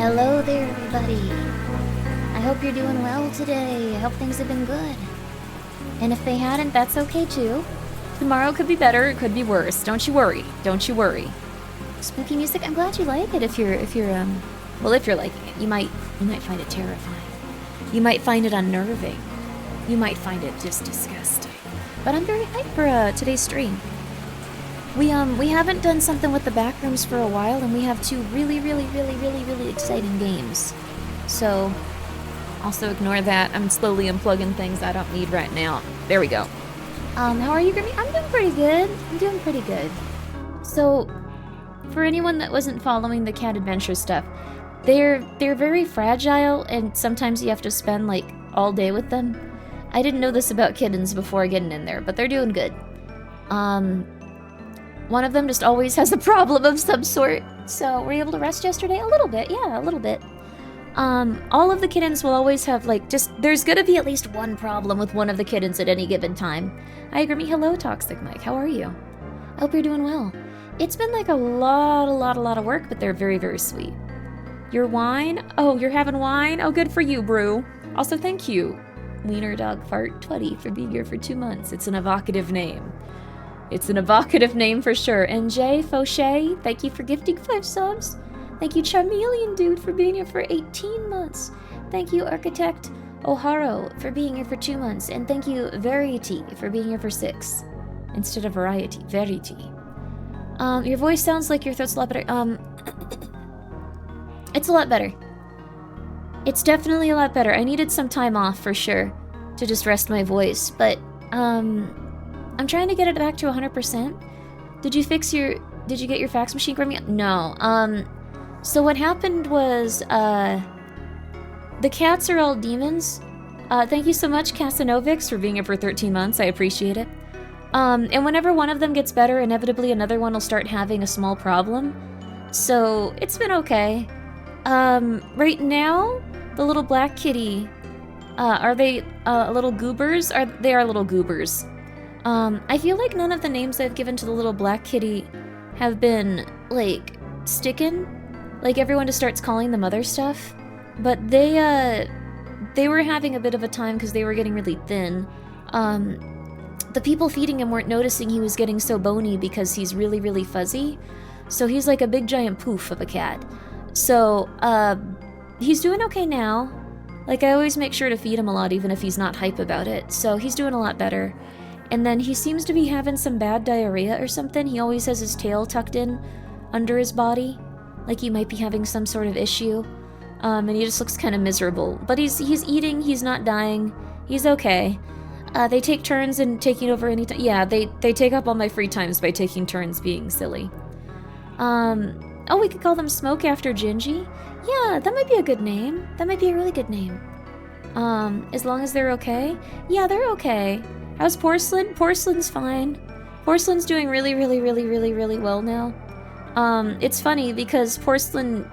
Hello there, everybody. I hope you're doing well today. I hope things have been good. And if they hadn't, that's okay too. Tomorrow could be better, it could be worse. Don't you worry. Don't you worry. Spooky music, I'm glad you like it. If you're liking it, you might find it terrifying. You might find it unnerving. You might find it just disgusting. But I'm very hyped for today's stream. We haven't done something with the Backrooms for a while, and we have two really exciting games. So, also ignore that. I'm slowly unplugging things I don't need right now. There we go. How are you, Grimmi? I'm doing pretty good. So, for anyone that wasn't following the cat adventure stuff, they're very fragile, and sometimes you have to spend like all day with them. I didn't know this about kittens before getting in there, but they're doing good. One of them just always has a problem of some sort. So, were you able to rest yesterday? A little bit, yeah, a little bit. All of the kittens will always have, there's gonna be at least one problem with one of the kittens at any given time. Hi, Grimmi. Hello, Toxic Mike. How are you? I hope you're doing well. It's been like a lot of work, but they're very sweet. Your wine? Oh, you're having wine? Oh, good for you, Brew. Also, thank you, Wiener Dog Fart 20, for being here for 2 months. It's an evocative name. It's an evocative name for sure. And Jay Fauché, thank you for gifting 5 subs. Thank you, Charmeleon Dude, for being here for 18 months. Thank you, Architect O'Haro, for being here for 2 months. And thank you, Verity, for being here for 6. Instead of Variety, Verity. Your voice sounds like your throat's a lot better. It's a lot better. It's definitely a lot better. I needed some time off for sure to just rest my voice, but I'm trying to get it back to 100%. Did you get your fax machine, Grimmi? No. So what happened was, the cats are all demons. Thank you so much, Casanovix, for being here for 13 months. I appreciate it. And whenever one of them gets better, inevitably another one will start having a small problem. So, it's been okay. Right now, the little black kitty, are they, little goobers? They are little goobers. I feel like none of the names I've given to the little black kitty have been, stickin'. Like, everyone just starts calling them other stuff. But they were having a bit of a time because they were getting really thin. The people feeding him weren't noticing he was getting so bony because he's really fuzzy. So he's like a big giant poof of a cat. So, he's doing okay now. Like, I always make sure to feed him a lot even if he's not hype about it. So he's doing a lot better. And then he seems to be having some bad diarrhea or something. He always has his tail tucked in under his body. Like he might be having some sort of issue. And he just looks kind of miserable. But he's eating, he's not dying. He's okay. They take turns in taking over any time. Yeah, they take up all my free times by taking turns being silly. Oh, we could call them Smoke after Gingy? Yeah, that might be a good name. That might be a really good name. As long as they're okay? Yeah, they're okay. How's Porcelain? Porcelain's fine. Porcelain's doing really well now. It's funny because Porcelain,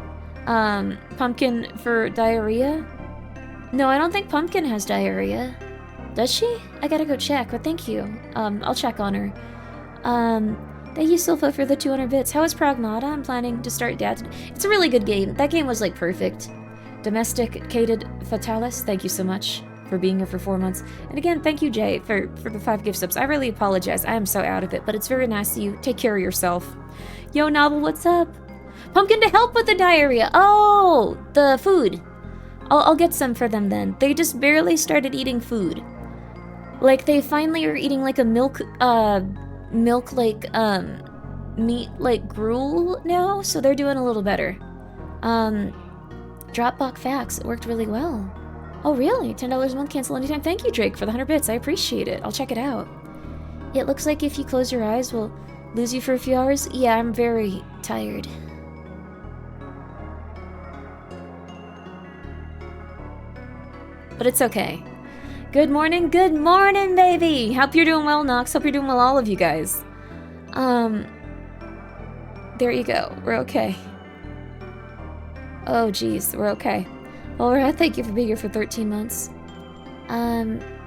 Pumpkin for diarrhea? No, I don't think Pumpkin has diarrhea. Does she? I gotta go check, but thank you. I'll check on her. Thank you, Silpha, for the 200 bits. How is Pragmata? I'm planning to start Dad. It's a really good game. That game was, like, perfect. Domesticated Fatalis, thank you so much for being here for 4 months. And again, thank you, Jay, for the 5 gift subs. I really apologize. I am so out of it, but it's very nice of you. Take care of yourself. Yo, Novel, what's up? Pumpkin to help with the diarrhea. Oh, the food. I'll get some for them then. They just barely started eating food. Like, they finally are eating, like, a milk, like, meat, like, gruel now, so they're doing a little better. Dropbox facts, it worked really well. Oh, really? $10 a month, cancel anytime? Thank you, Drake, for the 100 bits. I appreciate it. I'll check it out. It looks like if you close your eyes, we'll lose you for a few hours. Yeah, I'm very tired. But it's okay. Good morning, baby! Hope you're doing well, Nox. Hope you're doing well, all of you guys. There you go. We're okay. Oh, geez. We're okay. Laura, thank you for being here for 13 months.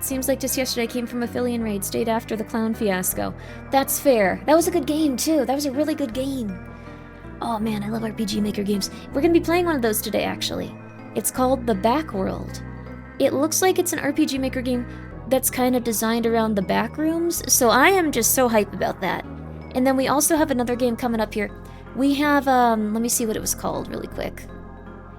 Seems like just yesterday I came from a Phillian raid, stayed after the clown fiasco. That's fair. That was a good game, too. That was a really good game. Oh, man, I love RPG Maker games. We're gonna be playing one of those today, actually. It's called the Backworld. It looks like it's an RPG Maker game that's kind of designed around the Backrooms, so I am just so hyped about that. And then we also have another game coming up here. We have, let me see what it was called really quick.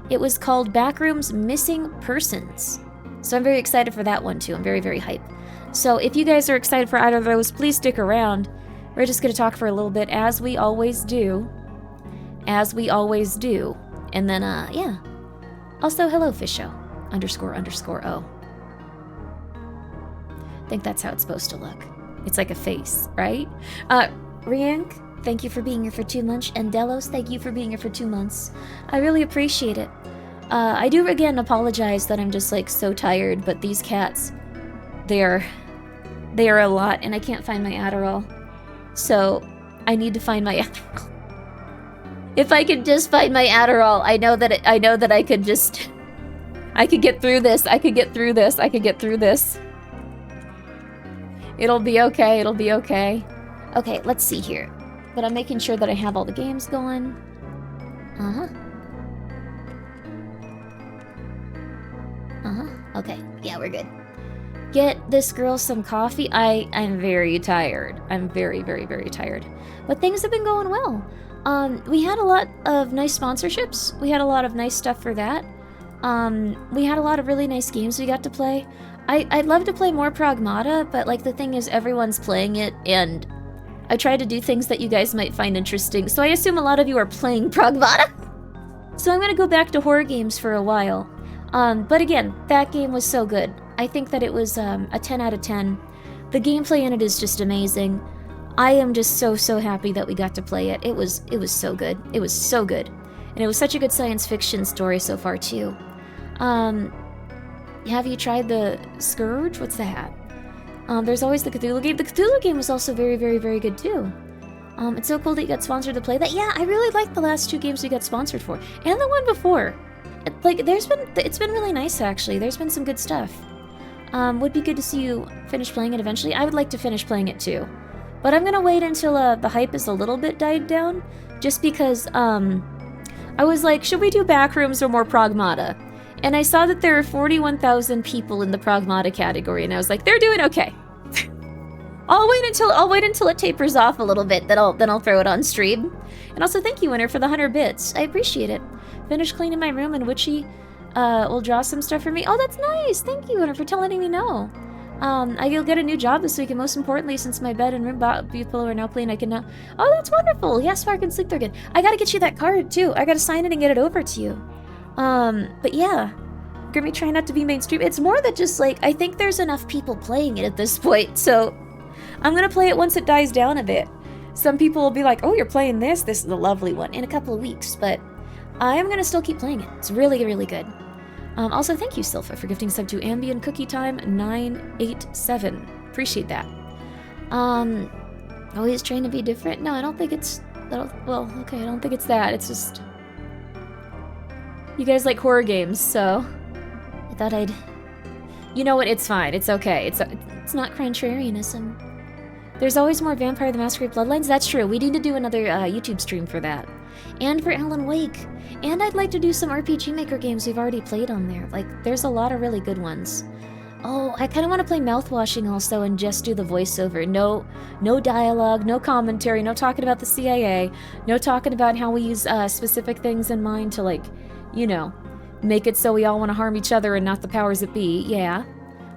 It was called Backrooms Missing Persons. So I'm very excited for that one too. I'm very, very hyped. So if you guys are excited for either of those, please stick around. We're just going to talk for a little bit, as we always do. As we always do. And then, yeah. Also, hello, Fisho. __O. I think that's how it's supposed to look. It's like a face, right? Riank, thank you for being here for 2 months. And Delos, thank you for being here for 2 months. I really appreciate it. I do again apologize that I'm just like so tired, but these cats, they are a lot, and I can't find my Adderall. So I need to find my Adderall. If I could just find my Adderall, I know that I could just, I could get through this. I could get through this. I could get through this. It'll be okay. It'll be okay. Okay, let's see here. But I'm making sure that I have all the games going. Okay, yeah, we're good. Get this girl some coffee. I'm very tired. I'm very, very, very tired. But things have been going well. We had a lot of nice sponsorships. We had a lot of nice stuff for that. We had a lot of really nice games we got to play. I'd love to play more Pragmata, but like the thing is everyone's playing it, and I try to do things that you guys might find interesting. So I assume a lot of you are playing Pragmata. So I'm gonna go back to horror games for a while. But again, that game was so good. I think that it was a 10 out of 10. The gameplay in it is just amazing. I am just so happy that we got to play it. It was so good. It was so good. And it was such a good science fiction story so far too. Have you tried the Scourge? What's that? There's always the Cthulhu game. The Cthulhu game was also very, very, very good too. It's so cool that you got sponsored to play that. Yeah, I really liked the last 2 games we got sponsored for. And the one before. It's been really nice actually. There's been some good stuff. Would be good to see you finish playing it eventually. I would like to finish playing it too. But I'm gonna wait until the hype is a little bit died down. Just because, I was like, should we do Backrooms or more Pragmata? And I saw that there are 41,000 people in the Pragmata category, and I was like, they're doing okay. I'll wait until it tapers off a little bit, then I'll throw it on stream. And also thank you, Winner, for the 100 bits. I appreciate it. Finished cleaning my room, and Witchy will draw some stuff for me. Oh, that's nice! Thank you, Winner, for letting me know. I'll get a new job this week, and most importantly, since my bed and room pillow are now clean, I can now... Oh, that's wonderful! Yes, Spark and Sleep, they're good. I gotta get you that card, too. I gotta sign it and get it over to you. But yeah. Grimmi, try not to be mainstream. It's more that just, like, I think there's enough people playing it at this point, so... I'm gonna play it once it dies down a bit. Some people will be like, oh, you're playing this? This is a lovely one. In a couple of weeks, but... I am gonna still keep playing it. It's really, really good. Also, thank you, Silpha, for gifting sub to Ambient Cookie Time 987. Appreciate that. Always trying to be different? No, I don't think it's... Well, okay, I don't think it's that. It's just... You guys like horror games, so... I thought I'd... You know what? It's fine. It's okay. It's not contrarianism. There's always more Vampire the Masquerade Bloodlines. That's true. We need to do another YouTube stream for that. And for Alan Wake. And I'd like to do some RPG Maker games we've already played on there. Like, there's a lot of really good ones. Oh, I kind of want to play Mouthwashing also and just do the voiceover. No dialogue, no commentary, no talking about the CIA, no talking about how we use specific things in mind to, like, you know, make it so we all want to harm each other and not the powers that be. Yeah.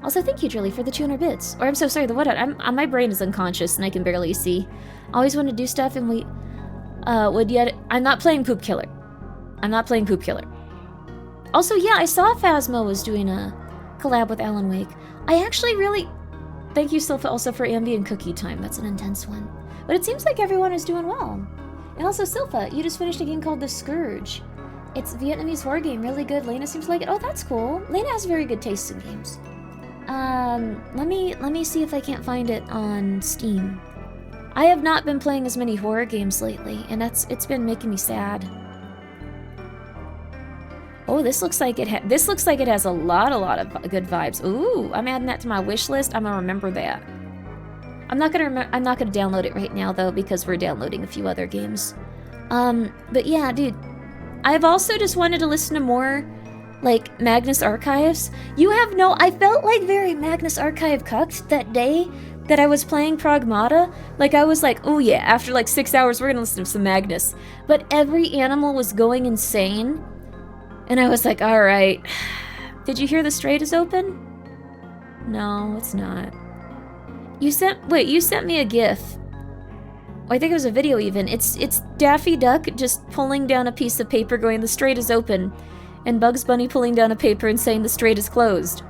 Also, thank you, Julie, for the 200 bits. Or I'm so sorry, the what? My brain is unconscious and I can barely see. Always want to do stuff and we would yet. I'm not playing Poop Killer. I'm not playing Poop Killer. Also, yeah, I saw Phasmo was doing a collab with Alan Wake. I actually really... Thank you, Silpha, also for Ambient Cookie Time. That's an intense one. But it seems like everyone is doing well. And also, Silpha, you just finished a game called The Scourge. It's a Vietnamese horror game, really good. Lena seems like it. Oh, that's cool. Lena has very good taste in games. Let me see if I can't find it on Steam. I have not been playing as many horror games lately, and it's been making me sad. Oh, this looks like it has a lot of good vibes. Ooh, I'm adding that to my wish list. I'm gonna remember that. I'm not gonna download it right now though because we're downloading a few other games. But yeah, dude, I've also just wanted to listen to more like Magnus Archives. I felt like very Magnus Archive cucked that day that I was playing Pragmata. Like I was like, oh yeah, after like 6 hours we're gonna listen to some Magnus. But every animal was going insane. And I was like, alright. Did you hear the Strait is open? No, it's not. You sent me a GIF. I think it was a video even. It's Daffy Duck just pulling down a piece of paper going, the Strait is open. And Bugs Bunny pulling down a paper and saying the Strait is closed.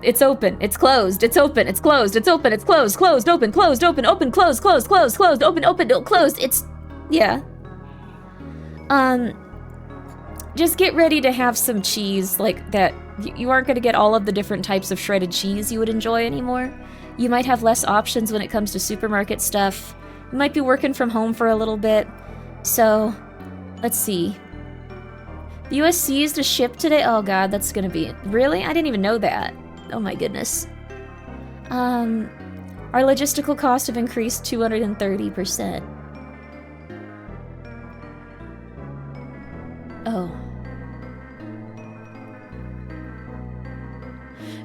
It's open, it's closed, it's open, it's closed, it's open, it's closed, closed, open, closed, open, open, closed, closed, closed, closed, open, open, closed. It's... yeah. Just get ready to have some cheese like that. You aren't going to get all of the different types of shredded cheese you would enjoy anymore. You might have less options when it comes to supermarket stuff. You might be working from home for a little bit. So, let's see. The US seized a ship today. Oh god, that's going to be... really? I didn't even know that. Oh my goodness. Our logistical costs have increased 230%. Oh.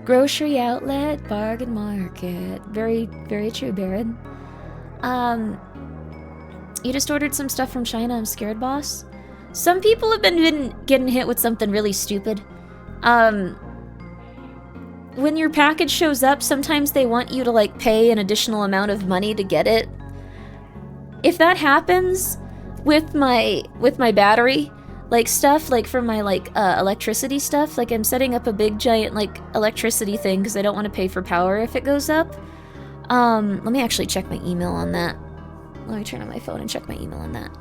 Grocery outlet, bargain market. Very, very true, Baron. You just ordered some stuff from China. I'm scared, boss. Some people have been getting hit with something really stupid. When your package shows up, sometimes they want you to, like, pay an additional amount of money to get it. If that happens with my battery... like stuff, like for my electricity stuff, like I'm setting up a big giant like electricity thing because I don't want to pay for power if it goes up. Let me actually check my email on that. Let me turn on my phone and check my email on that.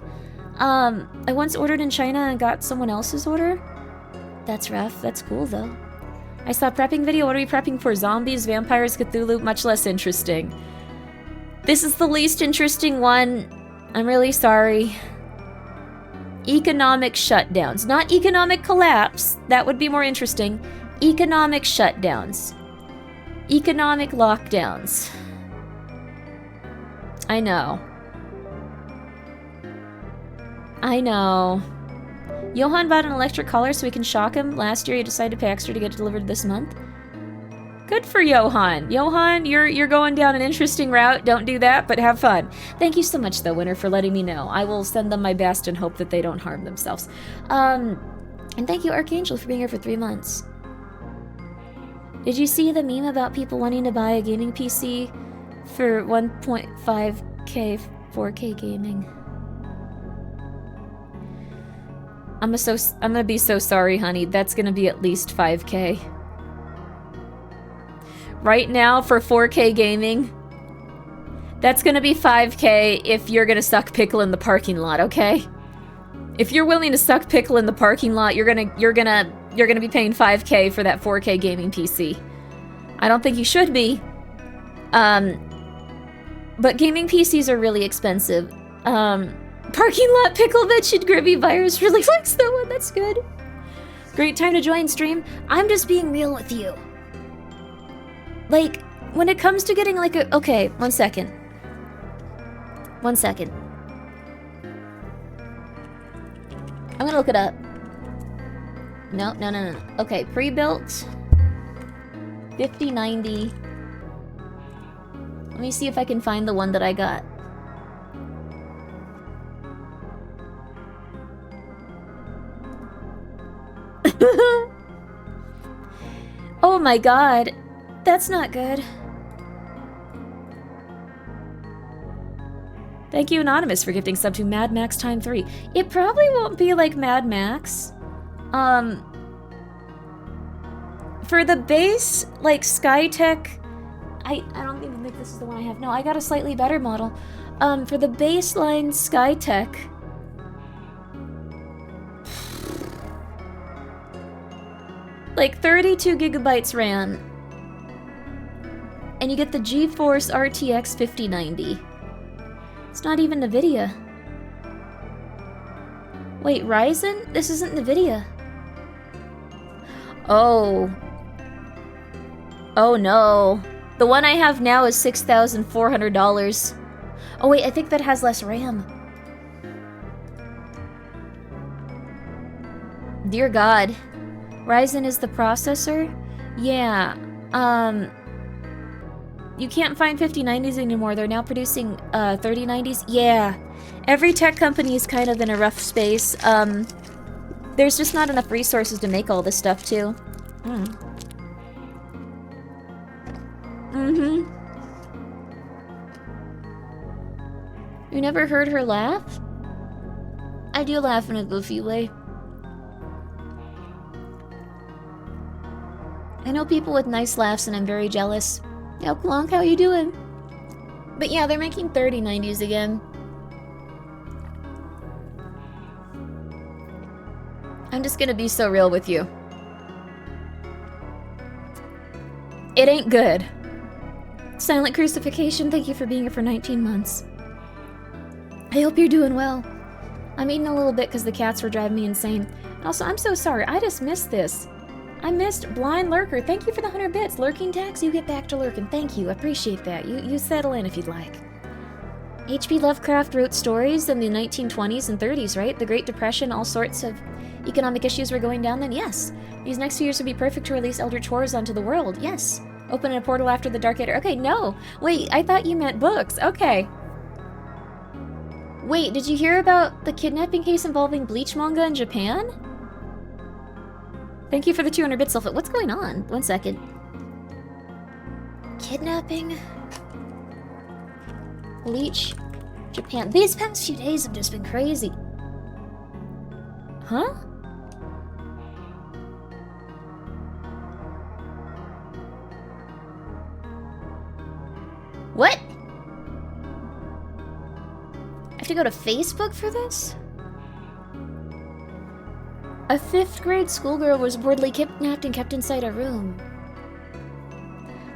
I once ordered in China and got someone else's order. That's rough. That's cool though. I saw prepping video. What are we prepping for? Zombies, vampires, Cthulhu? Much less interesting. This is the least interesting one. I'm really sorry. Economic shutdowns. Not economic collapse. That would be more interesting. Economic shutdowns. Economic lockdowns. I know. I know. Johan bought an electric collar so we can shock him. Last year he decided to pay extra to get it delivered this month. Good for Johan. Johan, you're going down an interesting route. Don't do that, but have fun. Thank you so much, though, Winter, for letting me know. I will send them my best and hope that they don't harm themselves. And thank you, Archangel, for being here for 3 months. Did you see the meme about people wanting to buy a gaming PC for 1.5K 4K gaming? I'm gonna be so sorry, honey. That's gonna be at least 5K. Right now, for 4K gaming, that's gonna be 5K if you're gonna suck pickle in the parking lot, okay? If you're willing to suck pickle in the parking lot, you're gonna be paying 5K for that 4K gaming PC. I don't think you should be. But gaming PCs are really expensive. Parking lot pickle mentioned Grimmi virus really likes that one. That's good. Great time to join stream. I'm just being real with you. Like, when it comes to getting like a... okay, 1 second. 1 second. I'm gonna look it up. No. Okay, pre-built. 5090. Let me see if I can find the one that I got. Oh my god. That's not good. Thank you, Anonymous, for gifting sub to Mad Max Time 3. It probably won't be like Mad Max. For the base, like Skytech, I don't even think this is the one I have. No, I got a slightly better model. For the baseline Skytech, like 32 gigabytes RAM, and you get the GeForce RTX 5090. It's not even NVIDIA. Wait, Ryzen? This isn't NVIDIA. Oh. Oh no. The one I have now is $6,400. Oh wait, I think that has less RAM. Dear God. Ryzen is the processor? Yeah. You can't find 5090s anymore. They're now producing 3090s. Yeah. Every tech company is kind of in a rough space. There's just not enough resources to make all this stuff too. You never heard her laugh? I do laugh in a goofy way. I know people with nice laughs and I'm very jealous. Yo, Klonk, how you doing? But yeah, they're making 3090s again. I'm just gonna be so real with you. It ain't good. Silent Crucifixion, thank you for being here for 19 months. I hope you're doing well. I'm eating a little bit because the cats were driving me insane. Also, I'm so sorry, I just missed this. I missed Blind Lurker. Thank you for the 100 bits. Lurking tax, you get back to lurking. Thank you, I appreciate that. You settle in if you'd like. H.P. Lovecraft wrote stories in the 1920s and 30s, right? The Great Depression, all sorts of economic issues were going down then? Yes. These next few years would be perfect to release Eldritch Horrors onto the world. Yes. Open a portal after the Dark Age. Okay, no. Wait, I thought you meant books. Okay. Wait, did you hear about the kidnapping case involving Bleach manga in Japan? Thank you for the 200 bits, Sulfit. What's going on? 1 second. Kidnapping? Bleach, Japan. These past few days have just been crazy. Huh? What? I have to go to Facebook for this? A 5th grade schoolgirl was reportedly kidnapped and kept inside a room.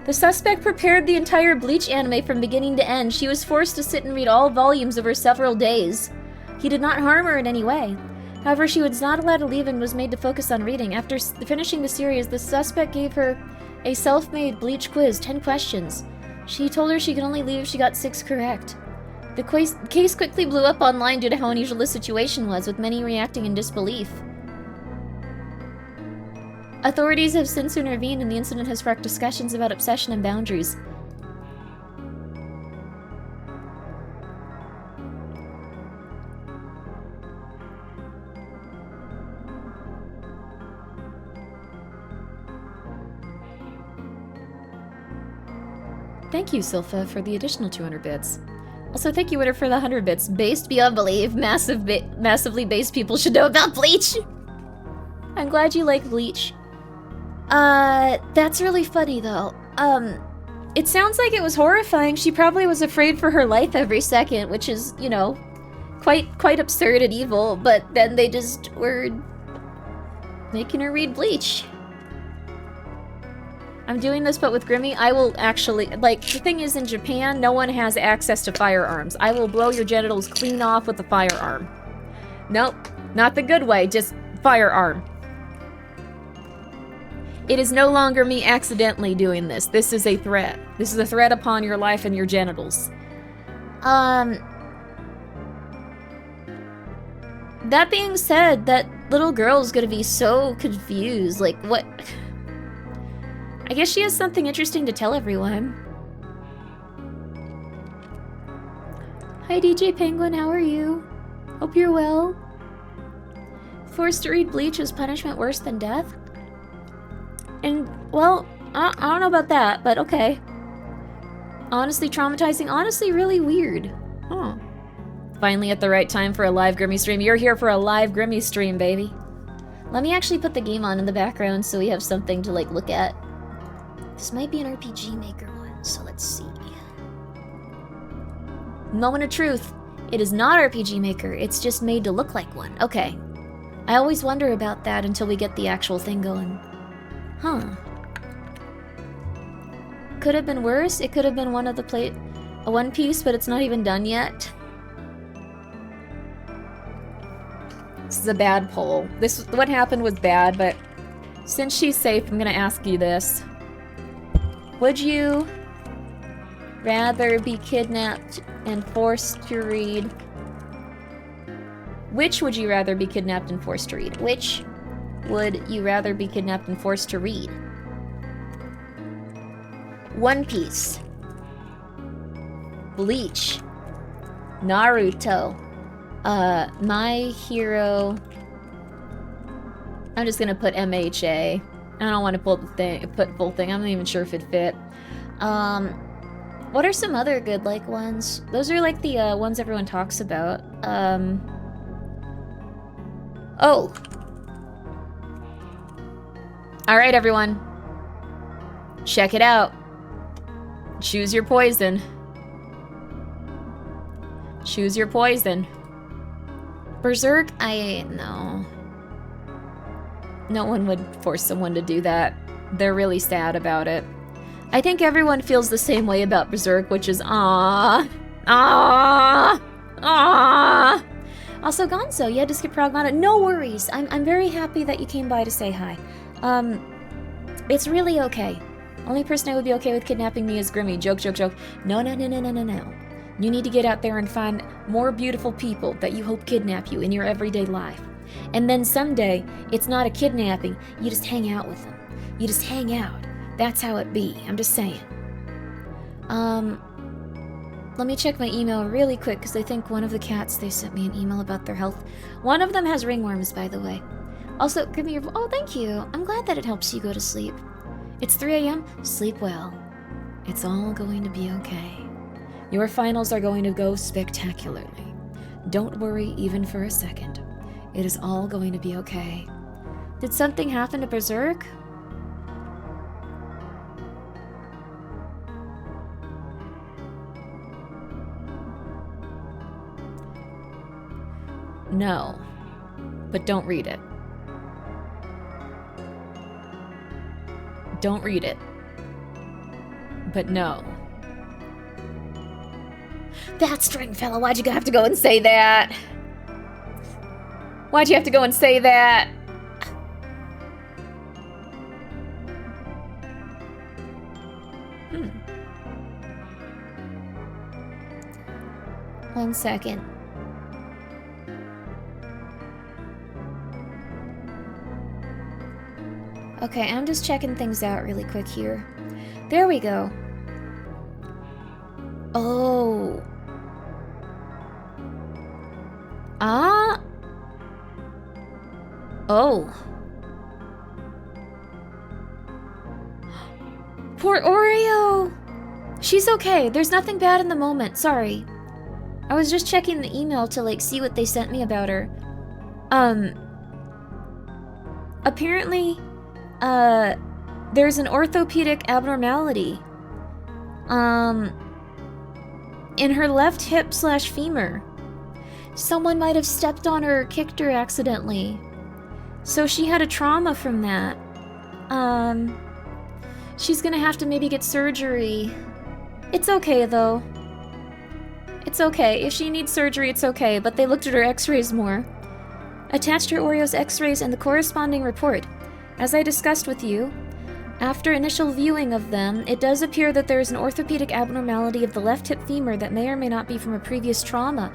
The suspect prepared the entire Bleach anime from beginning to end. She was forced to sit and read all volumes over several days. He did not harm her in any way. However, she was not allowed to leave and was made to focus on reading. After finishing the series, the suspect gave her a self-made Bleach quiz, 10 questions. She told her she could only leave if she got 6 correct. The case quickly blew up online due to how unusual the situation was, with many reacting in disbelief. Authorities have since intervened and the incident has sparked discussions about obsession and boundaries. Thank you, Silpha, for the additional 200 bits. Also, thank you, Witter, for the 100 bits. Based beyond belief, massively based people should know about Bleach! I'm glad you like Bleach. That's really funny, though. It sounds like it was horrifying. She probably was afraid for her life every second, which is, you know, quite absurd and evil, but then they just were making her read Bleach. I'm doing this, but with Grimmi, I will actually, like, the thing is, in Japan, no one has access to firearms. I will blow your genitals clean off with a firearm. Nope, not the good way, just firearm. It is no longer me accidentally doing this. This is a threat. This is a threat upon your life and your genitals. That being said, that little girl's gonna be so confused. Like, what? I guess she has something interesting to tell everyone. Hi, DJ Penguin, how are you? Hope you're well. Forced to read Bleach is punishment worse than death? And, well, I don't know about that, but okay. Honestly traumatizing, honestly really weird. Huh. Finally at the right time for a live Grimmi stream. You're here for a live Grimmi stream, baby. Let me actually put the game on in the background so we have something to, like, look at. This might be an RPG Maker one, so let's see. Moment of truth. It is not RPG Maker, it's just made to look like one. Okay. I always wonder about that until we get the actual thing going. Huh. Could have been worse. It could have been one of the a One Piece, but it's not even done yet. This is a bad poll. What happened was bad, but since she's safe, I'm gonna ask you this. Would you rather be kidnapped and forced to read? Which would you rather be kidnapped and forced to read? Which would you rather be kidnapped and forced to read? One Piece, Bleach, Naruto, My Hero. I'm just gonna put MHA. I don't want to put full thing. I'm not even sure if it fit. What are some other good like ones? Those are like the ones everyone talks about. Oh. All right, everyone. Check it out. Choose your poison. Choose your poison. Berserk? No. No one would force someone to do that. They're really sad about it. I think everyone feels the same way about Berserk, which is ah. Also, Gonzo, you had to skip Pragmata. No worries. I'm very happy that you came by to say hi. It's really okay. Only person I would be okay with kidnapping me is Grimmi. Joke, joke, joke. No. You need to get out there and find more beautiful people that you hope kidnap you in your everyday life. And then someday, it's not a kidnapping, you just hang out with them. You just hang out. That's how it be. I'm just saying. Let me check my email really quick, because I think one of the cats, they sent me an email about their health. One of them has ringworms, by the way. Also, give me your... Oh, thank you. I'm glad that it helps you go to sleep. It's 3 a.m. Sleep well. It's all going to be okay. Your finals are going to go spectacularly. Don't worry even for a second. It is all going to be okay. Did something happen to Berserk? No. But don't read it. Don't read it. But no. That Stringfellow, why'd you have to go and say that? Why'd you have to go and say that? One second. Okay, I'm just checking things out really quick here. There we go. Oh. Ah. Oh. Poor Oreo! She's okay. There's nothing bad in the moment. Sorry. I was just checking the email to, like, see what they sent me about her. Apparently, there's an orthopedic abnormality. In her left hip/femur. Someone might have stepped on her or kicked her accidentally. So she had a trauma from that. She's gonna have to maybe get surgery. It's okay, though. It's okay. If she needs surgery, it's okay, but they looked at her x-rays more. Attached her Oreo's x-rays and the corresponding report. As I discussed with you, after initial viewing of them, it does appear that there is an orthopedic abnormality of the left hip femur that may or may not be from a previous trauma.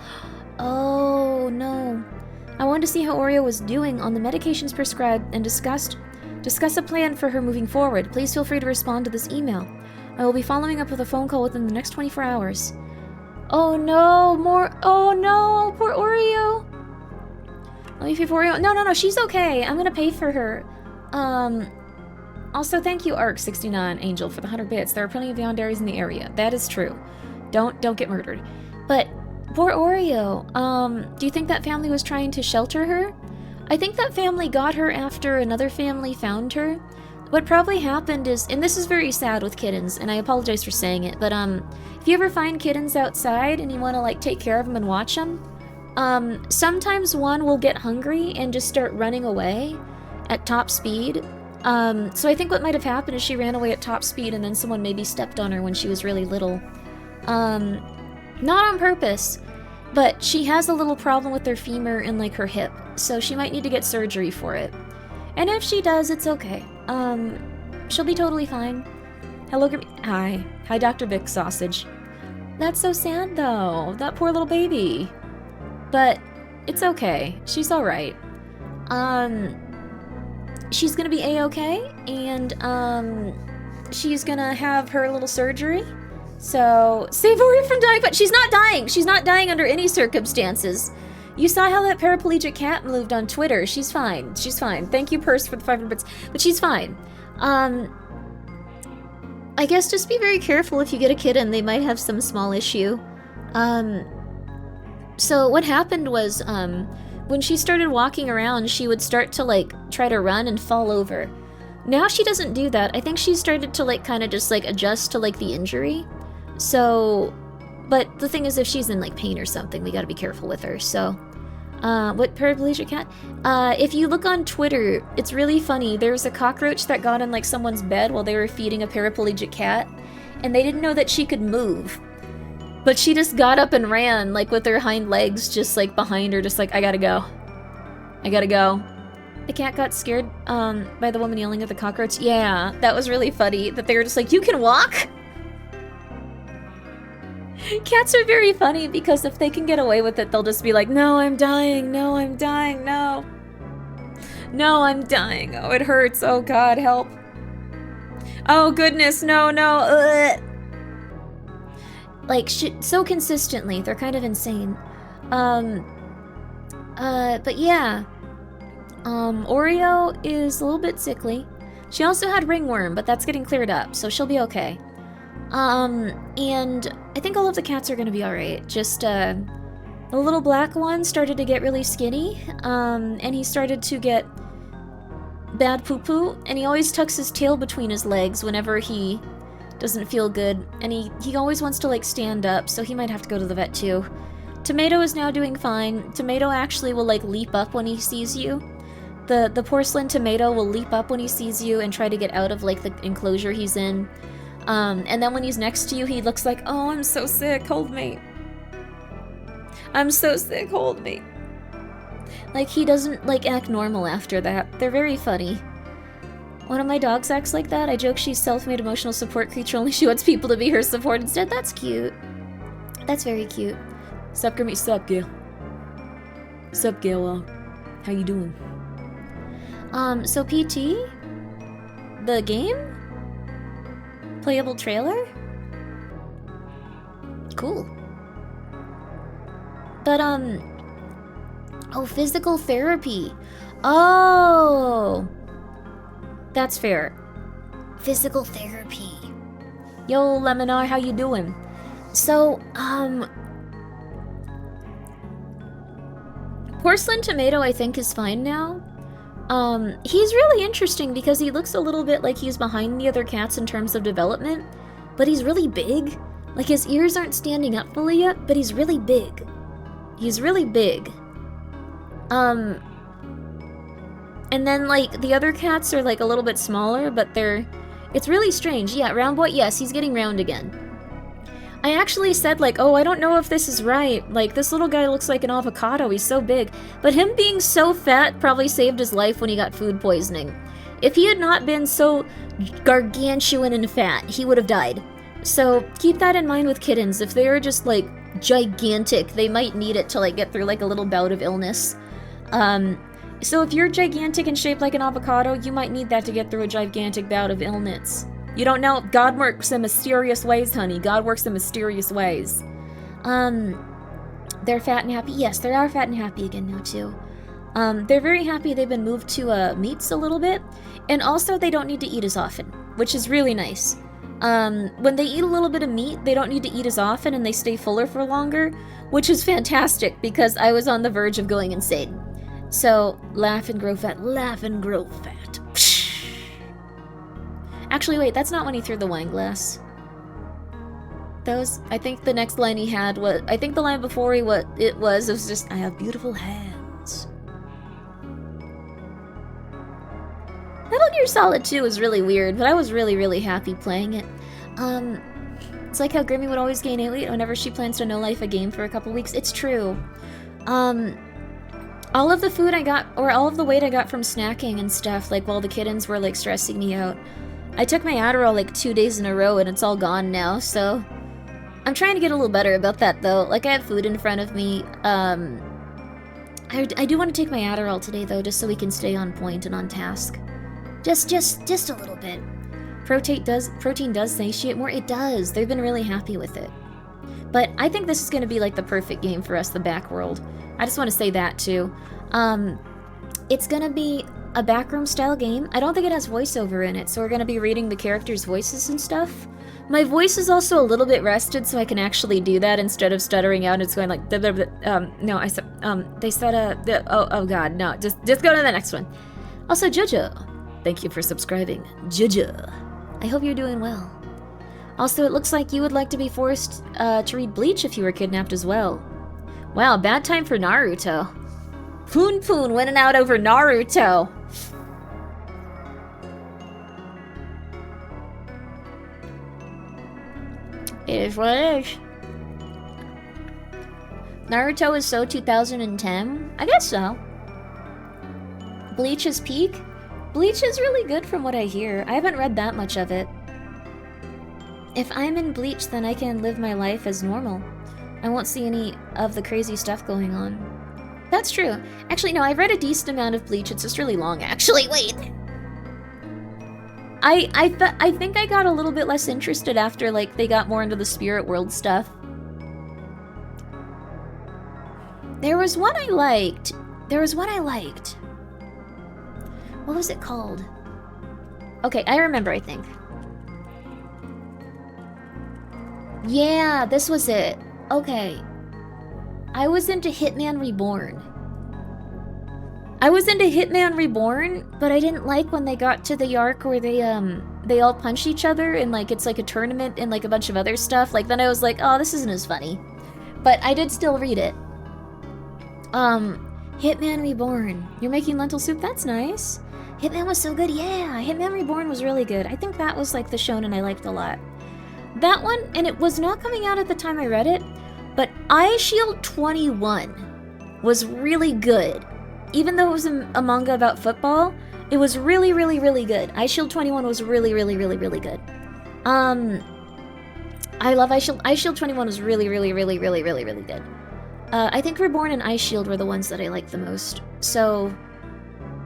Oh, no. I wonder wanted to see how Oreo was doing on the medications prescribed and discuss a plan for her moving forward. Please feel free to respond to this email. I will be following up with a phone call within the next 24 hours. Oh no, oh no, poor Oreo. Let me pay for Oreo. No, she's okay. I'm gonna pay for her. Also, thank you, Arc69 Angel, for the 100 bits. There are plenty of yanderes in the area. That is true. Don't get murdered. But poor Oreo. Do you think that family was trying to shelter her? I think that family got her after another family found her. What probably happened is, and this is very sad with kittens, and I apologize for saying it, but if you ever find kittens outside and you want to like take care of them and watch them, sometimes one will get hungry and just start running away at top speed. So I think what might have happened is she ran away at top speed and then someone maybe stepped on her when she was really little. Not on purpose, but she has a little problem with her femur and like her hip, so she might need to get surgery for it. And if she does, it's okay. She'll be totally fine. Hello, Grimmi. Hi. Hi, Dr. Vic Sausage. That's so sad, though. That poor little baby. But it's okay. She's alright. She's gonna be A-okay, and, she's gonna have her little surgery. So, save Oreo from dying, but she's not dying! She's not dying under any circumstances. You saw how that paraplegic cat moved on Twitter. She's fine. She's fine. Thank you, Purse, for the 500 bits. But she's fine. I guess just be very careful if you get a kitten. They might have some small issue. So what happened was, when she started walking around, she would start to, like, try to run and fall over. Now she doesn't do that. I think she started to, like, kind of just, like, adjust to, like, the injury. So, but the thing is, if she's in, like, pain or something, we gotta be careful with her, so... what paraplegic cat? If you look on Twitter, it's really funny. There's a cockroach that got in like someone's bed while they were feeding a paraplegic cat, and they didn't know that she could move. But she just got up and ran, like with her hind legs just like behind her, just like, I gotta go. I gotta go. The cat got scared, by the woman yelling at the cockroach. Yeah, that was really funny, that they were just like, you can walk? Cats are very funny because if they can get away with it, they'll just be like, no, I'm dying, no, I'm dying, no. No, I'm dying, oh, it hurts, oh god, help. Oh goodness, no, no, ugh. Like, so consistently, they're kind of insane. But yeah. Oreo is a little bit sickly. She also had ringworm, but that's getting cleared up, so she'll be okay. And I think all of the cats are gonna be alright. Just, the little black one started to get really skinny, and he started to get bad poo-poo, and he always tucks his tail between his legs whenever he doesn't feel good, and he always wants to, like, stand up, so he might have to go to the vet, too. Tomato is now doing fine. Tomato actually will, like, leap up when he sees you. The porcelain tomato will leap up when he sees you and try to get out of, like, the enclosure he's in. And then when he's next to you, he looks like, oh, I'm so sick, hold me. I'm so sick, hold me. Like, he doesn't, like, act normal after that. They're very funny. One of my dogs acts like that. I joke she's self-made emotional support creature, only she wants people to be her support instead. That's cute. That's very cute. Sup, Grimmi? Sup, Gail? Sup, Gail? How you doing? So PT? The game? Playable trailer? Cool. But, oh, physical therapy. Oh! That's fair. Physical therapy. Yo, Leminar, how you doing? So, Porcelain Tomato, I think, is fine now. He's really interesting because he looks a little bit like he's behind the other cats in terms of development, but he's really big. Like, his ears aren't standing up fully yet, but he's really big. He's really big. And then, like, the other cats are, like, a little bit smaller, but it's really strange. Yeah, Round Boy, yes, he's getting round again. I actually said, like, oh, I don't know if this is right. Like, this little guy looks like an avocado. He's so big. But him being so fat probably saved his life when he got food poisoning. If he had not been so gargantuan and fat, he would have died. So keep that in mind with kittens. If they are just, like, gigantic, they might need it to, like, get through, like, a little bout of illness. So if you're gigantic and shaped like an avocado, you might need that to get through a gigantic bout of illness. You don't know. God works in mysterious ways, honey. God works in mysterious ways. They're fat and happy. Yes, they are fat and happy again now, too. They're very happy they've been moved to, meats a little bit. And also, they don't need to eat as often, which is really nice. When they eat a little bit of meat, they don't need to eat as often and they stay fuller for longer, which is fantastic because I was on the verge of going insane. So, laugh and grow fat. Laugh and grow fat. Actually, wait, that's not when he threw the wine glass. I think the next line he had was, I think the line before it was just, I have beautiful hands. Metal Gear Solid 2 was really weird, but I was really, really happy playing it. It's like how Grimmi would always gain 8 weight whenever she plans to no-life a game for a couple weeks. It's true. All of the food I got, or all of the weight I got from snacking and stuff, like while the kittens were like stressing me out. I took my Adderall like 2 days in a row and it's all gone now, so I'm trying to get a little better about that though. Like I have food in front of me. I do want to take my Adderall today though, just so we can stay on point and on task. Just a little bit. Protein does satiate more. It does. They've been really happy with it. But I think this is going to be like the perfect game for us, the Backworld. I just want to say that too. It's going to be a backroom style game. I don't think it has voiceover in it, so we're going to be reading the characters' voices and stuff. My voice is also a little bit rested, so I can actually do that instead of stuttering out. It's going like, no, I said, they said, oh god, no, just go to the next one. Also, Jojo, thank you for subscribing. Jojo, I hope you're doing well. Also, it looks like you would like to be forced to read Bleach if you were kidnapped as well. Wow, bad time for Naruto. Poon Poon winning out over Naruto. It is what it is. Naruto is so 2010? I guess so. Bleach is peak? Bleach is really good from what I hear. I haven't read that much of it. If I'm in Bleach, then I can live my life as normal. I won't see any of the crazy stuff going on. That's true. Actually, no, I've read a decent amount of Bleach. It's just really long, actually. Wait. I think I got a little bit less interested after, like, they got more into the spirit world stuff. There was one I liked. What was it called? Okay, I remember, I think. Yeah, this was it. Okay. I was into Hitman Reborn. But I didn't like when they got to the arc where they all punch each other and like it's like a tournament and like a bunch of other stuff. Like then I was like, oh, this isn't as funny. But I did still read it. Hitman Reborn. You're making lentil soup? That's nice. Hitman was so good. Yeah, Hitman Reborn was really good. I think that was like the shonen I liked a lot. That one, and it was not coming out at the time I read it, but iShield 21 was really good. Even though it was a manga about football, it was really, really, really good. iShield 21 was really, really, really, really good. I love iShield. iShield 21 was really, really, really, really, really, really good. I think Reborn and iShield were the ones that I liked the most. So,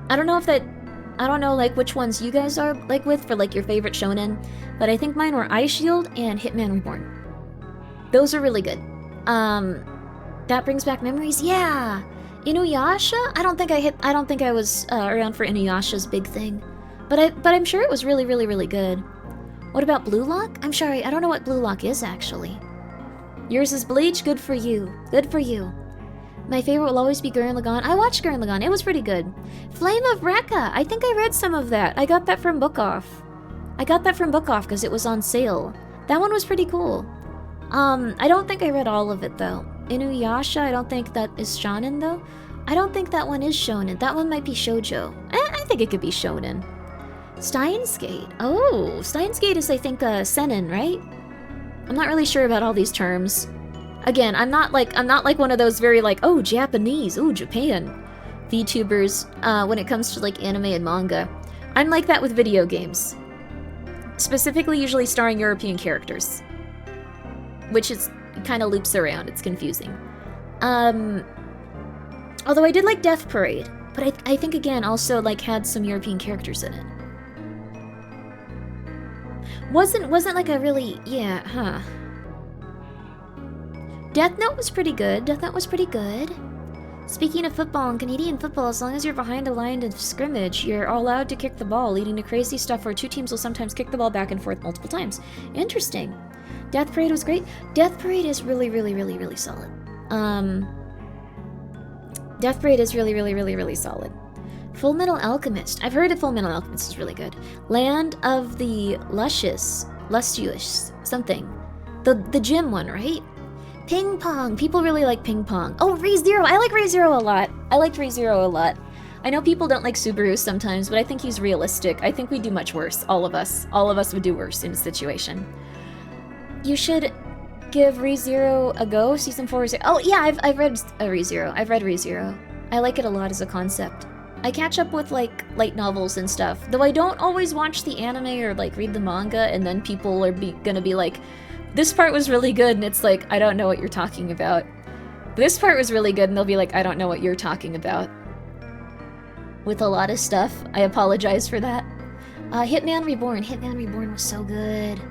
I don't know like which ones you guys are like with for like your favorite shonen, but I think mine were iShield and Hitman Reborn. Those are really good. That brings back memories. Yeah. Inuyasha? I don't think I was around for Inuyasha's big thing. But I'm sure it was really, really, really good. What about Blue Lock? I'm sorry, I don't know what Blue Lock is actually. Yours is Bleach? Good for you. Good for you. My favorite will always be Gurren Lagann. I watched Gurren Lagann. It was pretty good. Flame of Recca. I think I read some of that. I got that from Book Off. Because it was on sale. That one was pretty cool. I don't think I read all of it though. Inuyasha, I don't think that is shonen though. I don't think that one is shonen. That one might be shoujo. I think it could be shonen. Steins Gate. Oh, Steins Gate is I think seinen, right? I'm not really sure about all these terms. Again, I'm not like one of those very like, oh, Japanese, oh, Japan VTubers when it comes to like anime and manga. I'm like that with video games. Specifically usually starring European characters. Which is kind of loops around, it's confusing. Although I did like Death Parade, but I think again also like had some European characters in it. Wasn't like a really, yeah, huh. Death Note was pretty good. Death Note was pretty good. Speaking of football, in Canadian football, as long as you're behind a line of scrimmage, you're allowed to kick the ball, leading to crazy stuff where two teams will sometimes kick the ball back and forth multiple times. Interesting. Death Parade was great. Death Parade is really, really, really, really solid. Death Parade is really, really, really, really solid. Full Metal Alchemist. I've heard of Full Metal Alchemist is really good. Land of the Lustious, something. The gym one, right? Ping Pong. People really like Ping Pong. Oh, ReZero. I like ReZero a lot. I liked ReZero a lot. I know people don't like Subaru sometimes, but I think he's realistic. I think we do much worse. All of us. All of us would do worse in a situation. You should give ReZero a go. Season 4 is... Oh, yeah, I've read ReZero. I've read ReZero. I like it a lot as a concept. I catch up with, like, light novels and stuff. Though I don't always watch the anime or, like, read the manga, and then people are gonna be like, this part was really good, and it's like, I don't know what you're talking about. This part was really good, and they'll be like, I don't know what you're talking about. With a lot of stuff. I apologize for that. Hitman Reborn. Hitman Reborn was so good.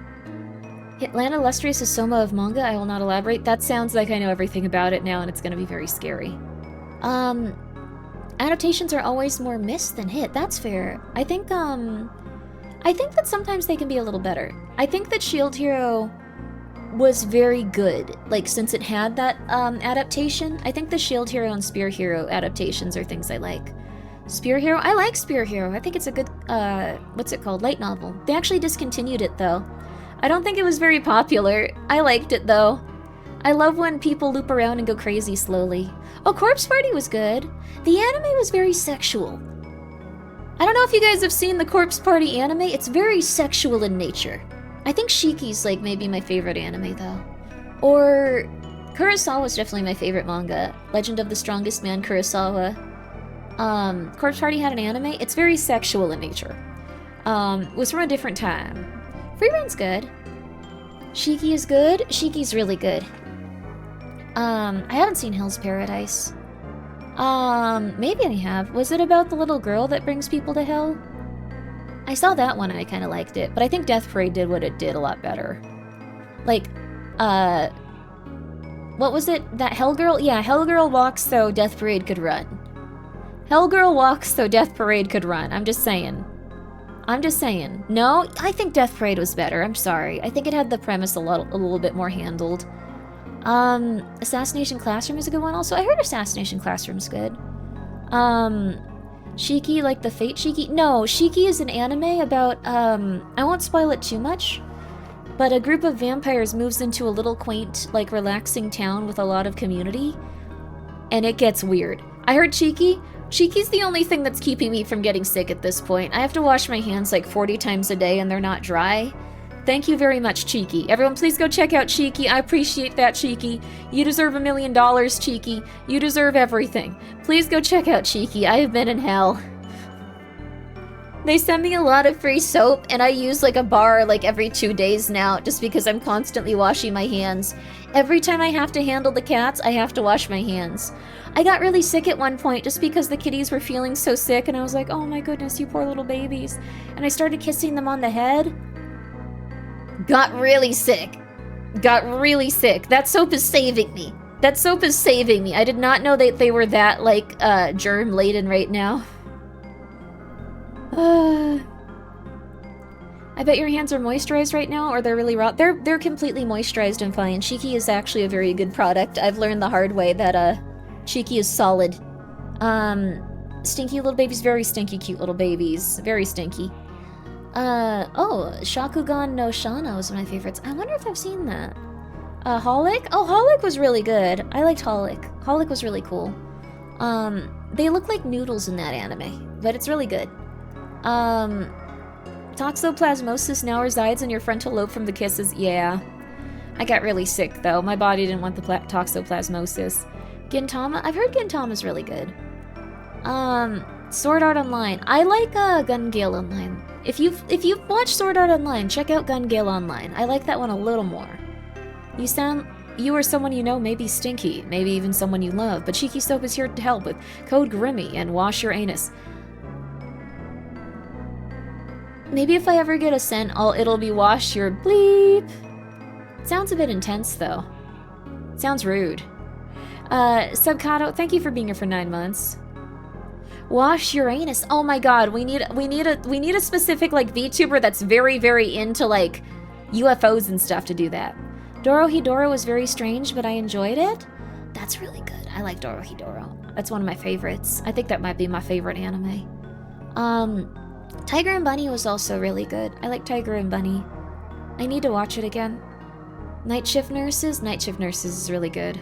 Land Illustrious is Soma of manga. I will not elaborate. That sounds like I know everything about it now, and it's gonna be very scary. Adaptations are always more missed than hit. That's fair. I think that sometimes they can be a little better. I think that Shield Hero was very good, like, since it had that adaptation. I think the Shield Hero and Spear Hero adaptations are things I like. Spear Hero? I like Spear Hero. I think it's a good, what's it called? Light novel. They actually discontinued it, though. I don't think it was very popular. I liked it, though. I love when people loop around and go crazy slowly. Oh, Corpse Party was good. The anime was very sexual. I don't know if you guys have seen the Corpse Party anime. It's very sexual in nature. I think Shiki's, like, maybe my favorite anime, though. Or... Kurosawa was definitely my favorite manga. Legend of the Strongest Man, Kurosawa. Corpse Party had an anime. It's very sexual in nature. It was from a different time. Free Run's good. Shiki is good. Shiki's really good. I haven't seen Hell's Paradise. Maybe I have. Was it about the little girl that brings people to hell? I saw that one and I kind of liked it, but I think Death Parade did what it did a lot better. Like, what was it? That Hell Girl? Yeah, Hell Girl walks so Death Parade could run. Hell Girl walks so Death Parade could run. I'm just saying. I'm just saying. No, I think Death Parade was better. I'm sorry. I think it had the premise a little bit more handled. Assassination Classroom is a good one also. I heard Assassination Classroom's good. Shiki, like the Fate Shiki? No, Shiki is an anime about, I won't spoil it too much, but a group of vampires moves into a little quaint, like, relaxing town with a lot of community, and it gets weird. I heard Shiki. Shiki's the only thing that's keeping me from getting sick at this point. I have to wash my hands like 40 times a day and they're not dry. Thank you very much, Cheeky. Everyone, please go check out Cheeky. I appreciate that, Cheeky. You deserve $1 million, Cheeky. You deserve everything. Please go check out Cheeky. I have been in hell. They send me a lot of free soap, and I use like a bar like every 2 days now, just because I'm constantly washing my hands. Every time I have to handle the cats, I have to wash my hands. I got really sick at one point just because the kitties were feeling so sick, and I was like, oh my goodness, you poor little babies. And I started kissing them on the head. Got really sick. Got really sick. That soap is saving me. That soap is saving me. I did not know that they were that, like, germ-laden right now. I bet your hands are moisturized right now, or they're really raw. They're completely moisturized and fine. Shiki is actually a very good product. I've learned the hard way that, Shiki is solid. Stinky little babies, very stinky, cute little babies. Very stinky. Oh, Shakugan no Shana was one of my favorites. I wonder if I've seen that. Holic? Oh, Holic was really good. I liked Holic. Holic was really cool. They look like noodles in that anime, but it's really good. Toxoplasmosis now resides in your frontal lobe from the kisses. Yeah. I got really sick, though. My body didn't want the toxoplasmosis. Gintama? I've heard Gintama's really good. Sword Art Online. I like, Gun Gale Online. If you've watched Sword Art Online, check out Gun Gale Online. I like that one a little more. You sound you or someone you know may be stinky, maybe even someone you love, but Cheeky Soap is here to help with code Grimmi and wash your anus. Maybe if I ever get a scent, it'll be wash your bleep. Sounds a bit intense, though. Sounds rude. Subcato, thank you for being here for 9 months. Wash Uranus. Oh my god, we need a specific like VTuber that's very, very into like UFOs and stuff to do that. Dorohedoro was very strange, but I enjoyed it. That's really good. I like Dorohedoro. That's one of my favorites. I think that might be my favorite anime. Tiger and Bunny was also really good. I like Tiger and Bunny. I need to watch it again. Night Shift Nurses? Night Shift Nurses is really good.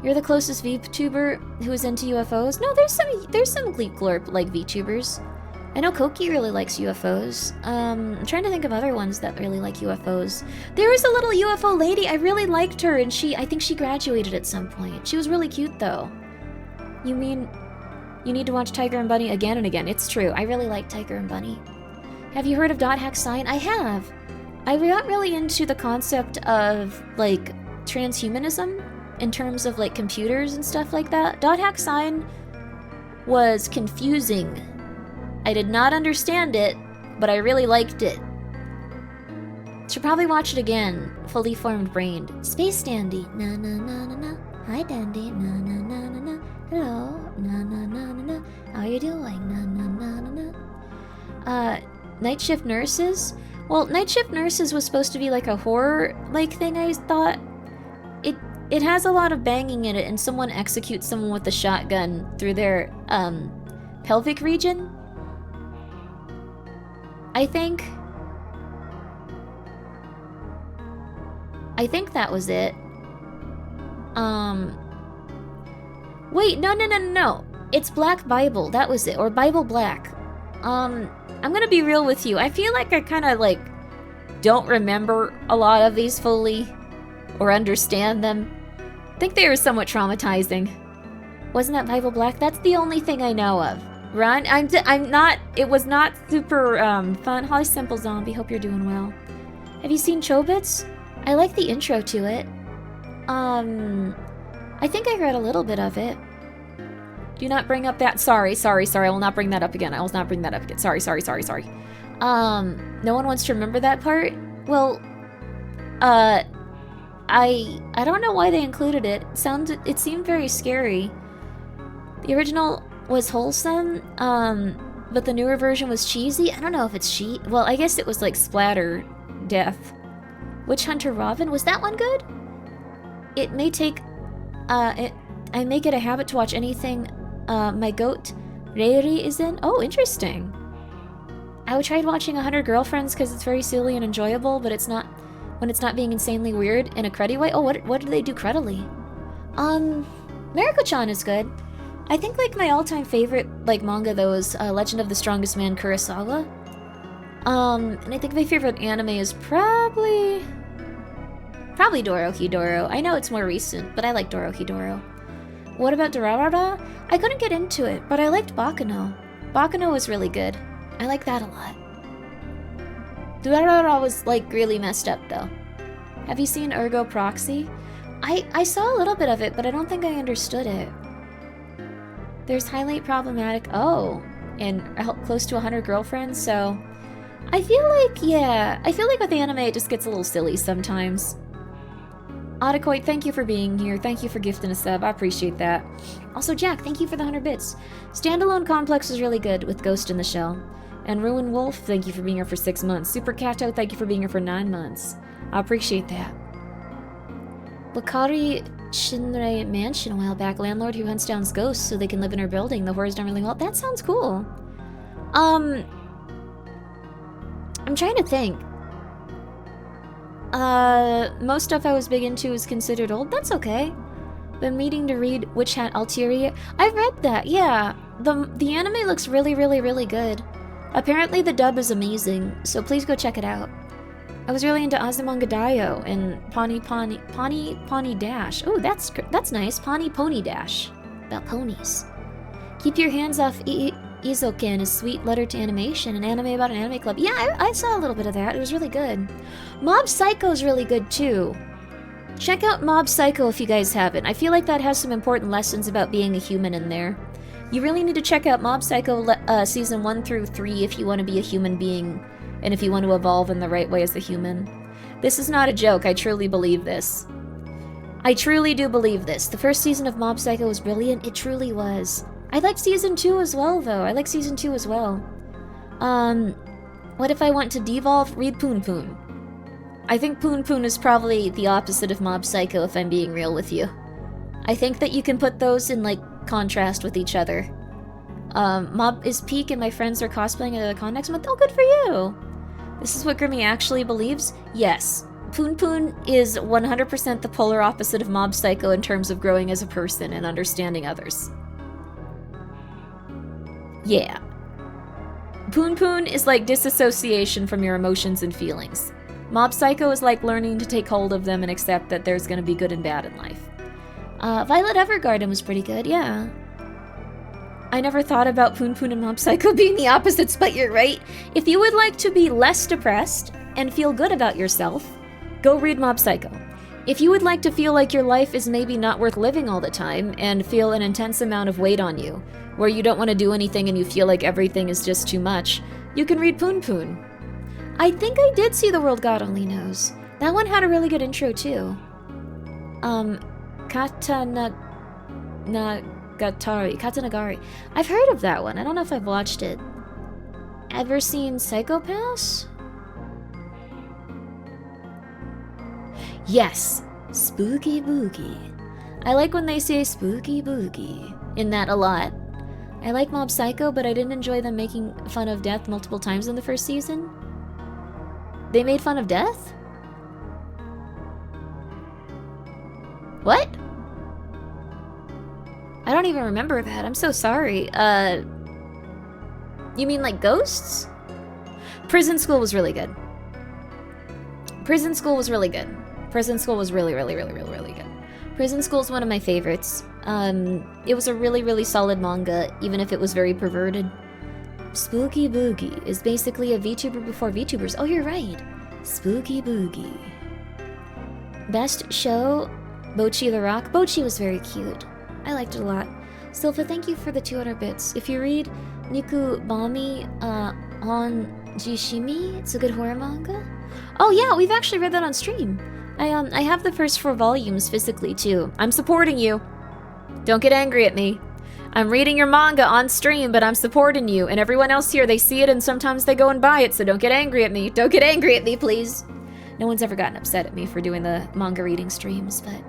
You're the closest VTuber who is into UFOs? No, there's some Gleep Glorp like VTubers. I know Koki really likes UFOs. I'm trying to think of other ones that really like UFOs. There was a little UFO lady, I really liked her, and I think she graduated at some point. She was really cute though. You mean you need to watch Tiger and Bunny again and again? It's true, I really like Tiger and Bunny. Have you heard of Dot Hack Sign? I have. I got really into the concept of like transhumanism in terms of like computers and stuff like that. Dot Hack Sign was confusing. I did not understand it, but I really liked it. Should probably watch it again. Fully formed brain. Space Dandy. Na na na na na. Hi Dandy. Na na na na na. Hello. Na na na na na. How you doing? Na na na na na. Night Shift Nurses. Well, Night Shift Nurses was supposed to be like a horror like thing. I thought it has a lot of banging in it, and someone executes someone with a shotgun through their pelvic region. I think that was it. Wait, no. It's Black Bible. That was it. Or Bible Black. I'm gonna be real with you. I feel like I kind of like don't remember a lot of these fully or understand them. I think they were somewhat traumatizing. Wasn't that Bible Black? That's the only thing I know of. Run. I'm not. It was not super fun. Holly Simple Zombie. Hope you're doing well. Have you seen Chobits? I like the intro to it. I think I read a little bit of it. Do not bring up that. Sorry. I will not bring that up again. Sorry. No one wants to remember that part. Well, I don't know why they included it. It seemed very scary. The original was wholesome, but the newer version was cheesy. I don't know if it's well, I guess it was like splatter death. Witch Hunter Robin, was that one good? It may take, I make it a habit to watch anything my goat Reiri is in. Oh, interesting. I tried watching 100 Girlfriends because it's very silly and enjoyable, but it's not when it's not being insanely weird in a cruddy way. Oh, what do they do cruddily? Mariko-chan is good. I think like my all-time favorite like manga though is Legend of the Strongest Man Kurosawa. And I think my favorite anime is probably Dorohedoro. I know it's more recent, but I like Dorohedoro. What about Durarara? I couldn't get into it, but I liked Baccano. Baccano was really good. I like that a lot. Durarara was like really messed up though. Have you seen Ergo Proxy? I saw a little bit of it, but I don't think I understood it. There's highly problematic, and close to 100 girlfriends, so I feel like with anime it just gets a little silly sometimes. Otakoid, thank you for being here. Thank you for gifting a sub. I appreciate that. Also, Jack, thank you for the 100 bits. Standalone Complex is really good with Ghost in the Shell. And Ruin Wolf, thank you for being here for 6 months. Super Kato, thank you for being here for 9 months. I appreciate that. Wakari Shinrei Mansion a while back. Landlord who hunts down ghosts so they can live in her building. The horror's done really well. That sounds cool. I'm trying to think. Most stuff I was big into is considered old. That's okay. Been meaning to read Witch Hat Ulterior. I read that, yeah. The anime looks really, really, really good. Apparently the dub is amazing, so please go check it out. I was really into Azumanga Daioh and Pawnee Dash. Oh, that's nice. Pawnee Pony Dash. About ponies. Keep Your Hands Off Izoken, a sweet letter to animation, an anime about an anime club. Yeah, I saw a little bit of that. It was really good. Mob Psycho is really good too. Check out Mob Psycho if you guys haven't. I feel like that has some important lessons about being a human in there. You really need to check out Mob Psycho season 1 through 3 if you want to be a human being, and if you want to evolve in the right way as a human. This is not a joke, I truly believe this. I truly do believe this. The first season of Mob Psycho was brilliant, it truly was. I like season 2 as well, though. I like season 2 as well. What if I want to devolve? Read Poon Poon. I think Poon Poon is probably the opposite of Mob Psycho, if I'm being real with you. I think that you can put those in, like, contrast with each other. Mob is peak and my friends are cosplaying at a con next month. Oh, good for you! This is what Grimmi actually believes? Yes. Poon Poon is 100% the polar opposite of Mob Psycho in terms of growing as a person and understanding others. Yeah. Poon Poon is like disassociation from your emotions and feelings. Mob Psycho is like learning to take hold of them and accept that there's gonna be good and bad in life. Violet Evergarden was pretty good, yeah. I never thought about Poon Poon and Mob Psycho being the opposites, but you're right. If you would like to be less depressed and feel good about yourself, go read Mob Psycho. If you would like to feel like your life is maybe not worth living all the time and feel an intense amount of weight on you, where you don't want to do anything and you feel like everything is just too much, you can read Poon Poon. I think I did see The World God Only Knows. That one had a really good intro too. Katanagari. I've heard of that one. I don't know if I've watched it. Ever seen Psycho-Pass? Yes. Spooky Boogie. I like when they say Spooky Boogie in that a lot. I like Mob Psycho, but I didn't enjoy them making fun of death multiple times in the first season. They made fun of death? What? I don't even remember that. I'm so sorry. You mean like ghosts? Prison School was really good. Prison School was really good. Prison School was really good. Prison School is one of my favorites. It was a really solid manga, even if it was very perverted. Spooky Boogie is basically a VTuber before VTubers. Oh, you're right. Spooky Boogie. Best show, Bochi the Rock. Bochi was very cute. I liked it a lot. Silva, thank you for the 200 bits. If you read Niku Bami on Jishimi, it's a good horror manga. Oh yeah, we've actually read that on stream. I have the first 4 volumes physically too. I'm supporting you. Don't get angry at me. I'm reading your manga on stream, but I'm supporting you. And everyone else here, they see it and sometimes they go and buy it, so don't get angry at me. Don't get angry at me, please. No one's ever gotten upset at me for doing the manga reading streams, but...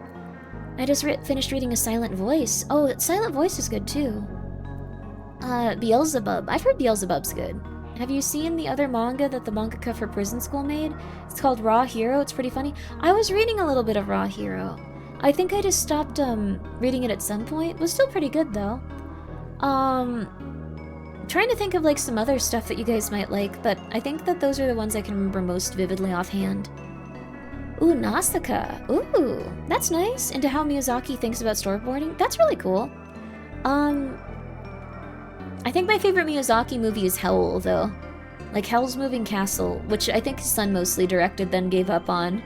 I just finished reading A Silent Voice. Oh, Silent Voice is good too. Beelzebub. I've heard Beelzebub's good. Have you seen the other manga that the mangaka for Prison School made? It's called Raw Hero. It's pretty funny. I was reading a little bit of Raw Hero. I think I just stopped reading it at some point. It was still pretty good though. Trying to think of like some other stuff that you guys might like, but I think that those are the ones I can remember most vividly offhand. Ooh, Nausicaa. Ooh, that's nice. Into how Miyazaki thinks about storyboarding. That's really cool. I think my favorite Miyazaki movie is Howl, though. Like Howl's Moving Castle, which I think his son mostly directed, then gave up on,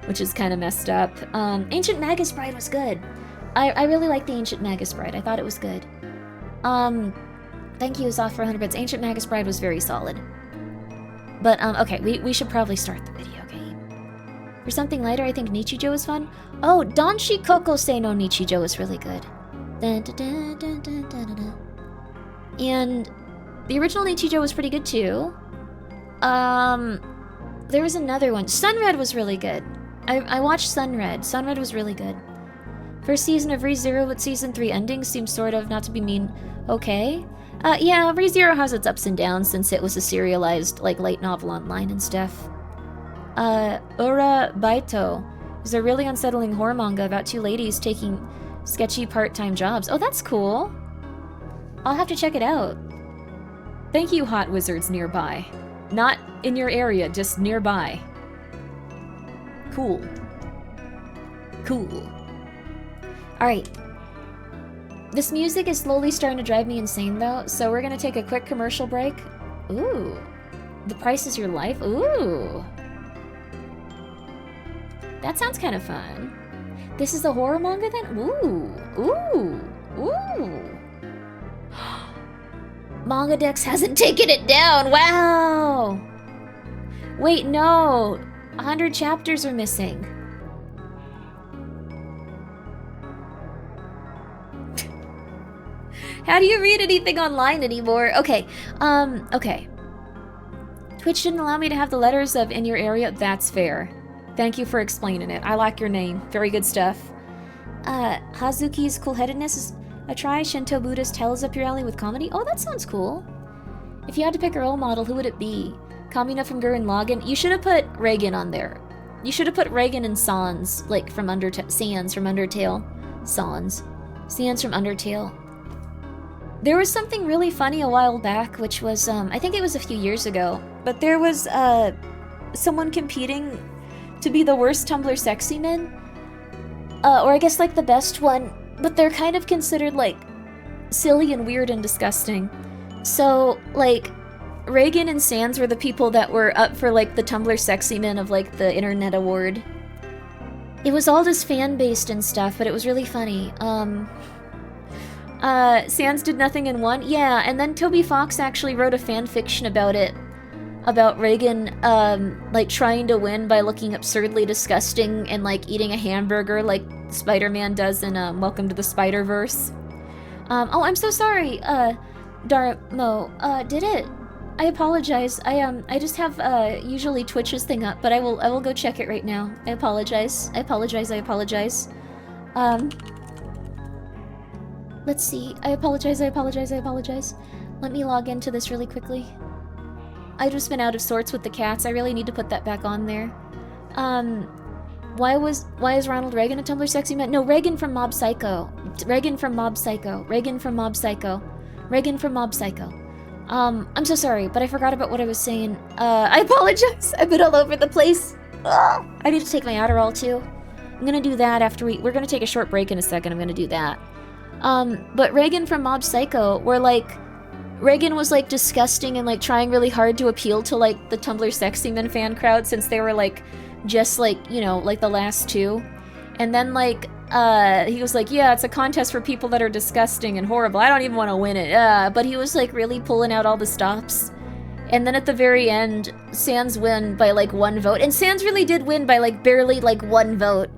which is kind of messed up. Ancient Magus Bride was good. I really liked the Ancient Magus Bride. I thought it was good. Thank you, Azaf, for 100 bits. Ancient Magus Bride was very solid. But, okay, we should probably start the video, okay? For something lighter, I think Nichijou is fun. Oh, Danshi Kokosei no Nichijou is really good. Dun, dun, dun, dun, dun, dun, dun. And the original Nichijou was pretty good, too. There was another one. Sunred was really good. I watched Sunred. Sunred was really good. First season of ReZero with season 3 ending seems sort of, not to be mean, okay. Yeah, ReZero has its ups and downs since it was a serialized, like, light novel online and stuff. Ura Baito is a really unsettling horror manga about 2 ladies taking sketchy part-time jobs. Oh, that's cool. I'll have to check it out. Thank you, Hot Wizards nearby. Not in your area, just nearby. Cool. Cool. Alright. This music is slowly starting to drive me insane, though, so we're gonna take a quick commercial break. Ooh. The Price is Your Life? Ooh. That sounds kind of fun. This is a horror manga then? Ooh. Ooh. Ooh. Manga Dex hasn't taken it down. Wow. Wait, no. 100 chapters are missing. How do you read anything online anymore? Okay. Okay. Twitch didn't allow me to have the letters of in your area. That's fair. Thank you for explaining it. I like your name. Very good stuff. Hazuki's cool-headedness is a try. Shinto Buddhist tells up your alley with comedy. Oh, that sounds cool. If you had to pick a role model, who would it be? Kamina from Gurren Lagann? You should have put Reagan on there. You should have put Reagan and Sans, like from Sans from Undertale. Sans from Undertale. There was something really funny a while back, which was, I think it was a few years ago, but there was, someone competing to be the worst Tumblr sexy men. Or I guess, like, the best one, but they're kind of considered, like, silly and weird and disgusting. So, like, Reagan and Sans were the people that were up for, like, the Tumblr sexy men of, like, the Internet Award. It was all just fan-based and stuff, but it was really funny. Sans did nothing and won? Yeah, and then Toby Fox actually wrote a fan fiction about it. About Reagan, like, trying to win by looking absurdly disgusting and, like, eating a hamburger like Spider-Man does in, Welcome to the Spider-Verse. Oh, I'm so sorry, Darmo, did it? I apologize. I just have, usually Twitch's thing up, but I will go check it right now. I apologize. I apologize. Let's see. I apologize. Let me log into this really quickly. I've just been out of sorts with the cats. I really need to put that back on there. Why is Ronald Reagan a Tumblr sexy man? No, Reagan from Mob Psycho. I'm so sorry, but I forgot about what I was saying. I apologize. I've been all over the place. Ugh. I need to take my Adderall too. I'm gonna do that after we're gonna take a short break in a second. I'm gonna do that. But Reagan from Mob Psycho, where, like, Reagan was, like, disgusting and, like, trying really hard to appeal to, like, the Tumblr sexy men fan crowd since they were, like, just, like, you know, like, the last two. And then, like, he was like, yeah, it's a contest for people that are disgusting and horrible. I don't even want to win it. But he was, like, really pulling out all the stops. And then at the very end, Sans win by, like, 1 vote. And Sans really did win by, like, barely, like, 1 vote.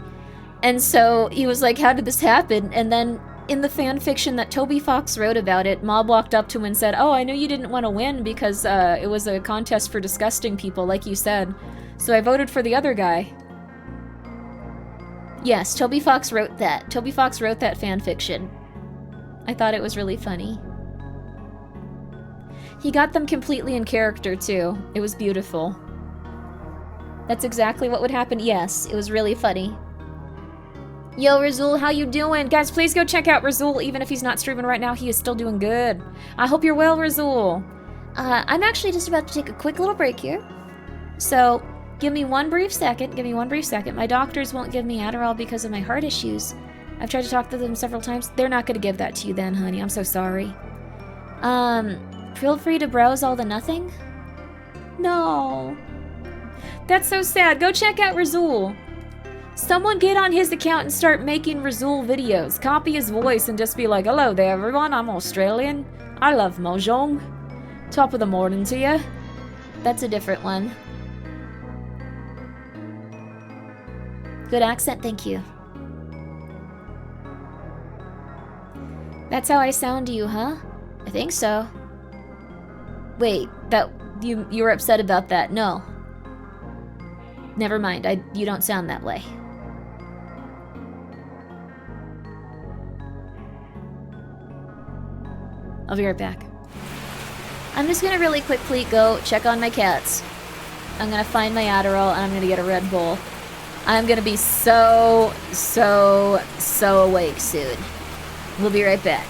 And so he was like, how did this happen? And then in the fan fiction that Toby Fox wrote about it, Mob walked up to him and said, oh, I knew you didn't want to win because it was a contest for disgusting people, like you said. So I voted for the other guy. Yes, Toby Fox wrote that. Toby Fox wrote that fan fiction. I thought it was really funny. He got them completely in character, too. It was beautiful. That's exactly what would happen. Yes, it was really funny. Yo, Razul, how you doing? Guys, please go check out Razul. Even if he's not streaming right now, he is still doing good. I hope you're well, Razul. I'm actually just about to take a quick little break here. So, give me one brief second. My doctors won't give me Adderall because of my heart issues. I've tried to talk to them several times. They're not going to give that to you then, honey. I'm so sorry. Feel free to browse all the nothing? No. That's so sad. Go check out Razul. Someone get on his account and start making Razul videos. Copy his voice and just be like, hello there everyone, I'm Australian. I love Mahjong. Top of the morning to you. That's a different one. Good accent, thank you. That's how I sound to you, huh? I think so. Wait, you were upset about that? No. Never mind, you don't sound that way. I'll be right back. I'm just gonna really quickly go check on my cats. I'm gonna find my Adderall and I'm gonna get a Red Bull. I'm gonna be so awake soon. We'll be right back.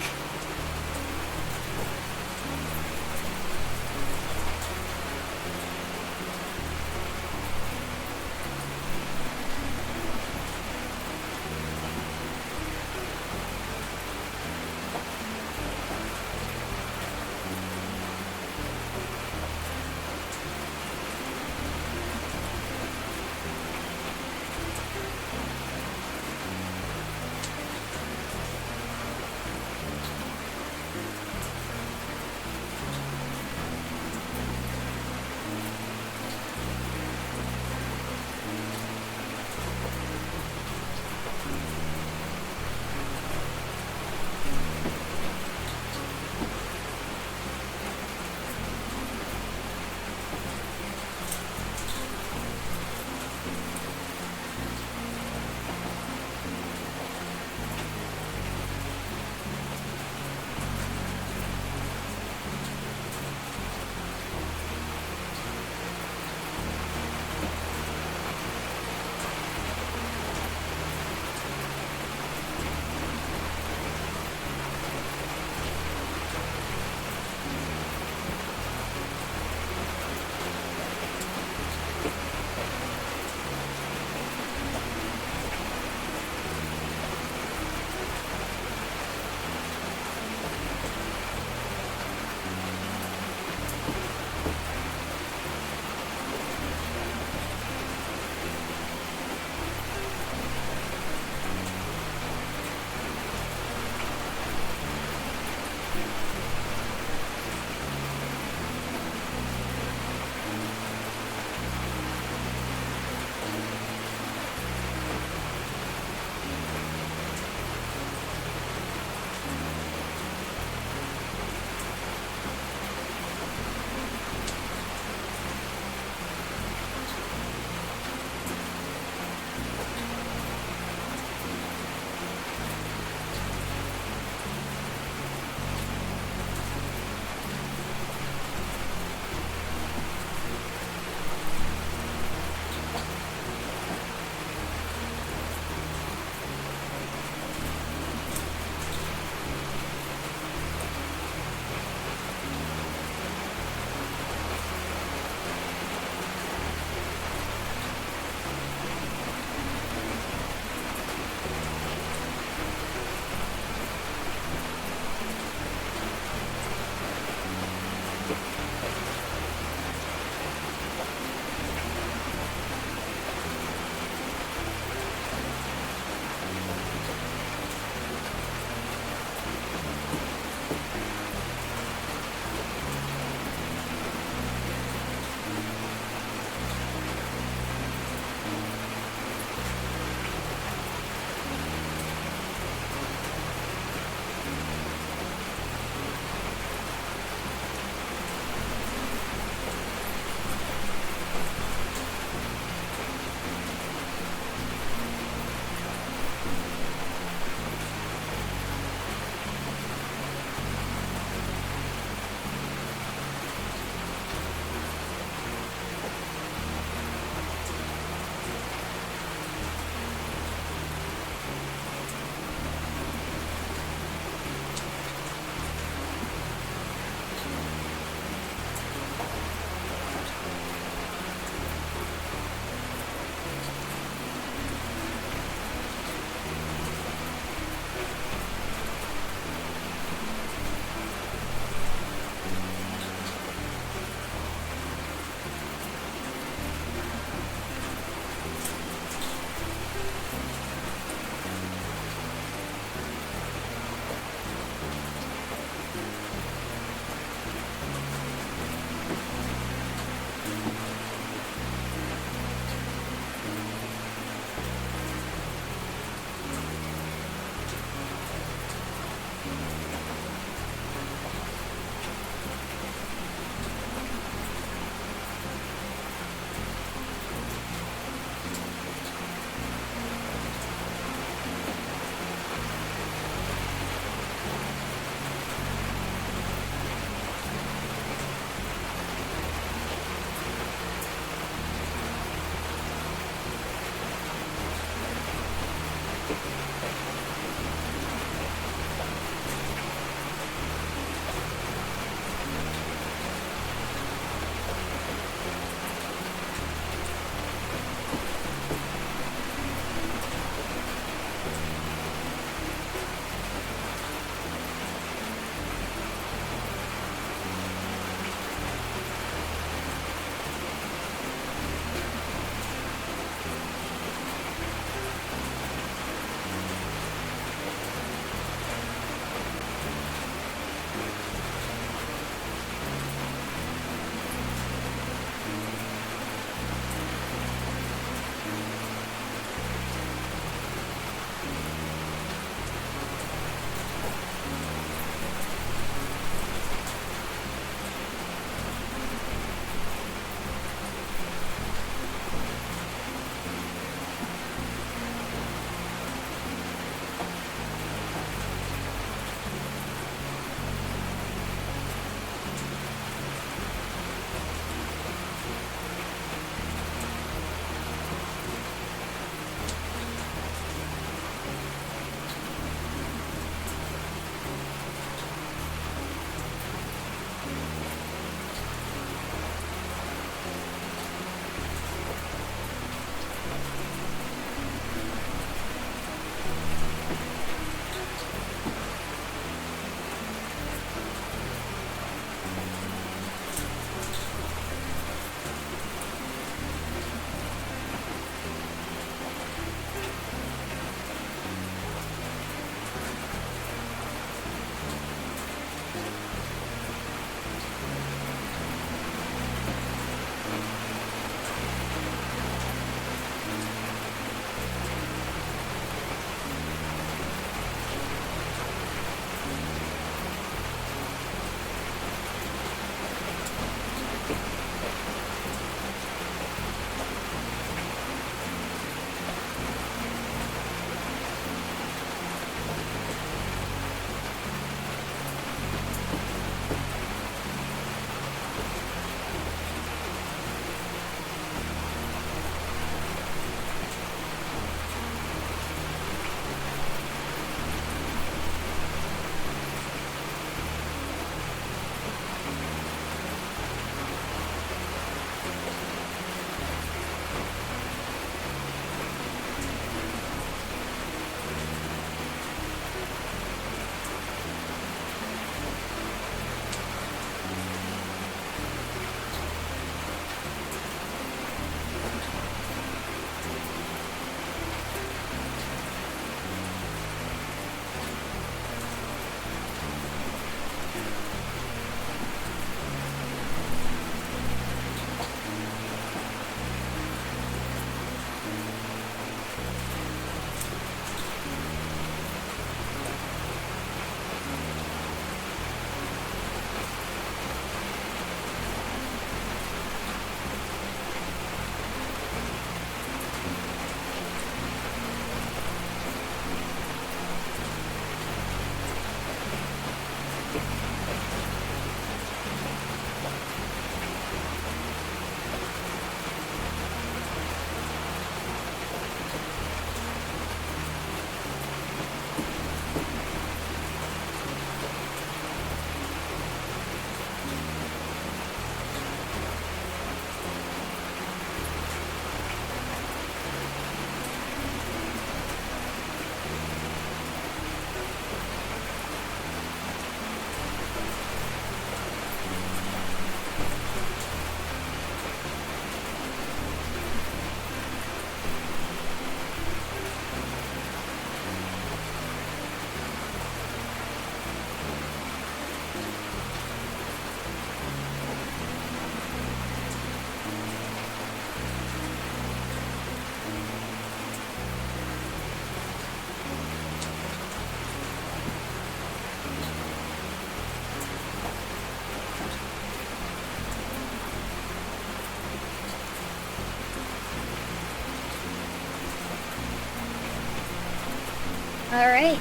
Alright.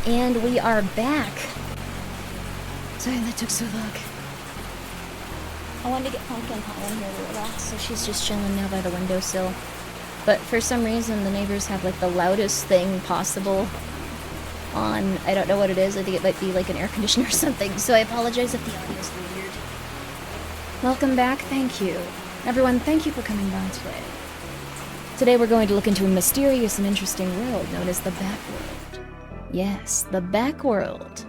And we are back. Sorry that took so long. I wanted to get Pumpkin hot in here to relax, so she's just chilling now by the windowsill. But for some reason, the neighbors have like the loudest thing possible on. I don't know what it is. I think it might be like an air conditioner or something. So I apologize if the audio is weird. Welcome back. Thank you. Everyone, thank you for coming by today. Today we're going to look into a mysterious and interesting world known as the Backworld. Yes, the Backworld.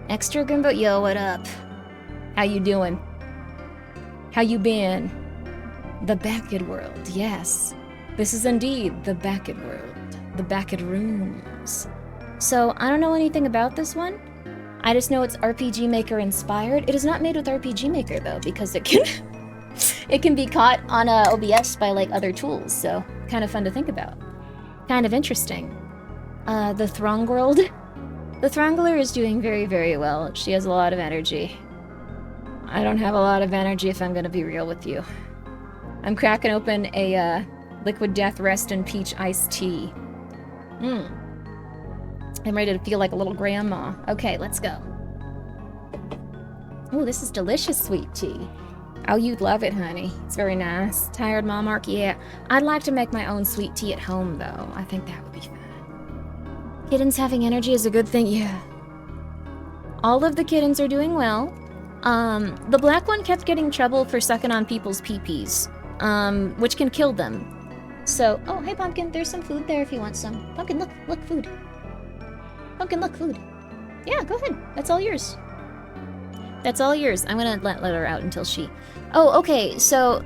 Extra Grimbo, yo, what up? How you doing? How you been? The Backworld, yes. This is indeed the Backworld. The Backrooms. So, I don't know anything about this one. I just know it's RPG Maker inspired. It is not made with RPG Maker though, because it can it can be caught on OBS by like other tools, so kind of fun to think about. Kind of interesting. The Throngworld. The Throngler is doing very, very well. She has a lot of energy. I don't have a lot of energy if I'm gonna be real with you. I'm cracking open a Liquid Death Rest and Peach Iced Tea. I'm ready to feel like a little grandma. Okay, let's go. Oh, this is delicious sweet tea. Oh, you'd love it, honey. It's very nice. Tired, Mom Mark? Yeah. I'd like to make my own sweet tea at home, though. I think that would be fun. Kittens having energy is a good thing, yeah. All of the kittens are doing well. The black one kept getting trouble for sucking on people's pee-pees, which can kill them. So, oh, hey, Pumpkin, there's some food there if you want some. Pumpkin, look, food. Pumpkin, look, food. Yeah, go ahead. That's all yours. That's all yours. I'm gonna let her out until she... Oh, okay, so...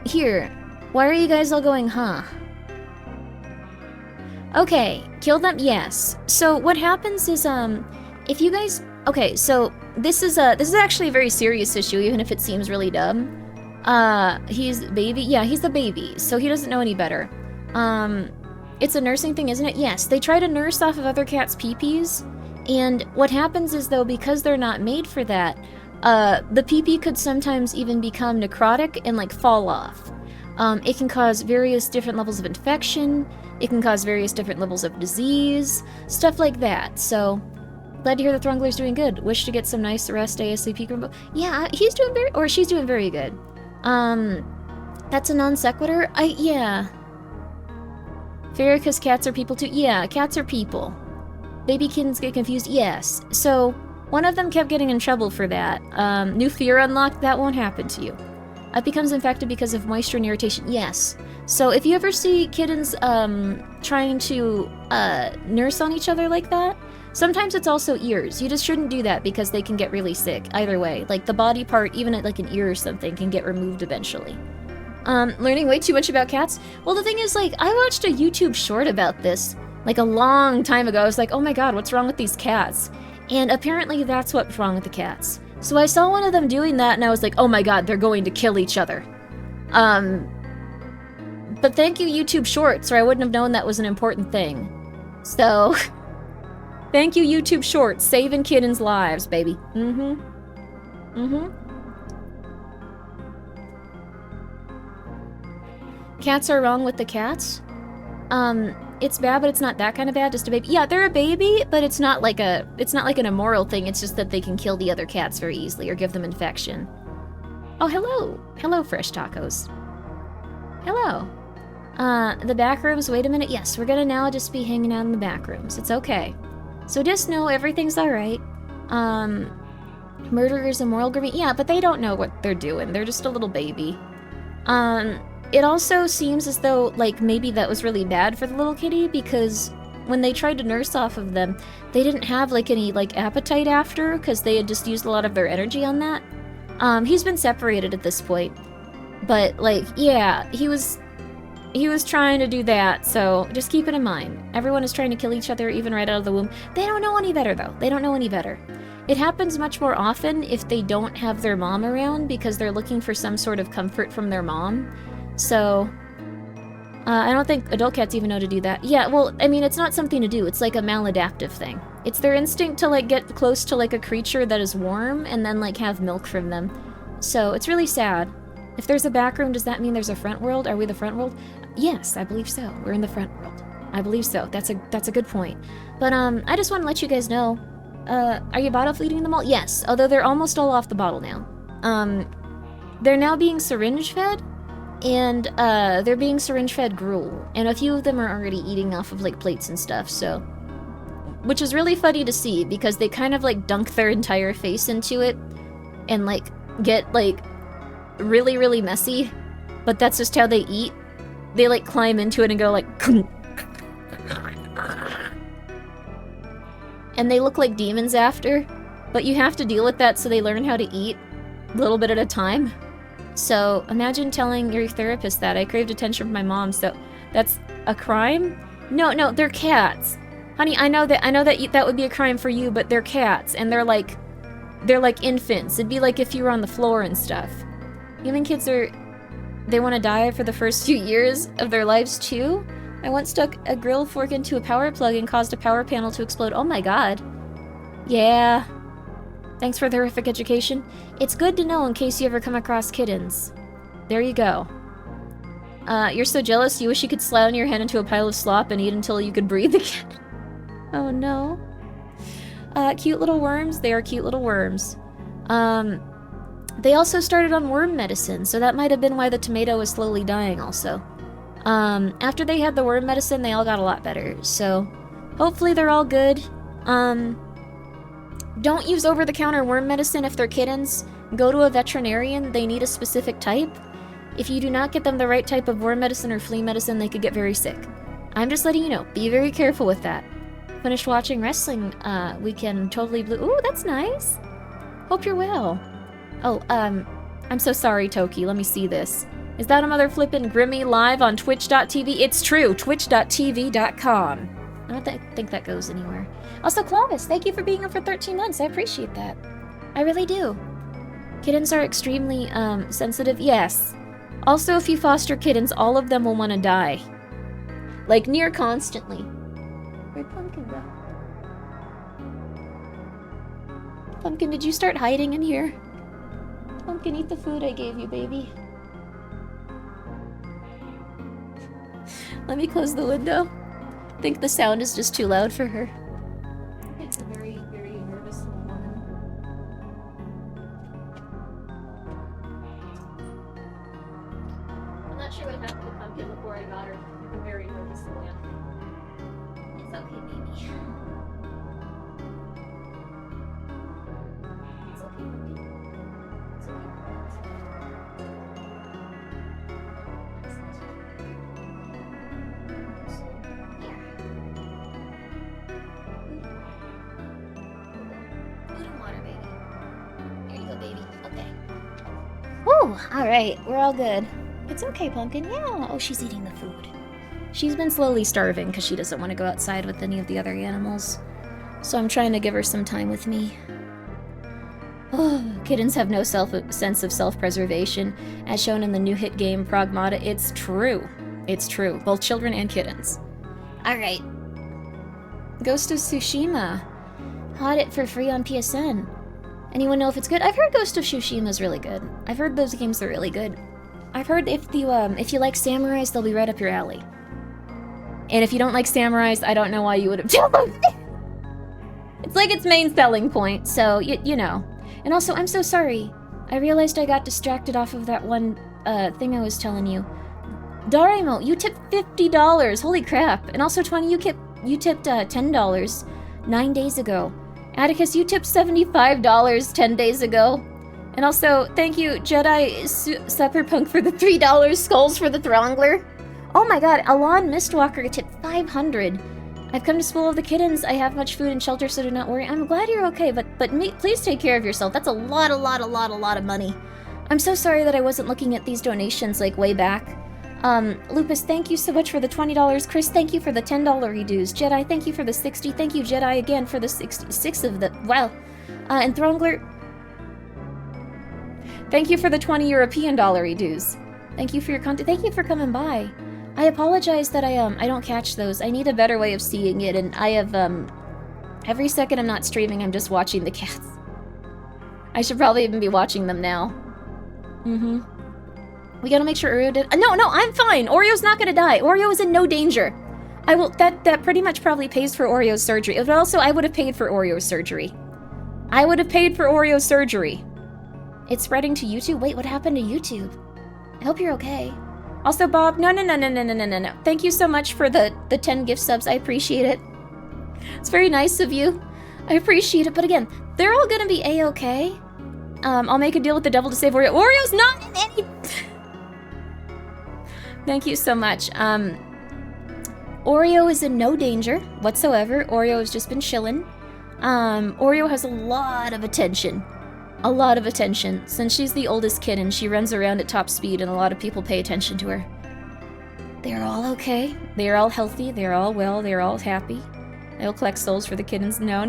Here. Why are you guys all going, huh? Okay, kill them? Yes. So what happens is, If you guys... Okay, so this is actually a very serious issue, even if it seems really dumb. He's baby? Yeah, he's the baby, so he doesn't know any better. It's a nursing thing, isn't it? Yes, they try to nurse off of other cats' pee-pees, and what happens is, though, because they're not made for that, the pee-pee could sometimes even become necrotic and, like, fall off. It can cause various different levels of infection, it can cause various different levels of disease, stuff like that, so... Glad to hear the Thrungler's doing good. Wish to get some nice rest ASAP. Yeah, he's doing very... Or she's doing very good. That's a non sequitur? Yeah. Fair, because cats are people too? Yeah, cats are people. Baby kittens get confused? Yes. So, one of them kept getting in trouble for that. New fear unlocked? That won't happen to you. It becomes infected because of moisture and irritation? Yes. So, if you ever see kittens, trying to, nurse on each other like that, sometimes it's also ears. You just shouldn't do that because they can get really sick. Either way. Like, the body part, even like an ear or something, can get removed eventually. Learning way too much about cats? Well, the thing is, like, I watched a YouTube short about this, like, a long time ago. I was like, oh my god, what's wrong with these cats? And apparently that's what's wrong with the cats. So I saw one of them doing that, and I was like, oh my god, they're going to kill each other. But thank you, YouTube Shorts, or I wouldn't have known that was an important thing. So... Thank you, YouTube Shorts. Saving kittens' lives, baby. Cats are wrong with the cats? It's bad, but it's not that kind of bad, just a baby. Yeah, they're a baby, but it's not like an immoral thing, it's just that they can kill the other cats very easily or give them infection. Oh, hello. Hello, Fresh Tacos. Hello. The Backrooms, wait a minute. Yes, we're gonna now just be hanging out in the Backrooms. It's okay. So just know everything's alright. Murderers immoral Grimmi. Yeah, but they don't know what they're doing. They're just a little baby. It also seems as though, like, maybe that was really bad for the little kitty, because when they tried to nurse off of them, they didn't have, like, any, like, appetite after, because they had just used a lot of their energy on that. He's been separated at this point. But, like, yeah, he was trying to do that, so just keep it in mind. Everyone is trying to kill each other, even right out of the womb. They don't know any better, though. They don't know any better. It happens much more often if they don't have their mom around, because they're looking for some sort of comfort from their mom. So, I don't think adult cats even know to do that. Yeah, well, I mean, it's not something to do. It's like a maladaptive thing. It's their instinct to, like, get close to, like, a creature that is warm and then, like, have milk from them. So, it's really sad. If there's a back room, does that mean there's a front world? Are we the front world? Yes, I believe so. We're in the front world. I believe so. That's a good point. But, I just want to let you guys know, are you bottle feeding them all? Yes, although they're almost all off the bottle now. They're now being syringe fed, and, they're being syringe fed gruel, and a few of them are already eating off of, like, plates and stuff, so... Which is really funny to see, because they kind of, like, dunk their entire face into it, and, like, get, like, really, really messy, but that's just how they eat. They, like, climb into it and go, like... And they look like demons after, but you have to deal with that so they learn how to eat a little bit at a time. So, imagine telling your therapist that. I craved attention from my mom, so that's a crime? No, they're cats. Honey, I know that that would be a crime for you, but they're cats, and they're like infants. It'd be like if you were on the floor and stuff. Human kids they want to die for the first few years of their lives too? I once stuck a grill fork into a power plug and caused a power panel to explode. Oh my god. Yeah. Thanks for the horrific education. It's good to know in case you ever come across kittens. There you go. You're so jealous you wish you could slam your head into a pile of slop and eat until you could breathe again. Oh no. Cute little worms. They are cute little worms. They also started on worm medicine, so that might have been why the tomato was slowly dying also. After they had the worm medicine, they all got a lot better, so hopefully they're all good. Don't use over-the-counter worm medicine if they're kittens. Go to a veterinarian. They need a specific type. If you do not get them the right type of worm medicine or flea medicine, they could get very sick. I'm just letting you know. Be very careful with that. Finished watching wrestling weekend. Totally blue. Ooh, that's nice. Hope you're well. Oh, I'm so sorry, Toki. Let me see this. Is that a mother flippin' Grimmi live on twitch.tv? It's true. Twitch.tv.com. I don't think that goes anywhere. Also, Clovis, thank you for being here for 13 months. I appreciate that. I really do. Kittens are extremely, sensitive. Yes. Also, if you foster kittens, all of them will want to die. Like, near constantly. Where'd Pumpkin go? Pumpkin, did you start hiding in here? Pumpkin, eat the food I gave you, baby. Let me close the window. I think the sound is just too loud for her. It's a very, very nervous little woman. I'm not sure what happened to Pumpkin before I got her. I'm a very nervous woman. It's okay, baby. It's okay, Pumpkin. It's okay. Woo! Alright, we're all good. It's okay, Pumpkin. Yeah. Oh, she's eating the food. She's been slowly starving because she doesn't want to go outside with any of the other animals. So I'm trying to give her some time with me. Oh, kittens have no sense of self-preservation. As shown in the new hit game, Pragmata, it's true. It's true. Both children and kittens. Alright. Ghost of Tsushima. Had it for free on PSN. Anyone know if it's good? I've heard Ghost of Tsushima is really good. I've heard those games are really good. I've heard if you like samurais, they'll be right up your alley. And if you don't like samurais, I don't know why you would have chosen it. It's like its main selling point, so you know. And also, I'm so sorry. I realized I got distracted off of that one thing I was telling you. Daremo, you tipped $50. Holy crap! And also, 20, you tipped $10 9 days ago. Atticus, you tipped $75 10 days ago. And also, thank you, Jedi Cyberpunk, for the $3 skulls for the Throngler. Oh my god, Alon Mistwalker tipped $500. I've come to spoil the kittens. I have much food and shelter, so do not worry. I'm glad you're okay, but please take care of yourself. That's a lot of money. I'm so sorry that I wasn't looking at these donations, like, way back. Lupus, thank you so much for the $20. Chris, thank you for the $10 redues. Jedi, thank you for the 60. Thank you, Jedi, again for the 66 of the... Wow. And Throngler, thank you for the 20 European dollar redues. Thank you for your content. Thank you for coming by. I apologize that I don't catch those. I need a better way of seeing it, and I have, every second I'm not streaming, I'm just watching the cats. I should probably even be watching them now. Mm-hmm. We gotta make sure Oreo did. No, I'm fine. Oreo's not gonna die. Oreo is in no danger. I will. That pretty much probably pays for Oreo's surgery. But also, I would have paid for Oreo's surgery. I would have paid for Oreo's surgery. It's spreading to YouTube. Wait, what happened to YouTube? I hope you're okay. Also, Bob. No. Thank you so much for the 10 gift subs. I appreciate it. It's very nice of you. I appreciate it. But again, they're all gonna be a-okay. I'll make a deal with the devil to save Oreo. Oreo's not in any. Thank you so much. Oreo is in no danger whatsoever. Oreo has just been chilling. Oreo has a lot of attention. A lot of attention. Since she's the oldest kitten, she runs around at top speed and a lot of people pay attention to her. They're all okay. They're all healthy. They're all well. They're all happy. I will collect souls for the kittens. No.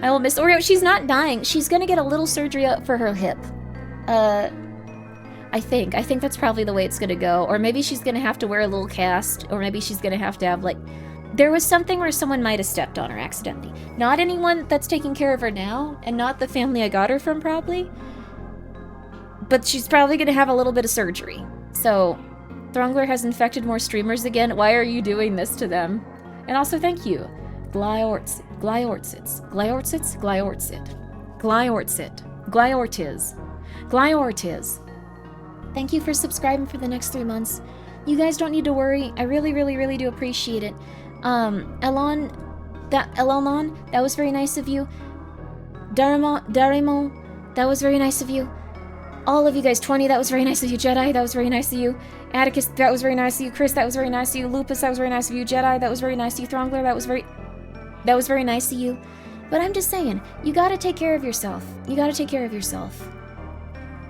I will miss Oreo. She's not dying. She's gonna get a little surgery up for her hip. I think that's probably the way it's gonna go. Or maybe she's gonna have to wear a little cast. Or maybe she's gonna have to have, like... There was something where someone might have stepped on her accidentally. Not anyone that's taking care of her now, and not the family I got her from, probably. But she's probably gonna have a little bit of surgery. So, Throngler has infected more streamers again. Why are you doing this to them? And also, thank you. Glyortiz. Thank you for subscribing for the next 3 months. You guys don't need to worry. I really do appreciate it. Elon, that was very nice of you. Daremo, that was very nice of you. All of you guys, 20, that was very nice of you. Jedi, that was very nice of you. Atticus, that was very nice of you. Chris, that was very nice of you. Lupus, that was very nice of you. Jedi, that was very nice of you. Throngler, that was very nice of you. But I'm just saying, you gotta take care of yourself.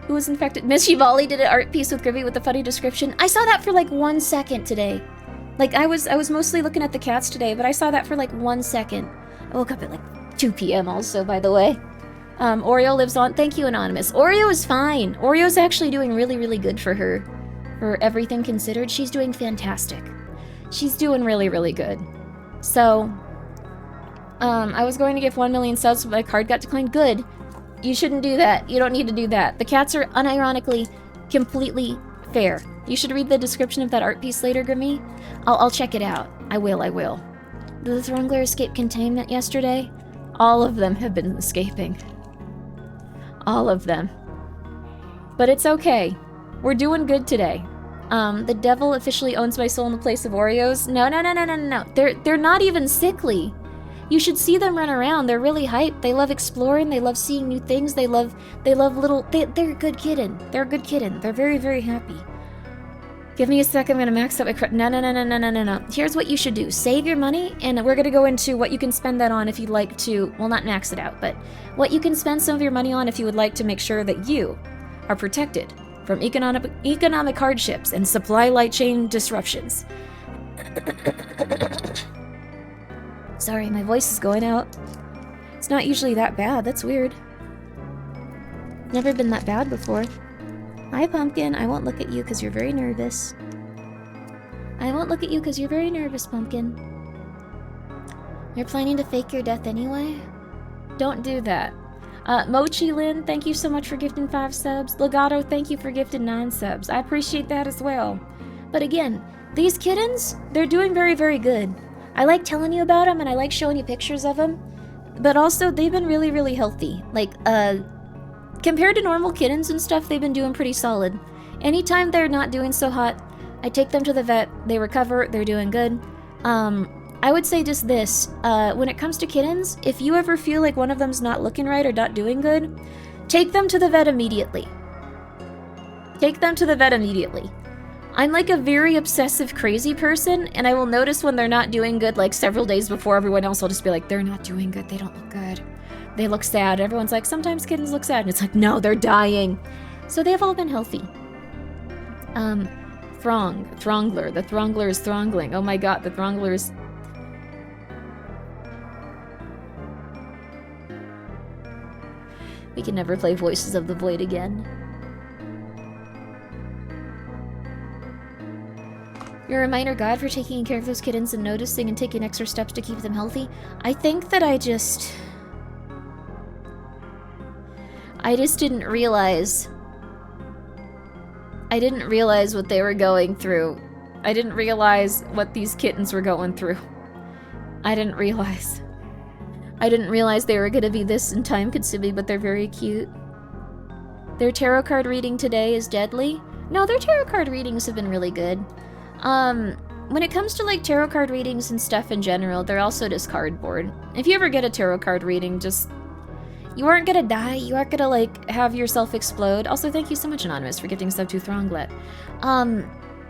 Who was infected? Miss Shivali did an art piece with Grimmi with a funny description. I saw that for like 1 second today. Like, I was mostly looking at the cats today, but I saw that for like 1 second. I woke up at like 2 p.m. also, by the way. Oreo lives on. Thank you, Anonymous. Oreo is fine. Oreo's actually doing really, really good for her. For everything considered, she's doing fantastic. She's doing really, really good. So, I was going to give 1 million subs, but my card got declined. Good. You shouldn't do that. You don't need to do that. The cats are unironically completely fair. You should read the description of that art piece later, Grimmi. I'll check it out. I will. Did the Throngler escape containment yesterday? All of them have been escaping. All of them. But it's okay. We're doing good today. The devil officially owns my soul in the place of Oreos. No. They're not even sickly. You should see them run around. They're really hyped. They love exploring. They love seeing new things. They love little... They're a good kitten. They're a good kitten. They're very, very happy. Give me a sec. I'm going to max out my... No. Here's what you should do. Save your money, and we're going to go into what you can spend that on if you'd like to... Well, not max it out, but what you can spend some of your money on if you would like to make sure that you are protected from economic hardships and supply light chain disruptions. Sorry, my voice is going out. It's not usually that bad. That's weird. Never been that bad before. Hi, Pumpkin. I won't look at you because you're very nervous. I won't look at you because you're very nervous, Pumpkin. You're planning to fake your death anyway? Don't do that. Mochi Lin, thank you so much for gifting 5 subs. Legato, thank you for gifting 9 subs. I appreciate that as well. But again, these kittens, they're doing very, very good. I like telling you about them and I like showing you pictures of them. But also, they've been really, really healthy. Like, compared to normal kittens and stuff, they've been doing pretty solid. Anytime they're not doing so hot, I take them to the vet, they recover, they're doing good. I would say just this, when it comes to kittens, if you ever feel like one of them's not looking right or not doing good, take them to the vet immediately. Take them to the vet immediately. I'm like a very obsessive, crazy person, and I will notice when they're not doing good like several days before everyone else. I'll just be like, they're not doing good, they don't look good. They look sad. Everyone's like, sometimes kittens look sad, and it's like, no, they're dying. So they've all been healthy. Throngler. The Throngler is throngling. Oh my god, the Throngler is... We can never play Voices of the Void again. You're a minor god for taking care of those kittens and noticing and taking extra steps to keep them healthy. I think that I just didn't realize. I didn't realize what they were going through. I didn't realize what these kittens were going through. I didn't realize they were gonna be this and time consuming, but they're very cute. Their tarot card reading today is deadly. No, their tarot card readings have been really good. When it comes to like tarot card readings and stuff in general, they're also just cardboard. If you ever get a tarot card reading, just... You aren't gonna die, you aren't gonna like have yourself explode. Also, thank you so much, Anonymous, for gifting sub to Thronglet.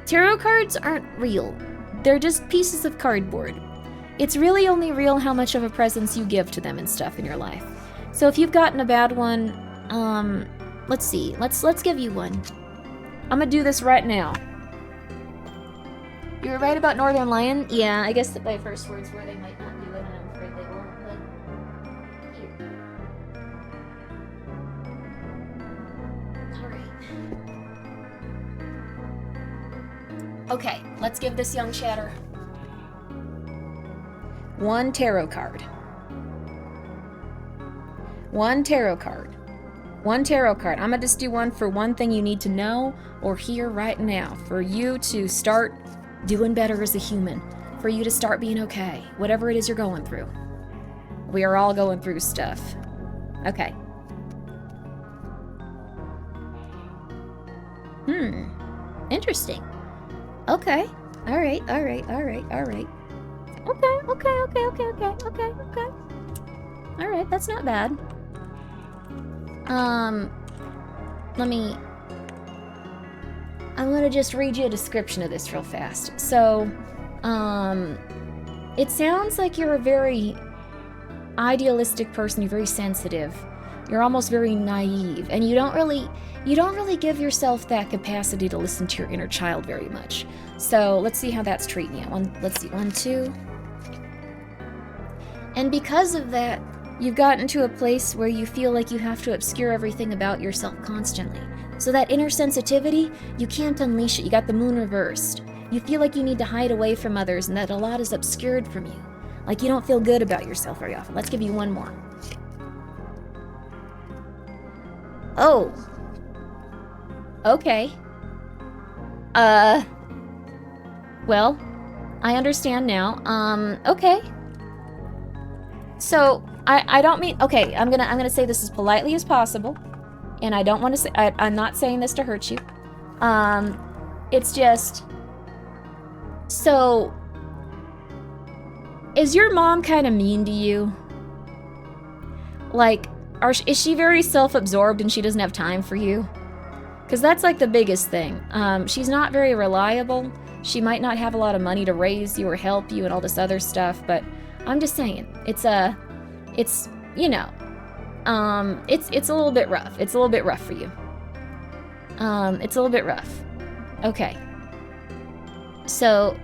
Tarot cards aren't real. They're just pieces of cardboard. It's really only real how much of a presence you give to them and stuff in your life. So if you've gotten a bad one, let's see. Let's give you one. I'm gonna do this right now. You were right about Northern Lion? Yeah, I guess that my first words were they might not do it, and I'm afraid they won't, but... Here. Alright. Okay, let's give this young chatter one tarot card. One tarot card. One tarot card. I'm gonna just do one for one thing you need to know or hear right now, for you to start doing better as a human, for you to start being okay, whatever it is you're going through. We are all going through stuff. Okay. Interesting. Okay. Alright. Okay. Alright, that's not bad. I'm gonna just read you a description of this real fast. So, it sounds like you're a very idealistic person, you're very sensitive. You're almost very naive, and you don't really give yourself that capacity to listen to your inner child very much. So let's see how that's treating you. Let's see, 1, 2. And because of that, you've gotten to a place where you feel like you have to obscure everything about yourself constantly. So that inner sensitivity, you can't unleash it. You got the moon reversed. You feel like you need to hide away from others and that a lot is obscured from you. Like you don't feel good about yourself very often. Let's give you one more. Oh. Okay. Well, I understand now. Okay. So, I don't mean, okay, I'm gonna say this as politely as possible, and I don't want to say, I'm not saying this to hurt you. It's just, so, is your mom kind of mean to you? Like, is she very self-absorbed and she doesn't have time for you? Because that's like the biggest thing. She's not very reliable. She might not have a lot of money to raise you or help you and all this other stuff, but I'm just saying, it's you know, it's a little bit rough. It's a little bit rough for you. It's a little bit rough. Okay. So,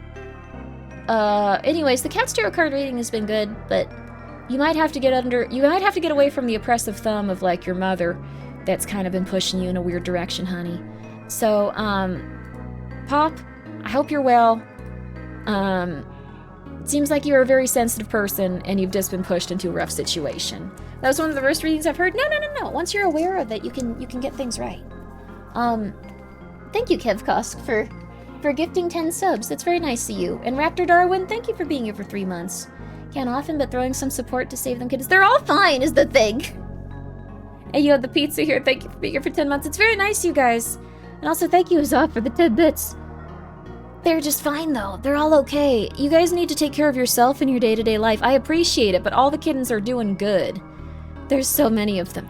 anyways, the Cat's Tarot card reading has been good, but you might have to get away from the oppressive thumb of, like, your mother that's kind of been pushing you in a weird direction, honey. So, Pop, I hope you're well. It seems like you're a very sensitive person, and you've just been pushed into a rough situation. That was one of the worst readings I've heard. No. Once you're aware of it, you can get things right. Thank you, Kevkosk, for gifting 10 subs. That's very nice of you. And Raptor Darwin, thank you for being here for 3 months. Can't often, but throwing some support to save them kids. They're all fine, is the thing. And you have the pizza here. Thank you for being here for 10 months. It's very nice, you guys. And also, thank you, Azov, for the 10 bits. They're just fine, though. They're all okay. You guys need to take care of yourself in your day-to-day life. I appreciate it, but all the kittens are doing good. There's so many of them,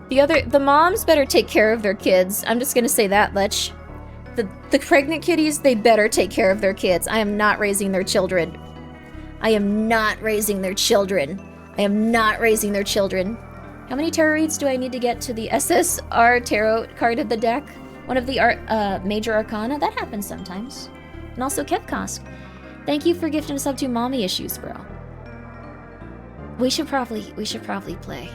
though. The moms better take care of their kids. I'm just gonna say that, Lech. The pregnant kitties, they better take care of their kids. I am not raising their children. I am not raising their children. I am not raising their children. How many tarot reads do I need to get to the SSR tarot card of the deck? One of the major arcana? That happens sometimes. And also Kevkosk. Thank you for gifting us up to mommy issues, bro. We should probably play.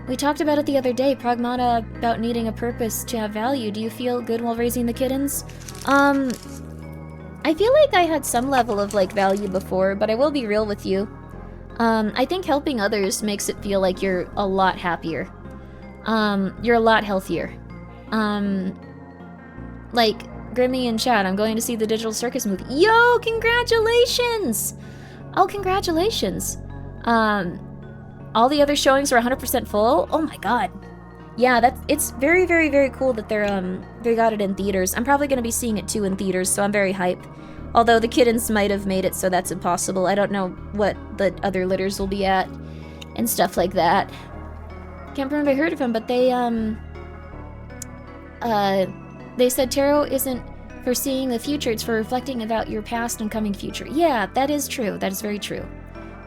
We talked about it the other day, Pragmata, about needing a purpose to have value. Do you feel good while raising the kittens? I feel like I had some level of, like, value before, but I will be real with you. I think helping others makes it feel like you're a lot happier. You're a lot healthier. Like, Grimmi and Chad, I'm going to see the Digital Circus movie. Yo, congratulations! Oh, congratulations. All the other showings are 100% full? Oh my god. Yeah, it's very, very, very cool that they got it in theaters. I'm probably gonna be seeing it too in theaters, so I'm very hyped. Although the kittens might have made it so that's impossible. I don't know what the other litters will be at and stuff like that. Can't remember if I heard of them, but they said tarot isn't for seeing the future, it's for reflecting about your past and coming future. Yeah, that is true. That is very true.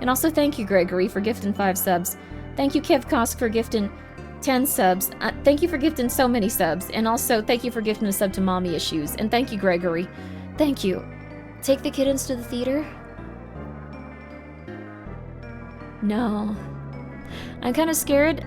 And also thank you, Gregory, for gifting 5 subs. Thank you, Kevkosk, for gifting 10 subs. Thank you for gifting so many subs. And also thank you for gifting a sub to Mommy Issues. And thank you, Gregory. Thank you. Take the kittens to the theater? No. I'm kind of scared.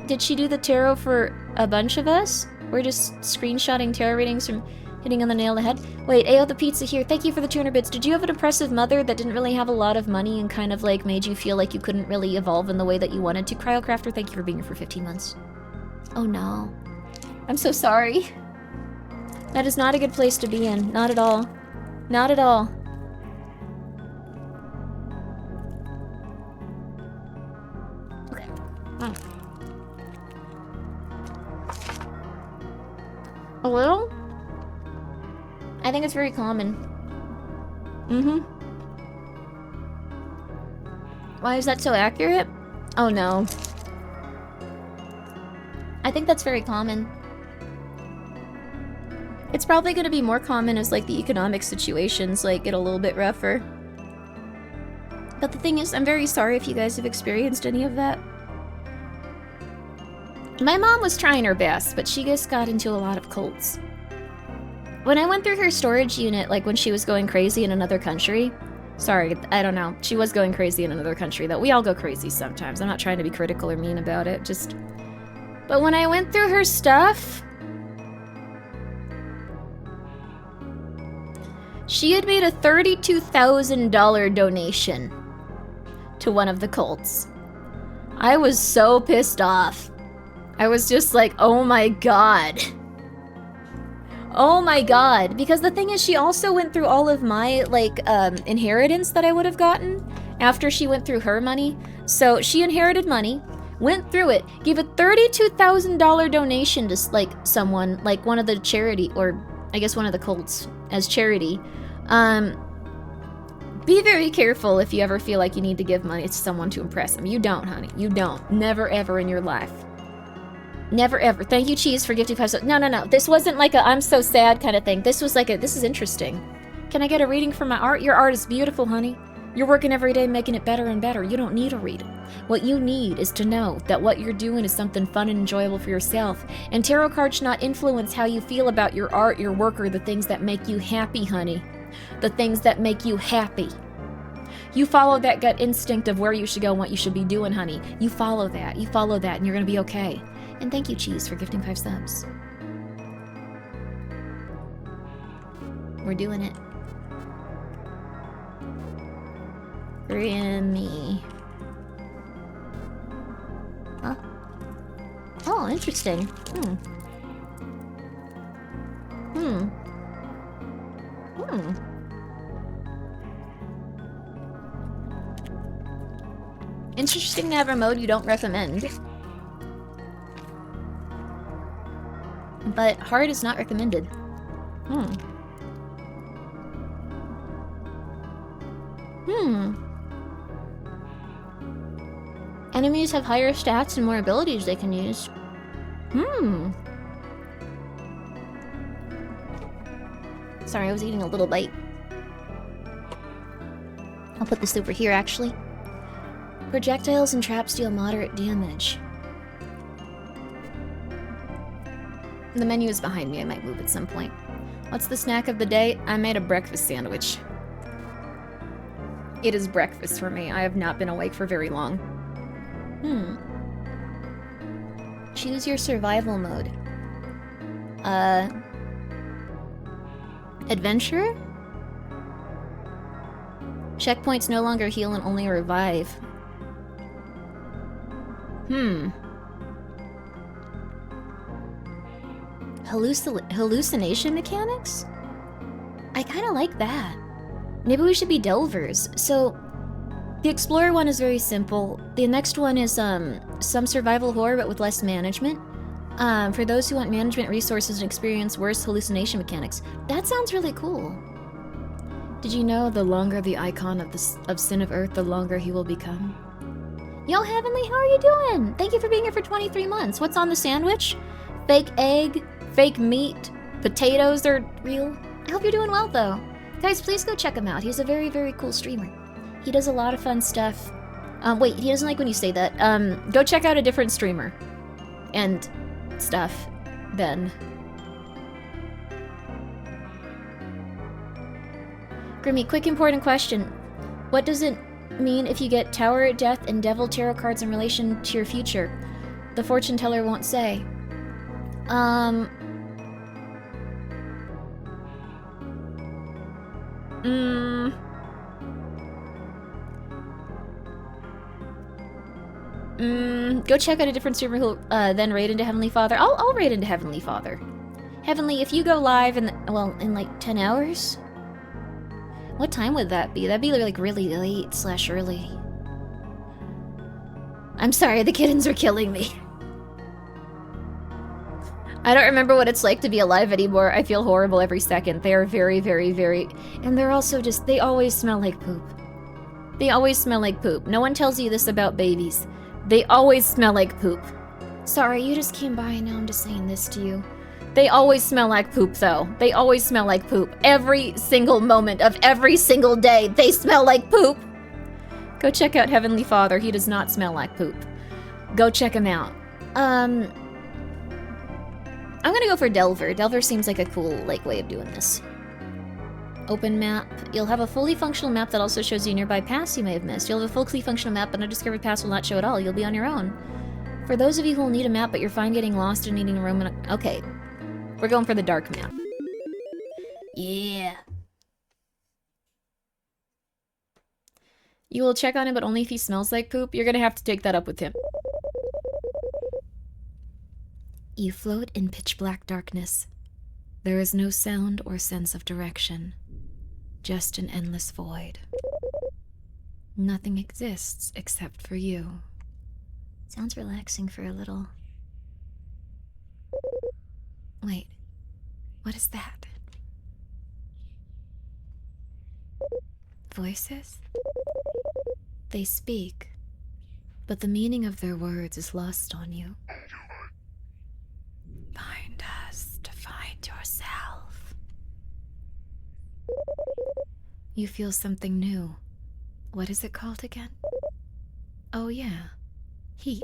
Did she do the tarot for a bunch of us? We're just screenshotting tarot readings from hitting on the nail on the head. Wait, Ayo the pizza here. Thank you for the 200 bits. Did you have a depressive mother that didn't really have a lot of money and kind of like made you feel like you couldn't really evolve in the way that you wanted to? Cryocrafter, thank you for being here for 15 months. Oh no. I'm so sorry. That is not a good place to be in. Not at all. Not at all. Okay. A little? I think it's very common. Why is that so accurate? Oh no. I think that's very common. It's probably going to be more common as like the economic situations like get a little bit rougher. But the thing is, I'm very sorry if you guys have experienced any of that. My mom was trying her best, but she just got into a lot of cults. When I went through her storage unit, like when she was going crazy in another country... Sorry, I don't know. She was going crazy in another country, though. We all go crazy sometimes. I'm not trying to be critical or mean about it, just... But when I went through her stuff... She had made a $32,000 donation to one of the cults. I was so pissed off. I was just like, oh my god. Oh my god. Because the thing is, she also went through all of my, like, inheritance that I would have gotten after she went through her money. So she inherited money, went through it, gave a $32,000 donation to, like, someone, like one of the charity, or I guess one of the cults, as charity. Be very careful if you ever feel like you need to give money to someone to impress them. You don't, honey. You don't. Never, ever in your life. Never, ever. Thank you, Cheese, for gifting 5 stars. No, no, no. This wasn't like a I'm so sad kind of thing. This was like a, this is interesting. Can I get a reading for my art? Your art is beautiful, honey. You're working every day making it better and better. You don't need a reading. What you need is to know that what you're doing is something fun and enjoyable for yourself. And tarot cards should not influence how you feel about your art, your work, or the things that make you happy, honey. The things that make you happy. You follow that gut instinct of where you should go and what you should be doing, honey. You follow that. You follow that, and you're going to be okay. And thank you, Cheese, for gifting 5 subs. We're doing it. Grimmi. Huh? Oh, interesting. Interesting to have a mode you don't recommend. But hard is not recommended. Enemies have higher stats and more abilities they can use. Sorry, I was eating a little bite. I'll put this over here, actually. Projectiles and traps deal moderate damage. The menu is behind me. I might move at some point. What's the snack of the day? I made a breakfast sandwich. It is breakfast for me. I have not been awake for very long. Choose your survival mode. Adventure? Checkpoints no longer heal and only revive. Hallucination mechanics? I kind of like that. Maybe we should be delvers. So, the explorer one is very simple. The next one is some survival horror but with less management. For those who want management resources and experience worse hallucination mechanics. That sounds really cool. Did you know the longer the icon of Sin of Earth, the longer he will become? Yo, Heavenly, how are you doing? Thank you for being here for 23 months. What's on the sandwich? Fake egg, fake meat, potatoes are real. I hope you're doing well, though. Guys, please go check him out. He's a very, very cool streamer. He does a lot of fun stuff. Wait, he doesn't like when you say that. Go check out a different streamer. And stuff, then. Grimmi, quick important question. What does it mean if you get Tower, Death, and Devil tarot cards in relation to your future? The fortune teller won't say. Go check out a different streamer who then raid into Heavenly Father. I'll raid into Heavenly Father. Heavenly, if you go live in like 10 hours? What time would that be? That'd be like really late / early. I'm sorry, the kittens are killing me. I don't remember what it's like to be alive anymore. I feel horrible every second. They are very, very, very... And they're also just... They always smell like poop. They always smell like poop. No one tells you this about babies. They always smell like poop. Sorry, you just came by and now I'm just saying this to you. They always smell like poop, though. They always smell like poop. Every single moment of every single day, they smell like poop. Go check out Heavenly Father. He does not smell like poop. Go check him out. I'm gonna go for Delver. Delver seems like a cool, like, way of doing this. Open map. You'll have a fully functional map that also shows you nearby paths you may have missed. You'll have a fully functional map, but undiscovered paths will not show at all. You'll be on your own. For those of you who will need a map, but you're fine getting lost and needing a room and okay. We're going for the dark map. Yeah. You will check on him, but only if he smells like poop. You're gonna have to take that up with him. You float in pitch black darkness. There is no sound or sense of direction. Just an endless void. Nothing exists except for you. Sounds relaxing for a little. Wait, what is that? Voices? They speak, but the meaning of their words is lost on you. Find us to find yourself. You feel something new. What is it called again? Oh yeah, heat.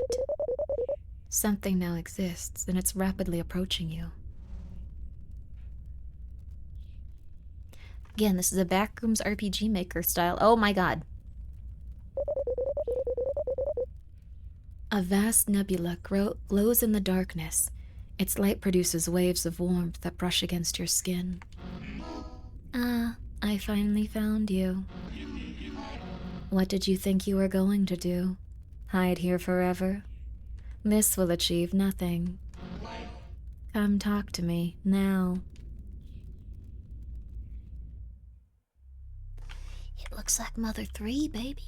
Something now exists, and it's rapidly approaching you. Again, this is a Backrooms RPG Maker style. Oh my god. A vast nebula glows in the darkness. Its light produces waves of warmth that brush against your skin. Ah, I finally found you. What did you think you were going to do? Hide here forever? This will achieve nothing. Come talk to me, now. It looks like Mother 3, baby.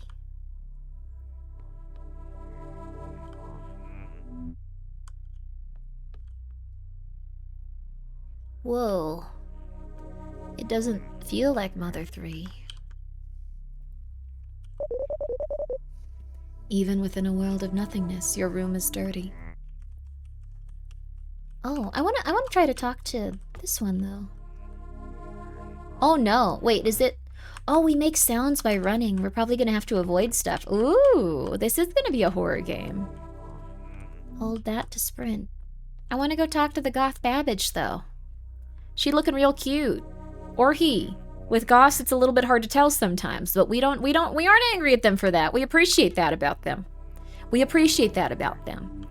Whoa. It doesn't feel like Mother 3. Even within a world of nothingness, your room is dirty. Oh, I wanna try to talk to this one though. Oh no, wait, is it? Oh, we make sounds by running. We're probably gonna have to avoid stuff. Ooh, this is gonna be a horror game. Hold that to sprint. I wanna go talk to the goth Babbage though. She looking real cute. Or he. With goths, it's a little bit hard to tell sometimes, but we aren't angry at them for that. We appreciate that about them. We appreciate that about them.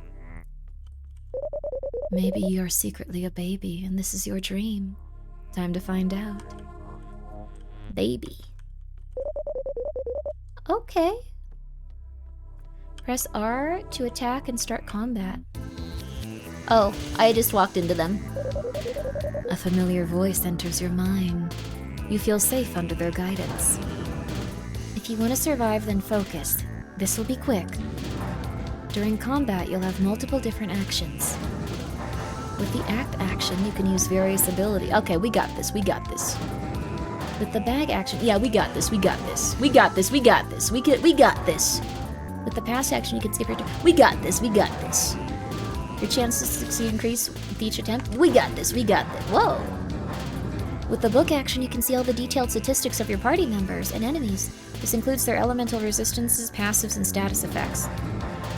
Maybe you're secretly a baby and this is your dream. Time to find out. Baby. Okay. Press R to attack and start combat. Oh, I just walked into them. A familiar voice enters your mind. You feel safe under their guidance. If you want to survive, then focus. This will be quick. During combat, you'll have multiple different actions. With the action, you can use various abilities. Okay, we got this, we got this. With the bag action, yeah, we got this, we got this. We got this, we got this, we got this. With the pass action, you can skip your turn. We got this, we got this. Your chances to succeed increase with each attempt. We got this, we got this. Whoa. With the book action, you can see all the detailed statistics of your party members and enemies. This includes their elemental resistances, passives, and status effects.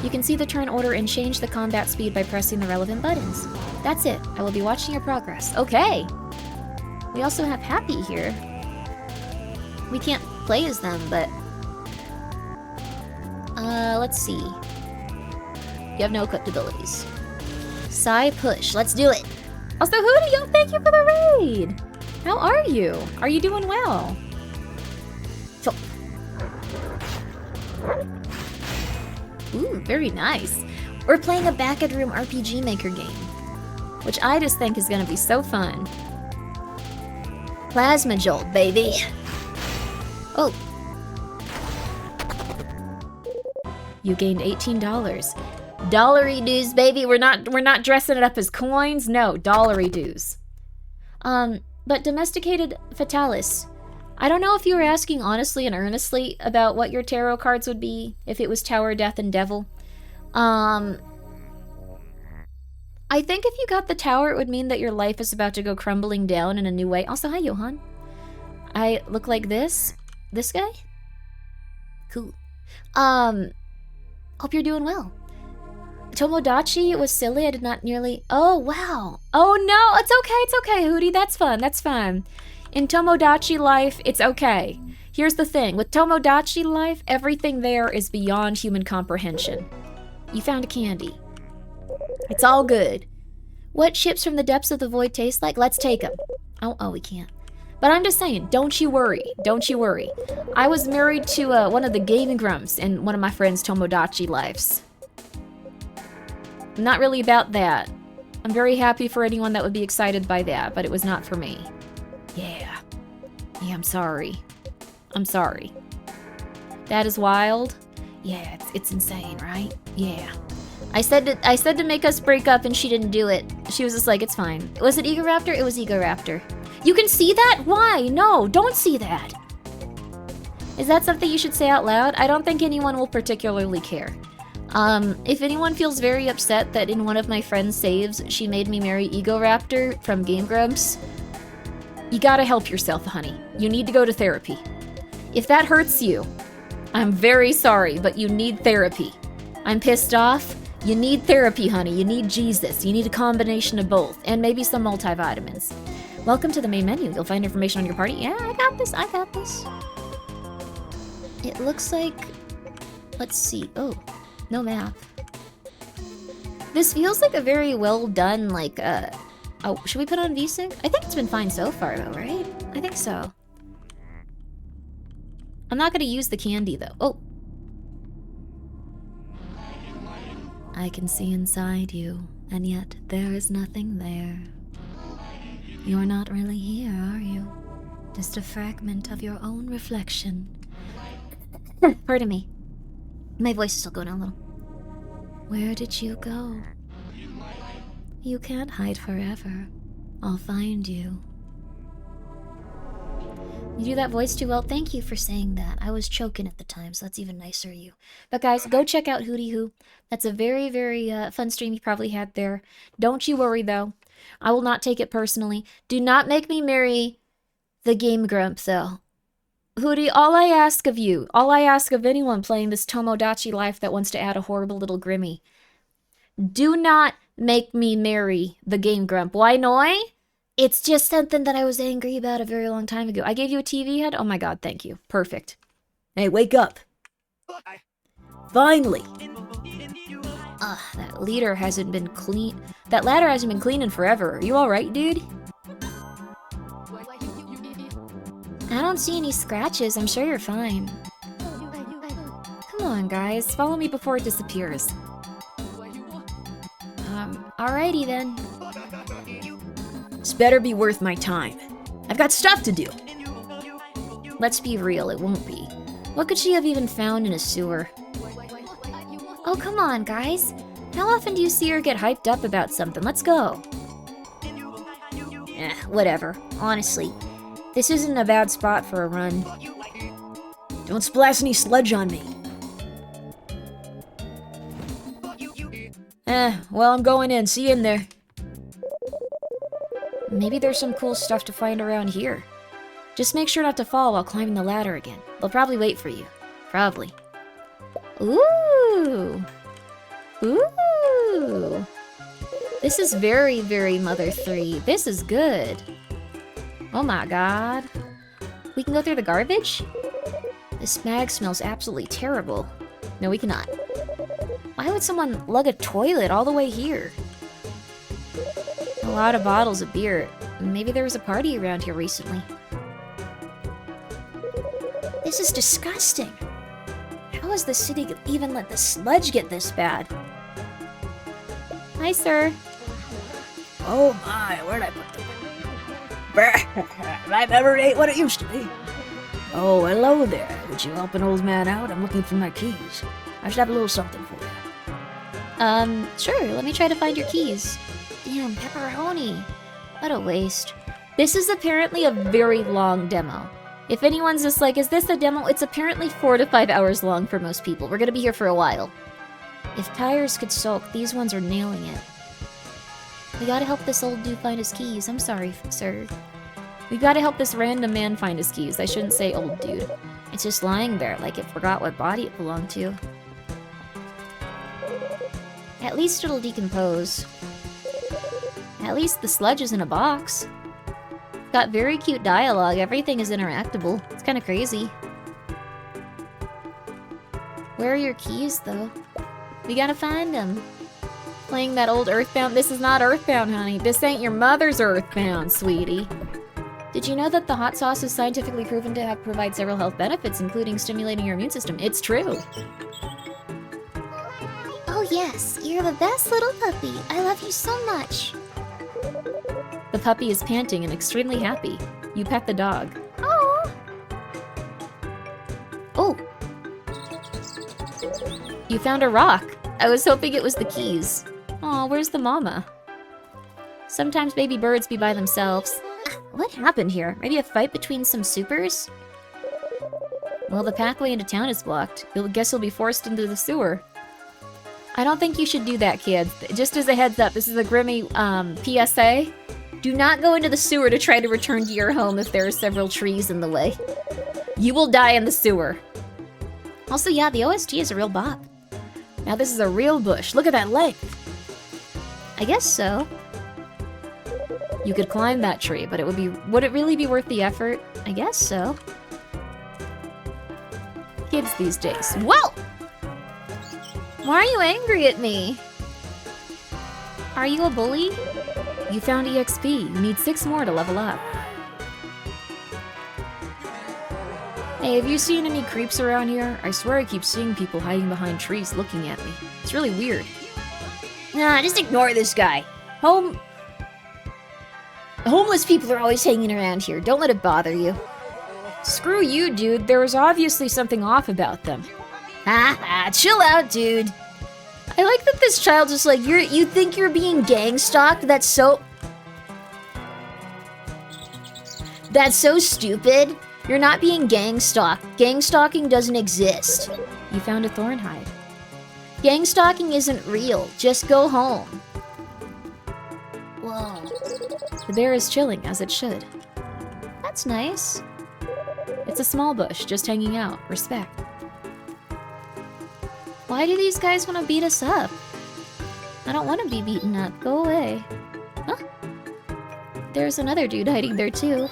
You can see the turn order and change the combat speed by pressing the relevant buttons. That's it. I will be watching your progress. Okay. We also have Happy here. We can't play as them, but... let's see. You have no equipped abilities. Psy Push. Let's do it. Also, Hootie, yo, thank you for the raid. How are you? Are you doing well? So ooh, very nice. We're playing a Backroom RPG Maker game, which I just think is gonna be so fun. Plasma Jolt, baby. Oh. You gained $18. Dollary dues, baby. We're not dressing it up as coins. No, dollary dues. But Domesticated Fatalis. I don't know if you were asking honestly and earnestly about what your tarot cards would be if it was Tower, Death, and Devil. I think if you got the Tower, it would mean that your life is about to go crumbling down in a new way. Also, hi, Johan. I look like this. This guy? Cool. Hope you're doing well. Tomodachi was silly. I did not nearly... Oh, wow. Oh, no. It's okay, Hootie. That's fine. In Tomodachi life, it's okay. Here's the thing. With Tomodachi life, everything there is beyond human comprehension. You found a candy. It's all good. What chips from the depths of the void taste like? Let's take them. Oh, we can't. But I'm just saying, don't you worry. I was married to one of the gaming grumps in one of my friend's Tomodachi lives. I'm not really about that. I'm very happy for anyone that would be excited by that, but it was not for me. Yeah, I'm sorry. That is wild. Yeah, it's insane, right? Yeah. I said to make us break up and she didn't do it. She was just like, it's fine. Was it Egoraptor? It was Egoraptor. You can see that? Why? No, don't see that. Is that something you should say out loud? I don't think anyone will particularly care. If anyone feels very upset that in one of my friend's saves, she made me marry Egoraptor from Game Grumps, you gotta help yourself, honey. You need to go to therapy. If that hurts you, I'm very sorry, but you need therapy. I'm pissed off. You need therapy, honey. You need Jesus. You need a combination of both, and maybe some multivitamins. Welcome to the main menu. You'll find information on your party. Yeah, I got this. It looks like... Let's see. Oh, no map. This feels like a very well done, like, Oh, should we put on VSync? I think it's been fine so far, though, right? I think so. I'm not gonna use the candy, though. Oh. I can see inside you, and yet there is nothing there. You're not really here, are you? Just a fragment of your own reflection. Pardon me. My voice is still going on a little. Where did you go? You can't hide forever. I'll find you. You do that voice too well. Thank you for saying that. I was choking at the time, so that's even nicer of you. But guys, go check out Hootie Hoo. That's a very, very fun stream you probably had there. Don't you worry, though. I will not take it personally. Do not make me marry the Game Grump, though. Hootie, all I ask of you, all I ask of anyone playing this Tomodachi life that wants to add a horrible little Grimmi, do not make me marry the Game Grump. Why no? It's just something that I was angry about a very long time ago. I gave you a TV head? Oh my god, thank you. Perfect. Hey, wake up. Finally. That leader hasn't been clean. That ladder hasn't been clean in forever. Are you alright, dude? I don't see any scratches. I'm sure you're fine. Come on, guys. Follow me before it disappears. Alrighty then. This better be worth my time. I've got stuff to do. Let's be real, it won't be. What could she have even found in a sewer? Oh, come on, guys. How often do you see her get hyped up about something? Let's go. Whatever. Honestly, this isn't a bad spot for a run. Don't splash any sludge on me. Well, I'm going in. See you in there. Maybe there's some cool stuff to find around here. Just make sure not to fall while climbing the ladder again. They'll probably wait for you. Probably. Ooh! Ooh! This is very, very Mother 3. This is good. Oh my god. We can go through the garbage? This bag smells absolutely terrible. No, we cannot. Why would someone lug a toilet all the way here? A lot of bottles of beer. Maybe there was a party around here recently. This is disgusting. How has the city even let the sludge get this bad? Hi, sir. Oh my, where'd I put them? I never ate what it used to be. Oh, hello there. Would you help an old man out? I'm looking for my keys. I should have a little something for you. Sure, let me try to find your keys. Damn, pepperoni. What a waste. This is apparently a very long demo. If anyone's just like, is this a demo? It's apparently 4 to 5 hours long for most people. We're gonna be here for a while. If tires could sulk, these ones are nailing it. We gotta help this old dude find his keys. I'm sorry, sir. We gotta help this random man find his keys. I shouldn't say old dude. It's just lying there, like it forgot what body it belonged to. At least it'll decompose. At least the sludge is in a box. Got very cute dialogue. Everything is interactable. It's kind of crazy. Where are your keys, though? We gotta find them. Playing that old Earthbound. This is not Earthbound, honey. This ain't your mother's Earthbound, sweetie. Did you know that the hot sauce is scientifically proven to provide several health benefits, including stimulating your immune system? It's true. Oh yes, you're the best little puppy. I love you so much. The puppy is panting and extremely happy. You pet the dog. Oh. Oh. You found a rock. I was hoping it was the keys. Aw, where's the mama? Sometimes baby birds be by themselves. What happened here? Maybe a fight between some supers? Well, the pathway into town is blocked. Guess you'll be forced into the sewer. I don't think you should do that, kids. Just as a heads up, this is a Grimmi PSA. Do not go into the sewer to try to return to your home if there are several trees in the way. You will die in the sewer. Also, yeah, the OST is a real bop. Now this is a real bush. Look at that length. I guess so. You could climb that tree, but would it really be worth the effort? I guess so. Kids these days. Whoa! Why are you angry at me? Are you a bully? You found EXP. You need 6 more to level up. Hey, have you seen any creeps around here? I swear I keep seeing people hiding behind trees looking at me. It's really weird. Nah, just ignore this guy. Homeless people are always hanging around here. Don't let it bother you. Screw you, dude. There was obviously something off about them. Chill out, dude. I like that this child just like, you think you're being gang stalked? That's so stupid. You're not being gang stalked. Gang stalking doesn't exist. You found a thorn hide. Gang stalking isn't real. Just go home. Whoa. The bear is chilling, as it should. That's nice. It's a small bush, just hanging out. Respect. Why do these guys want to beat us up? I don't want to be beaten up. Go away. Huh? There's another dude hiding there, too.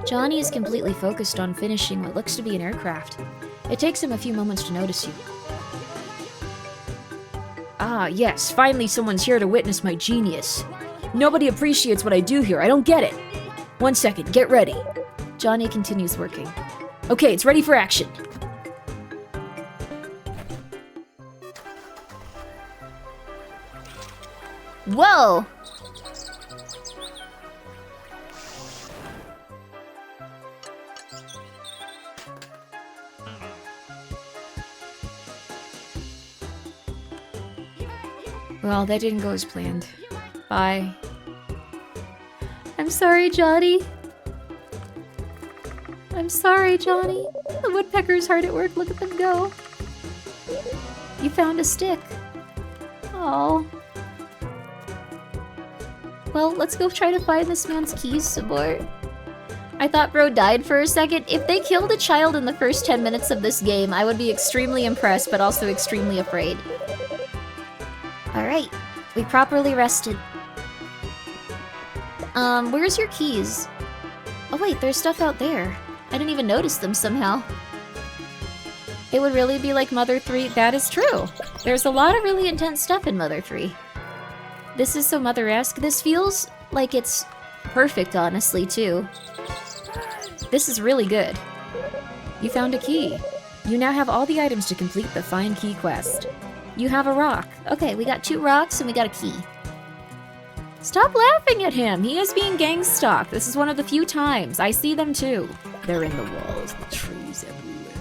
Johnny is completely focused on finishing what looks to be an aircraft. It takes him a few moments to notice you. Ah, yes, finally someone's here to witness my genius. Nobody appreciates what I do here, I don't get it. 1 second, get ready. Johnny continues working. Okay, it's ready for action. Whoa! Well, that didn't go as planned. Bye. I'm sorry, Johnny. I'm sorry, Johnny. The woodpecker's hard at work. Look at them go. You found a stick. Oh. Well, let's go try to find this man's keys some more. I thought bro died for a second. If they killed a child in the first 10 minutes of this game, I would be extremely impressed, but also extremely afraid. Alright, we properly rested. Where's your keys? Oh wait, there's stuff out there. I didn't even notice them somehow. It would really be like Mother 3. That is true. There's a lot of really intense stuff in Mother 3. This is so Mother-esque. This feels like it's perfect, honestly, too. This is really good. You found a key. You now have all the items to complete the Find Key quest. You have a rock. Okay, we got 2 rocks and we got a key. Stop laughing at him! He is being gang stalked. This is one of the few times. I see them too. They're in the walls, the trees everywhere.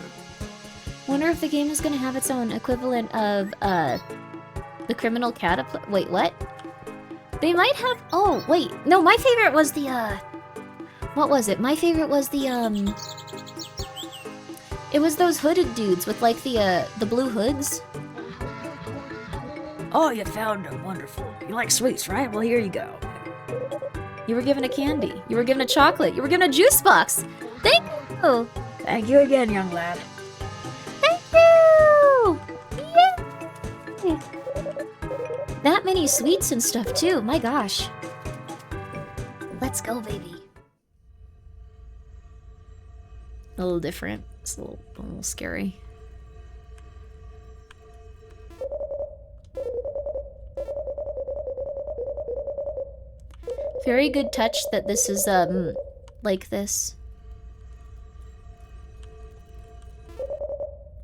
Wonder if the game is gonna have its own equivalent of, the criminal catapult. Wait, what? They might have. Oh, wait. No, my favorite was the, what was it? My favorite was the, it was those hooded dudes with, like, the blue hoods. Oh, you found them. Wonderful. You like sweets, right? Well, here you go. You were given a candy. You were given a chocolate. You were given a juice box. Thank you. Thank you again, young lad. Thank you. Yay. That many sweets and stuff too. My gosh. Let's go, baby. A little different. It's a little scary. Very good touch that this is, like this.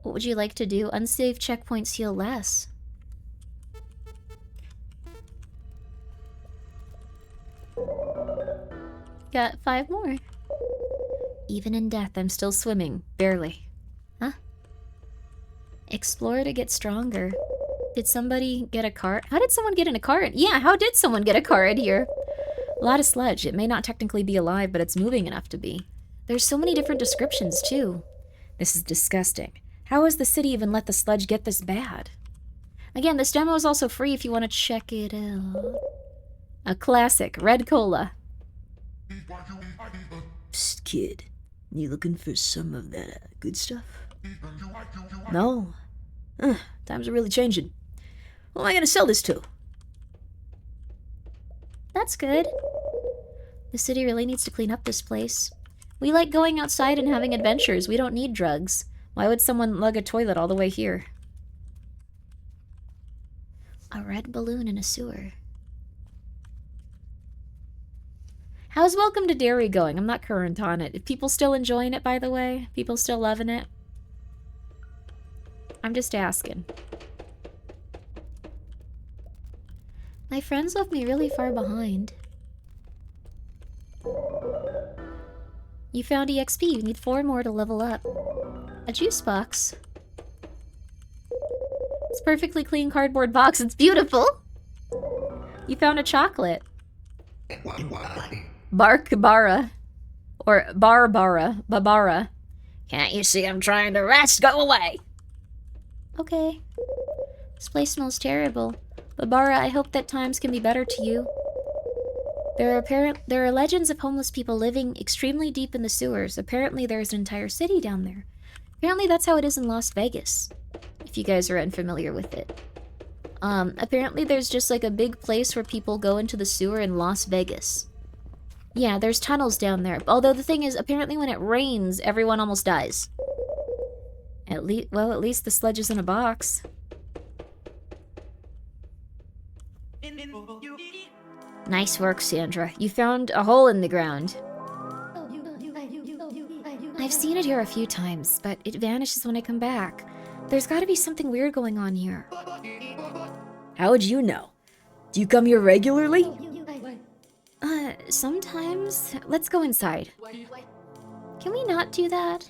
What would you like to do? Unsafe checkpoints heal less. Got 5 more. Even in death, I'm still swimming. Barely. Huh? Explore to get stronger. Did somebody get a cart? How did someone get in a cart? Yeah, how did someone get a cart here? A lot of sludge. It may not technically be alive, but it's moving enough to be. There's so many different descriptions, too. This is disgusting. How has the city even let the sludge get this bad? Again, this demo is also free if you want to check it out. A classic. Red Cola. Psst, kid. You looking for some of that good stuff? No? Times are really changing. Who am I gonna sell this to? That's good. The city really needs to clean up this place. We like going outside and having adventures. We don't need drugs. Why would someone lug a toilet all the way here? A red balloon in a sewer. How's Welcome to Derry going? I'm not current on it. If people still enjoying it, by the way? People still loving it? I'm just asking. My friends left me really far behind. You found EXP. You need 4 more to level up. A juice box. It's a perfectly clean cardboard box. It's beautiful. You found a chocolate. Barkbara. Or Barbara. Babara. Can't you see I'm trying to rest? Go away! Okay. This place smells terrible. Babara, I hope that times can be better to you. There are legends of homeless people living extremely deep in the sewers. Apparently there's an entire city down there. Apparently that's how it is in Las Vegas, if you guys are unfamiliar with it. Apparently there's just like a big place where people go into the sewer in Las Vegas. Yeah, there's tunnels down there. Although the thing is, apparently when it rains, everyone almost dies. At least the sludge is in a box. Nice work, Sandra. You found a hole in the ground. I've seen it here a few times, but it vanishes when I come back. There's gotta be something weird going on here. How would you know? Do you come here regularly? Sometimes. Let's go inside. Can we not do that?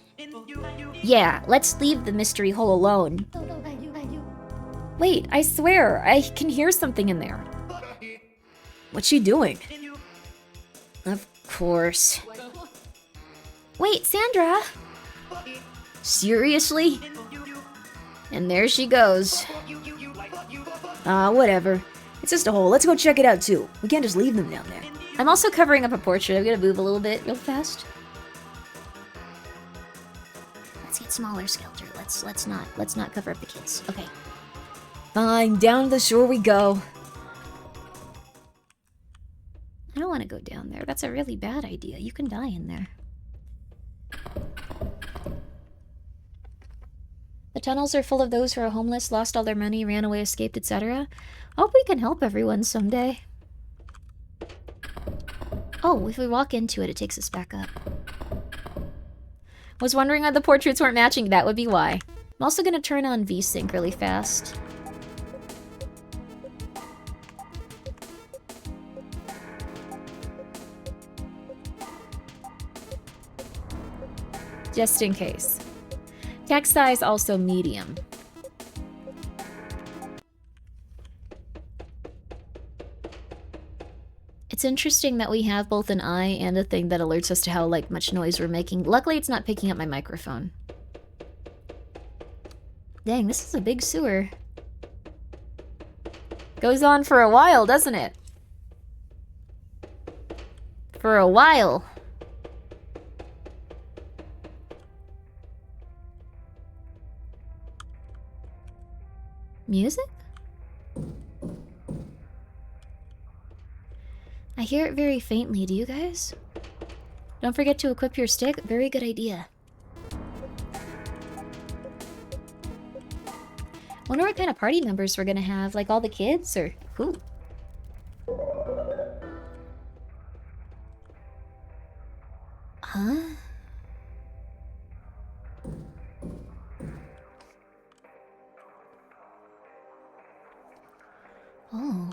Yeah, let's leave the mystery hole alone. Wait, I swear, I can hear something in there. What's she doing? Of course. Wait, Sandra! Seriously? And there she goes. Whatever. It's just a hole. Let's go check it out, too. We can't just leave them down there. I'm also covering up a portrait. I'm gonna move a little bit real fast. Let's get smaller, Skelter. Let's not cover up the kids. Okay. Fine, down the shore we go. I don't want to go down there. That's a really bad idea. You can die in there. The tunnels are full of those who are homeless, lost all their money, ran away, escaped, etc. Hope we can help everyone someday. Oh, if we walk into it, it takes us back up. Was wondering why the portraits weren't matching. That would be why. I'm also going to turn on VSync really fast. Just in case. Text size also medium. It's interesting that we have both an eye and a thing that alerts us to how much noise we're making. Luckily, it's not picking up my microphone. Dang, this is a big sewer. Goes on for a while, doesn't it? For a while. Music? I hear it very faintly, do you guys? Don't forget to equip your stick. Very good idea. Wonder what kind of party members we're gonna have. Like all the kids or who? Huh? Oh.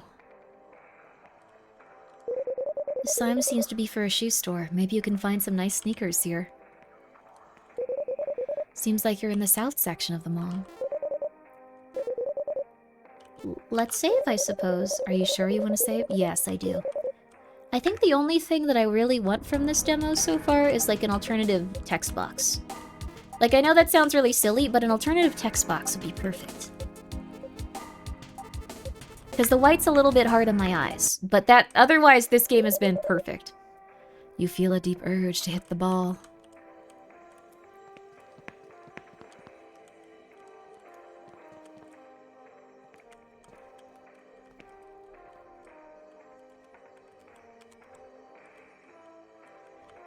The sign seems to be for a shoe store. Maybe you can find some nice sneakers here. Seems like you're in the south section of the mall. Let's save, I suppose. Are you sure you want to save? Yes, I do. I think the only thing that I really want from this demo so far is like an alternative text box. Like, I know that sounds really silly, but an alternative text box would be perfect. Because the white's a little bit hard on my eyes, but otherwise this game has been perfect. You feel a deep urge to hit the ball.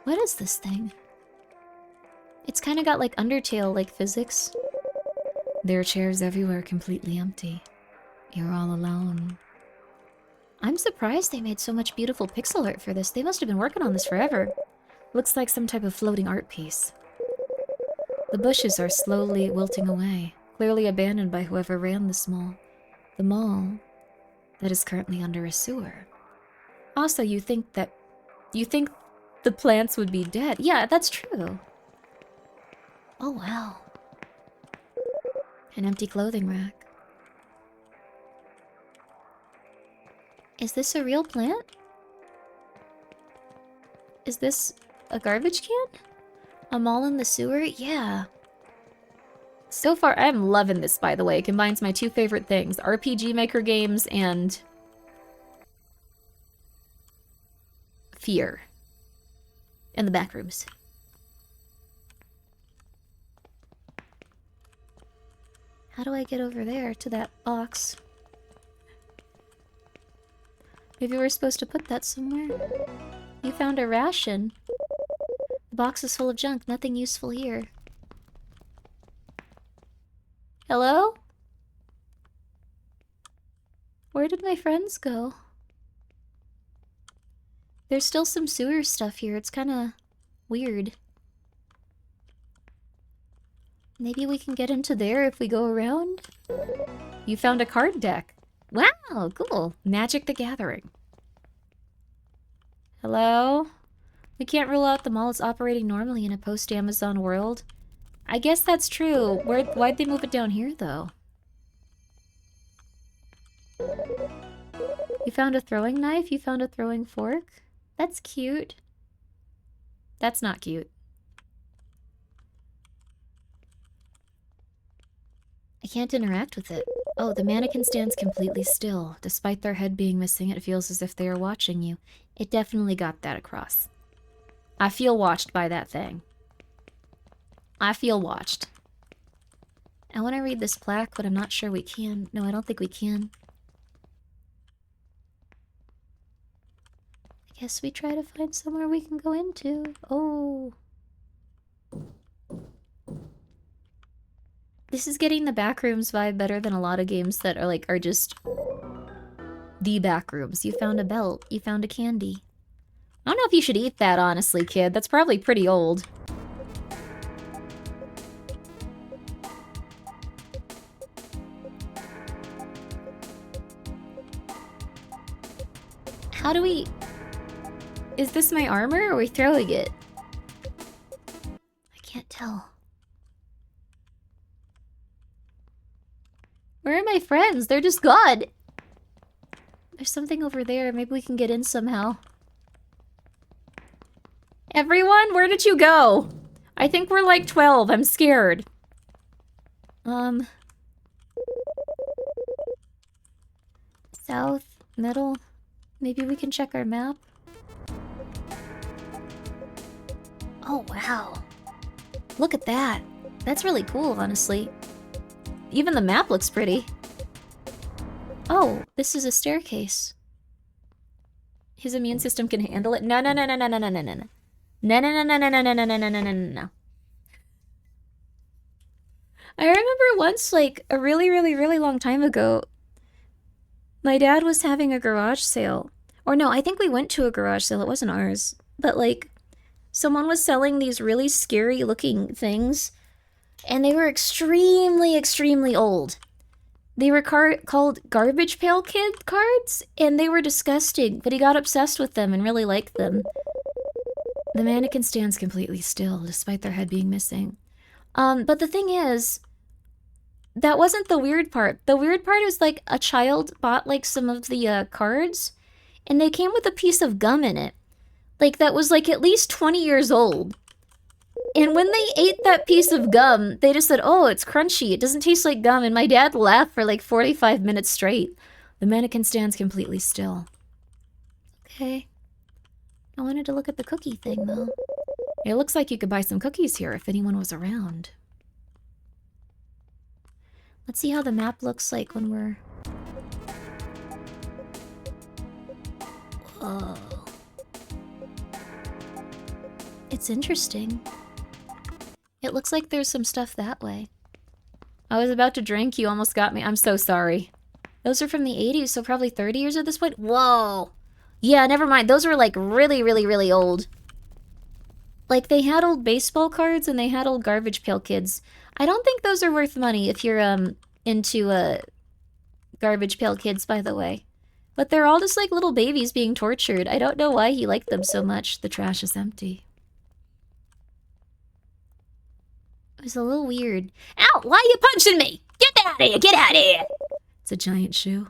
What is this thing? It's kind of got like Undertale-like physics. There are chairs everywhere completely empty. You're all alone. I'm surprised they made so much beautiful pixel art for this. They must have been working on this forever. Looks like some type of floating art piece. The bushes are slowly wilting away, clearly abandoned by whoever ran this mall. The mall that is currently under a sewer. Also, you think the plants would be dead. Yeah, that's true. Oh, wow. An empty clothing rack. Is this a real plant? Is this a garbage can? A mall in the sewer? Yeah. So far, I'm loving this, by the way. It combines my two favorite things. RPG Maker games and... fear. And the Backrooms. How do I get over there to that box? Maybe we're supposed to put that somewhere. You found a ration. The box is full of junk. Nothing useful here. Hello? Where did my friends go? There's still some sewer stuff here. It's kind of weird. Maybe we can get into there if we go around? You found a card deck. Wow, cool. Magic the Gathering. Hello? We can't rule out the mall is operating normally in a post-Amazon world. I guess that's true. Why'd they move it down here, though? You found a throwing knife? You found a throwing fork? That's cute. That's not cute. I can't interact with it. Oh, the mannequin stands completely still. Despite their head being missing, it feels as if they are watching you. It definitely got that across. I feel watched by that thing. I feel watched. I want to read this plaque, but I'm not sure we can. No, I don't think we can. I guess we try to find somewhere we can go into. Oh. This is getting the Backrooms vibe better than a lot of games that are just the Backrooms. You found a belt. You found a candy. I don't know if you should eat that, honestly, kid. That's probably pretty old. How do we... Is this my armor, or are we throwing it? I can't tell. Where are my friends? They're just gone. There's something over there. Maybe we can get in somehow. Everyone, where did you go? I think we're like 12. I'm scared. South, middle. Maybe we can check our map. Oh, wow. Look at that. That's really cool, honestly. Even the map looks pretty. Oh, this is a staircase. His immune system can handle it. No, no, no, no, no, no, no, no, no, no. No, no, no, no, no, no, no, no, no, no, no, no, no. I remember once, like, a really, really, really long time ago, my dad was having a garage sale. Or no, I think we went to a garage sale. It wasn't ours. But, like, someone was selling these really scary-looking things, and they were extremely, extremely old. They were called Garbage Pail Kid cards, and they were disgusting, but he got obsessed with them and really liked them. The mannequin stands completely still, despite their head being missing. But the thing is, that wasn't the weird part. The weird part is, like, a child bought, like, some of the cards, and they came with a piece of gum in it. Like, that was, like, at least 20 years old. And when they ate that piece of gum, they just said, oh, it's crunchy. It doesn't taste like gum. And my dad laughed for, like, 45 minutes straight. The mannequin stands completely still. Okay. I wanted to look at the cookie thing, though. It looks like you could buy some cookies here if anyone was around. Let's see how the map looks like when we're... Oh. It's interesting. It looks like there's some stuff that way. I was about to drink, you almost got me. I'm so sorry. Those are from the 80s, so probably 30 years at this point. Whoa! Yeah, never mind. Those were like really, really, really old. Like, they had old baseball cards and they had old Garbage Pail Kids. I don't think those are worth money if you're, into, Garbage Pail Kids, by the way. But they're all just like little babies being tortured. I don't know why he liked them so much. The trash is empty. It was a little weird. Ow! Why are you punching me? Get out of here! Get out of here! It's a giant shoe.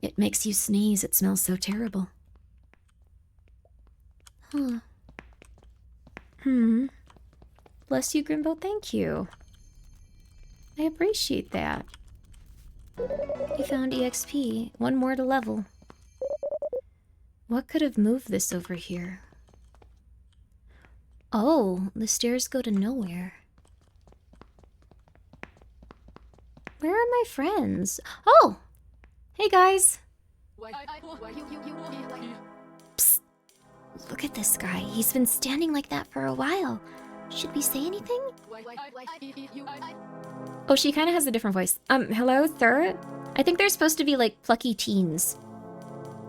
It makes you sneeze. It smells so terrible. Huh. Bless you, Grimbo. Thank you. I appreciate that. You found EXP. One more to level. What could have moved this over here? Oh, the stairs go to nowhere. Where are my friends? Oh! Hey, guys! Psst! Look at this guy. He's been standing like that for a while. Should we say anything? Oh, she kind of has a different voice. Hello, sir? I think they're supposed to be, like, plucky teens.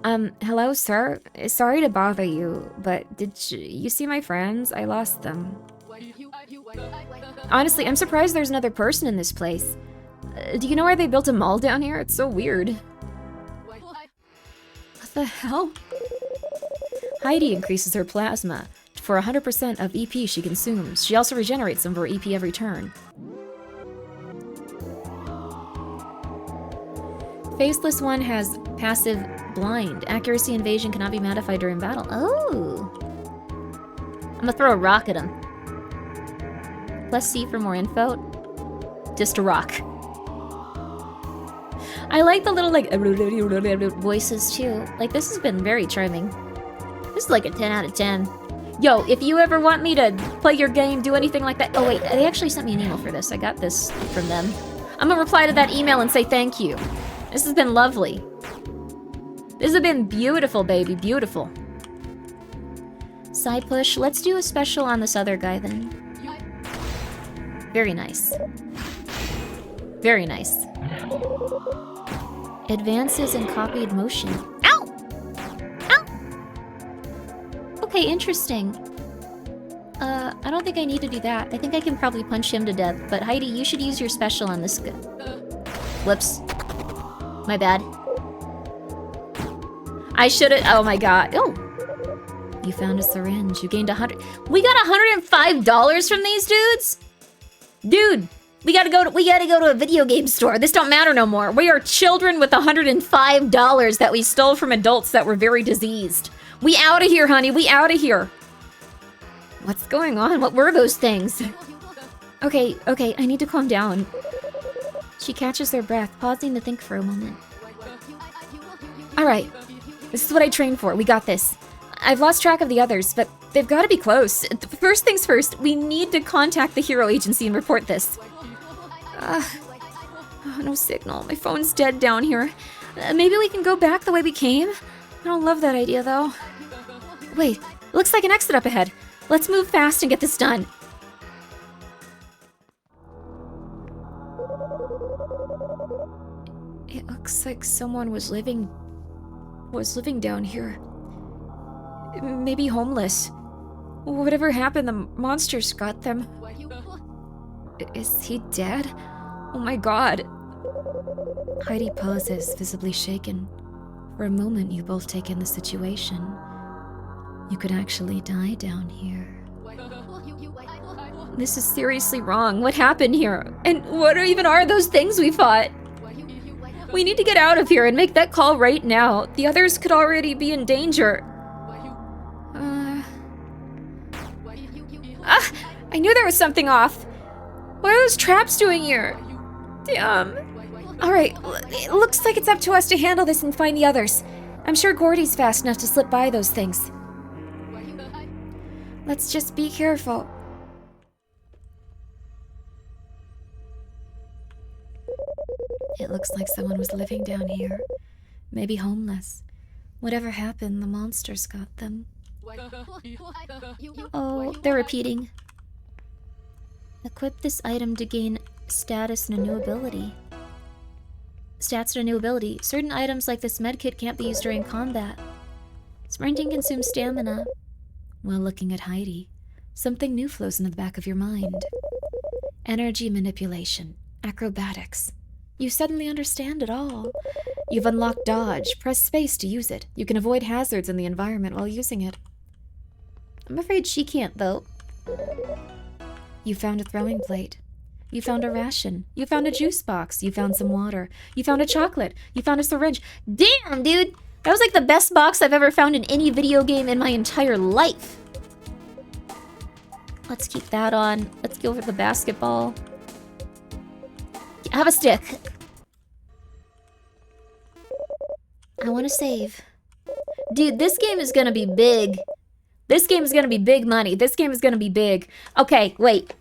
Hello, sir? Sorry to bother you, but did you see my friends? I lost them. Honestly, I'm surprised there's another person in this place. Do you know why they built a mall down here? It's so weird. What the hell? Heidi increases her plasma for 100% of EP she consumes. She also regenerates some of her EP every turn. Faceless one has passive blind. Accuracy invasion cannot be modified during battle. Oh! I'm gonna throw a rock at him. Plus C for more info. Just a rock. I like the little, like, voices, too. Like, this has been very charming. This is like a 10 out of 10. Yo, if you ever want me to play your game, do anything like that... Oh, wait, they actually sent me an email for this. I got this from them. I'm gonna reply to that email and say thank you. This has been lovely. This has been beautiful, baby. Beautiful. Side push. Let's do a special on this other guy, then. Very nice. Very nice. Advances in copied motion. Ow! Ow! Okay, interesting. I don't think I need to do that. I think I can probably punch him to death. But Heidi, you should use your special on this guy. Whoops. My bad. I should've... Oh my god. Oh! You found a syringe. You gained 100... We got $105 from these dudes? Dude! We gotta go to a video game store. This don't matter no more. We are children with $105 that we stole from adults that were very diseased. We outta here, honey. We outta here. What's going on? What were those things? Okay, I need to calm down. She catches their breath, pausing to think for a moment. Alright. This is what I trained for. We got this. I've lost track of the others, but they've got to be close. First things first, we need to contact the hero agency and report this. No signal. My phone's dead down here. Maybe we can go back the way we came? I don't love that idea, though. Wait, looks like an exit up ahead. Let's move fast and get this done. It looks like someone was living down here. Maybe homeless. Whatever happened, the monsters got them. Is he dead? Oh my god. Heidi pauses, visibly shaken. For a moment, you both take in the situation. You could actually die down here. This is seriously wrong. What happened here? And what even are those things we fought? We need to get out of here and make that call right now. The others could already be in danger. I knew there was something off. What are those traps doing here? Damn. Alright, it looks like it's up to us to handle this and find the others. I'm sure Gordy's fast enough to slip by those things. Let's just be careful. It looks like someone was living down here. Maybe homeless. Whatever happened, the monsters got them. Oh, they're repeating. Equip this item to gain status and a new ability. Stats and a new ability. Certain items like this medkit can't be used during combat. Sprinting consumes stamina. While looking at Heidi, something new flows into the back of your mind. Energy manipulation. Acrobatics. You suddenly understand it all. You've unlocked dodge. Press space to use it. You can avoid hazards in the environment while using it. I'm afraid she can't, though. You found a throwing plate. You found a ration. You found a juice box. You found some water. You found a chocolate. You found a syringe. Damn, dude! That was like the best box I've ever found in any video game in my entire life. Let's keep that on. Let's go for the basketball. Have a stick. I want to save. Dude, this game is gonna be big. This game is gonna be big money. This game is gonna be big. Okay, wait.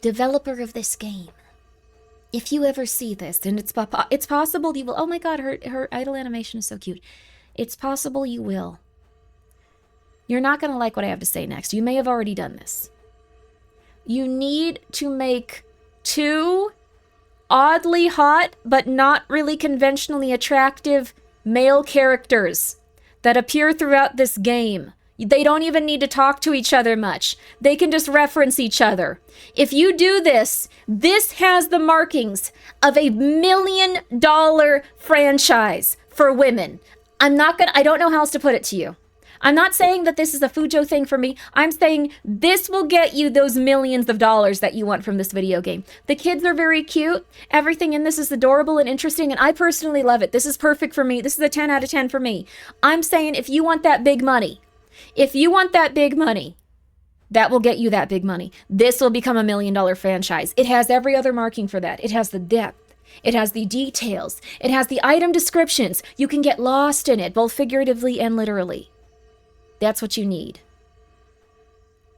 Developer of this game. If you ever see this, and it's possible you will. Oh my god, her idle animation is so cute. It's possible you will. You're not gonna like what I have to say next. You may have already done this. You need to make 2 oddly hot, but not really conventionally attractive male characters that appear throughout this game. They don't even need to talk to each other much. They can just reference each other. If you do this, this has the markings of a $1 million franchise for women. I don't know how else to put it to you. I'm not saying that this is a Fujo thing for me. I'm saying this will get you those millions of dollars that you want from this video game. The kids are very cute. Everything in this is adorable and interesting, and I personally love it. This is perfect for me. This is a 10 out of 10 for me. I'm saying if you want that big money, that will get you that big money. This will become a $1 million franchise. It has every other marking for that. It has the depth. It has the details. It has the item descriptions. You can get lost in it, both figuratively and literally. That's what you need.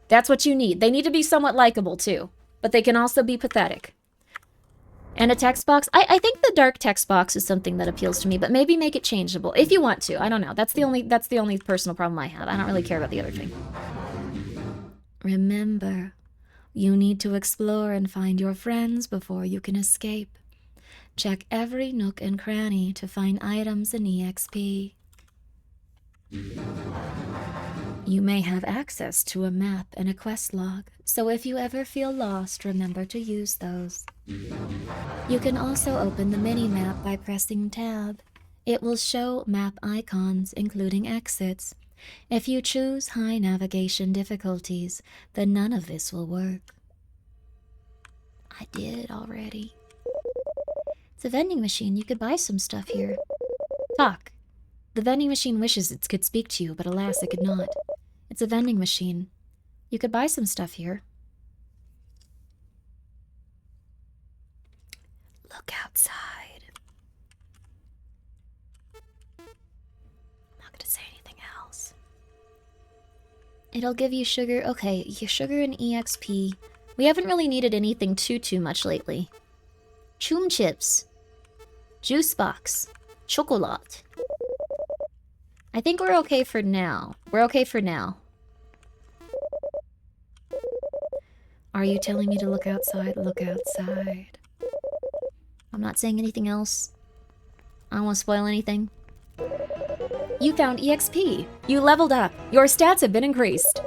That's what you need. They need to be somewhat likable too, but they can also be pathetic. And a text box. I think the dark text box is something that appeals to me, but maybe make it changeable if you want to. I don't know. That's the only personal problem I have. I don't really care about the other thing. Remember, you need to explore and find your friends before you can escape. Check every nook and cranny to find items and EXP. You may have access to a map and a quest log, so if you ever feel lost, remember to use those. You can also open the mini-map by pressing tab. It will show map icons, including exits. If you choose high navigation difficulties, then none of this will work. I did it already. It's a vending machine. You could buy some stuff here. Talk. The vending machine wishes it could speak to you, but alas, it could not. It's a vending machine. You could buy some stuff here. Look outside. to say anything else. It'll give you sugar. Okay, sugar and EXP. We haven't really needed anything too much lately. Choom chips. Juice box. Chocolate. I think we're okay for now. We're okay for now. Are you telling me to look outside? Look outside. I'm not saying anything else. I don't want to spoil anything. You found EXP. You leveled up. Your stats have been increased.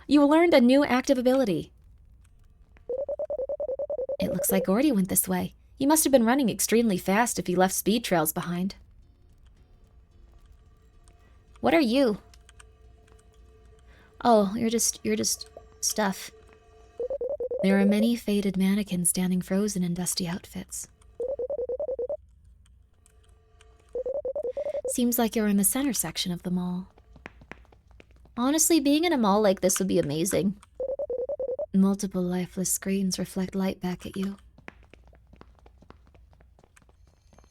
You learned a new active ability. It looks like Gordy went this way. He must have been running extremely fast if he left speed trails behind. What are you? Oh, you're just stuff. There are many faded mannequins standing frozen in dusty outfits. Seems like you're in the center section of the mall. Honestly, being in a mall like this would be amazing. Multiple lifeless screens reflect light back at you.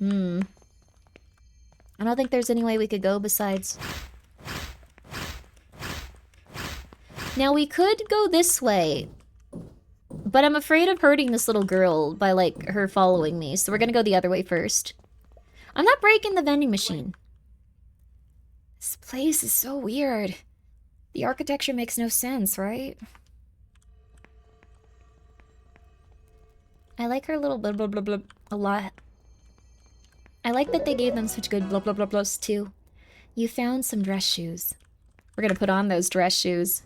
I don't think there's any way we could go besides... Now, we could go this way. But I'm afraid of hurting this little girl by, like, her following me. So we're gonna go the other way first. I'm not breaking the vending machine. This place is so weird. The architecture makes no sense, right? I like her little blah blah blah blah a lot. I like that they gave them such good blah blah blah blahs too. You found some dress shoes. We're gonna put on those dress shoes.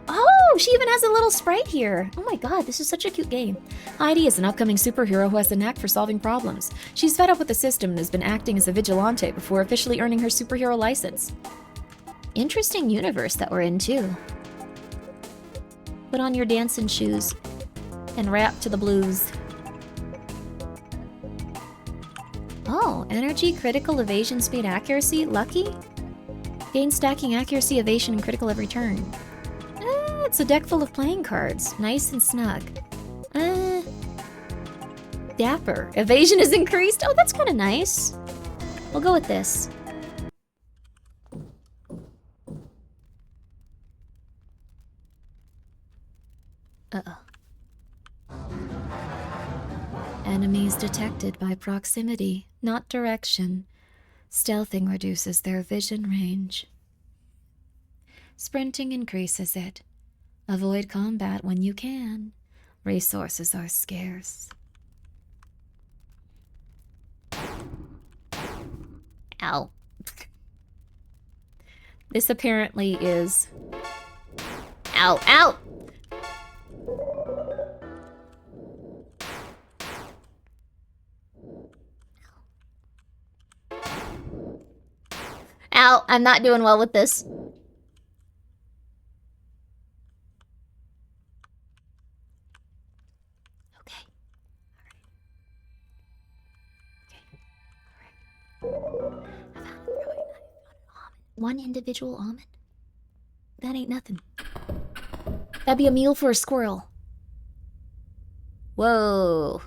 Oh, she even has a little sprite here. Oh my god, this is such a cute game. Heidi is an upcoming superhero who has a knack for solving problems. She's fed up with the system and has been acting as a vigilante before officially earning her superhero license. Interesting universe that we're in too. Put on your dancing shoes and rap to the blues. Oh, energy, critical, evasion, speed, accuracy, lucky? Gain stacking accuracy, evasion, and critical every turn. It's a deck full of playing cards. Nice and snug. Dapper. Evasion is increased? Oh, that's kind of nice. We'll go with this. Uh-oh. Enemies detected by proximity, not direction. Stealthing reduces their vision range. Sprinting increases it. Avoid combat when you can. Resources are scarce. Ow. This apparently is... Ow, ow! Ow, I'm not doing well with this. One individual almond? That ain't nothing. That'd be a meal for a squirrel. Whoa.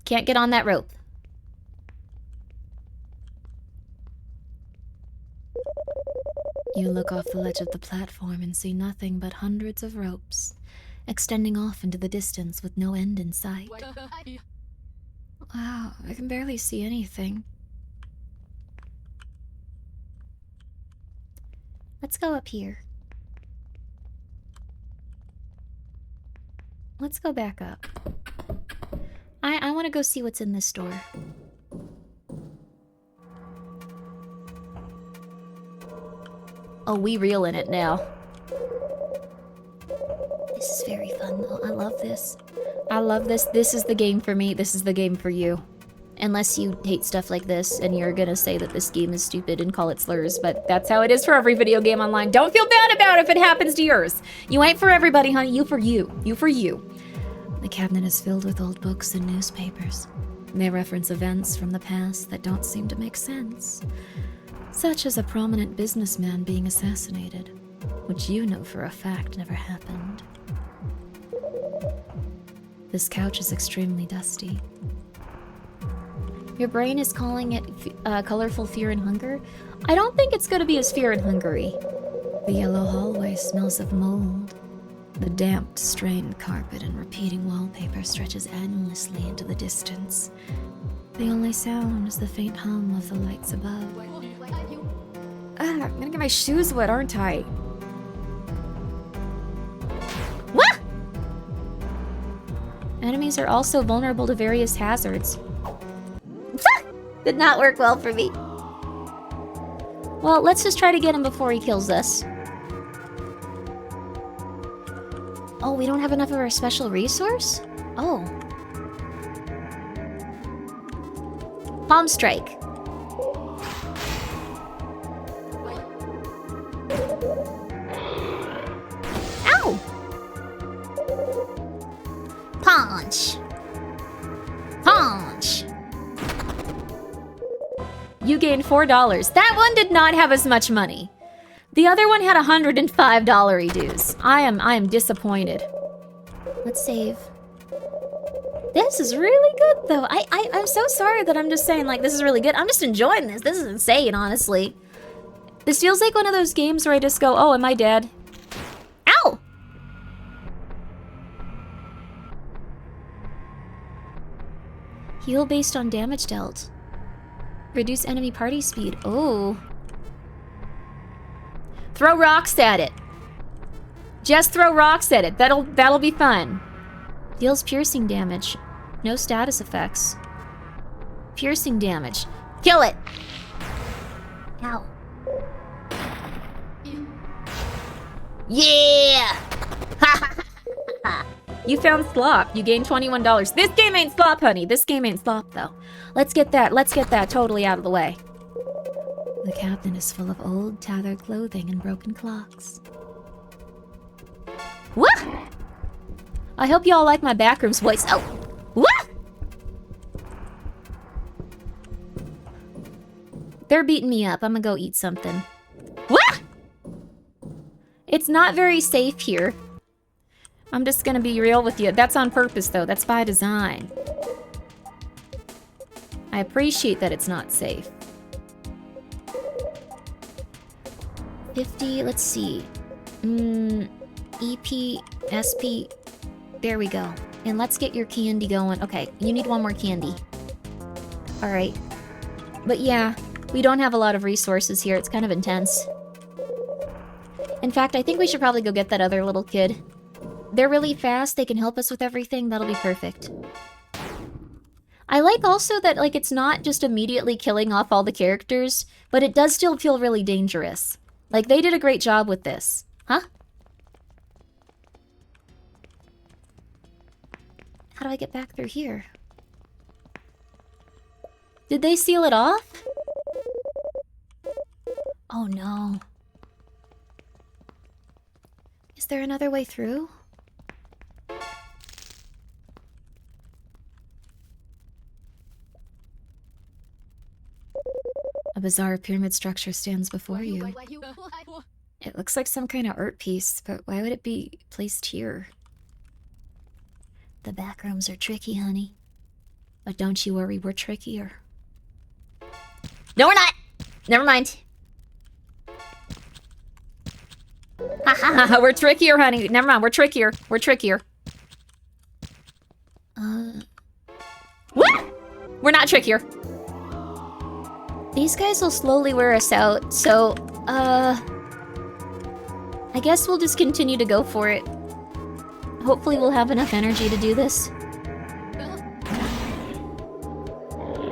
Can't get on that rope. You look off the ledge of the platform and see nothing but hundreds of ropes, extending off into the distance with no end in sight. Wow, I can barely see anything. Let's go up here. Let's go back up. I want to go see what's in this door. Oh, we reel in it now. This is very fun though. I love this. I love this. This is the game for me. This is the game for you. Unless you hate stuff like this and you're gonna say that this game is stupid and call it slurs, but that's how it is for every video game online. Don't feel bad about it if it happens to yours. You ain't for everybody, honey. You for you. You for you. The cabinet is filled with old books and newspapers. They reference events from the past that don't seem to make sense. Such as a prominent businessman being assassinated, which you know for a fact never happened. This couch is extremely dusty. Your brain is calling it colorful fear and hunger. I don't think it's gonna be as fear and hungry. The yellow hallway smells of mold. The damp, strained carpet and repeating wallpaper stretches endlessly into the distance. The only sound is the faint hum of the lights above. I'm gonna get my shoes wet, aren't I? What? Enemies are also vulnerable to various hazards. Did not work well for me. Well, let's just try to get him before he kills us. Oh, we don't have enough of our special resource? Oh. Palm strike. Ow! Punch. Punch. You gained $4. That one did not have as much money. The other one had $105 dues. I am disappointed. Let's save. This is really good though. I'm so sorry that I'm just saying like this is really good. I'm just enjoying this. This is insane, honestly. This feels like one of those games where I just go, oh, am I dead? Ow! Heal based on damage dealt. Reduce enemy party speed. Oh. Throw rocks at it. Just throw rocks at it. That'll be fun. Deals piercing damage. No status effects. Piercing damage. Kill it. Ow. Yeah! You found slop. You gained $21. This game ain't slop, honey. This game ain't slop, though. Let's get that totally out of the way. The cabinet is full of old, tattered clothing and broken clocks. What? I hope y'all like my Backrooms voice. Oh, what? They're beating me up. I'm gonna go eat something. What? It's not very safe here. I'm just gonna be real with you. That's on purpose, though. That's by design. I appreciate that it's not safe. 50, let's see. EP, SP. There we go. And let's get your candy going. Okay, you need one more candy. Alright. But yeah, we don't have a lot of resources here. It's kind of intense. In fact, I think we should probably go get that other little kid. They're really fast. They can help us with everything. That'll be perfect. I like also that, like, it's not just immediately killing off all the characters, but it does still feel really dangerous. Like, they did a great job with this. Huh? How do I get back through here? Did they seal it off? Oh no. Is there another way through? A bizarre pyramid structure stands before you. It looks like some kind of art piece, but why would it be placed here? The backrooms are tricky, honey. But don't you worry, we're trickier. No, we're not! Never mind. Ha ha ha, we're trickier, honey. Never mind, we're trickier. We're trickier. What? We're not trickier. These guys will slowly wear us out, so, I guess we'll just continue to go for it. Hopefully we'll have enough energy to do this.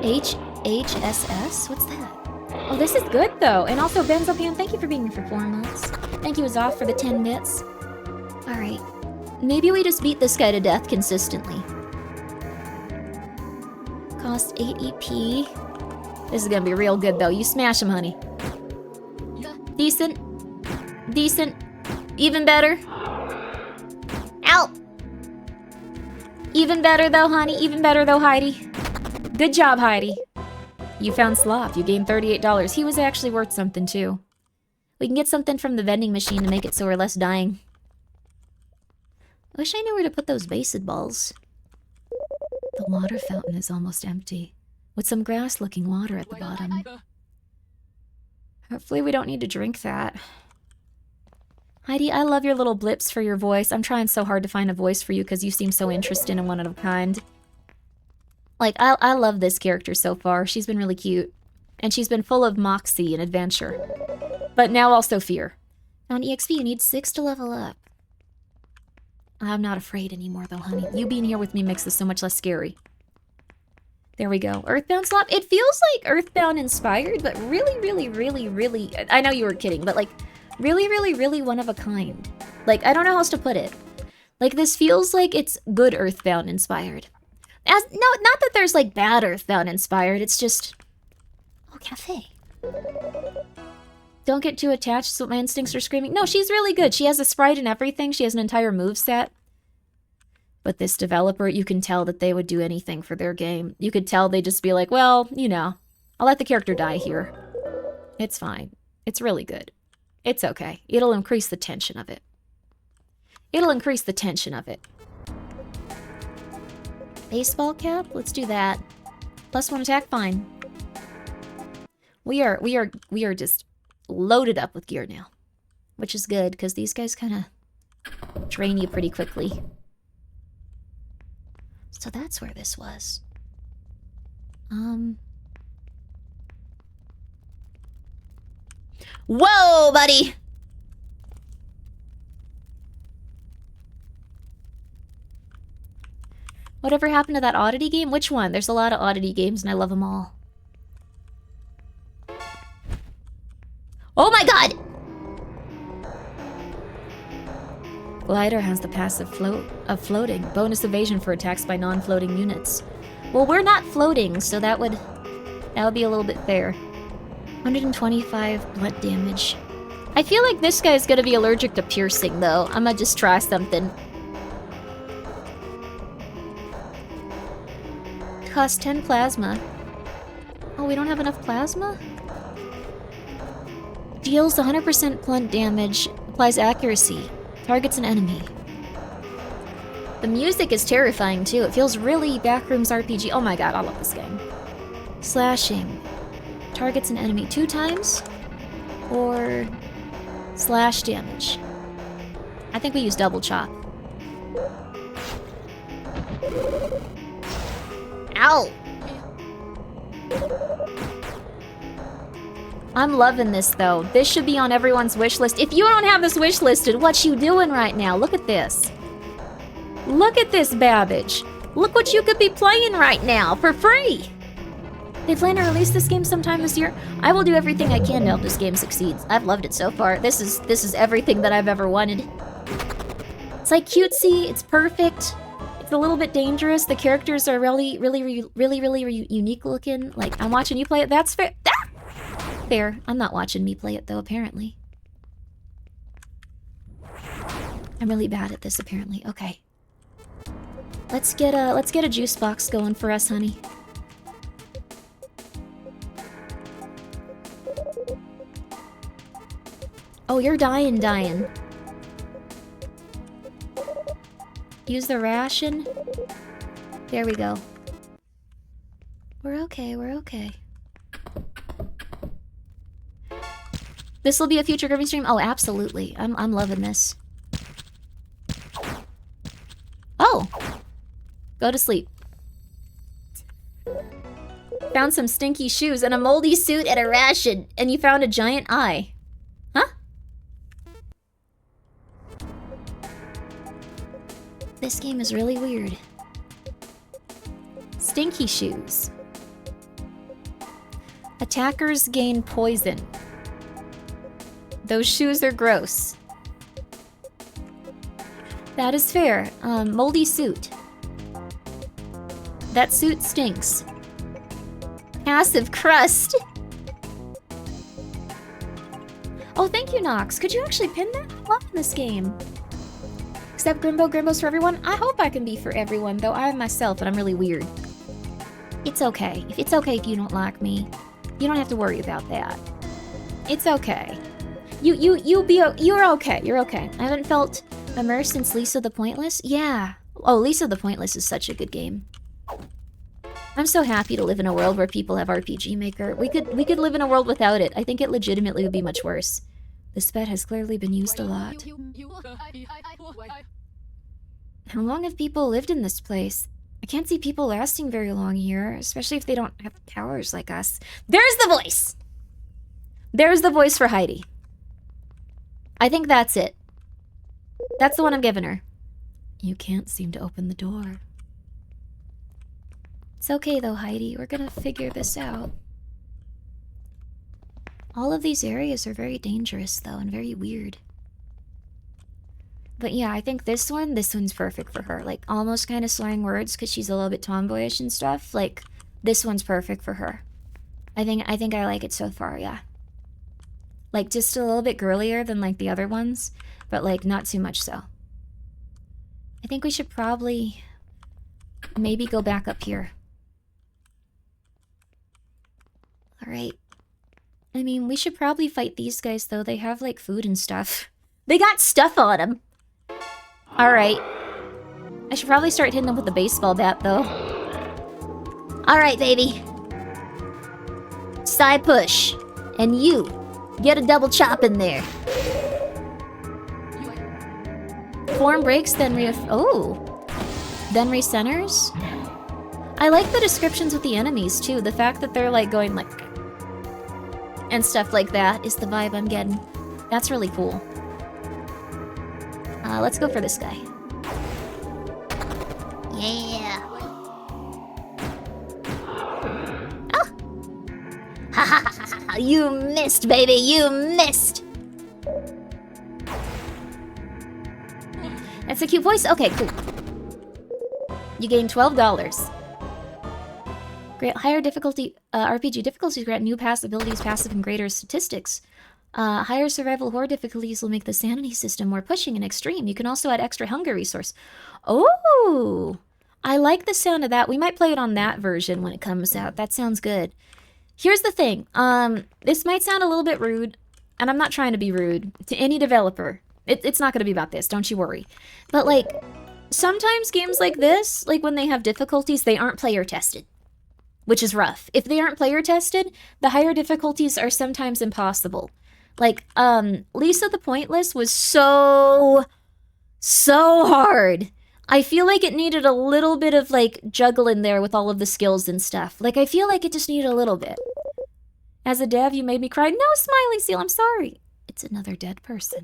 HHSS? What's that? Oh, this is good, though. And also, Benzopian, thank you for being here for 4 months. Thank you, Azoth, for the 10 bits. Alright. Maybe we just beat this guy to death consistently. Cost 8 EP. This is gonna be real good, though. You smash him, honey. Decent. Decent. Even better. Ow! Even better, though, honey. Even better, though, Heidi. Good job, Heidi. You found Sloth. You gained $38. He was actually worth something, too. We can get something from the vending machine to make it so we're less dying. I wish I knew where to put those based balls. The water fountain is almost empty. with some grass-looking water at the bottom. Hopefully we don't need to drink that. Heidi, I love your little blips for your voice. I'm trying so hard to find a voice for you because you seem so interesting and one of a kind. Like, I love this character so far. She's been really cute. And she's been full of moxie and adventure. But now also fear. On EXP, you need 6 to level up. I'm not afraid anymore, though, honey. You being here with me makes this so much less scary. There we go. Earthbound slop. It feels like Earthbound inspired, but really, really, really, really... I know you were kidding, but like, really, really, really one of a kind. Like, I don't know how else to put it. Like, this feels like it's good Earthbound inspired. No, not that there's like bad Earthbound inspired, it's just... Oh, cafe. Don't get too attached, so my instincts are screaming. No, she's really good. She has a sprite and everything. She has an entire moveset. But this developer, you can tell that they would do anything for their game. You could tell they'd just be like, well, you know, I'll let the character die here. It's fine. It's really good. It's okay. It'll increase the tension of it. It'll increase the tension of it. Baseball cap? Let's do that. +1 attack, fine. We are just loaded up with gear now. Which is good, because these guys kind of drain you pretty quickly. So that's where this was. Whoa, buddy! Whatever happened to that Oddity game? Which one? There's a lot of Oddity games and I love them all. Oh my god! Glider has the passive floating. Bonus evasion for attacks by non-floating units. Well, we're not floating, so that would be a little bit fair. 125 blunt damage. I feel like this guy's gonna be allergic to piercing, though. I'm gonna just try something. Costs 10 plasma. Oh, we don't have enough plasma? Deals 100% blunt damage. Applies accuracy. Targets an enemy. The music is terrifying, too. It feels really Backrooms RPG. Oh my god, I love this game. Slashing. Targets an enemy 2 times? Or... slash damage. I think we use double chop. Ow! I'm loving this, though. This should be on everyone's wish list. If you don't have this wish listed, what you doing right now? Look at this. Look at this, Babbage. Look what you could be playing right now, for free! They plan to release this game sometime this year. I will do everything I can to help this game succeed. I've loved it so far. This is everything that I've ever wanted. It's like cutesy, it's perfect. It's a little bit dangerous. The characters are really unique looking. Like, I'm watching you play it. That's fair. Fair. I'm not watching me play it though, apparently. I'm really bad at this, apparently. Okay. Let's get a juice box going for us, honey. Oh, you're dying. Use the ration. There we go. We're okay. This will be a future Grimmi stream? Oh, absolutely. I'm loving this. Oh! Go to sleep. Found some stinky shoes and a moldy suit and a ration. And you found a giant eye. Huh? This game is really weird. Stinky shoes. Attackers gain poison. Those shoes are gross. That is fair. Moldy suit. That suit stinks. Passive crust. Oh, thank you, Nox. Could you actually pin that? I'm loving this game. Except Grimbo's for everyone. I hope I can be for everyone, though I'm myself and I'm really weird. It's okay. It's okay if you don't like me. You don't have to worry about that. It's okay. You're okay. You're okay. I haven't felt immersed since Lisa the Pointless. Yeah. Oh, Lisa the Pointless is such a good game. I'm so happy to live in a world where people have RPG Maker. We could live in a world without it. I think it legitimately would be much worse. This bed has clearly been used a lot. How long have people lived in this place? I can't see people lasting very long here, especially if they don't have powers like us. There's the voice! There's the voice for Heidi. I think that's it. That's the one I'm giving her. You can't seem to open the door. It's okay though, Heidi. We're gonna figure this out. All of these areas are very dangerous though, and very weird. But yeah, I think this one's perfect for her. Like, almost kind of swearing words because she's a little bit tomboyish and stuff. Like, this one's perfect for her. I think I like it so far, yeah. Like, just a little bit girlier than, like, the other ones. But, like, not too much so. I think we should probably maybe go back up here. Alright. I mean, we should probably fight these guys, though. They have, like, food and stuff. They got stuff on them! Alright. I should probably start hitting them with the baseball bat, though. Alright, baby. Side push. And you, get a double chop in there. Form breaks, then then recenters? I like the descriptions with the enemies, too. The fact that they're, like, going, like... and stuff like that is the vibe I'm getting. That's really cool. Let's go for this guy. Yeah. Ah! Ha ha ha ha! You missed, baby! You missed! That's a cute voice? Okay, cool. You gain $12. Grant higher difficulty, RPG difficulties grant new pass abilities, passive and greater statistics. Higher survival horror difficulties will make the sanity system more pushing and extreme. You can also add extra hunger resource. Oh! I like the sound of that. We might play it on that version when it comes out. That sounds good. Here's the thing. This might sound a little bit rude, and I'm not trying to be rude to any developer. It's not going to be about this, don't you worry. But, like, sometimes games like this, like when they have difficulties, they aren't player tested. Which is rough. If they aren't player tested, the higher difficulties are sometimes impossible. Like, Lisa the Pointless was so hard. I feel like it needed a little bit of, like, juggle in there with all of the skills and stuff. Like, I feel like it just needed a little bit. As a dev, you made me cry. No, Smiley Seal, I'm sorry. It's another dead person.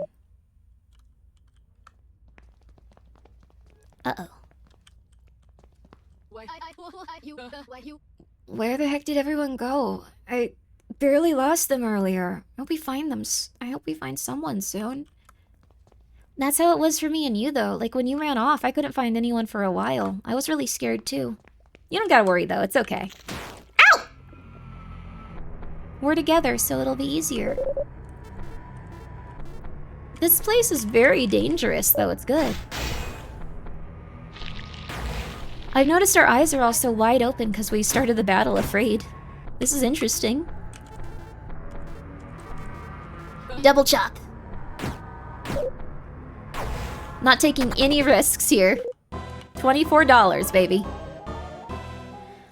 Uh-oh. Where the heck did everyone go? I barely lost them earlier. I hope we find them. I hope we find someone soon. That's how it was for me and you, though. Like, when you ran off, I couldn't find anyone for a while. I was really scared, too. You don't gotta worry, though. It's okay. Ow! We're together, so it'll be easier. This place is very dangerous, though. It's good. I've noticed our eyes are also wide open because we started the battle afraid. This is interesting. Double chop. Not taking any risks here. $24, baby.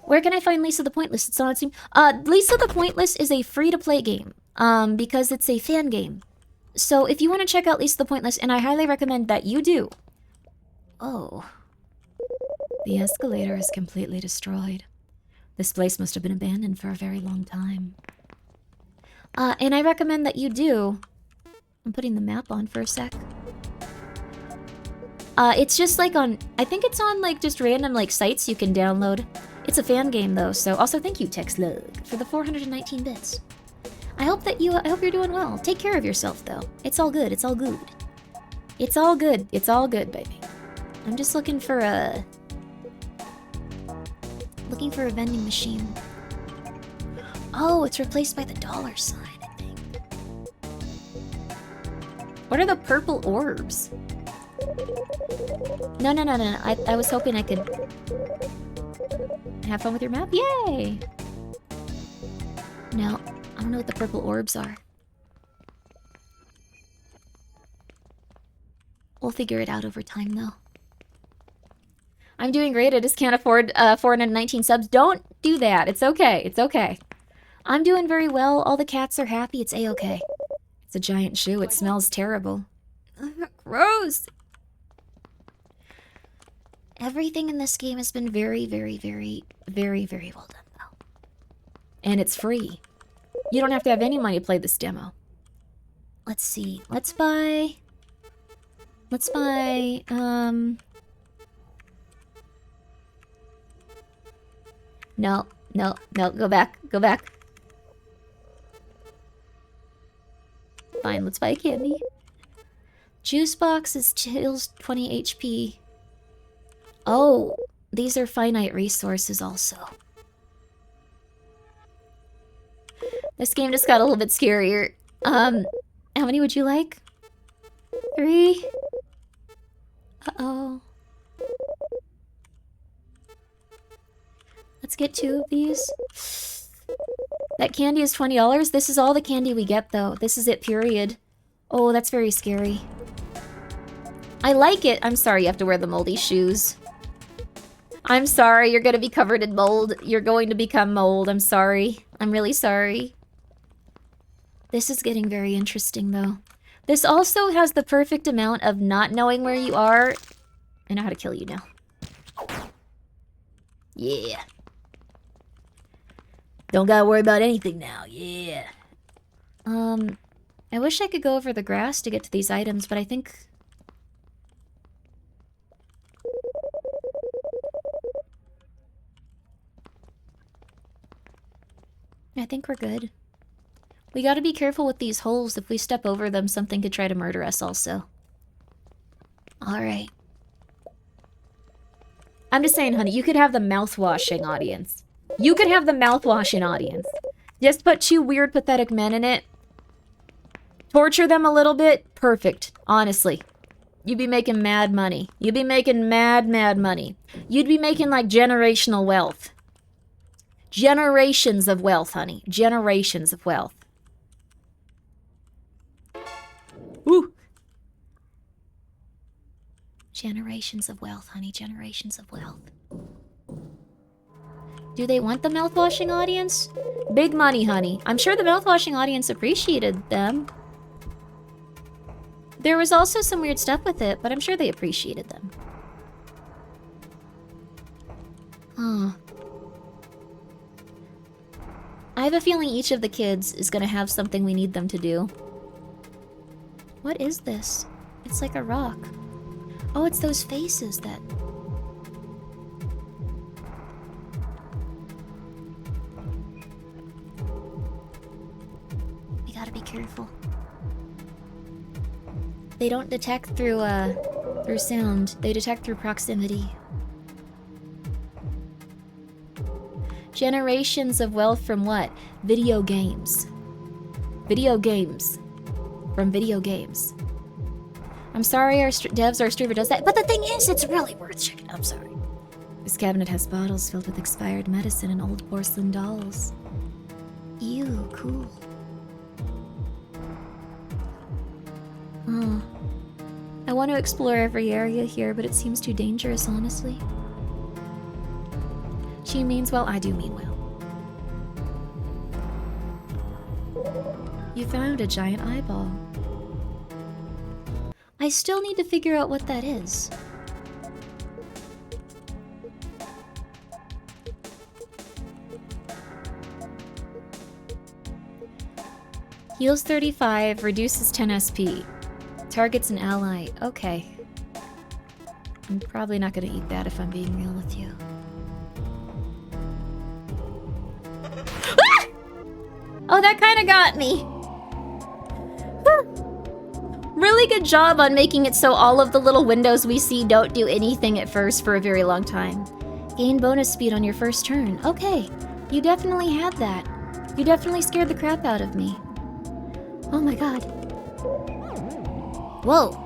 Where can I find Lisa the Pointless? It's on Steam. Lisa the Pointless is a free-to-play game. Because it's a fan game. So if you want to check out Lisa the Pointless, and I highly recommend that you do. Oh. The escalator is completely destroyed. This place must have been abandoned for a very long time. And I recommend that you do... I'm putting the map on for a sec. It's just like on... I think it's on like just random like sites you can download. It's a fan game though, so also thank you TextLug for the 419 bits. I hope you're doing well. Take care of yourself though. It's all good, it's all good. It's all good, it's all good, baby. I'm just looking for a vending machine. Oh, it's replaced by the dollar sign, I think. What are the purple orbs? No. I was hoping I could have fun with your map. Yay! No, I don't know what the purple orbs are. We'll figure it out over time, though. I'm doing great. I just can't afford 419 subs. Don't do that. It's okay. It's okay. I'm doing very well. All the cats are happy. It's a-okay. It's a giant shoe. It smells terrible. Gross. Everything in this game has been very, very, very, very, very well done, though. And it's free. You don't have to have any money to play this demo. Let's see. Let's buy... No, no, no, go back, go back. Fine, let's buy a candy. Juice box is heals 20 HP. Oh, these are finite resources also. This game just got a little bit scarier. How many would you like? 3? Uh-oh. Let's get 2 of these. That candy is $20. This is all the candy we get, though. This is it, period. Oh, that's very scary. I like it. I'm sorry you have to wear the moldy shoes. I'm sorry, you're gonna be covered in mold. You're going to become mold. I'm sorry. I'm really sorry. This is getting very interesting, though. This also has the perfect amount of not knowing where you are. I know how to kill you now. Yeah. Don't gotta worry about anything now, yeah. I wish I could go over the grass to get to these items, but I think... we're good. We gotta be careful with these holes. If we step over them, something could try to murder us also. Alright. I'm just saying, honey, you could have the mouth-washing audience. You could have the mouth-washing audience. Just put 2 weird, pathetic men in it. Torture them a little bit. Perfect. Honestly. You'd be making mad money. You'd be making mad, mad money. You'd be making, like, generational wealth. Generations of wealth, honey. Generations of wealth. Woo! Generations of wealth, honey. Generations of wealth. Do they want the mouthwashing audience? Big money, honey. I'm sure the mouthwashing audience appreciated them. There was also some weird stuff with it, but I'm sure they appreciated them. Huh. I have a feeling each of the kids is gonna have something we need them to do. What is this? It's like a rock. Oh, it's those faces that... We gotta be careful. They don't detect through sound. They detect through proximity. Generations of wealth from what? Video games. Video games. From video games. I'm sorry our streamer does that, but the thing is, it's really worth checking. I'm sorry. This cabinet has bottles filled with expired medicine and old porcelain dolls. Ew, cool. Oh. I want to explore every area here, but it seems too dangerous, honestly. She means well, I do mean well. You found a giant eyeball. I still need to figure out what that is. Heals 35, reduces 10 SP. Targets an ally. Okay. I'm probably not gonna eat that if I'm being real with you. Ah! Oh, that kinda got me. Really good job on making it so all of the little windows we see don't do anything at first for a very long time. Gain bonus speed on your first turn. Okay, you definitely had that. You definitely scared the crap out of me. Oh my god. Whoa.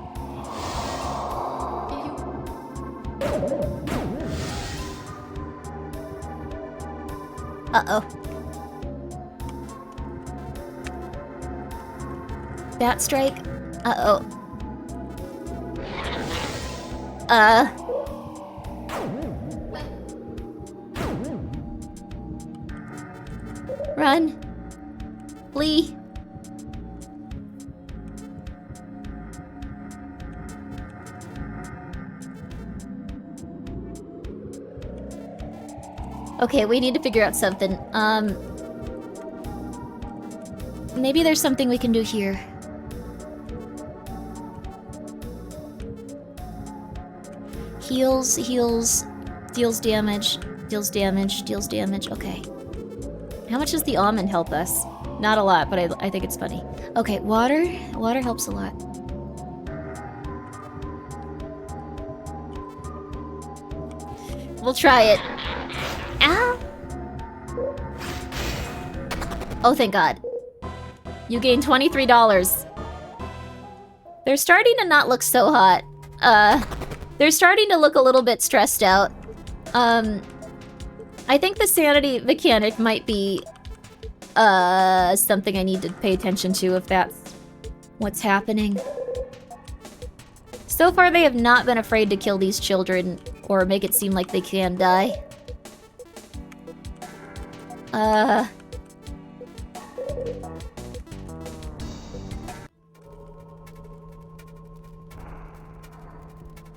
Uh-oh. Bat strike. Uh-oh. Run. Flee. Okay, we need to figure out something. Maybe there's something we can do here. Heals, heals, deals damage, deals damage, deals damage. Okay. How much does the almond help us? Not a lot, but I think it's funny. Okay, water. Water helps a lot. We'll try it. Ow! Oh, thank God. You gain $23. They're starting to not look so hot. They're starting to look a little bit stressed out. I think the sanity mechanic might be something I need to pay attention to if that's what's happening. So far, they have not been afraid to kill these children or make it seem like they can die.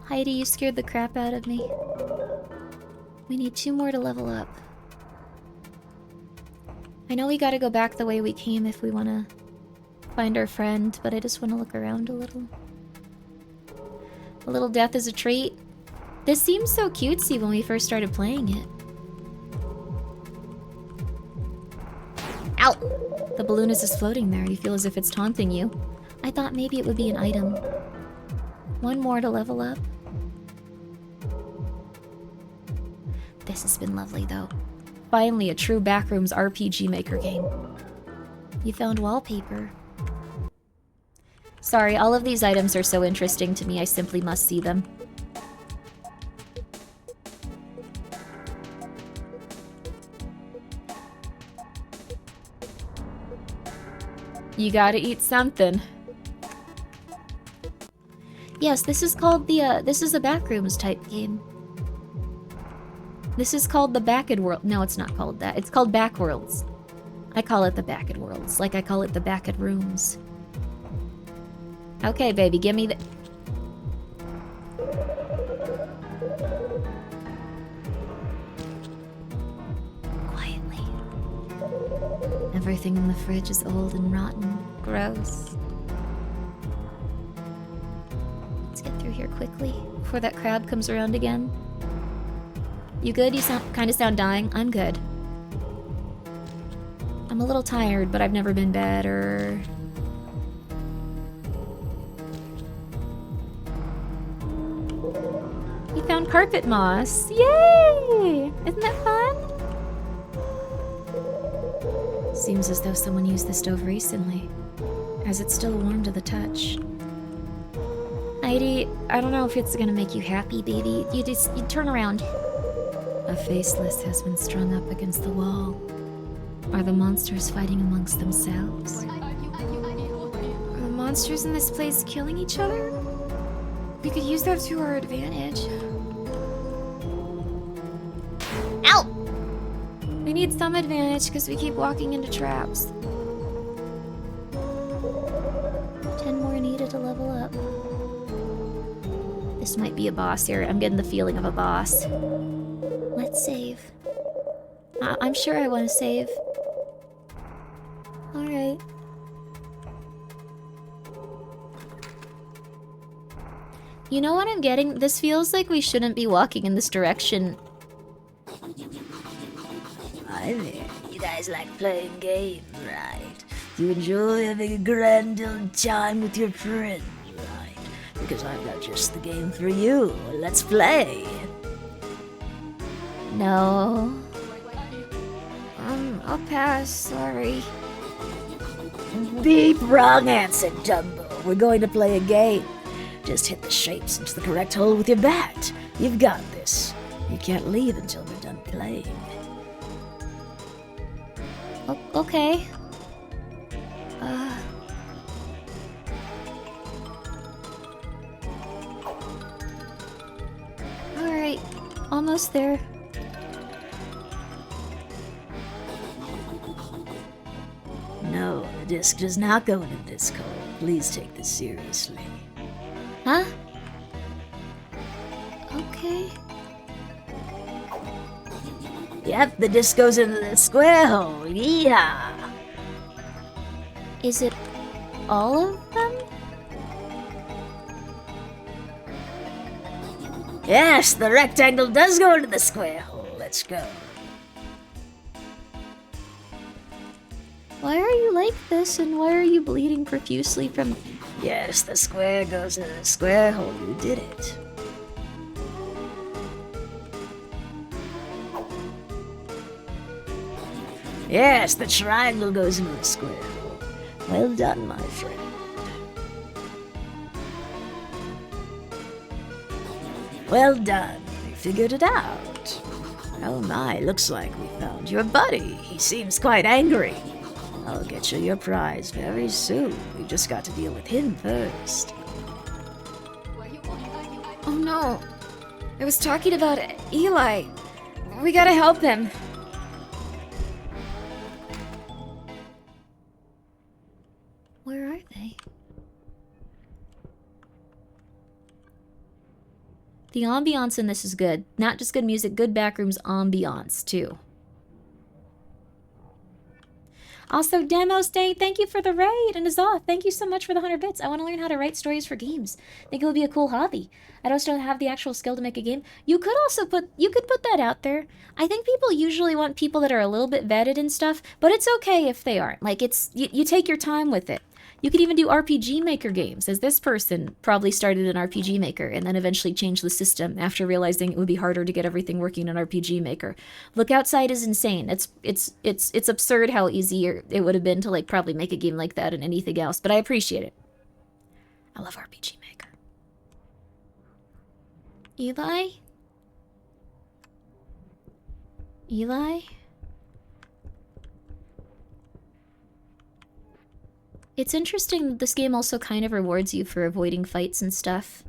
Heidi, you scared the crap out of me. We need 2 more to level up. I know we gotta go back the way we came if we wanna find our friend, but I just wanna look around a little. A little death is a treat. This seemed so cutesy when we first started playing it. Ow! The balloon is just floating there. You feel as if it's taunting you. I thought maybe it would be an item. 1 more to level up. This has been lovely, though. Finally, a true Backrooms RPG Maker game. You found wallpaper. Sorry, all of these items are so interesting to me, I simply must see them. You gotta eat something. Yes, this is called the, this is a Backrooms type game. This is called the Backworld. No, it's not called that. It's called Backworlds. I call it the Backworlds, like I call it the Backrooms. Okay, baby, give me the... Quietly. Everything in the fridge is old and rotten. Gross. Let's get through here quickly before that crab comes around again. You good? You kind of sound dying. I'm good. I'm a little tired, but I've never been better. We found carpet moss. Yay! Isn't that fun? Seems as though someone used the stove recently, as it's still warm to the touch. Heidi, I don't know if it's gonna make you happy, baby. You turn around. A faceless has been strung up against the wall. Are the monsters fighting amongst themselves? Are the monsters in this place killing each other? We could use that to our advantage. Ow! We need some advantage because we keep walking into traps. 10 more needed to level up. This might be a boss here. I'm getting the feeling of a boss. Let's save. I'm sure I want to save. Alright. You know what I'm getting? This feels like we shouldn't be walking in this direction. Hi there. You guys like playing games, right? You enjoy having a grand old time with your friends, right? Because I've got just the game for you. Let's play. No. I'll pass, sorry. Beep, wrong answer, Dumbo. We're going to play a game. Just hit the shapes into the correct hole with your bat. You've got this. You can't leave until we're done playing. Okay. Alright. Almost there. disc does not go into this hole. Please take this seriously. Huh? Okay. Yep, the disc goes into the square hole. Yeah. Is it all of them? Yes, the rectangle does go into the square hole. Let's go. Why are you like this, and why are you bleeding profusely from... Yes, the square goes into the square hole. You did it. Yes, the triangle goes into the square hole. Well done, my friend. Well done. We figured it out. Oh my, looks like we found your buddy. He seems quite angry. I'll get you your prize very soon. We just got to deal with him first. Oh no. I was talking about Eli. We gotta help him. Where are they? The ambiance in this is good. Not just good music, good Backrooms ambiance, too. Also, Demo State, thank you for the raid. And Azah, thank you so much for the 100 bits. I want to learn how to write stories for games. I think it would be a cool hobby. I just don't have the actual skill to make a game. You could also put that out there. I think people usually want people that are a little bit vetted and stuff, but it's okay if they aren't. Like, you take your time with it. You could even do RPG Maker games, as this person probably started an RPG Maker and then eventually changed the system after realizing it would be harder to get everything working in RPG Maker. Look Outside is insane. It's absurd how easy it would have been to like probably make a game like that and anything else, but I appreciate it. I love RPG Maker. Eli? Eli? It's interesting that this game also kind of rewards you for avoiding fights and stuff.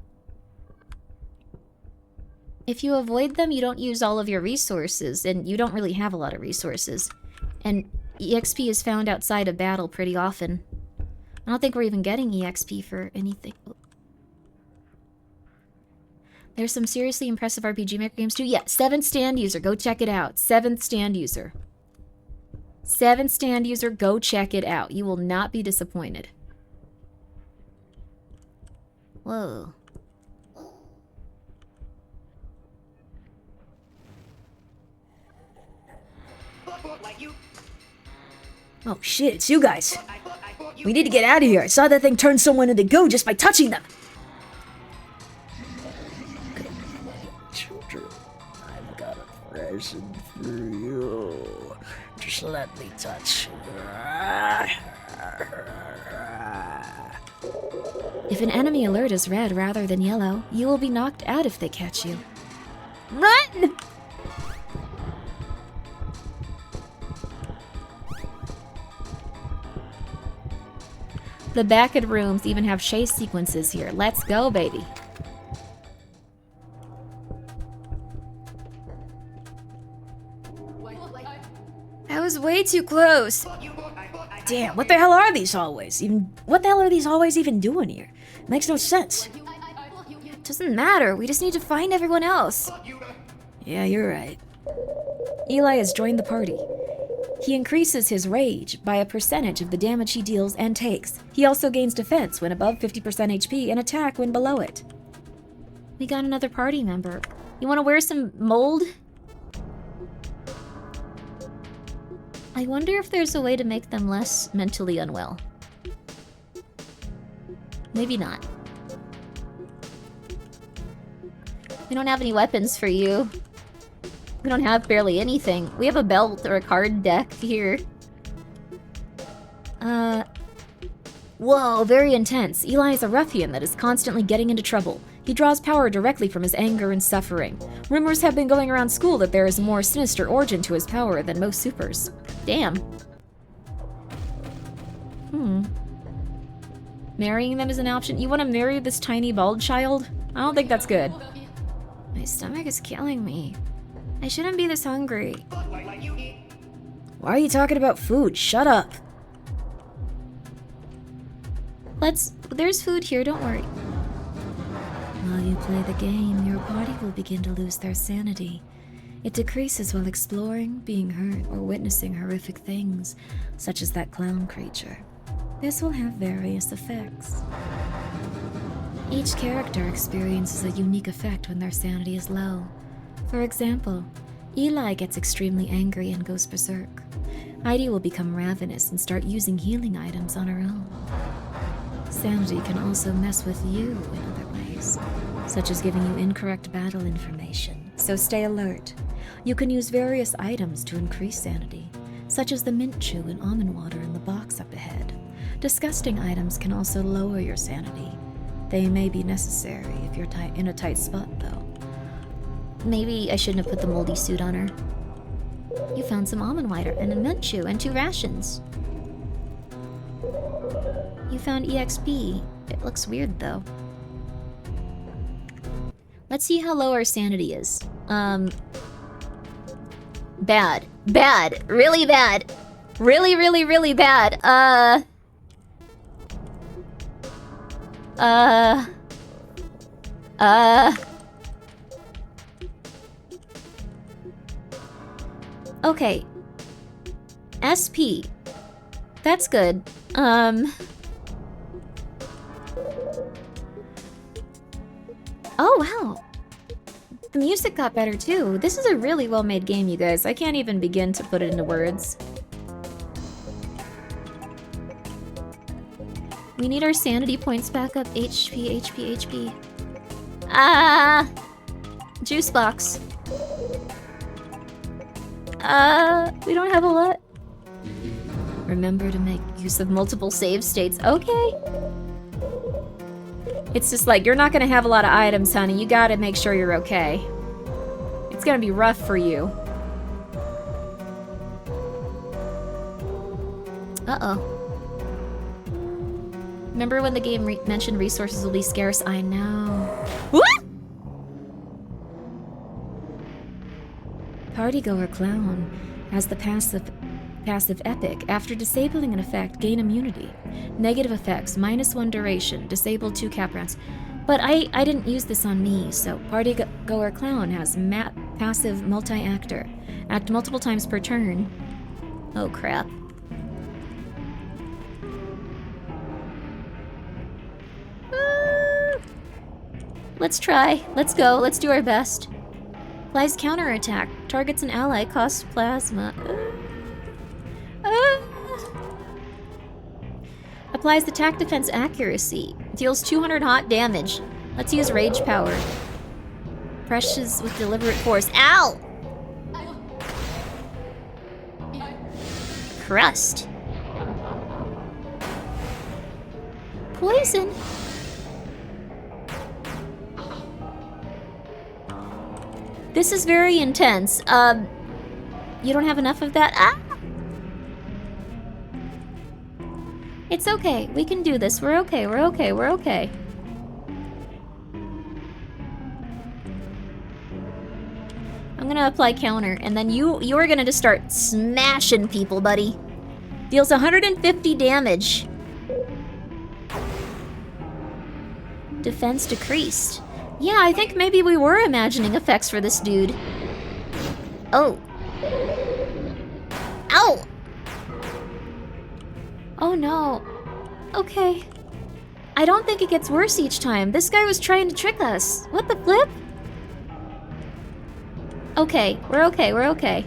If you avoid them, you don't use all of your resources, and you don't really have a lot of resources. And EXP is found outside of battle pretty often. I don't think we're even getting EXP for anything. There's some seriously impressive RPG Maker games too. Yeah, 7th Stand User, go check it out. 7th Stand User. 7th Stand User, go check it out. You will not be disappointed. Whoa. Oh shit, it's you guys. We need to get out of here. I saw that thing turn someone into goo just by touching them. Children, I've got a present for you. Just let me touch. If an enemy alert is red rather than yellow, you will be knocked out if they catch you. Run! The Backrooms even have chase sequences here. Let's go, baby. That was way too close. Damn, what the hell are these hallways? What the hell are these hallways even doing here? Makes no sense. It doesn't matter. We just need to find everyone else. Yeah, you're right. Eli has joined the party. He increases his rage by a percentage of the damage he deals and takes. He also gains defense when above 50% HP and attack when below it. We got another party member. You want to wear some mold? I wonder if there's a way to make them less mentally unwell. Maybe not. We don't have any weapons for you. We don't have barely anything. We have a belt or a card deck here. Whoa, very intense. Eli is a ruffian that is constantly getting into trouble. He draws power directly from his anger and suffering. Rumors have been going around school that there is a more sinister origin to his power than most supers. Damn. Marrying them is an option. You want to marry this tiny bald child? I don't think that's good. My stomach is killing me. I shouldn't be this hungry. Why are you talking about food? Shut up. There's food here, don't worry. While you play the game, your party will begin to lose their sanity. It decreases while exploring, being hurt, or witnessing horrific things, such as that clown creature. This will have various effects. Each character experiences a unique effect when their sanity is low. For example, Eli gets extremely angry and goes berserk. Heidi will become ravenous and start using healing items on her own. Sanity can also mess with you in other ways, such as giving you incorrect battle information, so stay alert. You can use various items to increase sanity, such as the mint chew and almond water in the box up ahead. Disgusting items can also lower your sanity. They may be necessary if you're in a tight spot, though. Maybe I shouldn't have put the moldy suit on her. You found some almond water and a mint chew and 2 rations. You found EXP. It looks weird, though. Let's see how low our sanity is. Bad. Bad. Really bad. Really, really, really bad. Okay. SP. That's good. Oh, wow. The music got better, too. This is a really well-made game, you guys. I can't even begin to put it into words. We need our sanity points back up. HP. Juice box. We don't have a lot. Remember to make use of multiple save states. Okay. It's just like, you're not gonna have a lot of items, honey. You gotta make sure you're okay. It's gonna be rough for you. Uh-oh. Remember when the game mentioned resources will be scarce? I know. What? Partygoer Clown has the passive epic. After disabling an effect, gain immunity. Negative effects, -1 duration. Disabled 2 cap rounds. But I didn't use this on me, so Partygoer Clown has passive multi-actor. Act multiple times per turn. Oh crap. Let's try. Let's go. Let's do our best. Applies counterattack. Targets an ally. Costs plasma. Applies attack defense accuracy. Deals 200 hot damage. Let's use rage power. Presses with deliberate force. Ow! Crust. Poison. This is very intense. You don't have enough of that? Ah! It's okay. We can do this. We're okay. We're okay. We're okay. I'm gonna apply counter, and then you're gonna just start smashing people, buddy. Deals 150 damage. Defense decreased. Yeah, I think maybe we were imagining effects for this dude. Oh. Ow! Oh no. Okay. I don't think it gets worse each time. This guy was trying to trick us. What the flip? Okay, we're okay, we're okay.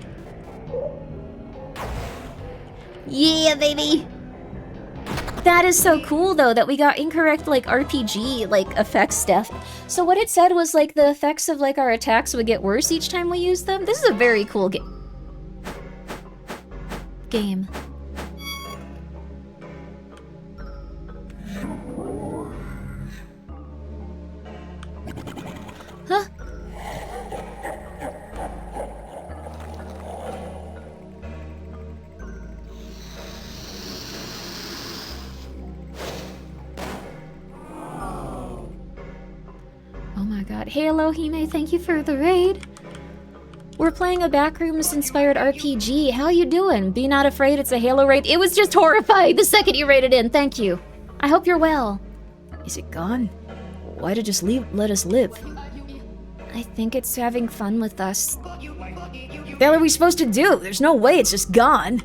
Yeah, baby! That is so cool, though, that we got incorrect, like, RPG, like, effect stuff. So what it said was, like, the effects of, like, our attacks would get worse each time we use them. This is a very cool game. Huh? Oh my god. Hey, Elohime, thank you for the raid. We're playing a Backrooms-inspired RPG. How you doing? Be not afraid, it's a Halo raid. It was just horrifying the second you raided in. Thank you. I hope you're well. Is it gone? Why'd it just let us live? I think it's having fun with us. What the hell are we supposed to do? There's no way it's just gone.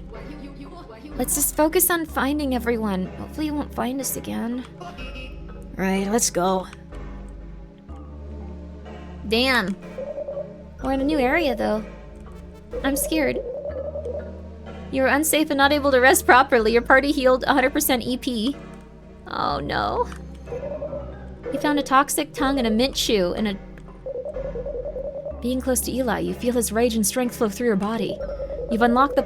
Let's just focus on finding everyone. Hopefully you won't find us again. Right, let's go. Damn. We're in a new area, though. I'm scared. You were unsafe and not able to rest properly. Your party healed 100% EP. Oh, no. You found a toxic tongue and a mint shoe and a... Being close to Eli, you feel his rage and strength flow through your body. You've unlocked the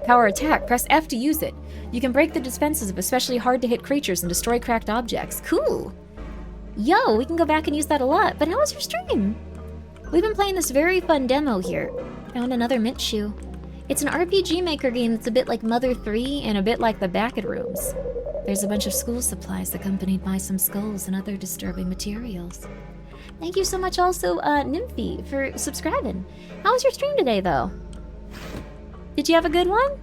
power attack. Press F to use it. You can break the defenses of especially hard-to-hit creatures and destroy cracked objects. Cool. Yo, we can go back and use that a lot. But how was your stream? We've been playing this very fun demo here. Found another mint shoe. It's an RPG Maker game that's a bit like Mother 3 and a bit like the Backrooms. There's a bunch of school supplies accompanied by some skulls and other disturbing materials. Thank you so much also, Nymphy, for subscribing. How was your stream today, though? Did you have a good one?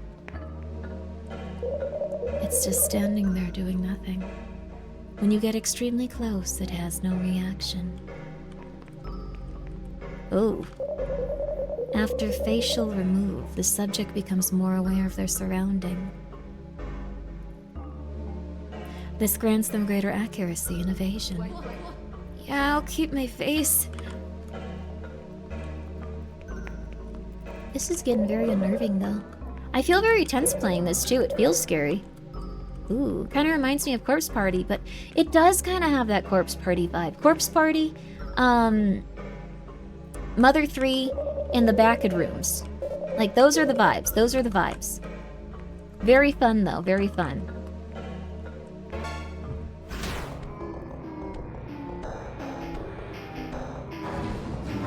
It's just standing there doing nothing. When you get extremely close, it has no reaction. Oh. After facial remove, the subject becomes more aware of their surrounding. This grants them greater accuracy and evasion. Yeah, I'll keep my face. This is getting very unnerving, though. I feel very tense playing this, too. It feels scary. Ooh, kind of reminds me of Corpse Party, but it does kind of have that Corpse Party vibe. Corpse Party, Mother 3, and the Backrooms. Like, those are the vibes. Those are the vibes. Very fun, though. Very fun.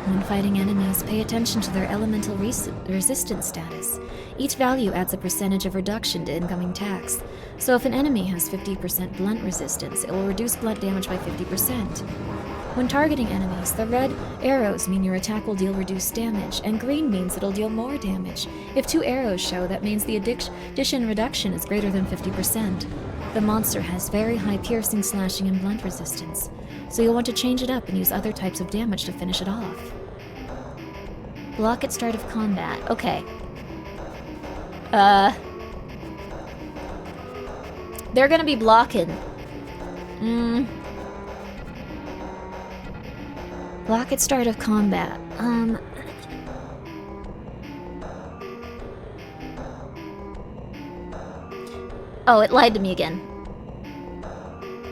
When fighting enemies, pay attention to their elemental resistance status. Each value adds a percentage of reduction to incoming attacks. So if an enemy has 50% blunt resistance, it will reduce blunt damage by 50%. When targeting enemies, the red arrows mean your attack will deal reduced damage, and green means it'll deal more damage. If 2 arrows show, that means the addition reduction is greater than 50%. The monster has very high piercing, slashing, and blunt resistance, so you'll want to change it up and use other types of damage to finish it off. Block at start of combat. Okay. They're gonna be blocking. Block at start of combat. Oh, it lied to me again.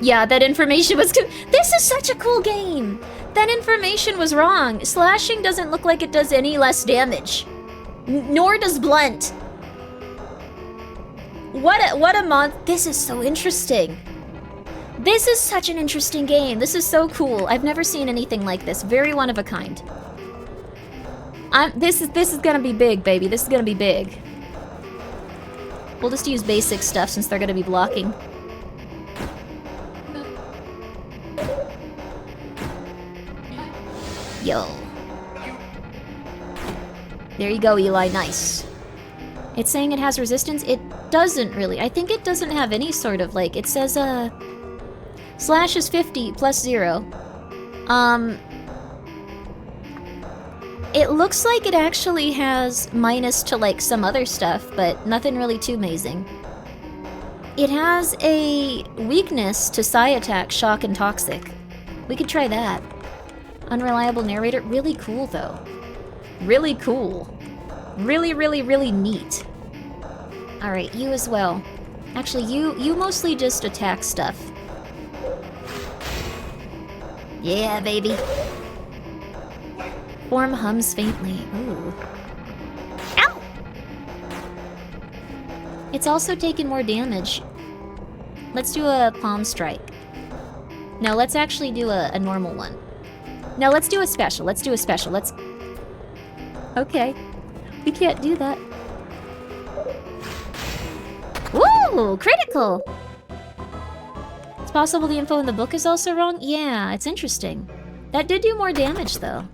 Yeah, that information was... This is such a cool game! That information was wrong. Slashing doesn't look like it does any less damage. Nor does blunt. What a mod... This is so interesting. This is such an interesting game. This is so cool. I've never seen anything like this. Very one of a kind. This is gonna be big, baby. This is gonna be big. We'll just use basic stuff since they're gonna be blocking. Yo. There you go, Eli. Nice. It's saying it has resistance. It doesn't really. I think it doesn't have any sort of, like, it says, slash is 50 plus 0. It looks like it actually has minus to, like, some other stuff, but nothing really too amazing. It has a weakness to psi attack, shock, and toxic. We could try that. Unreliable narrator. Really cool, though. Really cool. Really, really, really neat. Alright, you as well. Actually, you mostly just attack stuff. Yeah, baby. Form hums faintly. Ooh. Ow! It's also taken more damage. Let's do a palm strike. No, let's actually do a normal one. No, let's do a special. Let's do a special. Let's... Okay. We can't do that. Woo! Critical! It's possible the info in the book is also wrong? Yeah, it's interesting. That did do more damage, though.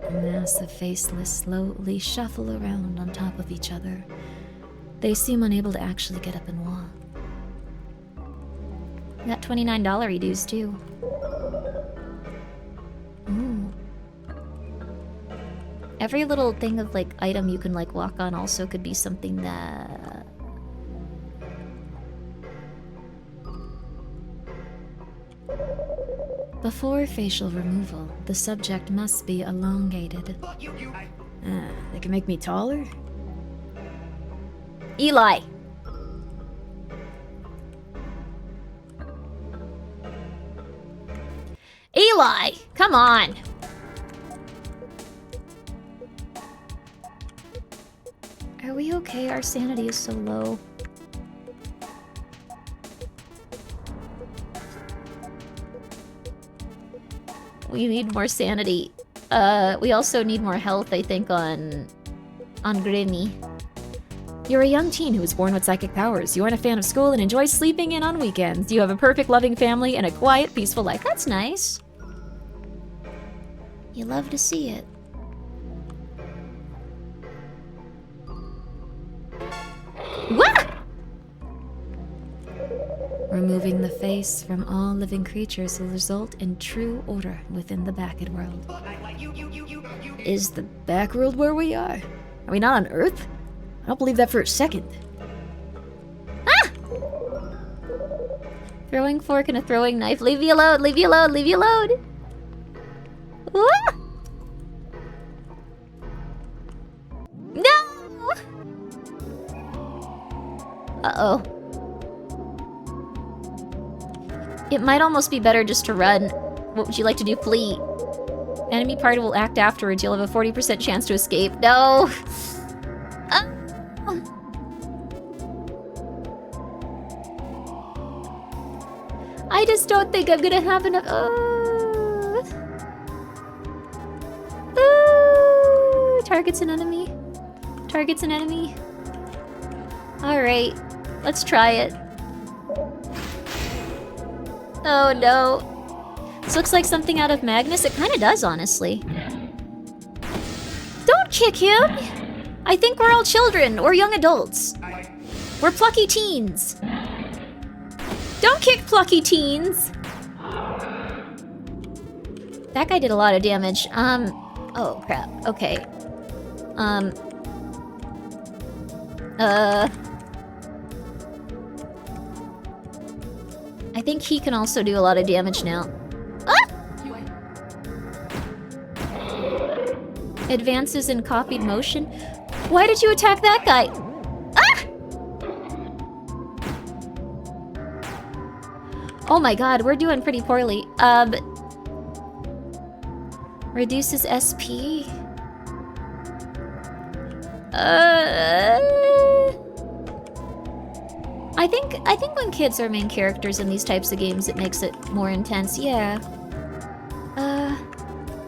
A mass of faceless slowly shuffle around on top of each other. They seem unable to actually get up and walk. Got $29 dues too. Ooh. Every little thing of like item you can like walk on also could be something that... Before facial removal, the subject must be elongated. They can make me taller? Eli! Eli! Come on! Are we okay? Our sanity is so low. We need more sanity. We also need more health, I think, on Grimmi. You're a young teen who was born with psychic powers. You aren't a fan of school and enjoy sleeping in on weekends. You have a perfect, loving family and a quiet, peaceful life. That's nice. You love to see it. Wah! Removing the face from all living creatures will result in true order within the Backworld. Is the Backworld where we are? Are we not on Earth? I don't believe that for a second. Ah! Throwing fork and a throwing knife. Leave me alone, leave me alone, leave me alone! Ah! No! Uh-oh. It might almost be better just to run. What would you like to do? Flee. Enemy party will act afterwards. You'll have a 40% chance to escape. No! I just don't think I'm gonna have enough. Target's an enemy. Target's an enemy. Alright. Let's try it. Oh no. This looks like something out of Magnus. It kind of does, honestly. Don't kick him! I think we're all children or young adults. We're plucky teens. Don't kick plucky teens! That guy did a lot of damage. Oh crap. Okay. I think he can also do a lot of damage now. Ah! Advances in copied motion. Why did you attack that guy? Ah! Oh my god, we're doing pretty poorly. Reduces SP. I think when kids are main characters in these types of games, it makes it more intense. Yeah.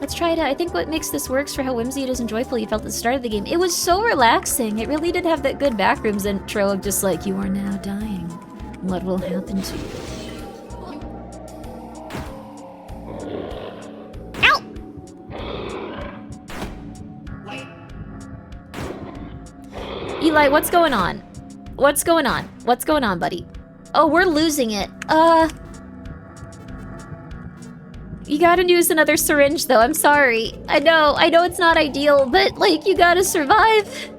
Let's try it out. I think what makes this works for how whimsy it is and joyful you felt at the start of the game. It was so relaxing. It really did have that good Backrooms intro of just like, you are now dying. What will happen to you? Ow! Eli, what's going on? What's going on? What's going on, buddy? Oh, we're losing it. You gotta use another syringe, though. I'm sorry. I know it's not ideal, but, like, you gotta survive.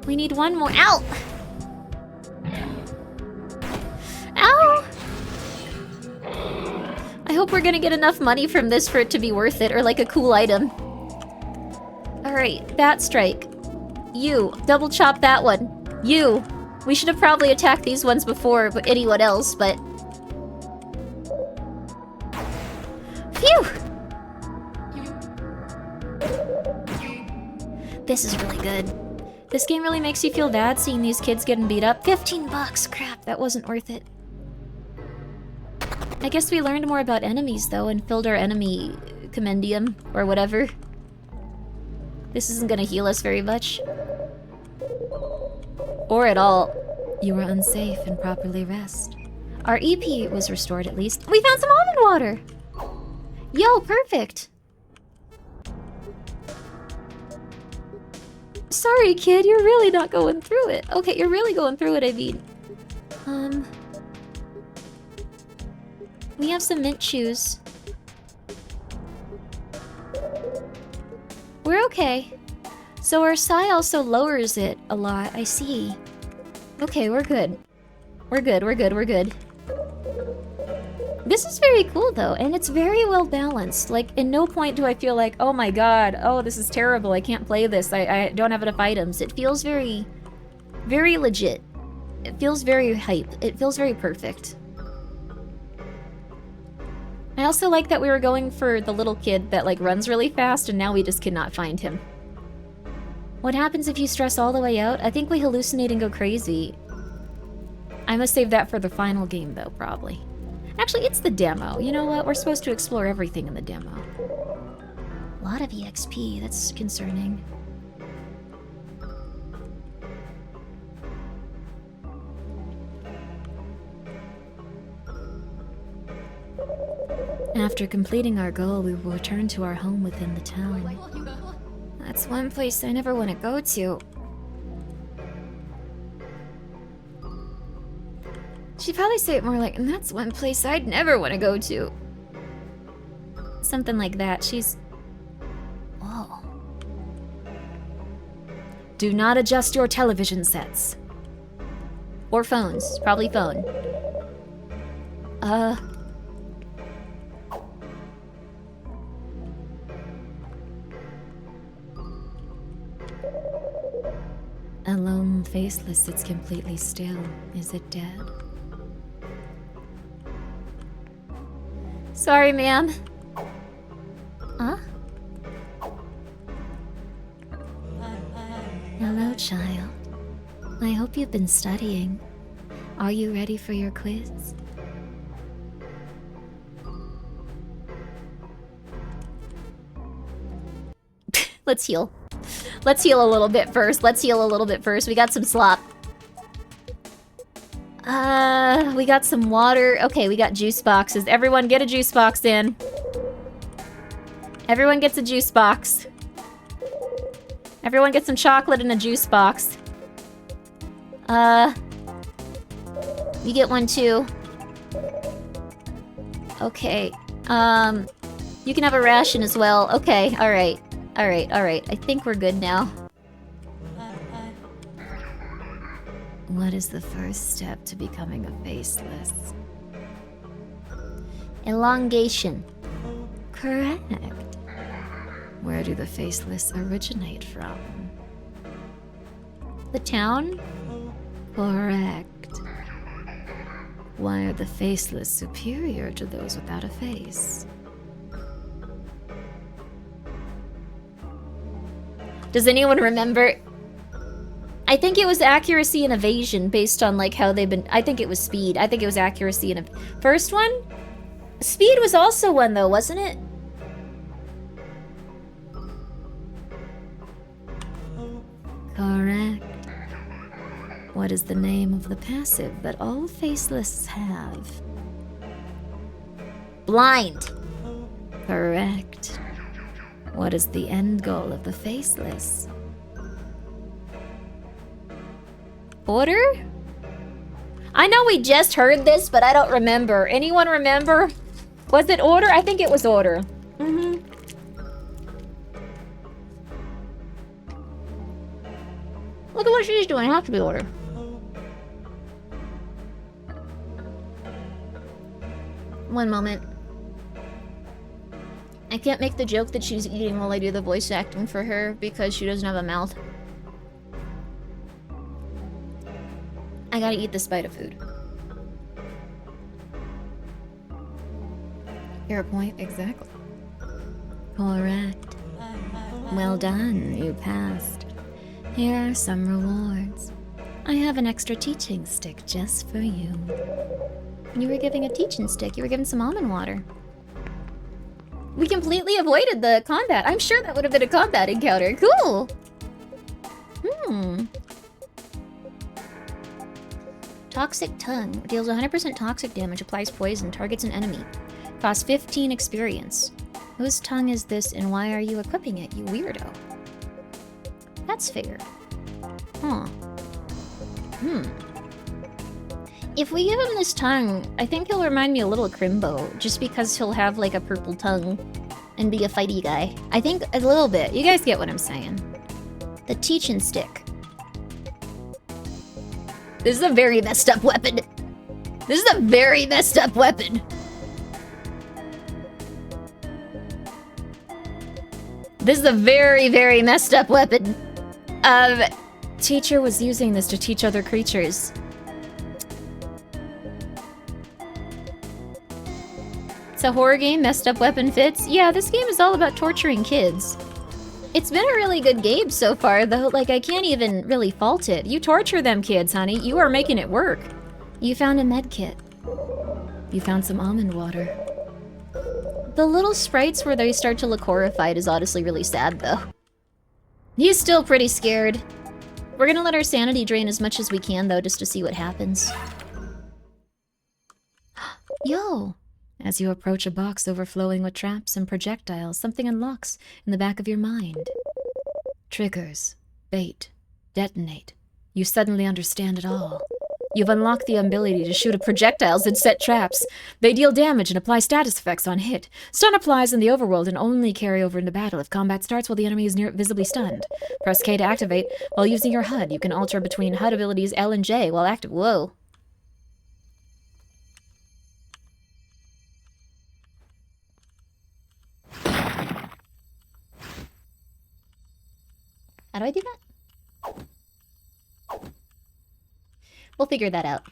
We need one more. Ow! Ow! I hope we're gonna get enough money from this for it to be worth it, or like a cool item. Alright, Bat Strike. You, double chop that one. You. We should have probably attacked these ones before anyone else, but... Phew! This is really good. This game really makes you feel bad seeing these kids getting beat up. 15 bucks! Crap, that wasn't worth it. I guess we learned more about enemies, though, and filled our enemy compendium, or whatever. This isn't gonna heal us very much. Or at all. You were unsafe and properly rest. Our EP was restored at least. We found some almond water! Yo, perfect! Sorry, kid, you're really not going through it. Okay, you're really going through it, I mean. We have some mint shoes. We're okay. So our psi also lowers it a lot, I see. Okay, we're good. We're good, we're good, we're good. This is very cool though, and it's very well balanced. Like, in no point do I feel like, oh my god, oh this is terrible, I can't play this, I don't have enough items. It feels very, very legit. It feels very hype. It feels very perfect. I also like that we were going for the little kid that like runs really fast and now we just cannot find him. What happens if you stress all the way out? I think we hallucinate and go crazy. I must save that for the final game though, probably. Actually, it's the demo. You know what? We're supposed to explore everything in the demo. A lot of EXP, that's concerning. After completing our goal, we will return to our home within the town. That's one place I never want to go to. She'd probably say it more like, and that's one place I'd never want to go to. Something like that. She's... Whoa. Do not adjust your television sets. Or phones. Probably phone. Alone, faceless, it's completely still. Is it dead? Sorry, ma'am. Huh? Hello, child. I hope you've been studying. Are you ready for your quiz? Let's heal. Let's heal a little bit first. Let's heal a little bit first. We got some slop. We got some water. Okay, we got juice boxes. Everyone get a juice box in. Everyone gets a juice box. Everyone gets some chocolate in a juice box. You get one too. Okay. You can have a ration as well. Okay, alright. Alright, alright. I think we're good now. What is the first step to becoming a faceless? Elongation. Correct. Where do the faceless originate from? The town? Correct. Why are the faceless superior to those without a face? Does anyone remember? I think it was accuracy and evasion based on like how they've been. I think it was speed. I think it was accuracy and first one? Speed was also one though, wasn't it? Correct. What is the name of the passive that all faceless have? Blind. Correct. What is the end goal of the faceless? Order? I know we just heard this, but I don't remember. Anyone remember? Was it order? I think it was order. Mm-hmm. Look at what she's doing. It has to be order. One moment. I can't make the joke that she's eating while I do the voice acting for her because she doesn't have a mouth. I gotta eat this bite of food. Your point, exactly. Correct. Well done, you passed. Here are some rewards. I have an extra teaching stick just for you. You were giving a teaching stick. You were given some almond water. We completely avoided the combat. I'm sure that would have been a combat encounter. Cool. Toxic tongue. Deals 100% toxic damage, applies poison, targets an enemy. Costs 15 experience. Whose tongue is this and why are you equipping it, you weirdo? That's fair. Huh. If we give him this tongue, I think he'll remind me a little of Crimbo, just because he'll have like a purple tongue and be a fighty guy. I think a little bit. You guys get what I'm saying. The teaching stick. This is a very messed up weapon. This is a very messed up weapon. This is a very, very messed up weapon. Teacher was using this to teach other creatures. It's a horror game, messed up weapon fits. Yeah, this game is all about torturing kids. It's been a really good game so far, though. Like, I can't even really fault it. You torture them kids, honey. You are making it work. You found a med kit. You found some almond water. The little sprites where they start to look horrified is honestly really sad, though. He's still pretty scared. We're gonna let our sanity drain as much as we can, though, just to see what happens. Yo! As you approach a box overflowing with traps and projectiles, something unlocks in the back of your mind. Triggers, bait, detonate. You suddenly understand it all. You've unlocked the ability to shoot at projectiles and set traps. They deal damage and apply status effects on hit. Stun applies in the overworld and only carry over into battle if combat starts while the enemy is visibly stunned. Press K to activate. While using your HUD, you can alter between HUD abilities L and J while active. Whoa. How do I do that? We'll figure that out.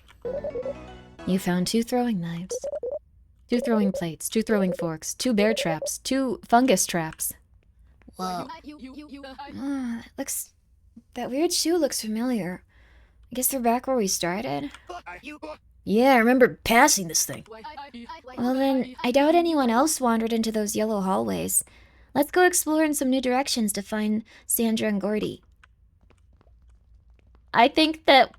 You found 2 throwing knives, 2 throwing plates, 2 throwing forks, 2 bear traps, 2 fungus traps. Whoa. That weird shoe looks familiar. I guess they're back where we started? Yeah, I remember passing this thing. Well then, I doubt anyone else wandered into those yellow hallways. Let's go explore in some new directions to find Sandra and Gordy. I think that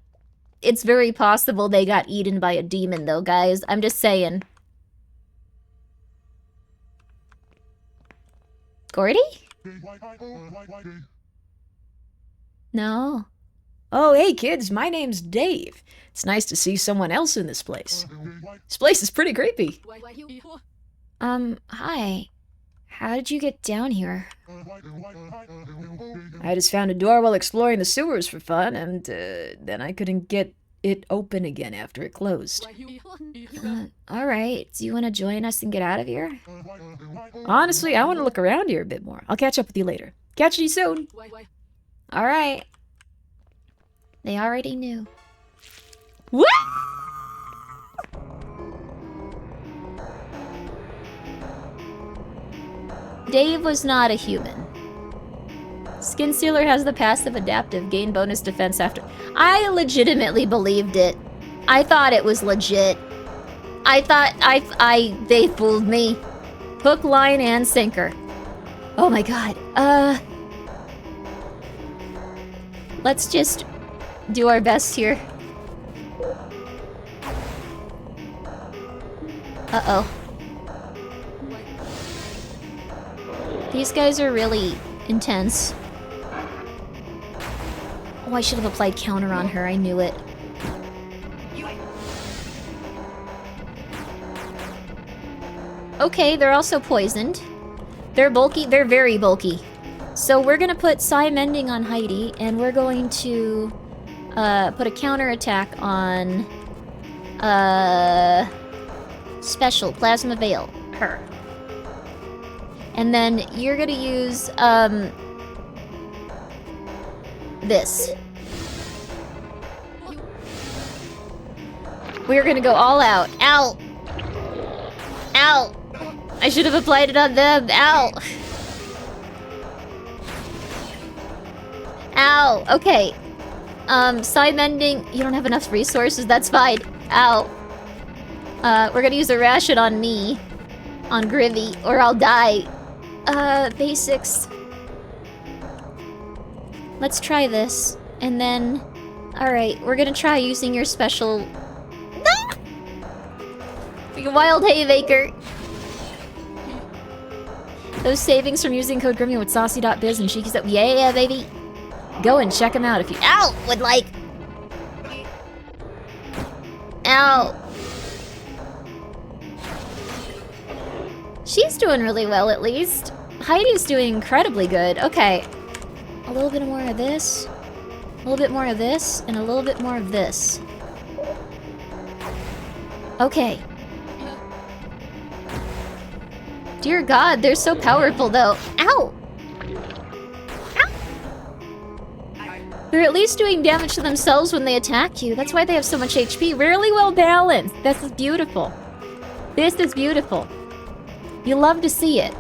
it's very possible they got eaten by a demon, though, guys. I'm just saying. Gordy? No. Oh, hey kids, my name's Dave. It's nice to see someone else in this place. This place is pretty creepy. Hi. How did you get down here? I just found a door while exploring the sewers for fun, and then I couldn't get it open again after it closed. Alright. Do you want to join us and get out of here? Honestly, I want to look around here a bit more. I'll catch up with you later. Catch you soon. Alright. They already knew. What? Dave was not a human. Skin Sealer has the passive adaptive, gain bonus defense after... I legitimately believed it. I thought it was legit. I thought they fooled me. Hook, line, and sinker. Oh my god. Let's just do our best here. Uh-oh. These guys are really intense. Oh, I should have applied counter on her. I knew it. Okay, they're also poisoned. They're bulky. They're very bulky. So we're gonna put Psy Mending on Heidi, and we're going to put a counter attack on Special Plasma Veil. Her. And then you're gonna use, this. We're gonna go all out. Ow! Ow! I should have applied it on them. Ow! Ow! Okay. Side mending. You don't have enough resources. That's fine. Ow. We're gonna use a ration on me. On Grimmi, or I'll die. Basics. Let's try this. And then... Alright, we're gonna try using your special... Wild Haymaker. Those savings from using code Grimmi with saucy.biz and cheeky stuff. Yeah, baby. Go and check him out if you— Ow! Would like... Ow! She's doing really well, at least. Heidi's doing incredibly good. Okay. A little bit more of this. A little bit more of this. And a little bit more of this. Okay. Dear God, they're so powerful, though. Ow! Ow! They're at least doing damage to themselves when they attack you. That's why they have so much HP. Really well balanced. This is beautiful. This is beautiful. You love to see it.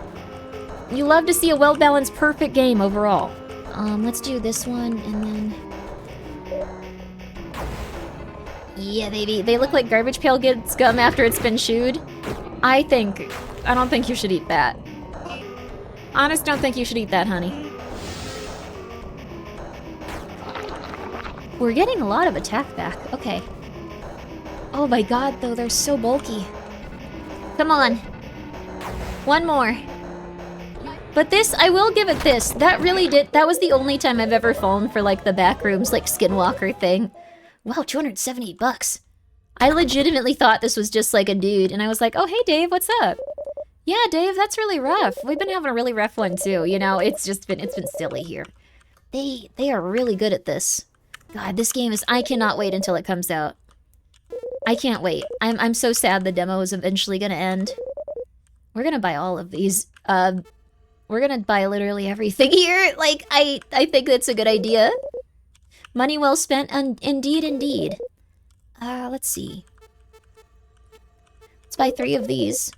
You love to see a well-balanced, perfect game overall. Let's do this one, and then... Yeah, baby. They look like garbage pail scum after it's been chewed. I don't think you should eat that. Honest, don't think you should eat that, honey. We're getting a lot of attack back. Okay. Oh my God, though, they're so bulky. Come on. One more. But this, I will give it this. That really did, that was the only time I've ever fallen for, like, the Backrooms, like, skinwalker thing. Wow, 278 bucks. I legitimately thought this was just, like, a dude, and I was like, oh, hey, Dave, what's up? Yeah, Dave, that's really rough. We've been having a really rough one, too, you know? It's been silly here. They are really good at this. God, this game is, I cannot wait until it comes out. I can't wait. I'm so sad the demo is eventually gonna end. We're gonna buy all of these. We're gonna buy literally everything here. Like, I think that's a good idea. Money well spent, and indeed, indeed. Let's see. Let's buy 3 of these.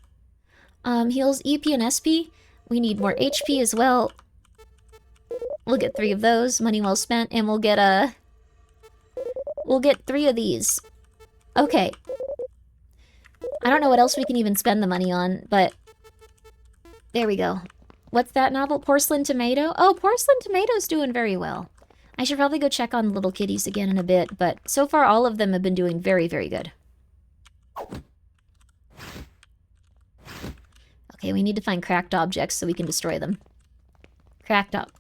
Heals EP and SP. We need more HP as well. We'll get 3 of those. Money well spent, and we'll get 3 of these. Okay. I don't know what else we can even spend the money on, but there we go. What's that novel? Porcelain Tomato? Oh, Porcelain Tomato's doing very well. I should probably go check on Little Kitties again in a bit, but so far all of them have been doing very, very good. Okay, we need to find cracked objects so we can destroy them. Cracked up.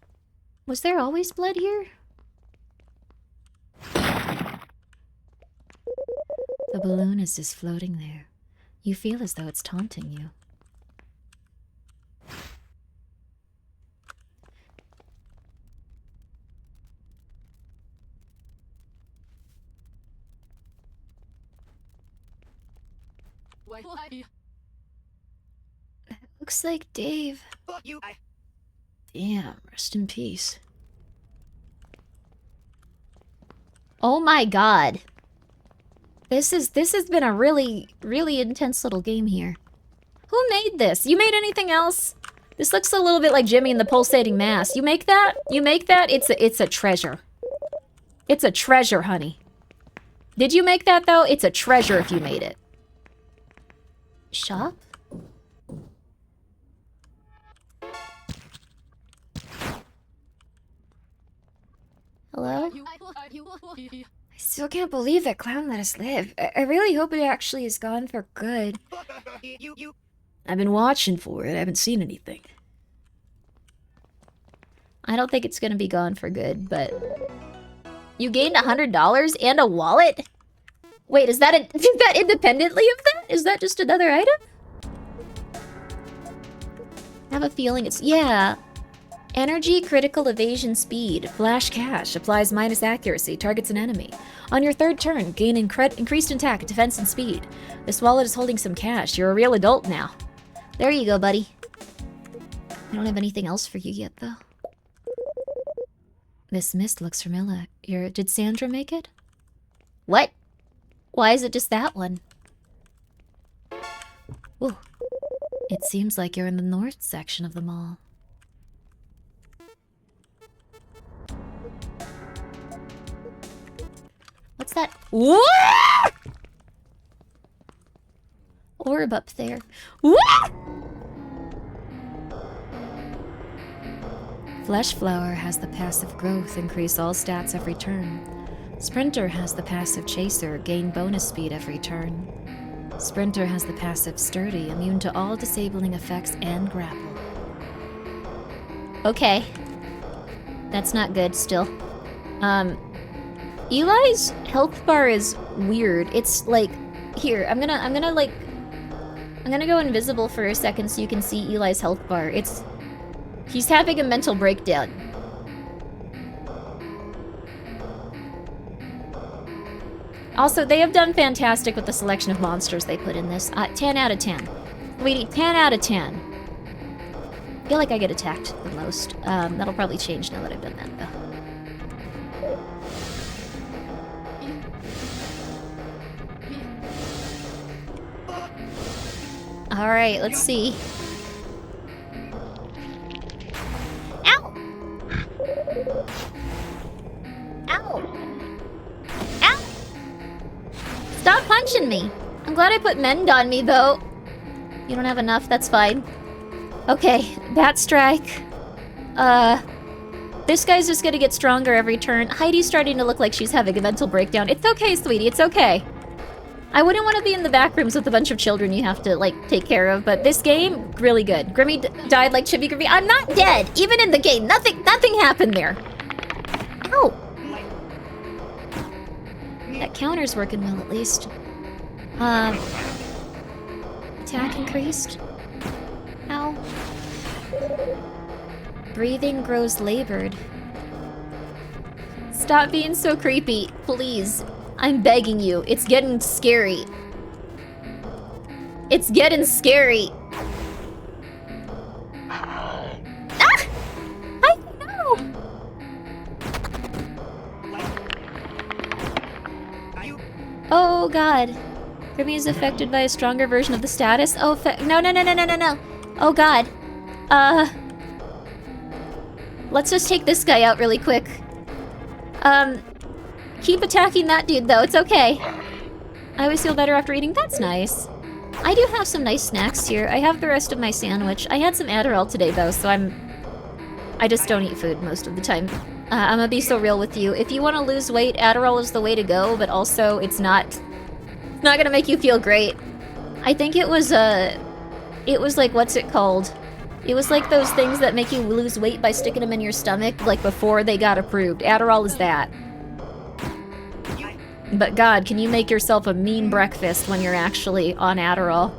Was there always blood here? The balloon is just floating there. You feel as though it's taunting you. That looks like Dave. Damn, rest in peace. Oh my God. This has been a really, really intense little game here. Who made this? You made anything else? This looks a little bit like Jimmy and the Pulsating Mass. You make that? You make that? It's a treasure. It's a treasure, honey. Did you make that, though? It's a treasure if you made it. Shop? Hello? I still can't believe that clown let us live. I really hope it actually is gone for good. I've been watching for it. I haven't seen anything. I don't think it's gonna be gone for good, but... You gained $100 and a wallet? Wait, is that independently of that? Is that just another item? I have a feeling it's... Yeah. Energy, critical evasion, speed. Flash cash. Applies minus accuracy. Targets an enemy. On your 3rd turn, gain increased attack, defense, and speed. This wallet is holding some cash. You're a real adult now. There you go, buddy. I don't have anything else for you yet, though. This mist looks familiar. Did Sandra make it? What? Why is it just that one? Ooh. It seems like you're in the north section of the mall. What's that? What? Orb up there. What? Flesh Flower has the passive growth, increase all stats every turn. Sprinter has the passive Chaser, gain bonus speed every turn. Sprinter has the passive Sturdy, immune to all disabling effects and grapple. Okay. That's not good still. Eli's health bar is weird. It's like, here, I'm gonna go invisible for a second so you can see Eli's health bar. He's having a mental breakdown. Also, they have done fantastic with the selection of monsters they put in this. 10 out of 10. Sweetie, 10 out of 10. I feel like I get attacked the most. That'll probably change now that I've done that, though. Alright, let's see. Ow! Ow! Ow! Stop punching me! I'm glad I put mend on me, though. You don't have enough, that's fine. Okay, Bat Strike. This guy's just gonna get stronger every turn. Heidi's starting to look like she's having a mental breakdown. It's okay, sweetie, it's okay. I wouldn't want to be in the back rooms with a bunch of children you have to, like, take care of, but this game, really good. Grimmi died like Chibi Grimmi. I'm not dead! Even in the game, nothing happened there. Ow! That counter's working well, at least. Attack increased. Ow. Breathing grows labored. Stop being so creepy, please. I'm begging you. It's getting scary. It's getting scary. Ah! I know! Oh god. Grimmi is affected by a stronger version of the status. Oh, no. Oh god. Let's just take this guy out really quick. Keep attacking that dude, though. It's okay. I always feel better after eating. That's nice. I do have some nice snacks here. I have the rest of my sandwich. I had some Adderall today, though, so I just don't eat food most of the time. I'm gonna be so real with you. If you want to lose weight, Adderall is the way to go, but also it's not gonna make you feel great. I think it was like, what's it called? It was like those things that make you lose weight by sticking them in your stomach, like before they got approved. Adderall is that. But god, can you make yourself a mean breakfast when you're actually on Adderall?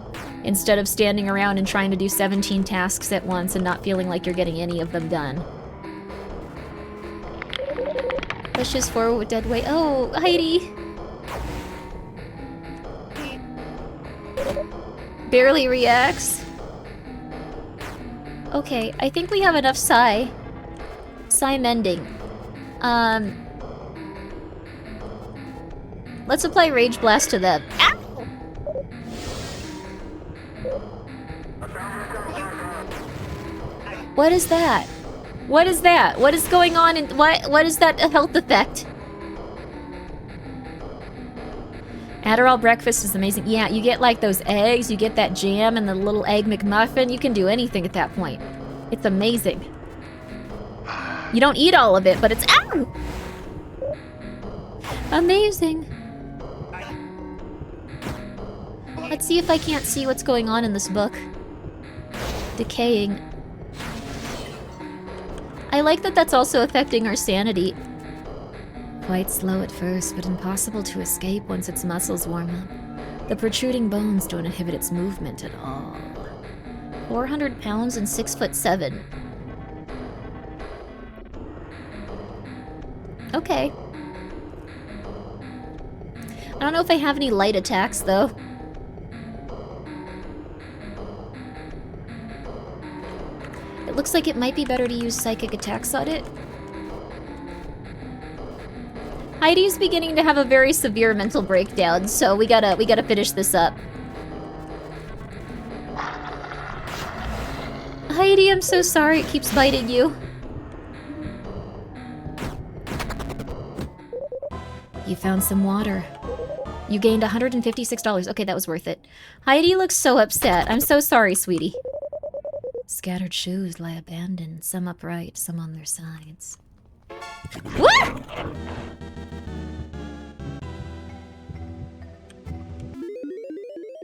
Instead of standing around and trying to do 17 tasks at once and not feeling like you're getting any of them done. Pushes forward with dead weight. Oh, Heidi! Barely reacts. Okay, I think we have enough Psy. Psy mending. Let's apply Rage Blast to them. Ow! What is that? What is that? What is going on in what is that health effect? Adderall breakfast is amazing. Yeah, you get like those eggs, you get that jam and the little egg McMuffin. You can do anything at that point. It's amazing. You don't eat all of it, but it's ow! Amazing. Let's see if I can't see what's going on in this book. Decaying. I like that that's also affecting our sanity. Quite slow at first, but impossible to escape once its muscles warm up. The protruding bones don't inhibit its movement at all. 400 pounds and 6'7". Okay. I don't know if I have any light attacks, though. It looks like it might be better to use psychic attacks on it. Heidi's beginning to have a very severe mental breakdown, so we gotta finish this up. Heidi, I'm so sorry it keeps biting you. You found some water. You gained $156. Okay, that was worth it. Heidi looks so upset. I'm so sorry, sweetie. Scattered shoes lie abandoned, some upright, some on their sides. What?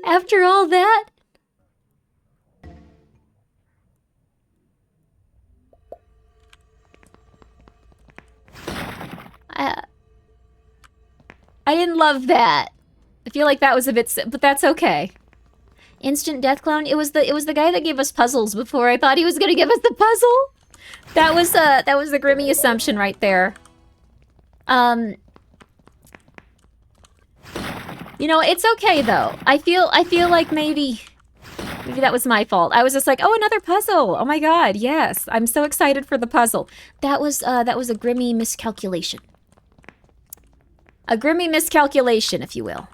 After all that? I didn't love that. I feel like that was a bit, but that's okay. Instant death clone. It was the guy that gave us puzzles before. I thought he was gonna give us the puzzle. That was the Grimmi assumption right there. You know, it's okay though. I feel like maybe that was my fault. I was just like, oh, another puzzle. Oh my god, yes. I'm so excited for the puzzle. That was a Grimmi miscalculation. A Grimmi miscalculation, if you will.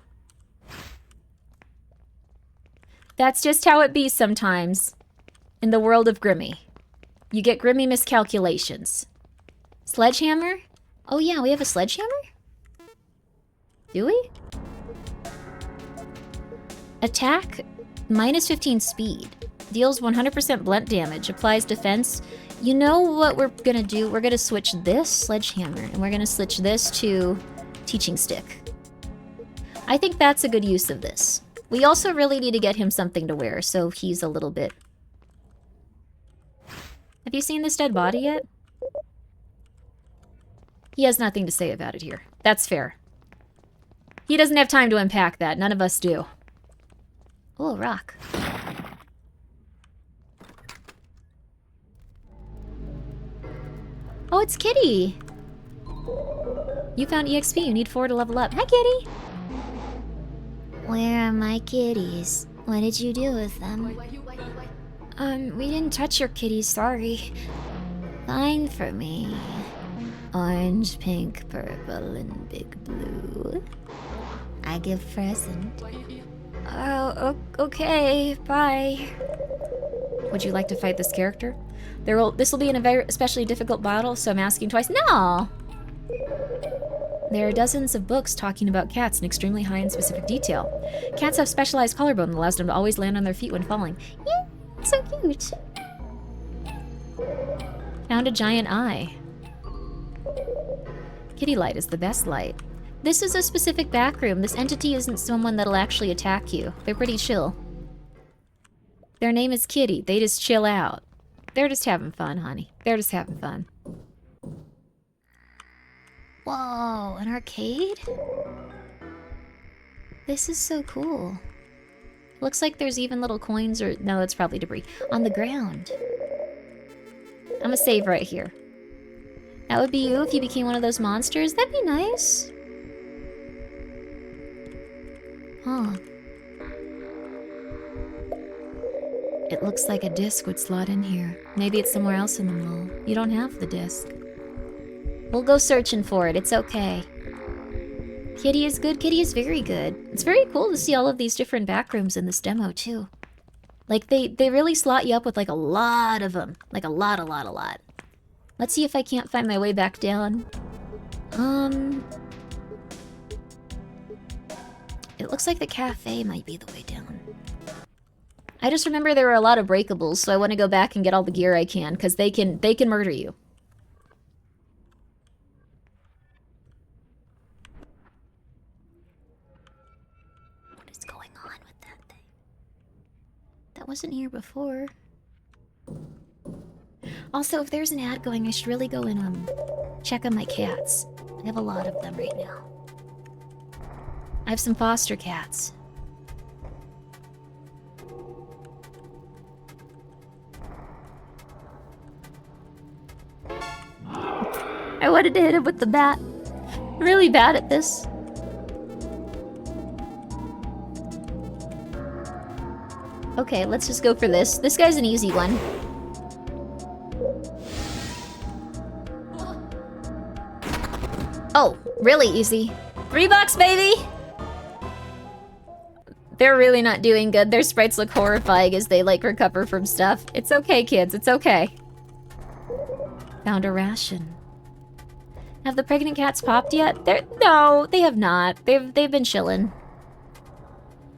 That's just how it be sometimes in the world of Grimmi. You get Grimmi miscalculations. Sledgehammer? Oh yeah, we have a sledgehammer? Do we? Attack, minus 15 speed. Deals 100% blunt damage, applies defense. You know what we're gonna do? We're gonna switch this sledgehammer, and we're gonna switch this to teaching stick. I think that's a good use of this. We also really need to get him something to wear, so he's a little bit... Have you seen this dead body yet? He has nothing to say about it here. That's fair. He doesn't have time to unpack that. None of us do. Oh, a rock. Oh, it's Kitty! You found EXP. You need 4 to level up. Hi, Kitty! Where are my kitties? What did you do with them? We didn't touch your kitties, sorry. Fine for me. Orange, pink, purple, and big blue. I give present. Oh, okay, bye. Would you like to fight this character? This will be in a very especially difficult battle, so I'm asking twice. No! There are dozens of books talking about cats in extremely high and specific detail. Cats have specialized collarbone that allows them to always land on their feet when falling. Yeah, so cute. Found a giant eye. Kitty light is the best light. This is a specific backroom. This entity isn't someone that'll actually attack you. They're pretty chill. Their name is Kitty. They just chill out. They're just having fun, honey. They're just having fun. Whoa, an arcade? This is so cool. Looks like there's even little coins or... No, that's probably debris. On the ground. I'm gonna save right here. That would be you if you became one of those monsters. That'd be nice. Huh. It looks like a disc would slot in here. Maybe it's somewhere else in the mall. You don't have the disc. We'll go searching for it. It's okay. Kitty is good. Kitty is very good. It's very cool to see all of these different backrooms in this demo, too. Like, they really slot you up with, like, a lot of them. Like, a lot. Let's see if I can't find my way back down. It looks like the cafe might be the way down. I just remember there were a lot of breakables, so I want to go back and get all the gear I can, because they can murder you. What is going on with that thing? That wasn't here before. Also, if there's an ad going, I should really go and check on my cats. I have a lot of them right now. I have some foster cats. I wanted to hit him with the bat. I'm really bad at this. Okay, let's just go for this. This guy's an easy one. Oh, really easy. $3, baby! They're really not doing good. Their sprites look horrifying as they, like, recover from stuff. It's okay, kids. It's okay. Found a ration. Have the pregnant cats popped yet? No, they have not. They've been chilling.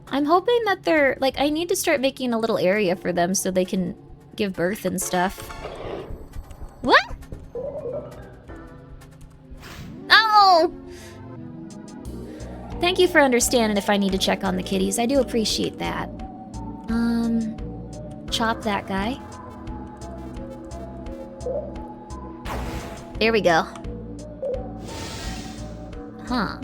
I'm hoping that they're... Like, I need to start making a little area for them so they can give birth and stuff. What? Oh! Thank you for understanding if I need to check on the kitties. I do appreciate that. Chop that guy. There we go. Huh.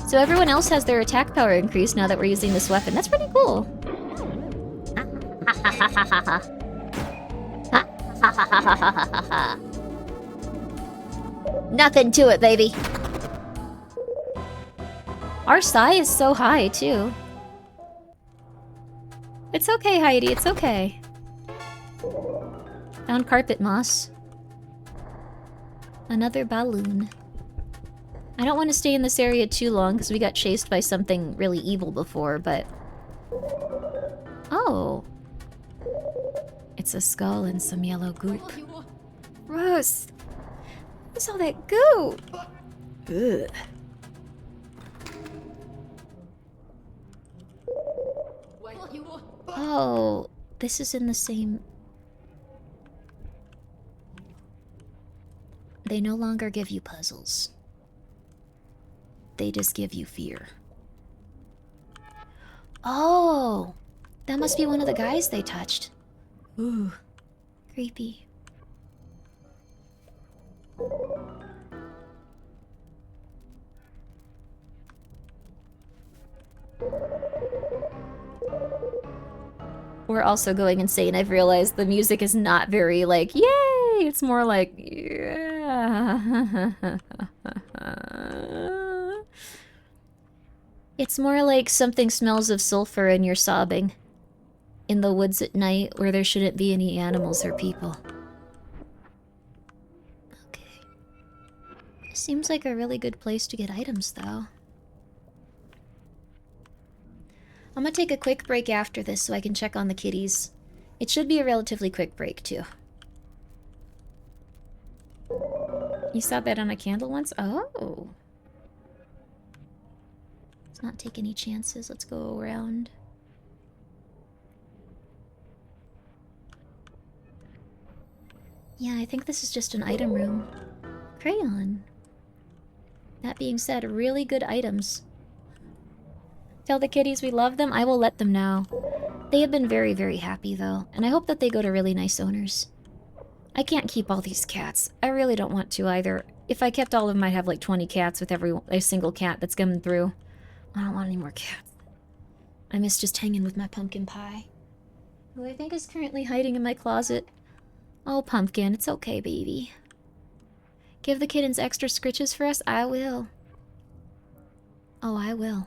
So everyone else has their attack power increased now that we're using this weapon. That's pretty cool. Nothing to it, baby. Our psi is so high, too. It's okay, Heidi, it's okay. Found carpet moss. Another balloon. I don't want to stay in this area too long because we got chased by something really evil before, but... Oh. It's a skull and some yellow goop. Gross. What's all that goo? Ugh. Oh, this is in the same... They no longer give you puzzles. They just give you fear. Oh! That must be one of the guys they touched. Ooh. Creepy. We're also going insane. I've realized the music is not very, like, yay! It's more like, yeah. It's more like something smells of sulfur and you're sobbing. In the woods at night where there shouldn't be any animals or people. Okay. Seems like a really good place to get items, though. I'm gonna take a quick break after this so I can check on the kitties. It should be a relatively quick break, too. You saw that on a candle once? Oh. Let's not take any chances. Let's go around. Yeah, I think this is just an item room. Crayon. That being said, really good items. Tell the kitties we love them. I will let them know. They have been very, very happy, though. And I hope that they go to really nice owners. I can't keep all these cats. I really don't want to, either. If I kept all of them, I'd have like 20 cats with a single cat that's coming through. I don't want any more cats. I miss just hanging with my pumpkin pie, who I think is currently hiding in my closet. Oh, Pumpkin, it's okay, baby. Give the kittens extra scritches for us? I will. Oh, I will.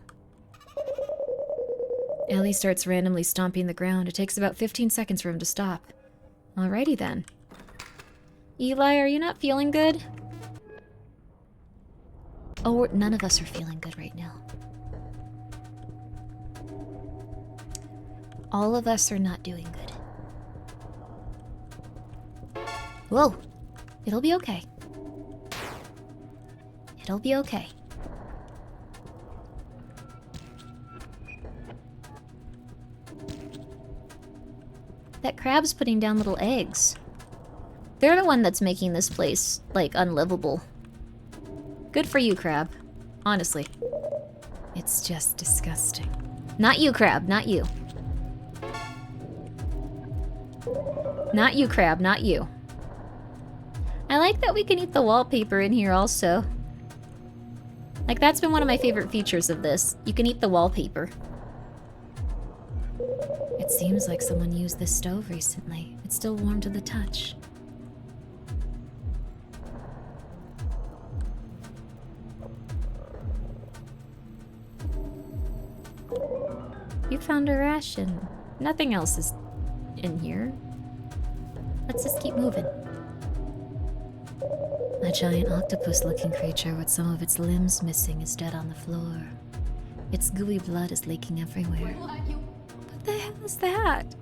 Ellie starts randomly stomping the ground. It takes about 15 seconds for him to stop. Alrighty then. Eli, are you not feeling good? Oh, none of us are feeling good right now. All of us are not doing good. Whoa! It'll be okay. It'll be okay. That crab's putting down little eggs. They're the one that's making this place, like, unlivable. Good for you, crab. Honestly. It's just disgusting. Not you, crab, not you. Not you, crab, not you. I like that we can eat the wallpaper in here also. Like, that's been one of my favorite features of this. You can eat the wallpaper. It seems like someone used this stove recently. It's still warm to the touch. You found a ration. Nothing else is in here. Let's just keep moving. A giant octopus-looking creature with some of its limbs missing is dead on the floor. Its gooey blood is leaking everywhere. What the hell is that?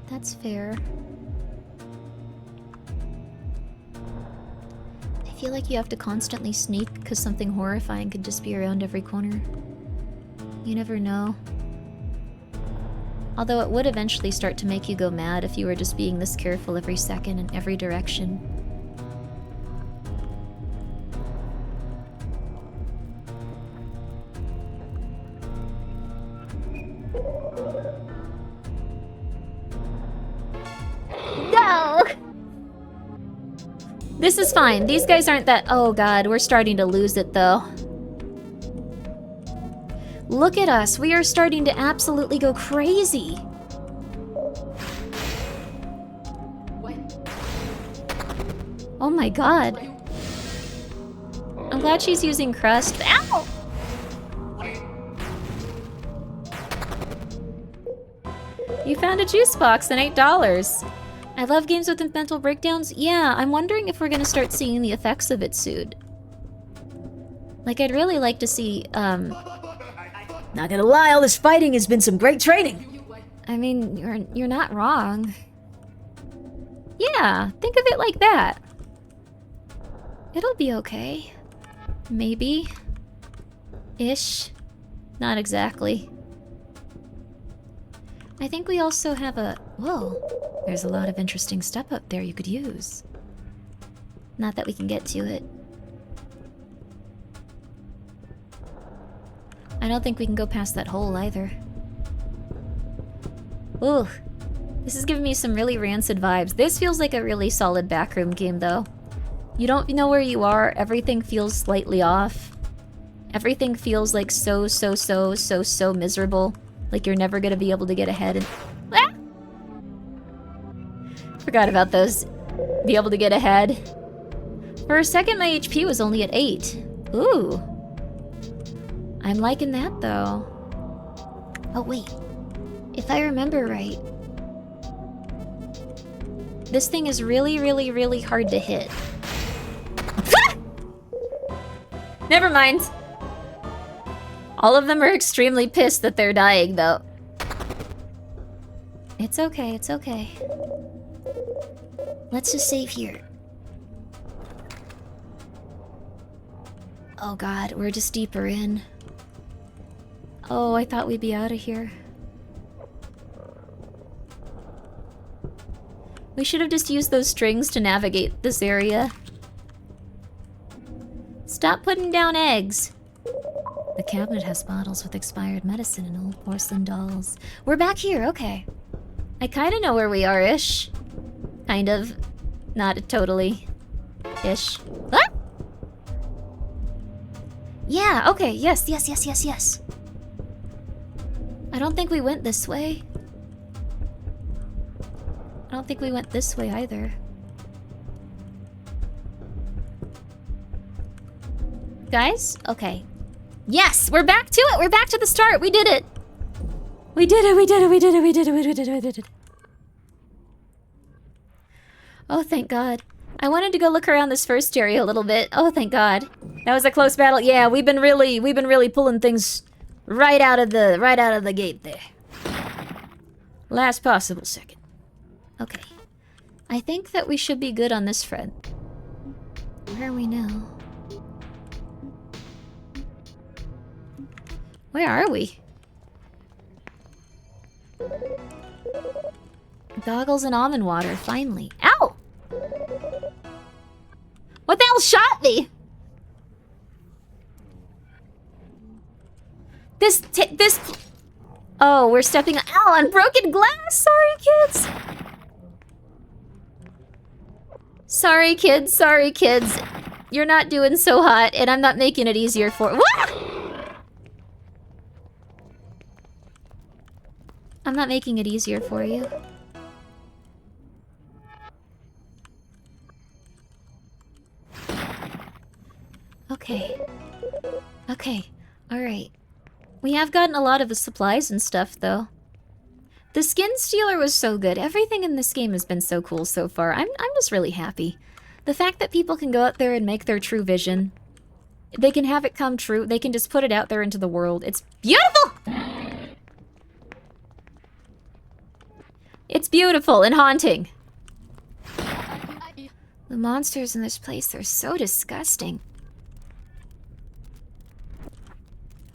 That's fair. I feel like you have to constantly sneak because something horrifying could just be around every corner. You never know. Although it would eventually start to make you go mad if you were just being this careful every second in every direction. No! This is fine. These guys aren't that... Oh god, we're starting to lose it though. Look at us. We are starting to absolutely go crazy. Oh my god. I'm glad she's using crust. Ow! You found a juice box and $8. I love games with mental breakdowns. Yeah, I'm wondering if we're gonna start seeing the effects of it soon. Like, I'd really like to see, Not gonna lie, all this fighting has been some great training. I mean, you're not wrong. Yeah, think of it like that. It'll be okay. Maybe. Ish. Not exactly. I think we also have a... Whoa. There's a lot of interesting stuff up there you could use. Not that we can get to it. I don't think we can go past that hole either. Ooh. This is giving me some really rancid vibes. This feels like a really solid backroom game though. You don't know where you are. Everything feels slightly off. Everything feels like so miserable. Like you're never gonna be able to get ahead and... Ah! Forgot about those. Be able to get ahead. For a second, my HP was only at 8. Ooh. I'm liking that, though. Oh, wait. If I remember right... This thing is really hard to hit. Never mind. All of them are extremely pissed that they're dying, though. It's okay, it's okay. Let's just save here. Oh god, we're just deeper in. Oh, I thought we'd be out of here. We should have just used those strings to navigate this area. Stop putting down eggs. The cabinet has bottles with expired medicine and old porcelain dolls. We're back here, okay. I kinda know where we are-ish. Kind of. Not totally. Ish. Ah! Yeah, okay, yes. I don't think we went this way. I don't think we went this way either. Guys? Okay. Yes! We're back to it! We're back to the start! We did it! We did it! Oh, thank God. I wanted to go look around this first area a little bit. Oh, thank God. That was a close battle. Yeah, we've been really pulling things right out of the gate there. Last possible second. Okay. I think that we should be good on this front. Where are we now? Where are we? Goggles and almond water, finally. Ow! What the hell shot me? This... Oh, we're stepping... Ow, on broken glass! Sorry, kids! Sorry, kids. You're not doing so hot, and I'm not making it easier for... What? I'm not making it easier for you. Okay, alright. We have gotten a lot of the supplies and stuff, though. The skin stealer was so good. Everything in this game has been so cool so far. I'm just really happy. The fact that people can go out there and make their true vision. They can have it come true. They can just put it out there into the world. It's beautiful! It's beautiful and haunting. The monsters in this place are so disgusting.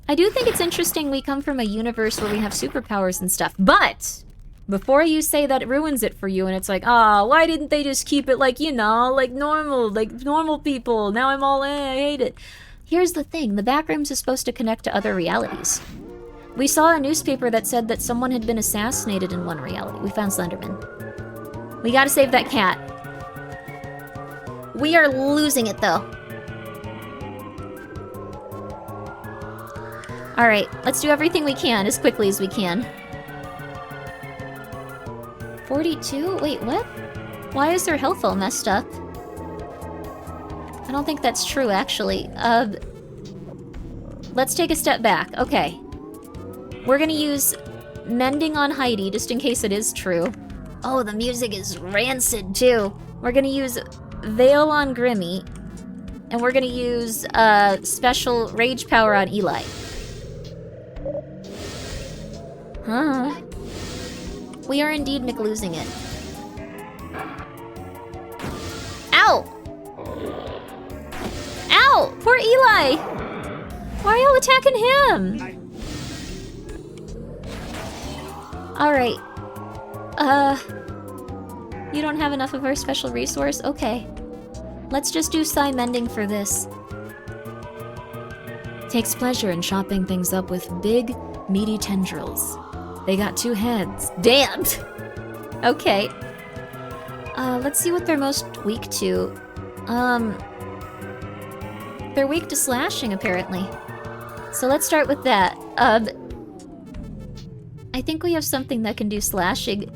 I do think it's interesting we come from a universe where we have superpowers and stuff, but before you say that it ruins it for you and it's like, ah, why didn't they just keep it like, you know, like normal people? Now I'm all, I hate it. Here's the thing, the Backrooms is supposed to connect to other realities. We saw a newspaper that said that someone had been assassinated in one reality. We found Slenderman. We gotta save that cat. We are losing it, though. Alright, let's do everything we can as quickly as we can. 42? Wait, what? Why is their health all messed up? I don't think that's true, actually. Let's take a step back. Okay. We're gonna use Mending on Heidi, just in case it is true. Oh, the music is rancid too. We're gonna use Veil on Grimmi. And we're gonna use special Rage Power on Eli. Huh. We are indeed losing it. Ow! Ow! Poor Eli! Why are y'all attacking him? Alright. You don't have enough of our special resource? Okay. Let's just do Psy Mending for this. Takes pleasure in chopping things up with big, meaty tendrils. They got 2 heads. Damned! Okay. Let's see what they're most weak to. They're weak to slashing, apparently. So let's start with that. I think we have something that can do slashing.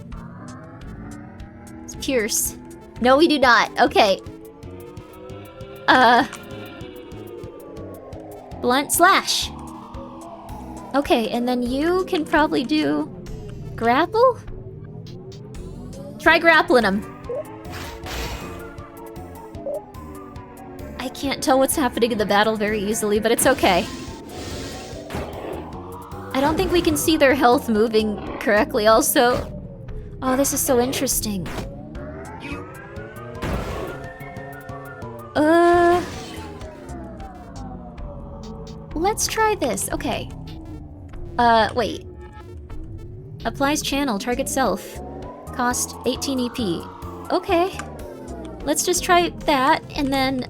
It's Pierce. No, we do not. Okay. Blunt Slash. Okay, and then you can probably do... Grapple? Try grappling him. I can't tell what's happening in the battle very easily, but it's okay. I don't think we can see their health moving correctly also. Oh, this is so interesting. Let's try this. Okay. Wait. Applies channel, target self. Cost 18 EP. Okay. Let's just try that, and then,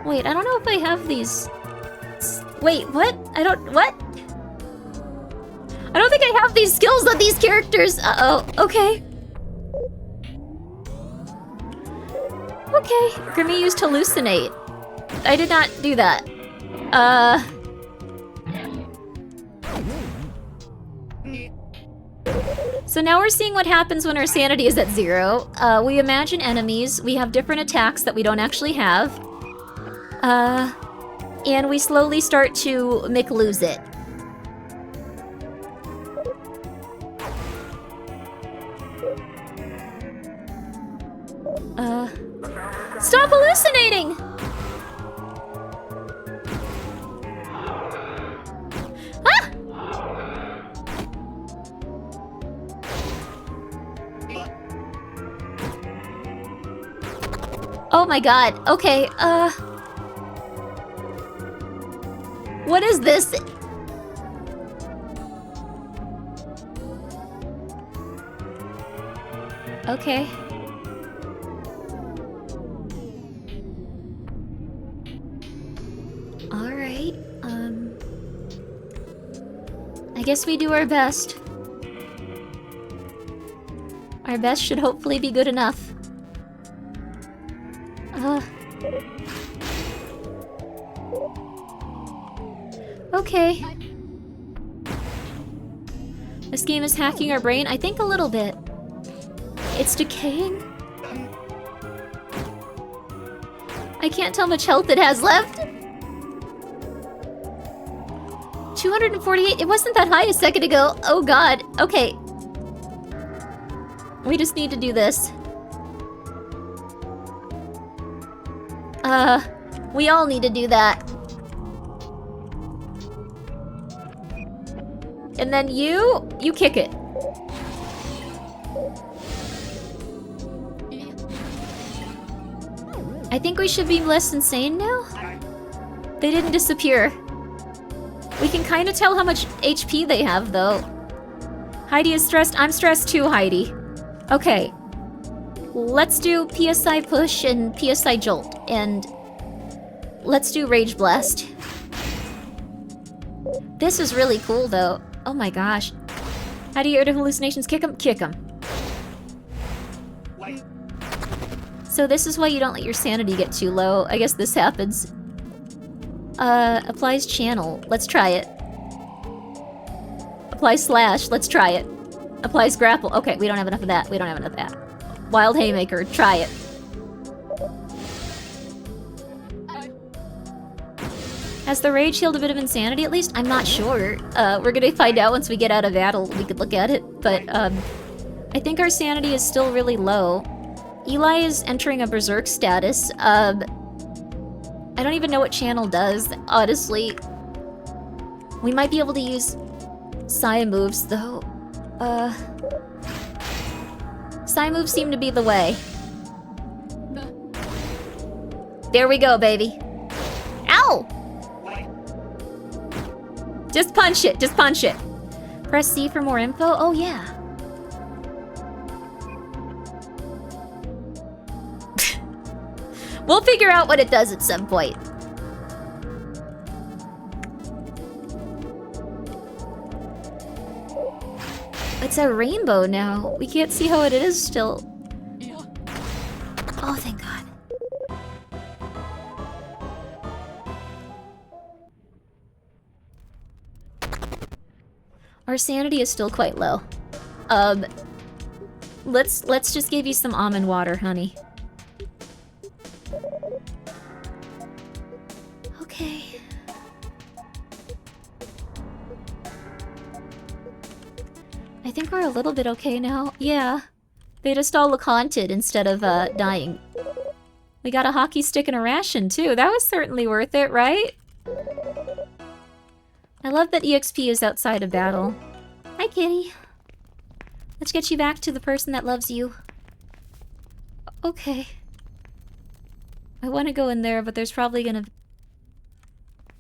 wait, I don't know if I have these... Wait, what? What? I don't think I have these skills on these characters. Uh-oh, okay. Okay, Grimmi used Hallucinate. I did not do that. So now we're seeing what happens when our sanity is at 0. We imagine enemies, we have different attacks that we don't actually have. And we slowly start to lose it. Stop hallucinating! Ah! Oh my god, okay, what is this? Okay. Alright, I guess we do our best. Our best should hopefully be good enough. Okay. This game is hacking our brain? I think a little bit. It's decaying? I can't tell how much health it has left. 248? It wasn't that high a second ago. Oh god. Okay. We just need to do this. We all need to do that. And then you kick it. I think we should be less insane now? They didn't disappear. We can kind of tell how much HP they have, though. Heidi is stressed. I'm stressed too, Heidi. Okay. Let's do PSI Push and PSI Jolt, and let's do Rage Blast. This is really cool, though. Oh my gosh. How do you get rid of hallucinations? Kick 'em? Kick 'em. So this is why you don't let your sanity get too low. I guess this happens. Applies channel. Let's try it. Applies slash. Let's try it. Applies grapple. Okay, we don't have enough of that. We don't have enough of that. Wild haymaker. Try it. Has the rage healed a bit of insanity at least? I'm not sure. We're gonna find out once we get out of battle. We could look at it. But, I think our sanity is still really low. Eli is entering a berserk status. I don't even know what channel does, honestly. We might be able to use Psi moves, though. Psi moves seem to be the way. There we go, baby. Ow! Just punch it, just punch it. Press C for more info? Oh, yeah. We'll figure out what it does at some point. It's a rainbow now. We can't see how it is still. Oh, thank God. Our sanity is still quite low. Let's just give you some almond water, honey. Okay. I think we're a little bit okay now. Yeah. They just all look haunted instead of, dying. We got a hockey stick and a ration, too. That was certainly worth it, right? I love that EXP is outside of battle. Hi, kitty. Let's get you back to the person that loves you. Okay. I want to go in there, but there's probably gonna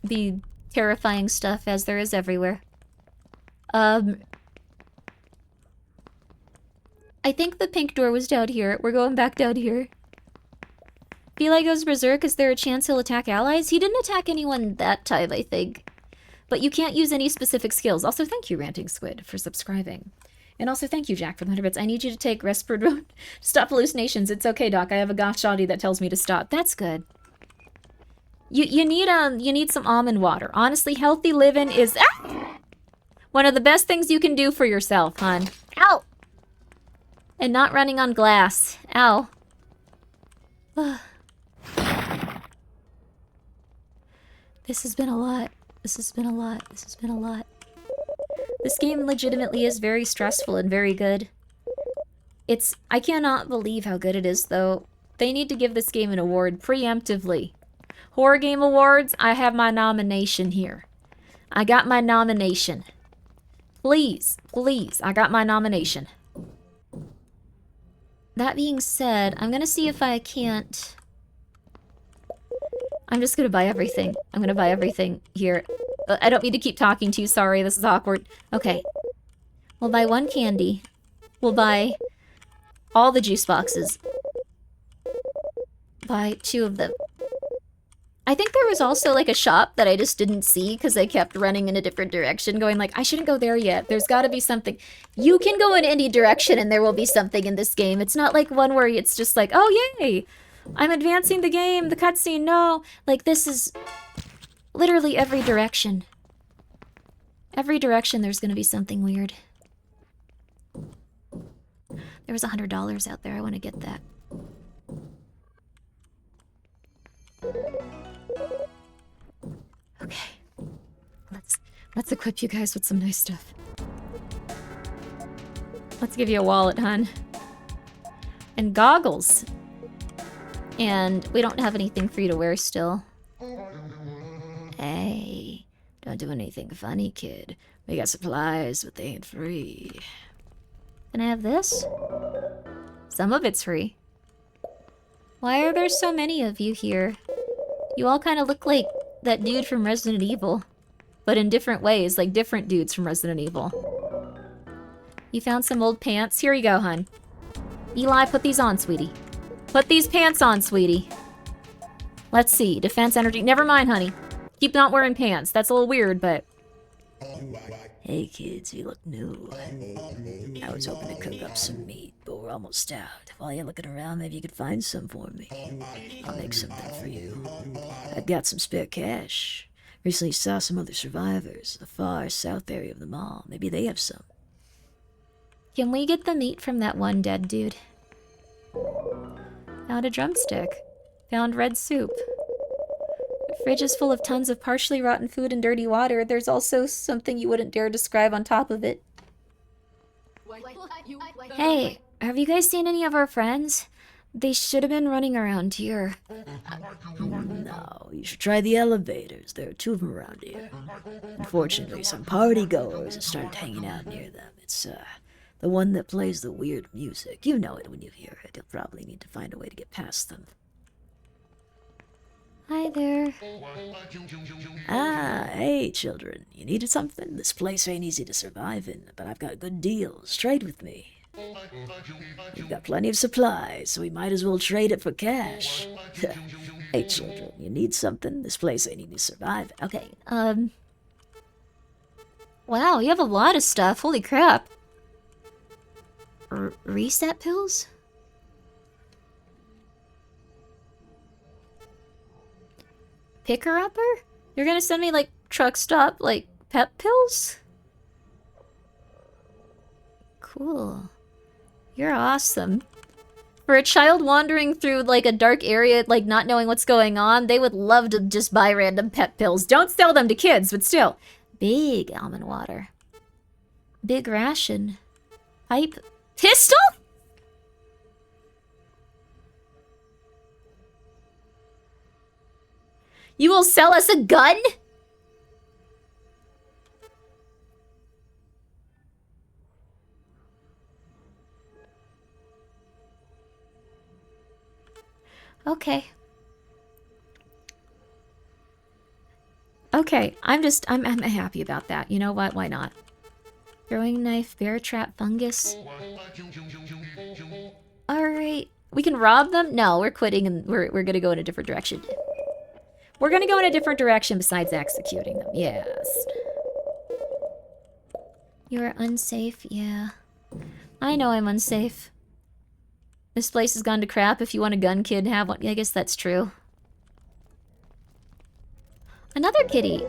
be terrifying stuff, as there is everywhere. I think the pink door was down here. We're going back down here. Eli goes berserk. Is there a chance he'll attack allies? He didn't attack anyone that time, I think. But you can't use any specific skills. Also, thank you, Ranting Squid, for subscribing. And also, thank you, Jack, for the 100 bits. I need you to take Respirodone. Stop hallucinations. It's okay, Doc. I have a goth shoddy that tells me to stop. That's good. You need some almond water. Honestly, healthy living is one of the best things you can do for yourself, hon. Ow! And not running on glass. Ow. This has been a lot. This has been a lot. This has been a lot. This game legitimately is very stressful and very good. I cannot believe how good it is, though. They need to give this game an award preemptively. Horror Game Awards, I have my nomination here. I got my nomination. Please, please, I got my nomination. That being said, I'm gonna see if I can't... I'm just gonna buy everything. I'm gonna buy everything here. I don't mean to keep talking to you, sorry, this is awkward. Okay. We'll buy one candy. We'll buy all the juice boxes. Buy 2 of them. I think there was also like a shop that I just didn't see because I kept running in a different direction, going like, I shouldn't go there yet. There's gotta be something. You can go in any direction and there will be something in this game. It's not like one where it's just like, oh yay! I'm advancing the game, the cutscene, no. Like, this is literally every direction. Every direction there's gonna be something weird. There was $100 out there, I wanna get that. Okay. Let's equip you guys with some nice stuff. Let's give you a wallet, hun. And goggles. And we don't have anything for you to wear still. Hey, don't do anything funny, kid. We got supplies, but they ain't free. Can I have this? Some of it's free. Why are there so many of you here? You all kind of look like that dude from Resident Evil. But in different ways, like different dudes from Resident Evil. You found some old pants? Here you go, hun. Eli, put these on, sweetie. Put these pants on, sweetie. Let's see. Defense energy. Never mind, honey. Keep not wearing pants. That's a little weird, but... Hey kids, you look new. I was hoping to cook up some meat, but we're almost out. While you're looking around, maybe you could find some for me. I'll make something for you. I've got some spare cash. Recently saw some other survivors, the far south area of the mall. Maybe they have some. Can we get the meat from that one dead dude? Found a drumstick. Found red soup. The fridge is full of tons of partially rotten food and dirty water. There's also something you wouldn't dare describe on top of it. Hey, have you guys seen any of our friends? They should have been running around here. No, you should try the elevators. There are 2 of them around here. Unfortunately, some party goers have started hanging out near them. It's, the one that plays the weird music. You know it when you hear it. You'll probably need to find a way to get past them. Hi there. Ah, hey, children. You needed something? This place ain't easy to survive in, but I've got good deals. Trade with me. We've got plenty of supplies, so we might as well trade it for cash. Hey, children, you need something? This place ain't easy to survive. Okay, wow, you have a lot of stuff. Holy crap. Reset pills? Picker-upper? You're gonna send me, like, truck stop, like, pep pills? Cool. You're awesome. For a child wandering through, like, a dark area, like, not knowing what's going on, they would love to just buy random pep pills. Don't sell them to kids, but still. Big almond water. Big ration. Pipe. Pistol? You will sell us a gun? Okay. Okay, I'm happy about that. You know what? Why not? Throwing knife, bear trap, fungus. Alright. We can rob them? No, we're quitting and we're gonna go in a different direction. We're gonna go in a different direction besides executing them. Yes. You're unsafe? Yeah. I know I'm unsafe. This place has gone to crap. If you want a gun, kid, have one. I guess that's true. Another kitty.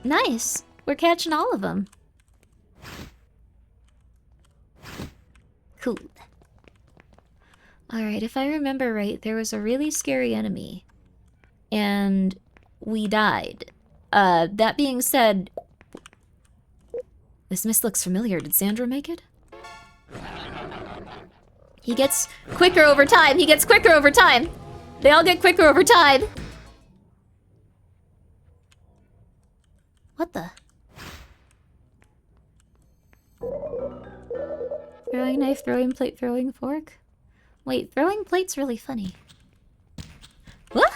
Nice. We're catching all of them. Cool. Alright, if I remember right, there was a really scary enemy. And we died. That being said... This mist looks familiar. Did Sandra make it? He gets quicker over time. He gets quicker over time. They all get quicker over time. What the? Throwing knife, throwing plate, throwing fork? Wait, throwing plate's really funny. What?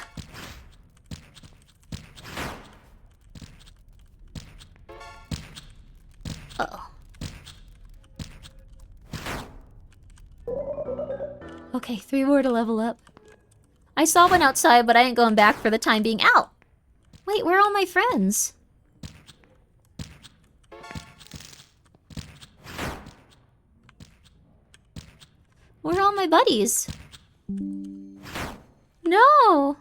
Uh-oh. Okay, 3 more to level up. I saw one outside, but I ain't going back for the time being. Ow! Wait, where are all my friends? Where are all my buddies? No!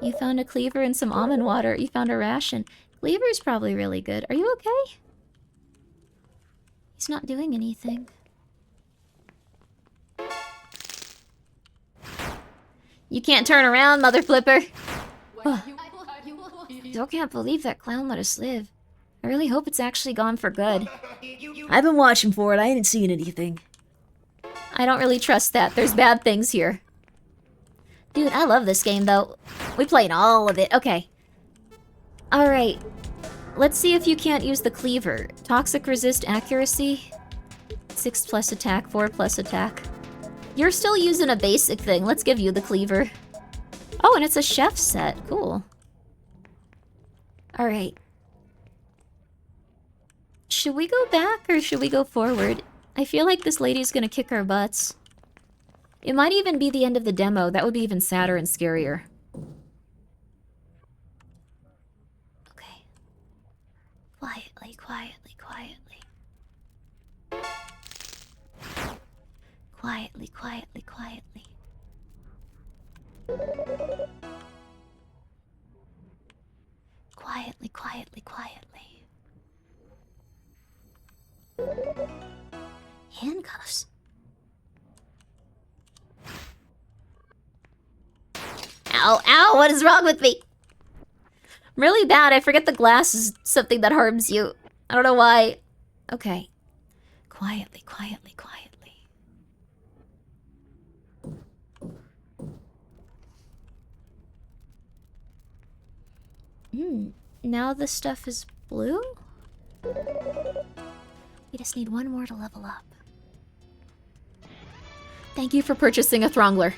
You found a cleaver and some almond water. You found a ration. Cleaver's probably really good. Are you okay? He's not doing anything. You can't turn around, mother flipper. Still can't believe that clown let us live. I really hope it's actually gone for good. I've been watching for it. I ain't seen anything. I don't really trust that. There's bad things here. Dude, I love this game, though. We played all of it. Okay. Alright. Let's see if you can't use the cleaver. Toxic resist accuracy. 6+ attack, 4+ attack. You're still using a basic thing. Let's give you the cleaver. Oh, and it's a chef set. Cool. Alright. Should we go back or should we go forward? I feel like this lady's gonna kick our butts. It might even be the end of the demo. That would be even sadder and scarier. quietly. Quietly, quietly, quietly. Quietly, quietly, quietly. Handcuffs. Ow, ow, what is wrong with me? I'm really bad. I forget the glass is something that harms you. I don't know why. Okay. Quietly, quietly, quietly. Now the stuff is blue? We just need one more to level up. Thank you for purchasing a Throngler.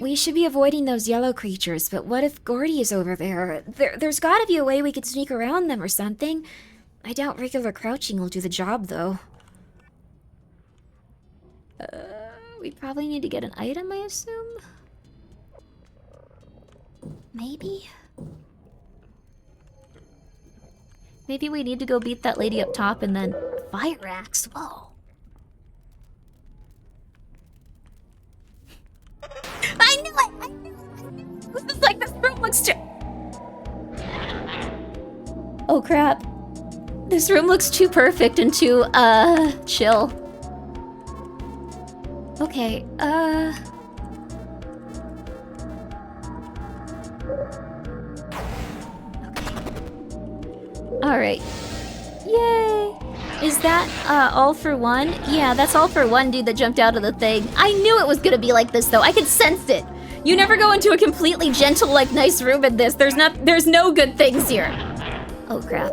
We should be avoiding those yellow creatures, but what if Gordy is over there? There's gotta be a way we could sneak around them or something. I doubt regular crouching will do the job, though. We probably need to get an item, I assume? Maybe? Maybe we need to go beat that lady up top and then... Fire axe? Whoa. I knew it! I knew it! This is like, this room looks too... Oh crap. This room looks too perfect and too, chill. Okay, okay. Alright. Yay! Is that, all for one? Yeah, that's all for one dude that jumped out of the thing. I knew it was gonna be like this, though. I could sense it. You never go into a completely gentle, like, nice room in this. There's no good things here. Oh, crap.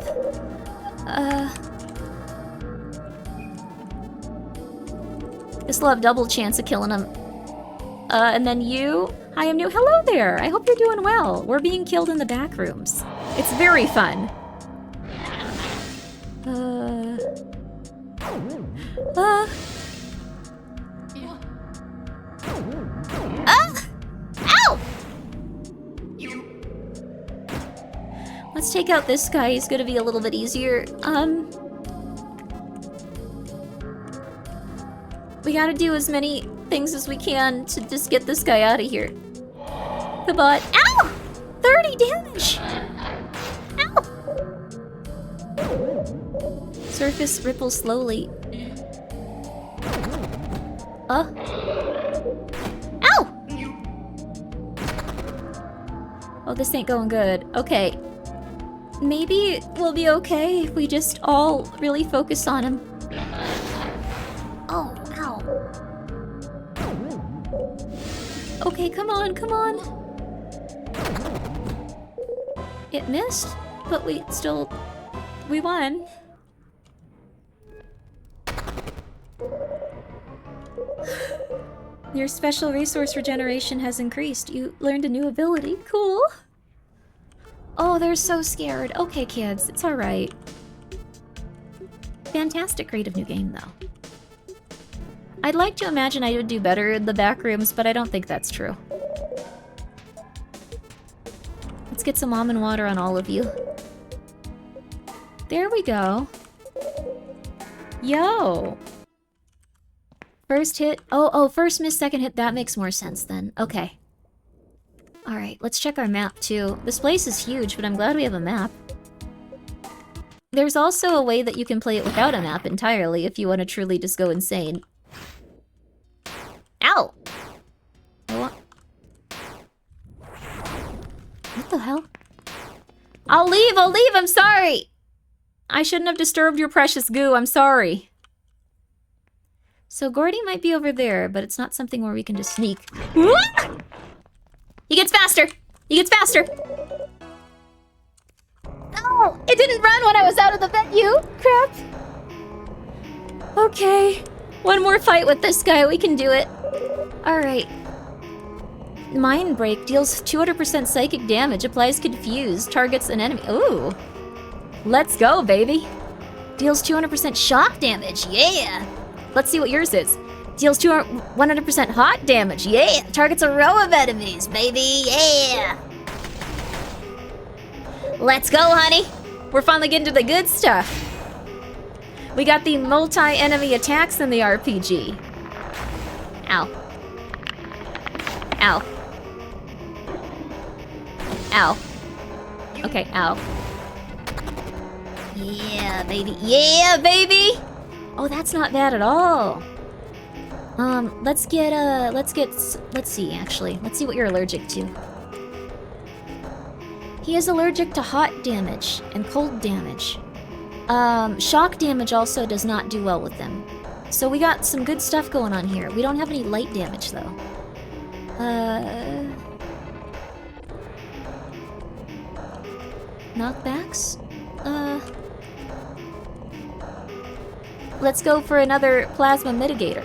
This will have double chance of killing him. And then you... Hi, I'm new. Hello there! I hope you're doing well. We're being killed in the Backrooms. It's very fun. Ow! Let's take out this guy. He's gonna be a little bit easier. We gotta do as many things as we can to just get this guy out of here. Come on. Ow! 30 damage! Ow! Surface ripples slowly. Ow! Oh, this ain't going good. Okay. Maybe we'll be okay if we just all really focus on him. Oh, ow. Okay, come on, come on. It missed, but we won. Your special resource regeneration has increased. You learned a new ability. Cool. Oh, they're so scared. Okay, kids, it's alright. Fantastic creative new game, though. I'd like to imagine I would do better in the Backrooms, but I don't think that's true. Let's get some almond water on all of you. There we go. Yo! First hit. Oh, first miss, second hit. That makes more sense then. Okay. Alright, let's check our map too. This place is huge, but I'm glad we have a map. There's also a way that you can play it without a map entirely if you want to truly just go insane. Ow! What the hell? I'll leave, I'm sorry! I shouldn't have disturbed your precious goo, I'm sorry. So Gordy might be over there, but it's not something where we can just sneak. He gets faster! He gets faster! No! It didn't run when I was out of the venue! Crap! Okay. One more fight with this guy, we can do it. Alright. Mind Break deals 200% psychic damage, applies confuse, targets an enemy. Ooh. Let's go, baby. Deals 200% shock damage, yeah! Let's see what yours is. Deals 100% hot damage, yeah! Targets a row of enemies, baby, yeah! Let's go, honey! We're finally getting to the good stuff. We got the multi-enemy attacks in the RPG. Ow. Ow. Ow. Okay, ow. Yeah, baby. Yeah, baby! Oh, that's not bad at all. Let's see, actually. Let's see what you're allergic to. He is allergic to hot damage and cold damage. Shock damage also does not do well with them. So we got some good stuff going on here. We don't have any light damage, though. Knockbacks? Let's go for another plasma mitigator.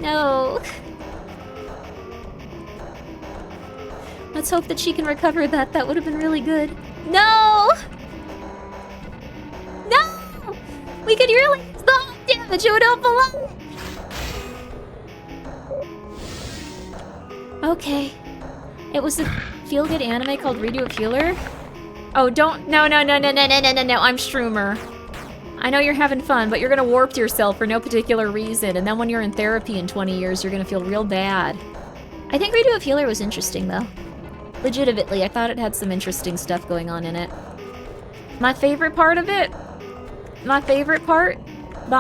No. Let's hope that she can recover that. That would have been really good. No! No! We could really use the hot damage. It would help a lot. Okay. It was a feel-good anime called Redo a Healer. Oh, don't. No. I'm Stroomer. I know you're having fun, but you're gonna warp yourself for no particular reason, and then when you're in therapy in 20 years, you're gonna feel real bad. I think Redo a Healer was interesting, though. Legitimately, I thought it had some interesting stuff going on in it. My favorite part of it, by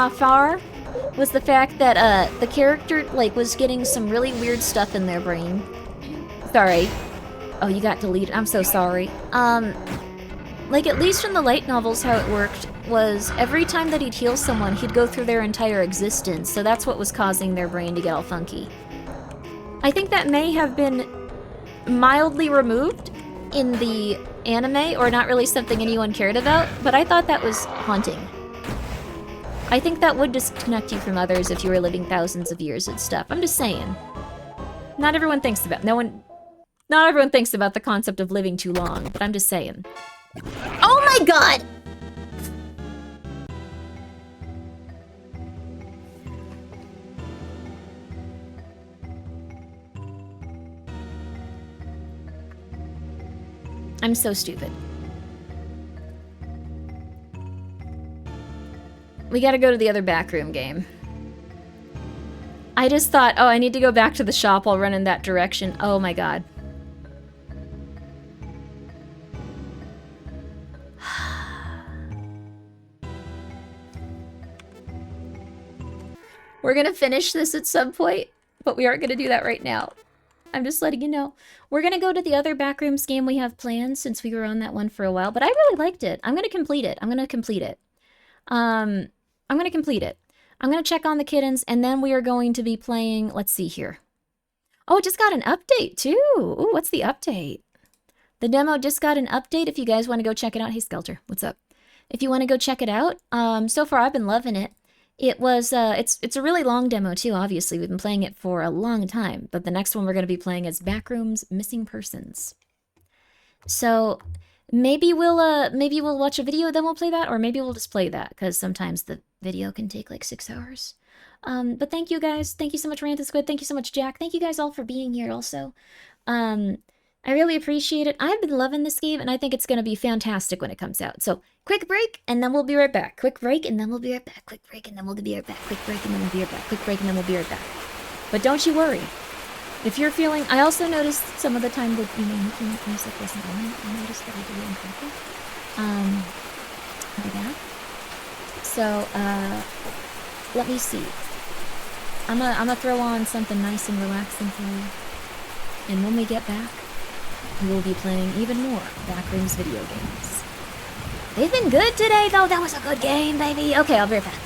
far, was the fact that the character, like, was getting some really weird stuff in their brain. Sorry. Oh, you got deleted. I'm so sorry. Like, at least in the light novels, how it worked was every time that he'd heal someone, he'd go through their entire existence, so that's what was causing their brain to get all funky. I think that may have been mildly removed in the anime, or not really something anyone cared about, but I thought that was haunting. I think that would disconnect you from others if you were living thousands of years and stuff. I'm just saying. Not everyone thinks about the concept of living too long, but I'm just saying. Oh my god! I'm so stupid. We gotta go to the other backroom game. I just thought, oh, I need to go back to the shop. I'll run in that direction. Oh my god. We're gonna finish this at some point, but we aren't gonna do that right now. I'm just letting you know. We're gonna go to the other Backrooms game we have planned since we were on that one for a while, but I really liked it. I'm gonna complete it. I'm gonna complete it. I'm gonna check on the kittens, and then we are going to be playing, let's see here. Oh, it just got an update too. Ooh, what's the update? The demo just got an update if you guys want to go check it out. Hey, Skelter, what's up? If you want to go check it out, so far I've been loving it. It was, it's a really long demo too, obviously. We've been playing it for a long time, but the next one we're going to be playing is Backrooms Missing Persons. So maybe we'll watch a video, then we'll play that, or maybe we'll just play that, because sometimes the video can take like 6 hours. But thank you guys. Thank you so much, Ranta Squid. Thank you so much, Jack. Thank you guys all for being here also. I really appreciate it. I've been loving this game, and I think it's going to be fantastic when it comes out. So, quick break, and then we'll be right back. Quick break, and then we'll be right back. Quick break, and then we'll be right back. Quick break, and then we'll be right back. Quick break, and then we'll be right back. But don't you worry. If you're feeling... I also noticed some of the time that, you know, making music wasn't on. I noticed that I did it incorrectly. Like that. So, let me see. I'm gonna throw on something nice and relaxing for you. And when we get back, we will be playing even more Backrooms video games. They've been good today, though. That was a good game, baby. Okay, I'll be right back.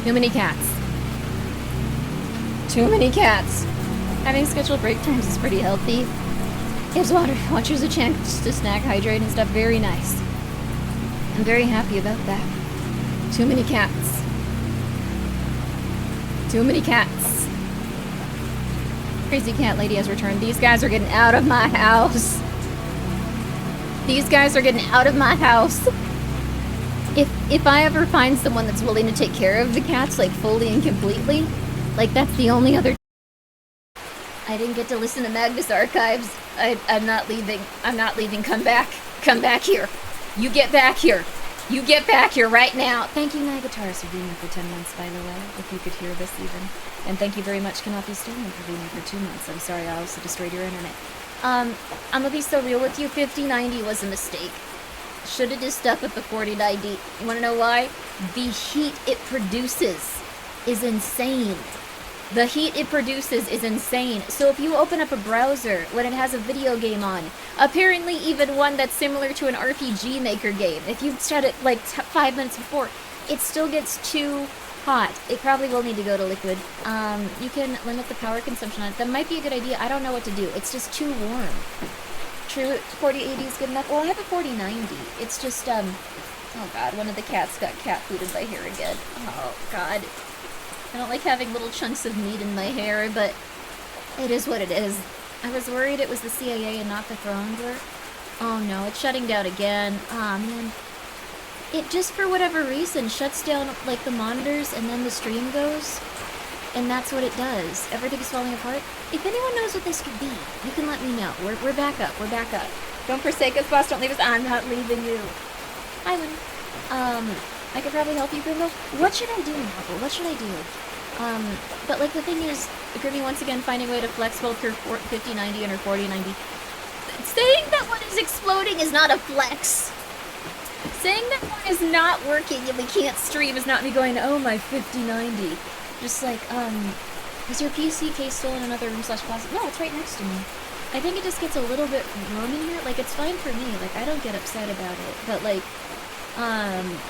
Too many cats. Too many cats. Having scheduled break times is pretty healthy. Gives watchers a chance to snack, hydrate, and stuff. Very nice. I'm very happy about that. Too many cats. Too many cats. Crazy cat lady has returned. These guys are getting out of my house. These guys are getting out of my house. If I ever find someone that's willing to take care of the cats, like, fully and completely, like, that's the only other... I didn't get to listen to Magnus Archives. I'm not leaving. I'm not leaving. Come back. Come back here. You get back here. You get back here right now. Thank you, my guitarist, for being here for 10 months, by the way, if you could hear this even. And thank you very much, Kanapi Stoneman, for being here for 2 months. I'm sorry I also destroyed your internet. I'm gonna be so real with you. 5090 was a mistake. Should have just stuck with the 4090. You wanna know why? The heat it produces is insane. The heat it produces is insane. So if you open up a browser when it has a video game on, apparently even one that's similar to an RPG Maker game, if you set it like 5 minutes before, it still gets too hot. It probably will need to go to liquid. You can limit the power consumption on it. That might be a good idea. I don't know what to do. It's just too warm. True, 4080 is good enough. Well, I have a 4090. It's just, oh god, one of the cats got cat fooded by hair again. Oh god. I don't like having little chunks of meat in my hair, but it is what it is. I was worried it was the CIA and not the Throngler. Oh no, it's shutting down again. Aw, man. It just, for whatever reason, shuts down, like, the monitors and then the stream goes. And that's what it does. Everything's falling apart. If anyone knows what this could be, you can let me know. We're back up. We're back up. Don't forsake us, boss. Don't leave us. I'm not leaving you. Hi, Winnie. I could probably help you, Grimmo. What should I do, Apple? What should I do? But like the thing is, Grimmy once again finding a way to flex both her 5090 and her 4090. Saying that one is exploding is not a flex. Saying that one is not working and we can't stream is not me going, oh, my 5090. Just like, is your PC case still in another room / closet? No, it's right next to me. I think it just gets a little bit warm in here. Like, it's fine for me. Like, I don't get upset about it. But, like,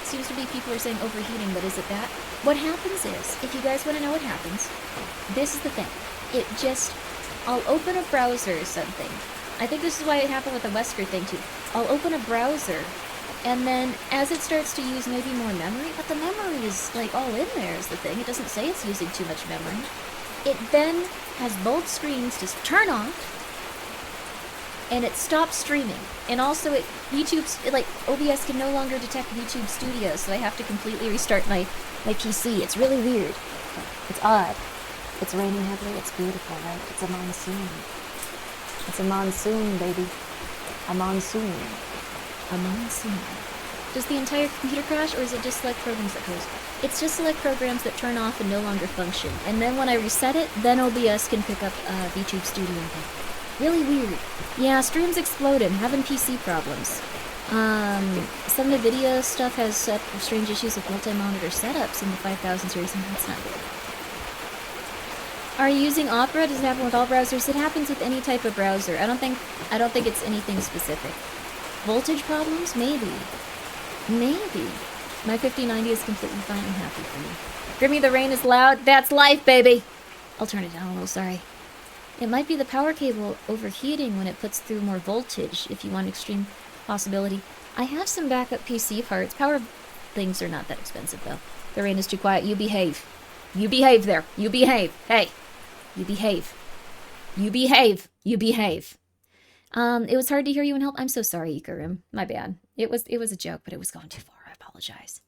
seems to be people are saying overheating, but is it that? What happens is, if you guys want to know what happens, this is the thing. It just, I'll open a browser or something. I think this is why it happened with the Wesker thing too. I'll open a browser, and then as it starts to use maybe more memory, but the memory is like all in there is the thing. It doesn't say it's using too much memory. It then has both screens just turn off, and it stops streaming. And also like, OBS can no longer detect YouTube Studio, so I have to completely restart my PC. It's really weird. It's odd. It's raining heavily. It's beautiful, right? It's a monsoon. It's a monsoon, baby. A monsoon. A monsoon. Does the entire computer crash, or is it just select programs that close? It's just select programs that turn off and no longer function. And then when I reset it, then OBS can pick up YouTube Studio again. Really weird. Yeah, stream's exploded. Having PC problems. Some of the video stuff has strange issues with multi-monitor setups in the 5000 series, and that's not good. Are you using Opera? Does it happen with all browsers? It happens with any type of browser. I don't think it's anything specific. Voltage problems? Maybe. Maybe. My 5090 is completely fine and happy for me. Grimmy, the rain is loud. That's life, baby! I'll turn it down a little, sorry. It might be the power cable overheating when it puts through more voltage, if you want extreme possibility. I have some backup PC parts. Power things are not that expensive, though. The rain is too quiet. You behave. You behave there. You behave. Hey. You behave. You behave. You behave. It was hard to hear you and help. I'm so sorry, Ikarim. My bad. It was a joke, but it was going too far. I apologize.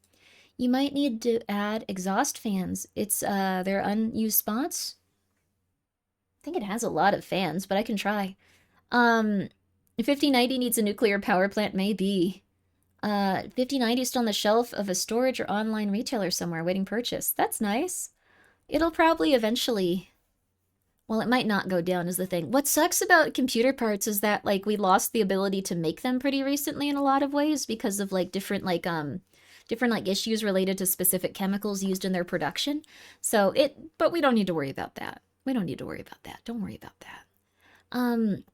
You might need to add exhaust fans. It's, they're unused spots. I think it has a lot of fans, but I can try. 5090 needs a nuclear power plant, maybe. 5090 is still on the shelf of a storage or online retailer somewhere waiting purchase. That's nice. It'll probably eventually... Well, it might not go down is the thing. What sucks about computer parts is that, like, we lost the ability to make them pretty recently in a lot of ways because of, like, different issues related to specific chemicals used in their production. But we don't need to worry about that. We don't need to worry about that. Don't worry about that.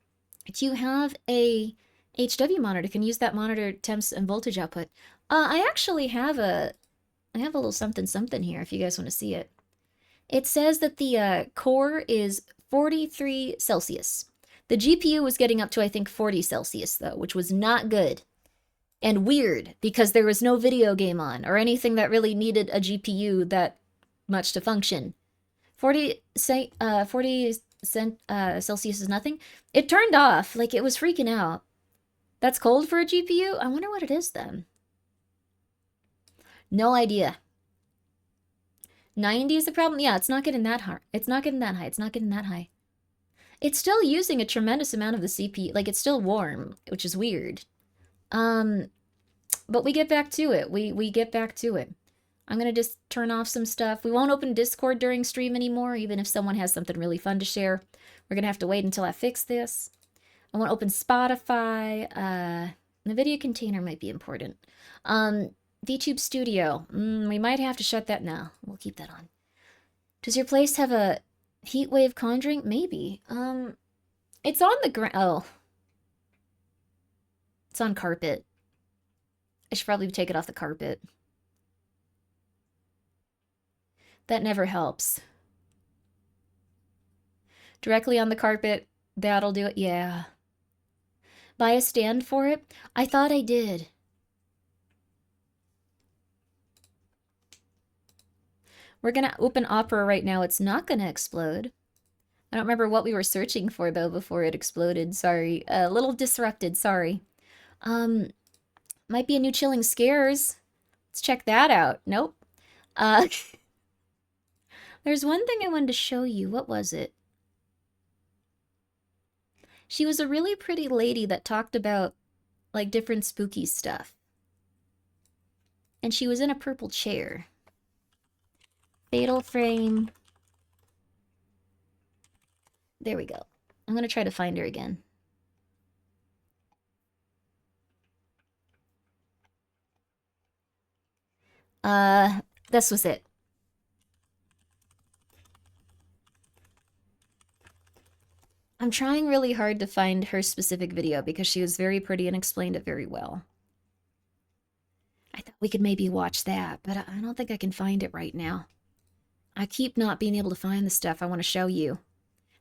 Do you have a HW monitor? Can you use that monitor temps and voltage output? I actually have a I have a little something something here if you guys want to see it. It says that the core is 43 Celsius. The GPU was getting up to, I think, 40 Celsius, though, which was not good. And weird, because there was no video game on, or anything that really needed a GPU that much to function. 40 Celsius is nothing. It turned off, like it was freaking out. That's cold for a GPU? I wonder what it is then. No idea. 90 is the problem? Yeah, it's not getting that high. It's not getting that high. It's not getting that high. It's still using a tremendous amount of the CPU. Like, it's still warm, which is weird. But we get back to it. We get back to it. I'm gonna just turn off some stuff. We won't open Discord during stream anymore, even if someone has something really fun to share. We're gonna have to wait until I fix this. I want to open Spotify. The video container might be important. VTube Studio. We might have to shut that now. We'll keep that on. Does your place have a heat wave conjuring? Maybe. It's on the ground. Oh. It's on carpet. I should probably take it off the carpet. That never helps. Directly on the carpet. That'll do it. Yeah. Buy a stand for it? I thought I did. We're gonna open Opera right now. It's not gonna explode. I don't remember what we were searching for, though, before it exploded. Sorry. A little disrupted. Sorry. Might be a new Chilling Scares. Let's check that out. Nope. There's one thing I wanted to show you. What was it? She was a really pretty lady that talked about, like, different spooky stuff. And she was in a purple chair. Fatal Frame. There we go. I'm gonna try to find her again. This was it. I'm trying really hard to find her specific video because she was very pretty and explained it very well. I thought we could maybe watch that, but I don't think I can find it right now. I keep not being able to find the stuff I want to show you.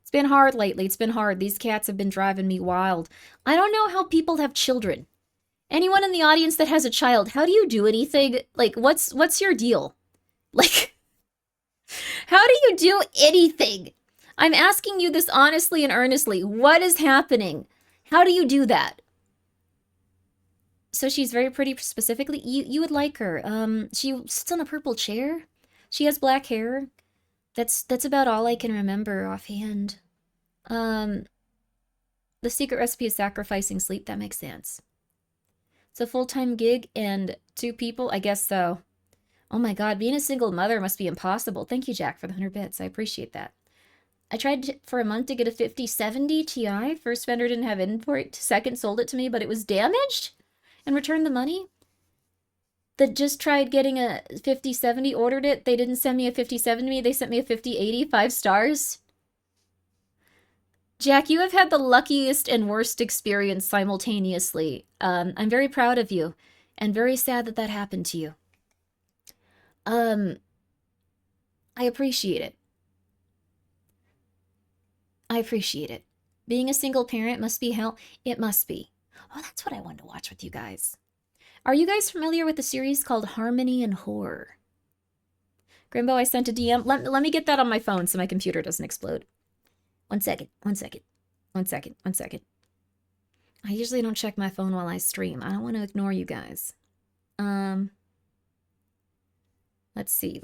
It's been hard lately. It's been hard. These cats have been driving me wild. I don't know how people have children. Anyone in the audience that has a child, how do you do anything? Like, what's your deal? Like, how do you do anything? I'm asking you this honestly and earnestly. What is happening? How do you do that? So she's very pretty specifically. You would like her. She sits on a purple chair. She has black hair. That's about all I can remember offhand. The secret recipe is sacrificing sleep. That makes sense. It's a full-time gig and 2 people? I guess so. Oh my god, being a single mother must be impossible. Thank you, Jack, for the 100 bits. I appreciate that. I tried for a month to get a 5070 Ti. First vendor didn't have import. Second sold it to me, but it was damaged and returned the money. That just tried getting a 5070, ordered it. They didn't send me a 5070. They sent me a 5080, 5 stars. Jack, you have had the luckiest and worst experience simultaneously. I'm very proud of you and very sad that that happened to you. I appreciate it. I appreciate it. Being a single parent must be hell. It must be. Oh, that's what I wanted to watch with you guys. Are you guys familiar with the series called Harmony and Horror? Grimbo, I sent a DM. Let me get that on my phone so my computer doesn't explode. One second. I usually don't check my phone while I stream. I don't want to ignore you guys. Let's see.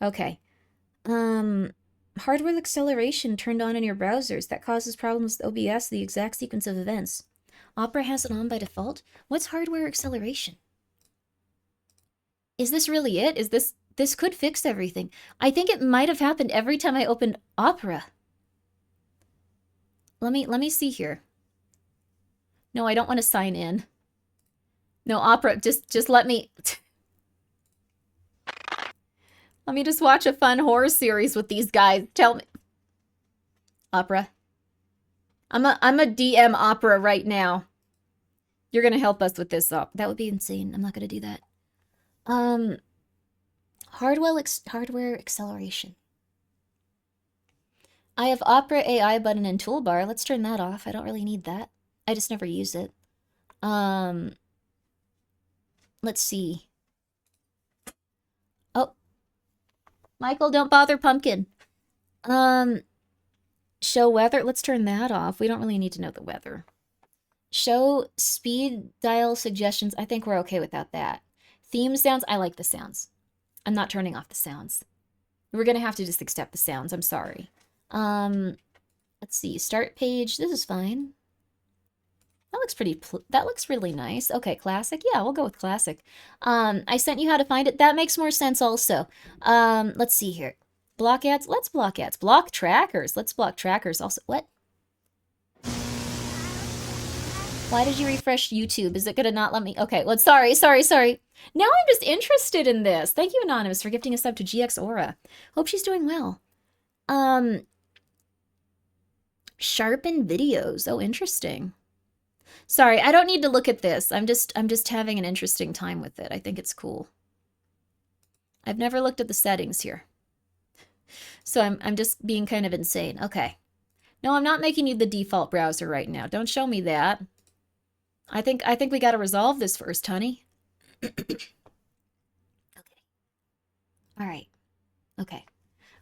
Okay. Hardware acceleration turned on in your browsers. That causes problems with OBS, the exact sequence of events. Opera has it on by default. What's hardware acceleration? Is this really it? This could fix everything. I think it might have happened every time I opened Opera. Let me see here. No, I don't want to sign in. No, Opera, just let me... Let me just watch a fun horror series with these guys. Tell me. Opera. I'm a DM Opera right now. You're gonna help us with this up. That would be insane. I'm not gonna do that. Hardware acceleration. I have Opera AI button and toolbar. Let's turn that off. I don't really need that. I just never use it. Let's see. Oh. Michael, don't bother Pumpkin. Show weather. Let's turn that off. We don't really need to know the weather. Show speed dial suggestions. I think we're okay without that. Theme sounds. I like the sounds. I'm not turning off the sounds. We're going to have to just accept the sounds. I'm sorry. Let's see. Start page. This is fine. That looks really nice. Okay, classic. Yeah, we'll go with classic. I sent you how to find it. That makes more sense also. Let's see here. Block ads. Let's block ads. Block trackers. Let's block trackers also. What? Why did you refresh YouTube? Is it gonna not let me? Okay, well, sorry. Now I'm just interested in this. Thank you, Anonymous, for gifting a sub to GX Aura. Hope she's doing well. Sharpen videos. Oh, interesting. Sorry, I don't need to look at this. I'm just having an interesting time with it. I think it's cool. I've never looked at the settings here. So I'm just being kind of insane. Okay. No, I'm not making you the default browser right now. Don't show me that. I think we got to resolve this first, honey. Okay. All right. Okay.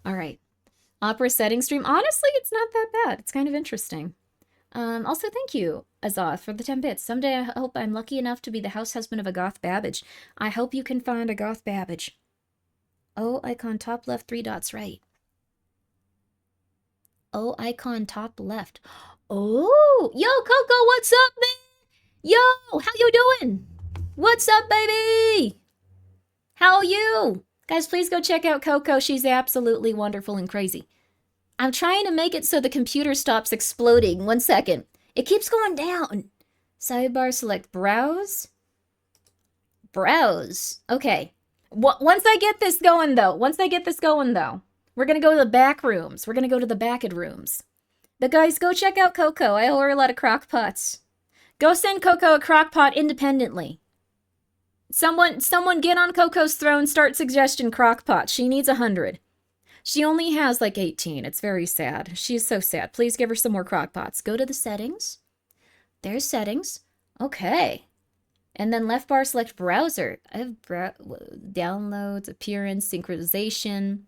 All right. Opera setting stream. Honestly, it's not that bad. It's kind of interesting. Also, thank you, Azoth, for the 10 bits. Someday I hope I'm lucky enough to be the house husband of a goth Babbage. I hope you can find a goth Babbage. O icon top left, 3 dots right. O icon top left. Oh, yo, Coco, what's up, man? Yo, how you doing? What's up, baby? How are you? Guys, please go check out Coco. She's absolutely wonderful and crazy. I'm trying to make it so the computer stops exploding. 1 second. It keeps going down. Sidebar, select browse. Browse. Okay. Once I get this going, though, we're going to go to the Backrooms. We're going to go to the Backrooms. But guys, go check out Coco. I owe her a lot of crock pots. Go send Coco a crock pot independently. Someone get on Coco's throne, start suggestion crock pot. She needs 100. She only has like 18. It's very sad. She's so sad. Please give her some more crock pots. Go to the settings. There's settings. Okay. And then left bar, select browser. I have downloads, appearance, synchronization.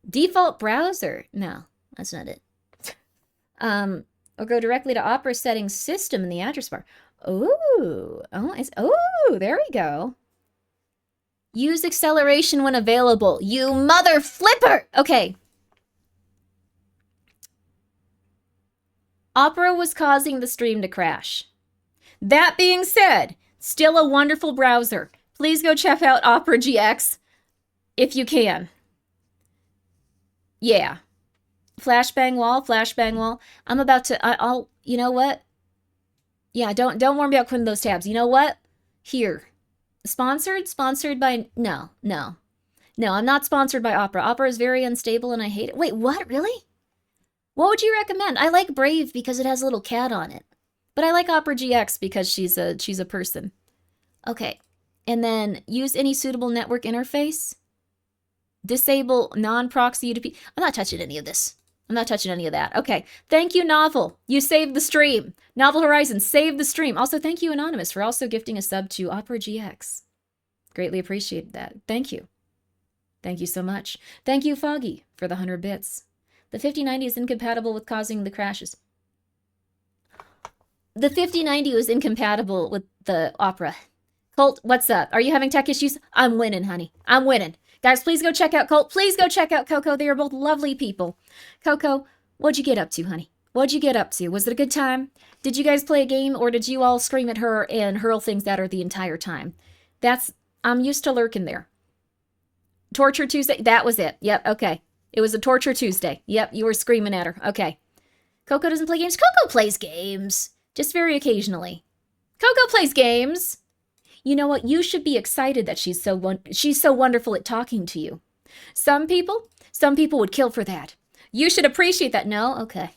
Default browser. No, that's not it. Or go directly to Opera settings system in the address bar. Oh, there we go. Use acceleration when available. You mother flipper! Okay. Opera was causing the stream to crash. That being said, still a wonderful browser. Please go check out Opera GX if you can. Yeah. Flashbang wall. I'm about to, I'll, you know what? Yeah, don't worry about putting those tabs. You know what? Here. Sponsored by, no, I'm not sponsored by Opera. Opera is very unstable and I hate it. Wait, what? Really? What would you recommend? I like Brave because it has a little cat on it. But I like Opera GX because she's a person. Okay. And then use any suitable network interface. Disable non-proxy UDP. I'm not touching any of this. I'm not touching any of that. Okay. Thank you, Novel. You saved the stream. Novel Horizon saved the stream. Also, thank you, Anonymous, for also gifting a sub to Opera GX. Greatly appreciated that. Thank you. Thank you so much. Thank you, Foggy, for the 100 bits. The 5090 is incompatible with causing the crashes. The 5090 was incompatible with the Opera. Colt, what's up? Are you having tech issues? I'm winning, honey. I'm winning. Guys, please go check out Colt. Please go check out Coco. They are both lovely people. Coco, what'd you get up to, honey? What'd you get up to? Was it a good time? Did you guys play a game, or did you all scream at her and hurl things at her the entire time? I'm used to lurking there. Torture Tuesday? That was it. Yep, okay. It was a Torture Tuesday. Yep, you were screaming at her. Okay. Coco doesn't play games? Coco plays games. Just very occasionally. Coco plays games. You know what? You should be excited that she's so wonderful at talking to you. Some people would kill for that. You should appreciate that. No? Okay.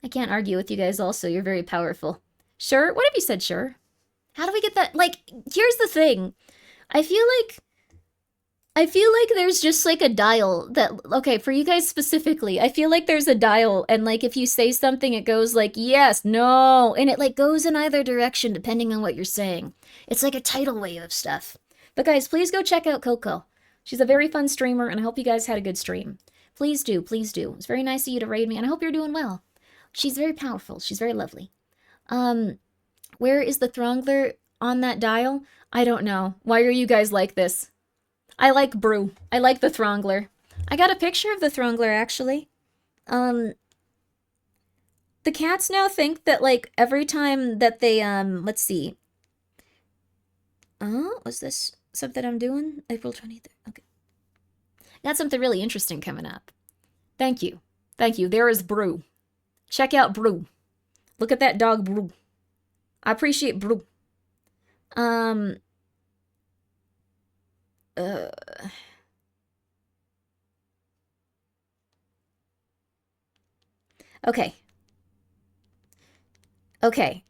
I can't argue with you guys also. You're very powerful. Sure? What have you said, sure? How do we get that? Like, here's the thing. I feel like there's just like a dial that, okay, for you guys specifically, I feel like there's a dial and like if you say something, it goes like, yes, no, and it like goes in either direction depending on what you're saying. It's like a tidal wave of stuff. But guys, please go check out Coco. She's a very fun streamer and I hope you guys had a good stream. Please do, please do. It's very nice of you to raid me and I hope you're doing well. She's very powerful. She's very lovely. Where is the Throngler on that dial? I don't know. Why are you guys like this? I like Brew. I like the Throngler. I got a picture of the Throngler, actually. The cats now think that, like, every time that they, let's see. Oh, was this something I'm doing? April 23rd. Okay. Got something really interesting coming up. Thank you. Thank you. There is Brew. Check out Brew. Look at that dog, Brew. I appreciate Brew. Okay. Okay.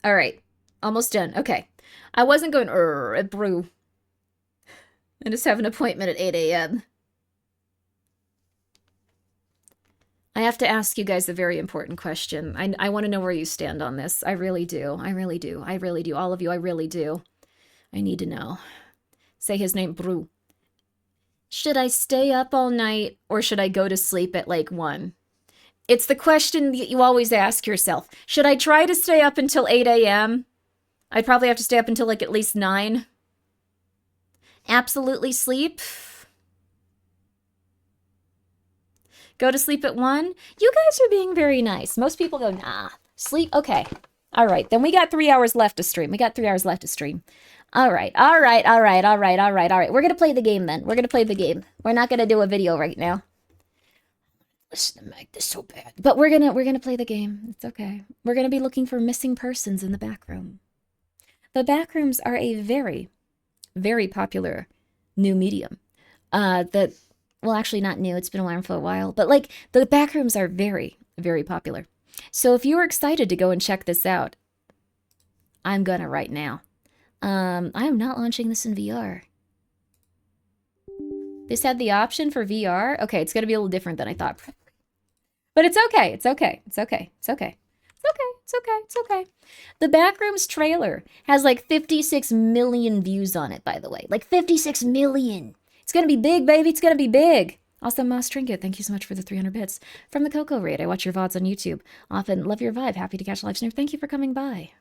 All right. Almost done. Okay. I wasn't going at Brew. I just have an appointment at 8 a.m. I have to ask you guys a very important question. I want to know where you stand on this. I really do. I really do. I really do. All of you, I really do. I need to know. Say his name, Brew. Should I stay up all night or should I go to sleep at like 1? It's the question that you always ask yourself. Should I try to stay up until 8 a.m.? I'd probably have to stay up until like at least 9. Absolutely sleep. Go to sleep at 1. You guys are being very nice. Most people go, nah. Sleep? Okay. All right. Then we got 3 hours left to stream. All right. We're going to play the game then. We're going to play the game. We're not going to do a video right now. Listen to Magnus so bad. But we're gonna play the game. It's okay. We're gonna be looking for missing persons in the back room. The Backrooms are a very, very popular new medium. Well, actually not new. It's been around for a while. But like the Backrooms are very, very popular. So if you're excited to go and check this out, I'm gonna right now. I am not launching this in VR. This had the option for VR. Okay, it's gonna be a little different than I thought. But it's okay. It's okay. It's okay. It's okay. It's okay. It's okay. It's okay. The Backrooms trailer has like 56 million views on it, by the way. Like 56 million. It's gonna be big, baby. It's gonna be big. Also, Moss Trinket, thank you so much for the 300 bits. From the Coco Raid, I watch your VODs on YouTube. Often love your vibe. Happy to catch a live stream. Thank you for coming by.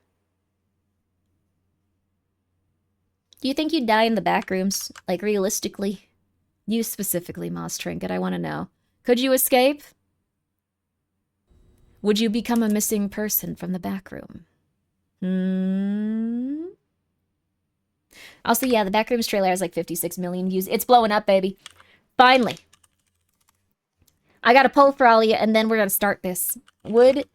Do you think you'd die in the Backrooms? Like, realistically? You specifically, Moss Trinket, I want to know. Could you escape? Would you become a missing person from the back room? Also, yeah, the Backrooms trailer has like 56 million views. It's blowing up, baby. Finally. I got a poll for all of you, and then we're going to start this. Would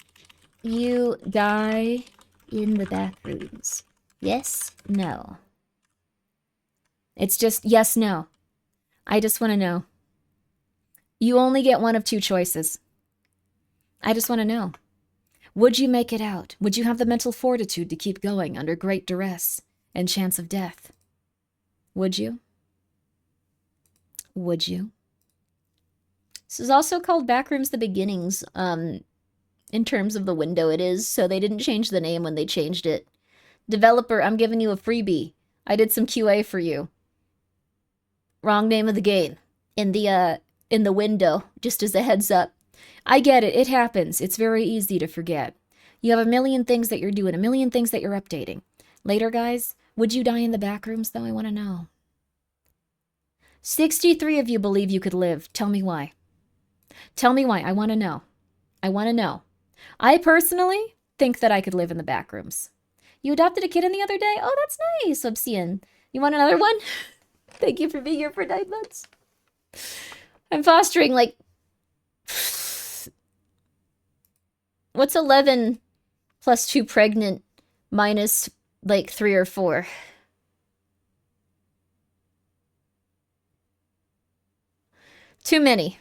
you die in the Backrooms? Yes? No. It's just yes, no. I just want to know. You only get one of 2 choices. I just want to know. Would you make it out? Would you have the mental fortitude to keep going under great duress and chance of death? Would you? Would you? This is also called Backrooms The Beginnings, in terms of the window it is, so they didn't change the name when they changed it. Developer, I'm giving you a freebie. I did some QA for you. Wrong name of the game. In the window, just as a heads up. I get it. It happens. It's very easy to forget. You have a million things that you're doing, a million things that you're updating. Later, guys, would you die in the Backrooms, though? I want to know. 63 of you believe you could live. Tell me why. Tell me why. I want to know. I want to know. I personally think that I could live in the Backrooms. You adopted a kitten the other day? Oh, that's nice, Obsidian. You want another one? Thank you for being here for 9 months. I'm fostering, like... What's 11 plus 2 pregnant minus, like, 3 or 4? Too many.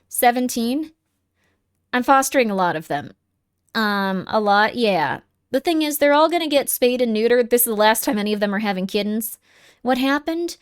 17? I'm fostering a lot of them. A lot? Yeah. The thing is, they're all gonna get spayed and neutered. This is the last time any of them are having kittens. What happened?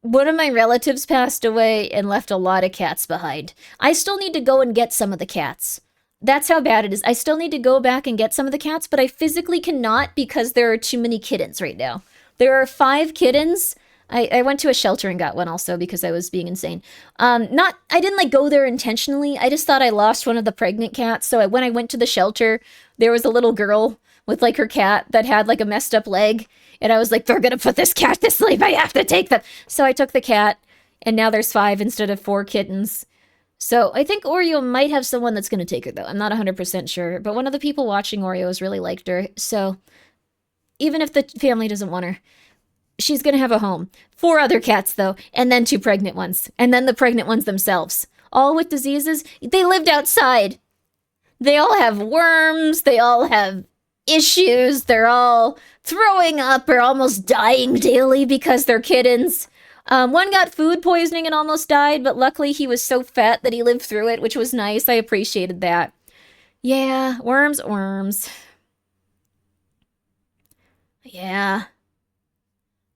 One of my relatives passed away and left a lot of cats behind. I still need to go and get some of the cats. That's how bad it is. I still need to go back and get some of the cats, but I physically cannot because there are too many kittens right now. There are 5 kittens. I went to a shelter and got one also because I was being insane. I didn't like go there intentionally. I just thought I lost one of the pregnant cats. So when I went to the shelter, there was a little girl with like her cat that had like a messed up leg. And I was like, they're going to put this cat to sleep. I have to take them. So I took the cat and now there's 5 instead of 4 kittens. So I think Oreo might have someone that's going to take her though. I'm not 100% sure, but one of the people watching Oreos really liked her. So even if the family doesn't want her, she's gonna have a home. 4 other cats, though, and then 2 pregnant ones. And then the pregnant ones themselves. All with diseases. They lived outside. They all have worms. They all have issues. They're all throwing up or almost dying daily because they're kittens. One got food poisoning and almost died, but luckily he was so fat that he lived through it, which was nice. I appreciated that. Yeah, worms. Yeah.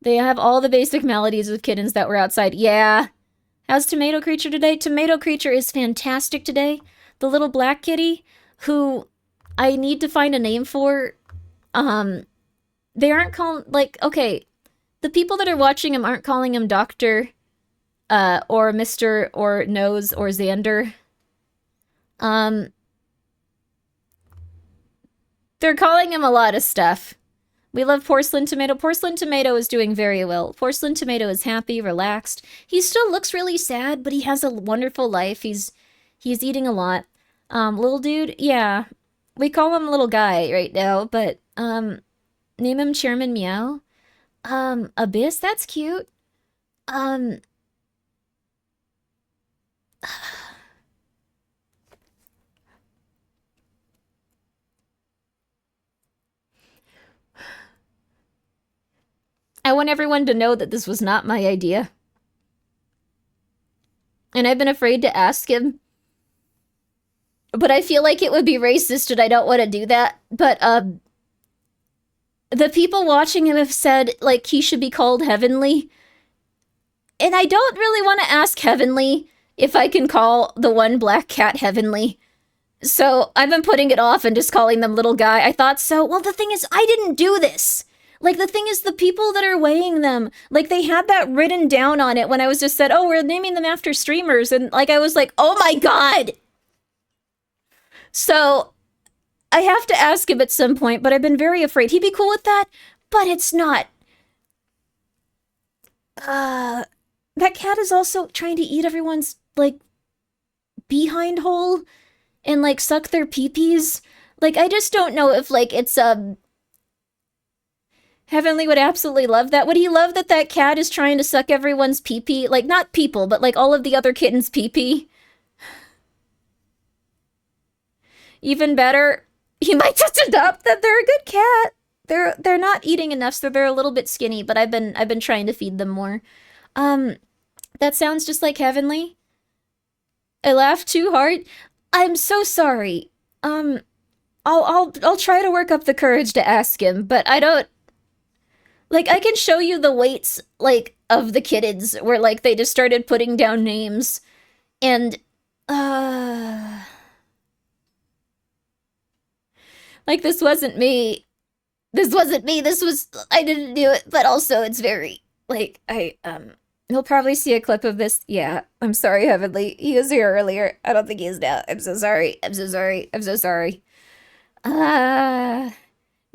They have all the basic maladies of kittens that were outside. Yeah. How's Tomato Creature today? Tomato Creature is fantastic today. The little black kitty, who I need to find a name for. They aren't calling, like, okay. The people that are watching him aren't calling him Doctor, or Mr. or Nose or Xander. They're calling him a lot of stuff. We love Porcelain Tomato. Porcelain Tomato is doing very well. Porcelain Tomato is happy, relaxed. He still looks really sad, but he has a wonderful life. He's eating a lot. Little dude, yeah. We call him little guy right now, but name him Chairman Meow. Abyss, that's cute. I want everyone to know that this was not my idea. And I've been afraid to ask him. But I feel like it would be racist and I don't want to do that. But, the people watching him have said, like, he should be called Heavenly. And I don't really want to ask Heavenly if I can call the one black cat Heavenly. So I've been putting it off and just calling them Little Guy. I thought so. Well, the thing is, I didn't do this. Like, the thing is, the people that are weighing them, like, they had that written down on it when I was just said, oh, we're naming them after streamers. And, like, I was like, oh my god! So, I have to ask him at some point, but I've been very afraid. He'd be cool with that, but it's not. That cat is also trying to eat everyone's, like, behind hole and, like, suck their pee-pees. Like, I just don't know if, like, it's, Heavenly would absolutely love that. Would he love that that cat is trying to suck everyone's pee-pee? Like, not people, but, like, all of the other kittens' pee-pee? Even better, he might just adopt them. They're a good cat. They're not eating enough, so they're a little bit skinny, but I've been trying to feed them more. That sounds just like Heavenly. I laughed too hard. I'm so sorry. I'll try to work up the courage to ask him, but I don't. Like, I can show you the weights, like, of the kittens, where, like, they just started putting down names, and, like, this wasn't me. This wasn't me, I didn't do it, but also it's very, like, he'll probably see a clip of this. Yeah, I'm sorry, Heavenly. He was here earlier. I don't think he is now. I'm so sorry.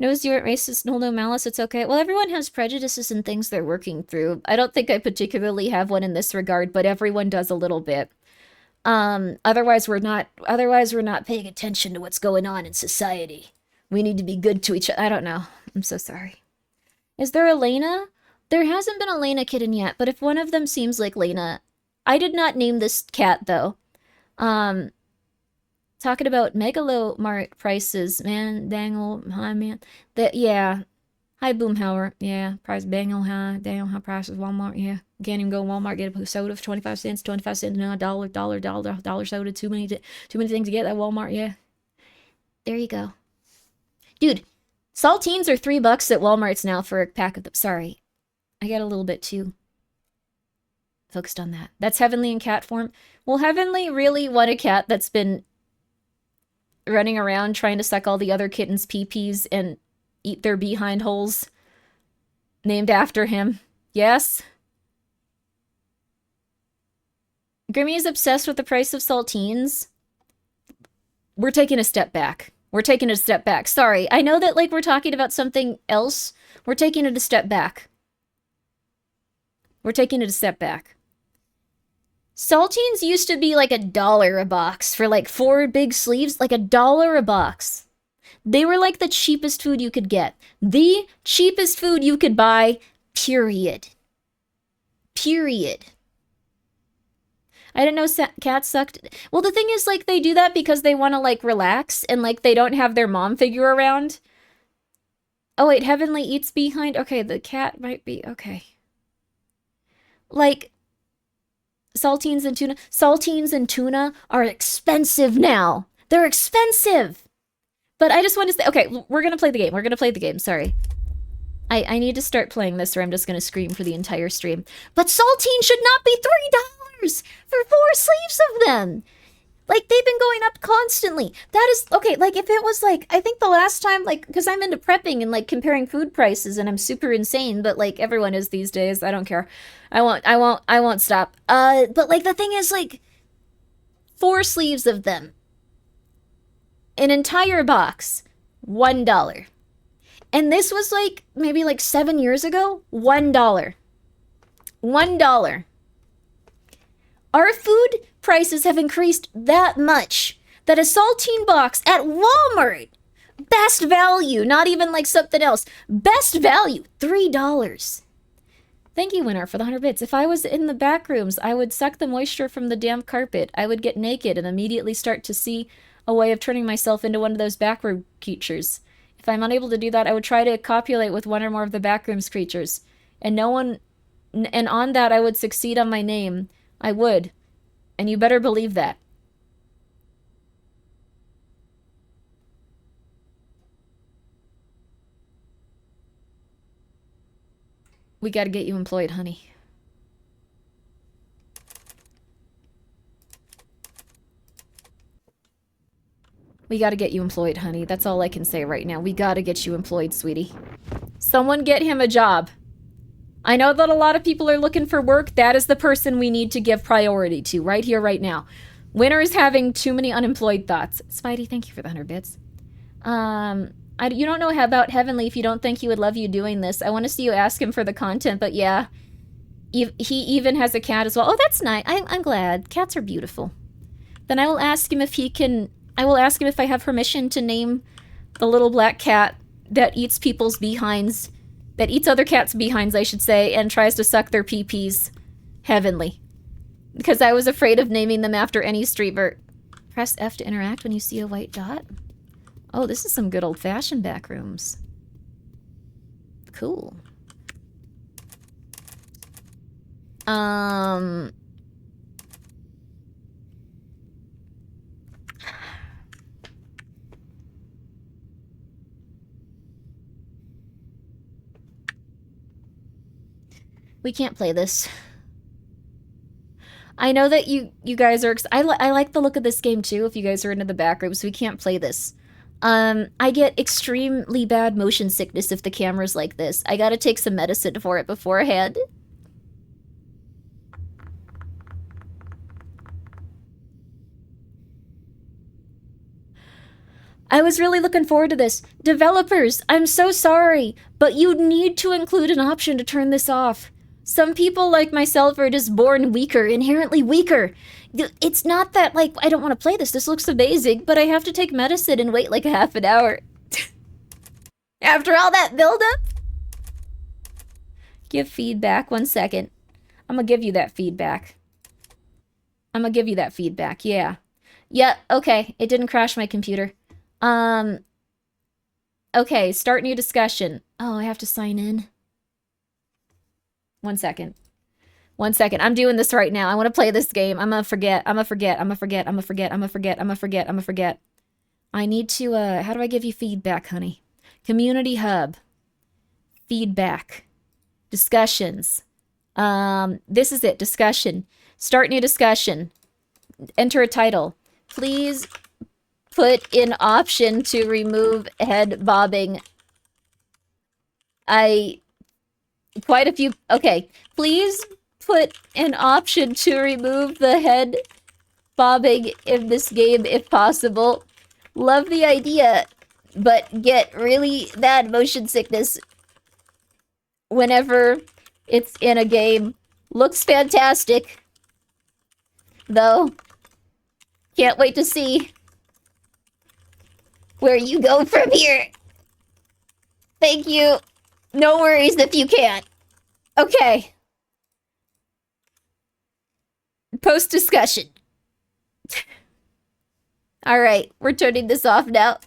Knows you aren't racist, no malice, it's okay. Well, everyone has prejudices and things they're working through. I don't think I particularly have one in this regard, but everyone does a little bit. Otherwise we're not paying attention to what's going on in society. We need to be good to each other. I don't know. I'm so sorry. Is there a Lena? There hasn't been a Lena kitten yet, but if one of them seems like Lena, I did not name this cat though. Talking about Megalomart prices, man, dangle, hi, man. Yeah. Hi, Boomhauer. Yeah, price bangle high, dangle high prices, Walmart, yeah. Can't even go to Walmart, get a soda for 25 cents, no, dollar soda, too many things to get at Walmart, yeah. There you go. Dude, saltines are $3 at Walmart's now for a pack of them. Sorry. I got a little bit too focused on that. That's Heavenly in cat form. Will Heavenly really want a cat that's been running around trying to suck all the other kittens' pee-pees and eat their behind holes named after him? Yes? Grimmi is obsessed with the price of saltines. We're taking a step back. We're taking it a step back. Sorry, I know that, like, we're talking about something else. We're taking it a step back. We're taking it a step back. Saltines used to be like $1 a box for like 4 big sleeves, like $1 a box. They were like the cheapest food you could get. The cheapest food you could buy, period. Period. I didn't know cats sucked. Well, the thing is, like, they do that because they want to, like, relax and, like, they don't have their mom figure around. Oh, wait, Heavenly eats behind? Okay, the cat might be, okay. Like, saltines and tuna. Saltines and tuna are expensive now. They're expensive. But I just want to say, okay, we're going to play the game. We're going to play the game. Sorry. I need to start playing this or I'm just going to scream for the entire stream. But saltine should not be $3 for 4 sleeves of them. Like, they've been going up constantly. That is, okay, like, if it was, like, I think the last time, like, because I'm into prepping and, like, comparing food prices, and I'm super insane, but, like, everyone is these days. I don't care. I won't stop. But, like, the thing is, like, 4 sleeves of them. An entire box. $1. And this was, like, maybe, like, 7 years ago. $1. $1. Our food prices have increased that much that a saltine box at Walmart, best value, not even like something else, best value, $3. Thank you, Winner, for the 100 bits. If I was in the Backrooms, I would suck the moisture from the damp carpet. I would get naked and immediately start to see a way of turning myself into one of those backroom creatures. If I'm unable to do that, I would try to copulate with one or more of the Backrooms creatures. And on that I would succeed on my name. I would. And you better believe that. We gotta get you employed, honey. We gotta get you employed, honey. That's all I can say right now. We gotta get you employed, sweetie. Someone get him a job. I know that a lot of people are looking for work. That is the person we need to give priority to right here, right now. Winner is having too many unemployed thoughts. Spidey, thank you for the 100 bits. You don't know about Heavenly if you don't think he would love you doing this. I want to see you ask him for the content, but yeah. He even has a cat as well. Oh, that's nice. I'm glad. Cats are beautiful. Then I will ask him if he can... I will ask him if I have permission to name the little black cat that eats people's behinds... that eats other cats' behinds, I should say, and tries to suck their pee-pees. Heavenly. Because I was afraid of naming them after any streamer. Press F to interact when you see a white dot. Oh, this is some good old-fashioned Backrooms. Cool. We can't play this. I know that you guys are... I like the look of this game, too, if you guys are into the Backrooms. We can't play this. I get extremely bad motion sickness if the camera's like this. I gotta take some medicine for it beforehand. I was really looking forward to this. Developers, I'm so sorry, but you need to include an option to turn this off. Some people like myself are just born weaker, inherently weaker. It's not that, like, I don't want to play this. This looks amazing, but I have to take medicine and wait like a half an hour. After all that buildup? Give feedback. 1 second. I'm gonna give you that feedback. Yeah. Yeah, okay. It didn't crash my computer. Okay, start new discussion. Oh, I have to sign in. 1 second. 1 second. I'm doing this right now. I want to play this game. I'm gonna forget. I need to, how do I give you feedback, honey? Community hub. Feedback. Discussions. This is it. Discussion. Start new discussion. Enter a title. Please put in option to remove head bobbing. Quite a few... Okay. Please put an option to remove the head bobbing in this game if possible. Love the idea, but get really bad motion sickness whenever it's in a game. Looks fantastic, though. Can't wait to see where you go from here. Thank you. No worries if you can't. Okay. Post discussion. Alright, we're turning this off now.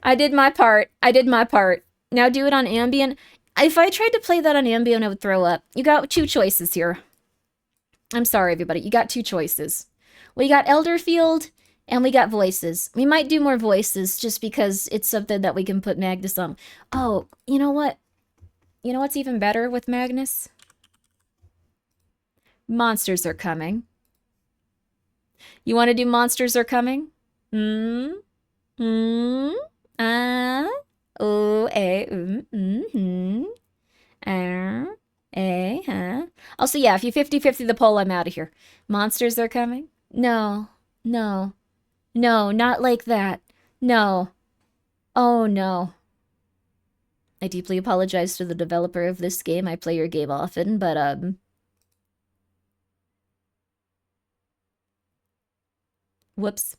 I did my part. Now do it on ambient. If I tried to play that on ambient, I would throw up. You got two choices here. I'm sorry, everybody. You got two choices. We got Elderfield, and we got voices. We might do more voices, just because it's something that we can put Magnus on. Oh, you know what? You know what's even better with Magnus? Monsters are coming. You want to do Monsters Are Coming? Oh, Also, yeah, if you 50-50 the poll, I'm out of here. Monsters Are Coming? No, no, no, not like that. No. Oh, no. I deeply apologize to the developer of this game. I play your game often, but, whoops.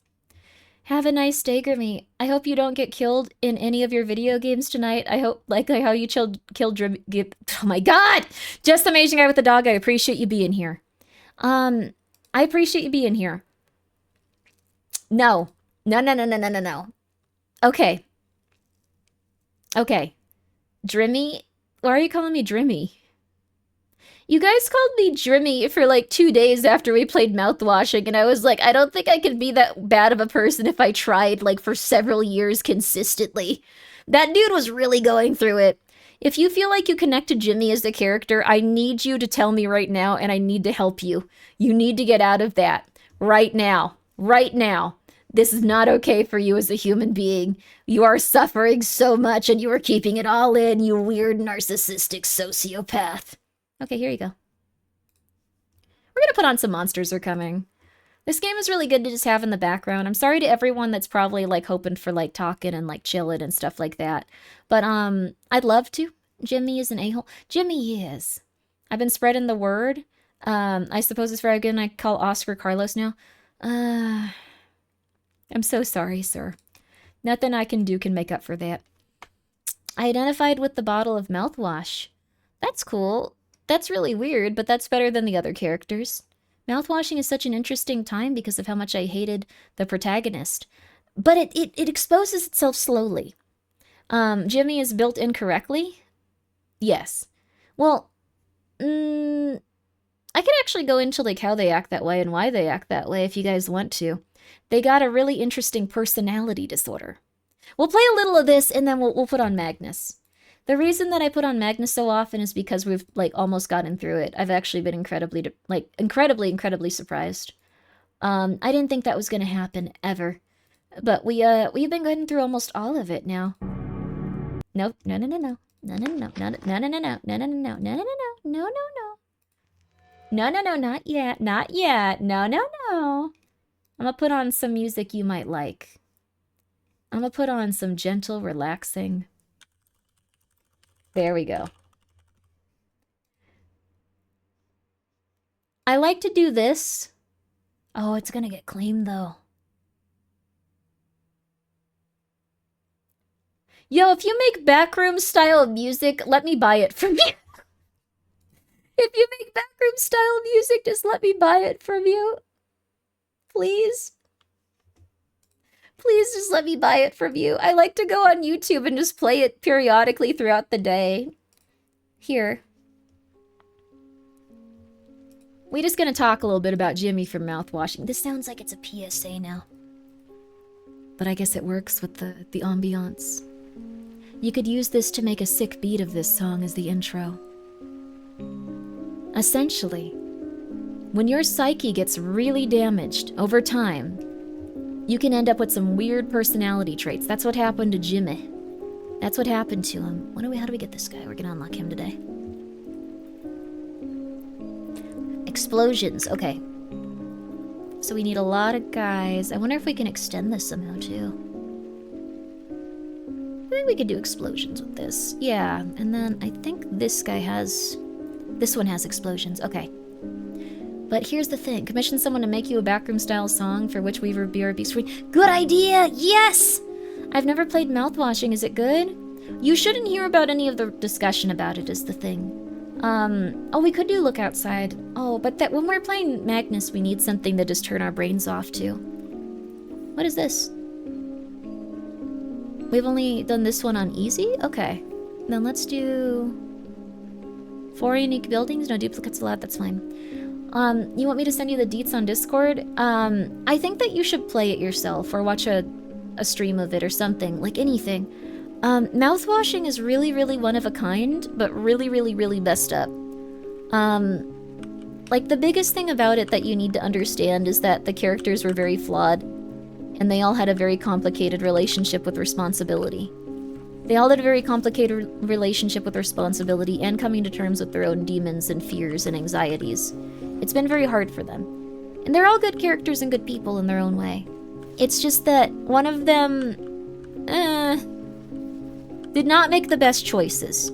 Have a nice day, Grimmi. I hope you don't get killed in any of your video games tonight. I hope, like how you killed Grimmi. Oh my god! Just amazing guy with the dog. I appreciate you being here. I appreciate you being here. No. No. Okay. Okay. Grimmi? Why are you calling me Grimmi? You guys called me Grimmi for like 2 days after we played mouthwashing, and I was like, I don't think I could be that bad of a person if I tried like for several years consistently. That dude was really going through it. If you feel like you connect to Jimmy as the character, I need you to tell me right now, and I need to help you. You need to get out of that. Right now. Right now. This is not okay for you as a human being. You are suffering so much, and you are keeping it all in, you weird narcissistic sociopath. Okay, here you go. We're gonna put on some Monsters Are Coming. This game is really good to just have in the background. I'm sorry to everyone that's probably like hoping for like talking and like chilling and stuff like that. But I'd love to. Jimmy is an a-hole. Jimmy is. I've been spreading the word. I suppose it's very good. I call Oscar Carlos now. I'm so sorry, sir. Nothing I can do can make up for that. I identified with the bottle of mouthwash. That's cool. That's really weird, but that's better than the other characters. Mouthwashing is such an interesting time because of how much I hated the protagonist. But it exposes itself slowly. Jimmy is built incorrectly? Yes. Well, I could actually go into like how they act that way and why they act that way if you guys want to. They got a really interesting personality disorder. We'll play a little of this and then we'll put on Magnus. The reason that I put on Magnus so often is because we've like almost gotten through it. I've actually been incredibly surprised. I didn't think that was gonna happen ever, but we've been going through almost all of it now. Nope, no, not yet, no. I'm gonna put on some music you might like. I'm gonna put on some gentle, relaxing. There we go. I like to do this. Oh, it's gonna get claimed though. Yo, if you make Backrooms style music, let me buy it from you. If you make Backroom style music, just let me buy it from you. Please. Please just let me buy it from you. I like to go on YouTube and just play it periodically throughout the day. Here. We're just gonna talk a little bit about Jimmy from mouthwashing. This sounds like it's a PSA now. But I guess it works with the ambiance. You could use this to make a sick beat of this song as the intro. Essentially, when your psyche gets really damaged over time, you can end up with some weird personality traits. That's what happened to Grimmi. That's what happened to him. How do we get this guy? We're gonna unlock him today. Explosions, okay. So we need a lot of guys. I wonder if we can extend this somehow too. I think we could do explosions with this. Yeah, and then I think this guy has... This one has explosions, okay. But here's the thing. Commission someone to make you a backroom-style song for which we review our screen. Good idea! Yes! I've never played mouthwashing. Is it good? You shouldn't hear about any of the discussion about it is the thing. Oh, we could do look outside. Oh, but that when we're playing Magnus, we need something to just turn our brains off to. What is this? We've only done this one on easy? Okay. Then let's do... 4 unique buildings, no duplicates allowed, that's fine. You want me to send you the deets on Discord? I think that you should play it yourself or watch a stream of it or something, like anything. Mouthwashing is really, really one of a kind, but really, really, really messed up. Like, the biggest thing about it that you need to understand is that the characters were very flawed, and they all had a very complicated relationship with responsibility. They all had a very complicated relationship with responsibility and coming to terms with their own demons and fears and anxieties. It's been very hard for them. And they're all good characters and good people in their own way. It's just that one of them... did not make the best choices.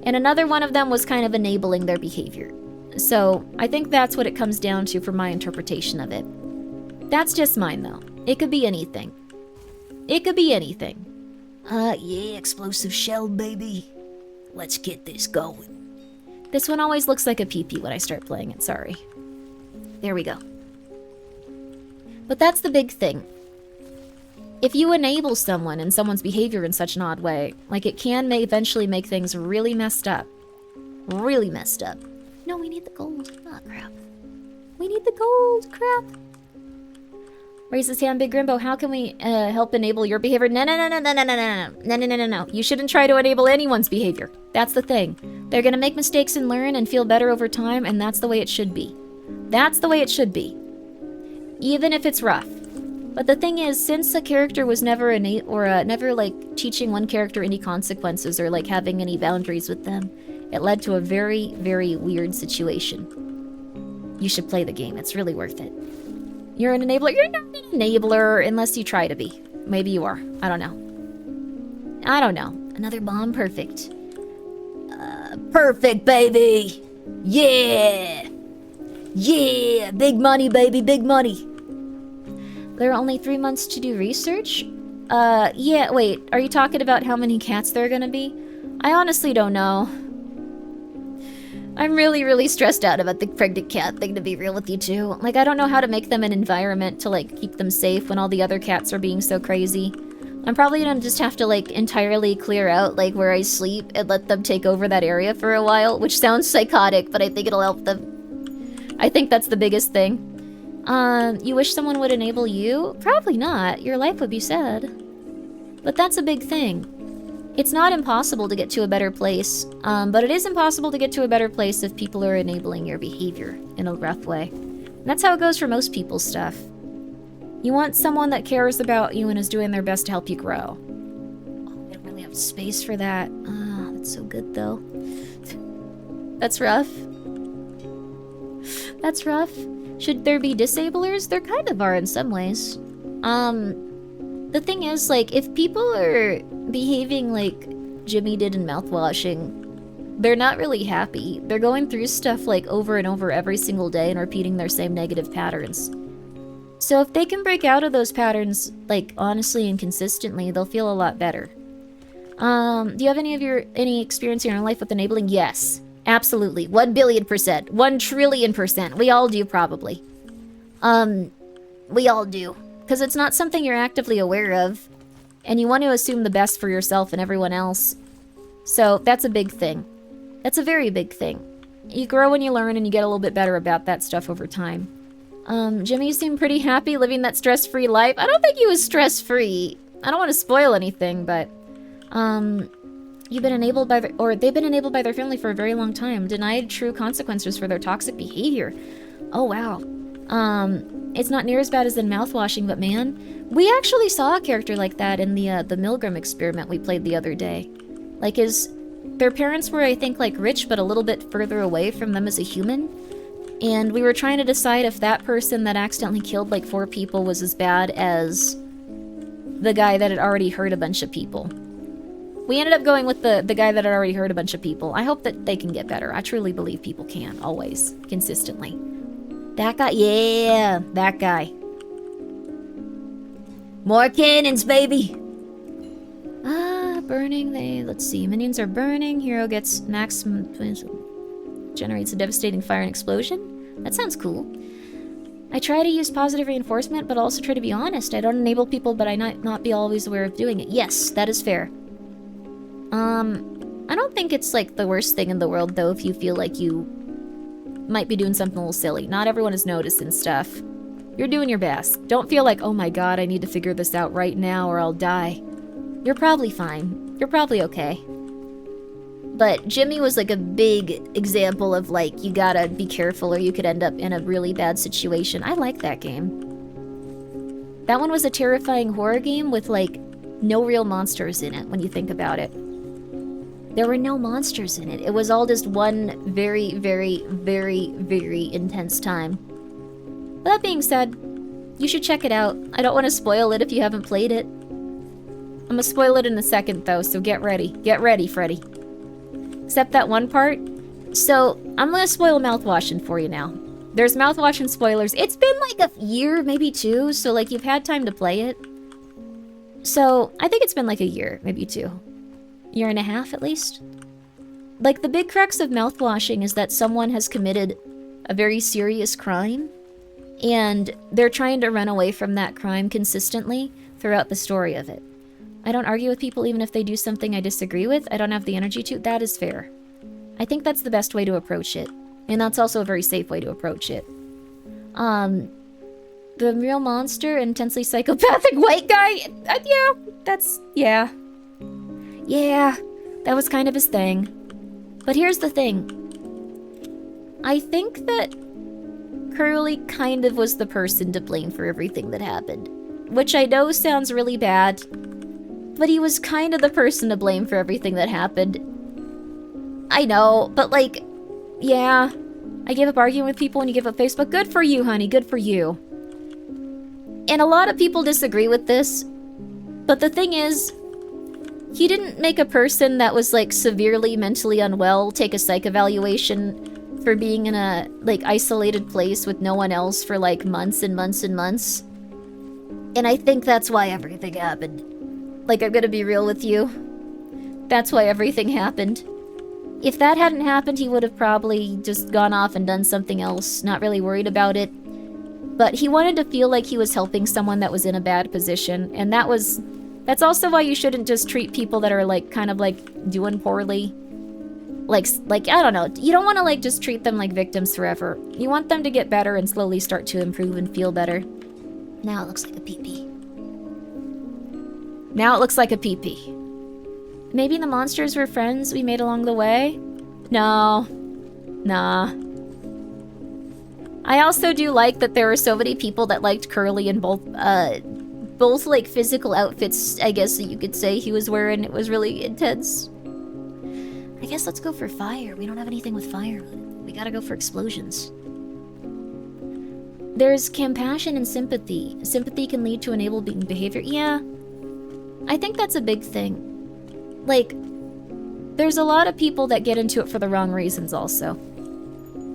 And another one of them was kind of enabling their behavior. So, I think that's what it comes down to for my interpretation of it. That's just mine, though. It could be anything. It could be anything. Yeah, explosive shell, baby. Let's get this going. This one always looks like a pee-pee when I start playing it, sorry. There we go. But that's the big thing. If you enable someone and someone's behavior in such an odd way, like it can eventually make things really messed up. Really messed up. No, we need the gold. Oh, crap. We need the gold. Crap. Raise his hand, Big Grimbo. How can we help enable your behavior? No. You shouldn't try to enable anyone's behavior. That's the thing. They're gonna make mistakes and learn and feel better over time, and that's the way it should be. That's the way it should be. Even if it's rough. But the thing is, since a character was never never like teaching one character any consequences or like having any boundaries with them, it led to a very, very weird situation. You should play the game. It's really worth it. You're an enabler. You're not an enabler unless you try to be. Maybe you are. I don't know. I don't know. Another bomb. Perfect. Perfect, baby. Yeah. Yeah. Big money, baby. Big money. There are only 3 months to do research? Yeah, wait. Are you talking about how many cats there are gonna be? I honestly don't know. I'm really, really stressed out about the pregnant cat thing, to be real with you, too. Like, I don't know how to make them an environment to, like, keep them safe when all the other cats are being so crazy. I'm probably gonna just have to, like, entirely clear out, like, where I sleep and let them take over that area for a while, which sounds psychotic, but I think it'll help them. I think that's the biggest thing. You wish someone would enable you? Probably not. Your life would be sad. But that's a big thing. It's not impossible to get to a better place, but it is impossible to get to a better place if people are enabling your behavior in a rough way. And that's how it goes for most people's stuff. You want someone that cares about you and is doing their best to help you grow. Oh, I don't really have space for that. Oh, that's so good, though. That's rough. That's rough. Should there be disablers? There kind of are in some ways. The thing is, like, if people are behaving like Grimmi did in mouthwashing, they're not really happy. They're going through stuff, like, over and over every single day and repeating their same negative patterns. So if they can break out of those patterns, like, honestly and consistently, they'll feel a lot better. Do you have any experience in your life with enabling? Yes. Absolutely. 1 billion%. 1 trillion%. We all do, probably. We all do. Because it's not something you're actively aware of. And you want to assume the best for yourself and everyone else. So, that's a big thing. That's a very big thing. You grow and you learn and you get a little bit better about that stuff over time. Grimmi seemed pretty happy living that stress-free life. I don't think he was stress-free. I don't want to spoil anything, but... you've been enabled by or they've been enabled by their family for a very long time, denied true consequences for their toxic behavior. Oh wow. It's not near as bad as in mouthwashing, but man, we actually saw a character like that in the Milgram experiment we played the other day. Like their parents were, I think, like rich, but a little bit further away from them as a human. And we were trying to decide if that person that accidentally killed like 4 people was as bad as the guy that had already hurt a bunch of people. We ended up going with the guy that had already hurt a bunch of people. I hope that they can get better. I truly believe people can, always, consistently. That guy, yeah, that guy. More cannons, baby! Burning, let's see, minions are burning, hero gets maximum, generates a devastating fire and explosion. That sounds cool. I try to use positive reinforcement, but also try to be honest. I don't enable people, but I not be always aware of doing it. Yes, that is fair. I don't think it's like the worst thing in the world, though, if you feel like you might be doing something a little silly. Not everyone is noticing stuff. You're doing your best. Don't feel like, oh my god, I need to figure this out right now or I'll die. You're probably fine. You're probably okay. But Jimmy was like a big example of like, you gotta be careful or you could end up in a really bad situation. I like that game. That one was a terrifying horror game with like no real monsters in it when you think about it. There were no monsters in it. It was all just one very, very, very, very intense time. But that being said, you should check it out. I don't want to spoil it if you haven't played it. I'm gonna spoil it in a second though, so get ready. Get ready, Freddy. Except that one part. So, I'm gonna spoil mouthwashing for you now. There's mouthwashing spoilers. It's been like a year, maybe 2, so like you've had time to play it. So, I think it's been like a year, maybe 2. Year and a half at least. Like the big crux of mouthwashing is that someone has committed a very serious crime, and they're trying to run away from that crime consistently throughout the story of it. I don't argue with people even if they do something I disagree with. I don't have the energy to. That is fair. I think that's the best way to approach it. And that's also a very safe way to approach it. The real monster, intensely psychopathic white guy? Yeah, that was kind of his thing. But here's the thing. I think that Curly kind of was the person to blame for everything that happened. Which I know sounds really bad, but he was kind of the person to blame for everything that happened. I know, but like, yeah. I gave up arguing with people when you give up Facebook. Good for you, honey, good for you. And a lot of people disagree with this, but the thing is, he didn't make a person that was like severely mentally unwell take a psych evaluation for being in a like isolated place with no one else for like months and months and months. And I think that's why everything happened. Like, I'm gonna be real with you. That's why everything happened. If that hadn't happened, he would have probably just gone off and done something else, not really worried about it. But he wanted to feel like he was helping someone that was in a bad position, and that's also why you shouldn't just treat people that are like, kind of like, doing poorly. Like, I don't know, you don't want to like just treat them like victims forever. You want them to get better and slowly start to improve and feel better. Now it looks like a pee-pee. Now it looks like a pee-pee. Maybe the monsters were friends we made along the way? No. Nah. I also do like that there were so many people that liked Curly in both like physical outfits, I guess that you could say he was wearing. It was really intense. I guess let's go for fire. We don't have anything with fire. We gotta go for explosions. There's compassion and sympathy. Sympathy can lead to enabling behavior. Yeah. I think that's a big thing. Like, there's a lot of people that get into it for the wrong reasons also.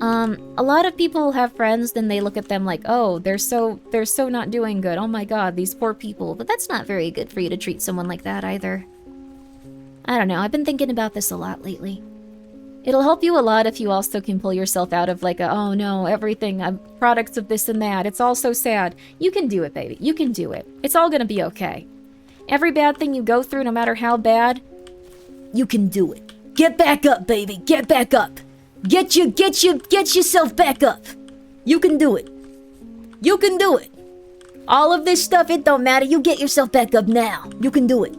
A lot of people have friends, then they look at them like, oh, they're so not doing good. Oh my god, these poor people. But that's not very good for you to treat someone like that either. I don't know, I've been thinking about this a lot lately. It'll help you a lot if you also can pull yourself out of like a, oh no, everything, I'm products of this and that. It's all so sad. You can do it, baby. You can do it. It's all gonna be okay. Every bad thing you go through, no matter how bad, you can do it. Get back up, baby. Get back up. Get yourself back up. You can do it. You can do it. All of this stuff, it don't matter. You get yourself back up now. You can do it.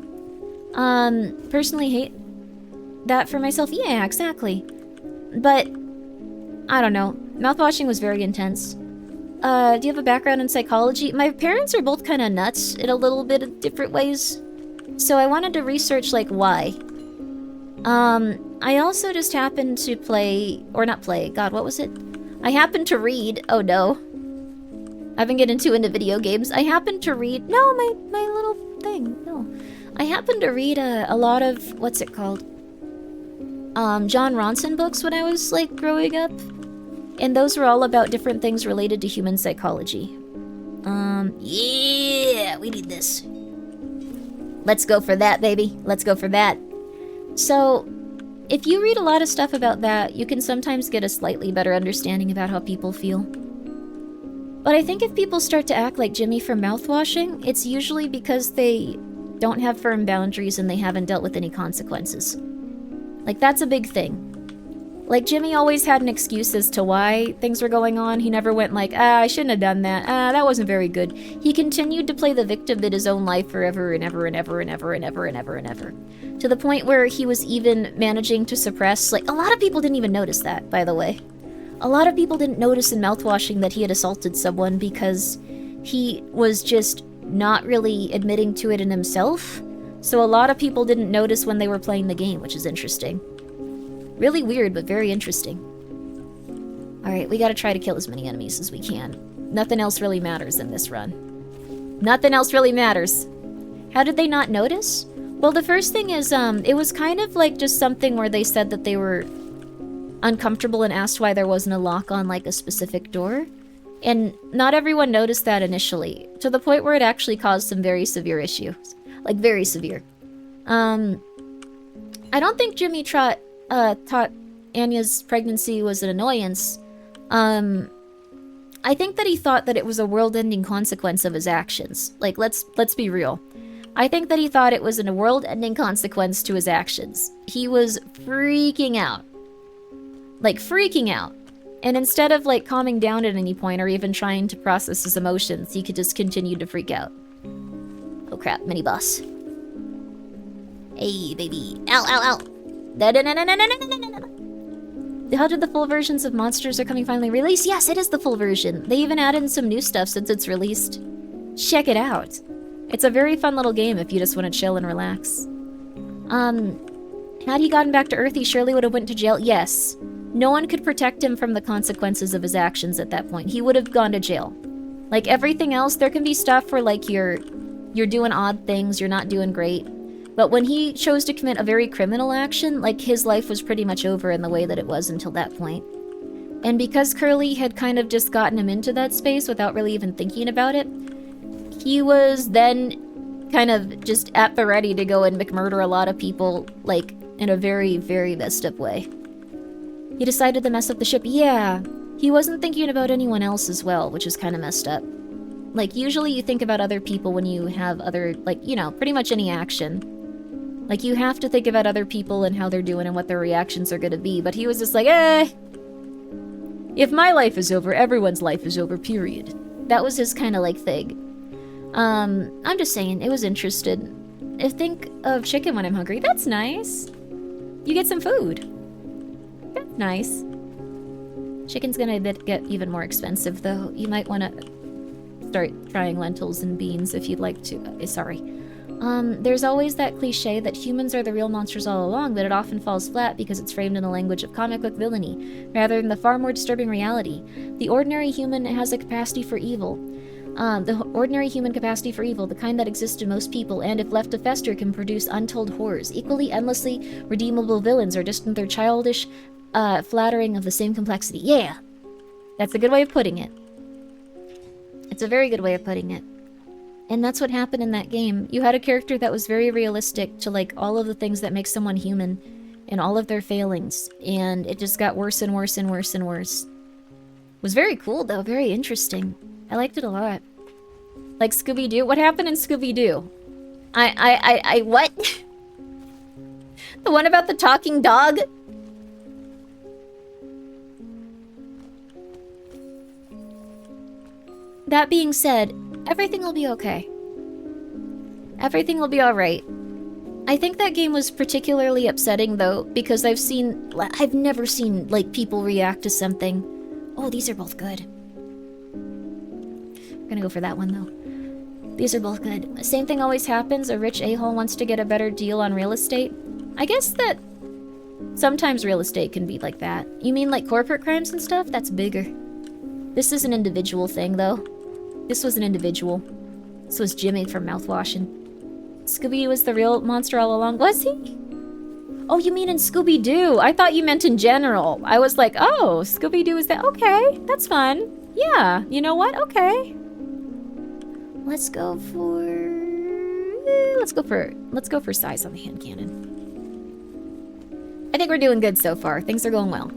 Personally hate... that for myself. Yeah, exactly. But, I don't know. Mouthwashing was very intense. Do you have a background in psychology? My parents are both kind of nuts in a little bit of different ways. So I wanted to research, like, why. I also just happened to play, or not play, god, what was it? I happened to read, oh no. I've been getting too into video games. I happened to read, no, my little thing, no. I happened to read a lot of, what's it called? John Ronson books when I was, like, growing up. And those were all about different things related to human psychology. Yeah, we need this. Let's go for that, baby. Let's go for that. So, if you read a lot of stuff about that, you can sometimes get a slightly better understanding about how people feel. But I think if people start to act like Jimmy from mouthwashing, it's usually because they don't have firm boundaries and they haven't dealt with any consequences. Like, that's a big thing. Like, Jimmy always had an excuse as to why things were going on. He never went like, I shouldn't have done that. That wasn't very good. He continued to play the victim in his own life forever and ever and ever and ever and ever and ever and ever. To the point where he was even managing to suppress, like, a lot of people didn't even notice that, by the way. A lot of people didn't notice in mouthwashing that he had assaulted someone because he was just not really admitting to it in himself. So a lot of people didn't notice when they were playing the game, which is interesting. Really weird, but very interesting. Alright, we gotta try to kill as many enemies as we can. Nothing else really matters in this run. Nothing else really matters. How did they not notice? Well, the first thing is, it was kind of like just something where they said that they were uncomfortable and asked why there wasn't a lock on, like, a specific door. And not everyone noticed that initially, to the point where it actually caused some very severe issues. Like, very severe. I don't think Jimmy thought Anya's pregnancy was an annoyance. I think that he thought that it was a world-ending consequence of his actions. Like, let's be real. I think that he thought it was a world-ending consequence to his actions. He was freaking out. Like, freaking out. And instead of, like, calming down at any point or even trying to process his emotions, he could just continue to freak out. Oh crap, mini-boss. Hey, baby. Ow, ow, ow! How did the full versions of Monsters Are Coming finally release? Yes, it is the full version. They even added in some new stuff since it's released. Check it out. It's a very fun little game if you just want to chill and relax. Had he gotten back to Earth, he surely would have went to jail. Yes. No one could protect him from the consequences of his actions at that point. He would have gone to jail. Like everything else, there can be stuff where, like, you're doing odd things, you're not doing great. But when he chose to commit a very criminal action, like, his life was pretty much over in the way that it was until that point. And because Curly had kind of just gotten him into that space without really even thinking about it, he was then kind of just at the ready to go and McMurder a lot of people, like, in a very, very messed up way. He decided to mess up the ship. Yeah, he wasn't thinking about anyone else as well, which is kind of messed up. Like, usually you think about other people when you have other, like, you know, pretty much any action. Like, you have to think about other people and how they're doing and what their reactions are gonna be, but he was just like, if my life is over, everyone's life is over, period. That was his kind of, like, thing. I'm just saying, it was interesting. Think of chicken when I'm hungry. That's nice. You get some food. That's nice. Chicken's gonna get even more expensive, though. You might want to start trying lentils and beans if you'd like to. Sorry. There's always that cliche that humans are the real monsters all along, but it often falls flat because it's framed in the language of comic book villainy, rather than the far more disturbing reality. The ordinary human has a capacity for evil. The ordinary human capacity for evil, the kind that exists in most people, and if left to fester can produce untold horrors. Equally endlessly redeemable villains are just their childish flattering of the same complexity. Yeah! That's a good way of putting it. It's a very good way of putting it. And that's what happened in that game. You had a character that was very realistic to, like, all of the things that make someone human and all of their failings. And it just got worse and worse and worse and worse. It was very cool, though. Very interesting. I liked it a lot. Like Scooby-Doo. What happened in Scooby-Doo? What? The one about the talking dog? That being said, everything will be okay. Everything will be alright. I think that game was particularly upsetting, though, because I've never seen, like, people react to something. Oh, these are both good. We're gonna go for that one, though. These are both good. Same thing always happens. A rich a-hole wants to get a better deal on real estate. I guess that sometimes real estate can be like that. You mean like corporate crimes and stuff? That's bigger. This is an individual thing, though. This was an individual. This was Jimmy from Mouthwashing. Scooby-Doo was the real monster all along. Was he? Oh, you mean in Scooby-Doo? I thought you meant in general. I was like, oh, Scooby-Doo is that? Okay, that's fun. Yeah, you know what? Okay. Let's go for size on the hand cannon. I think we're doing good so far. Things are going well.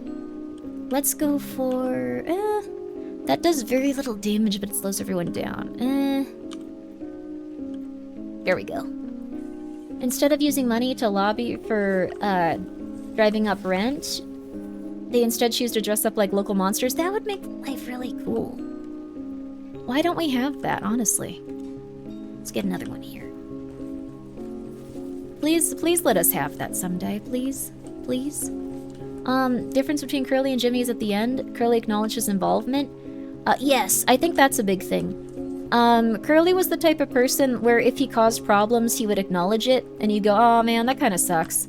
Let's go for that does very little damage, but it slows everyone down. There we go. Instead of using money to lobby for driving up rent, they instead choose to dress up like local monsters. That would make life really cool. Why don't we have that, honestly? Let's get another one here. Please let us have that someday, please. Please. Difference between Curly and Jimmy is at the end. Curly acknowledges involvement. Yes, I think that's a big thing. Curly was the type of person where if he caused problems, he would acknowledge it, and you'd go, oh man, that kind of sucks.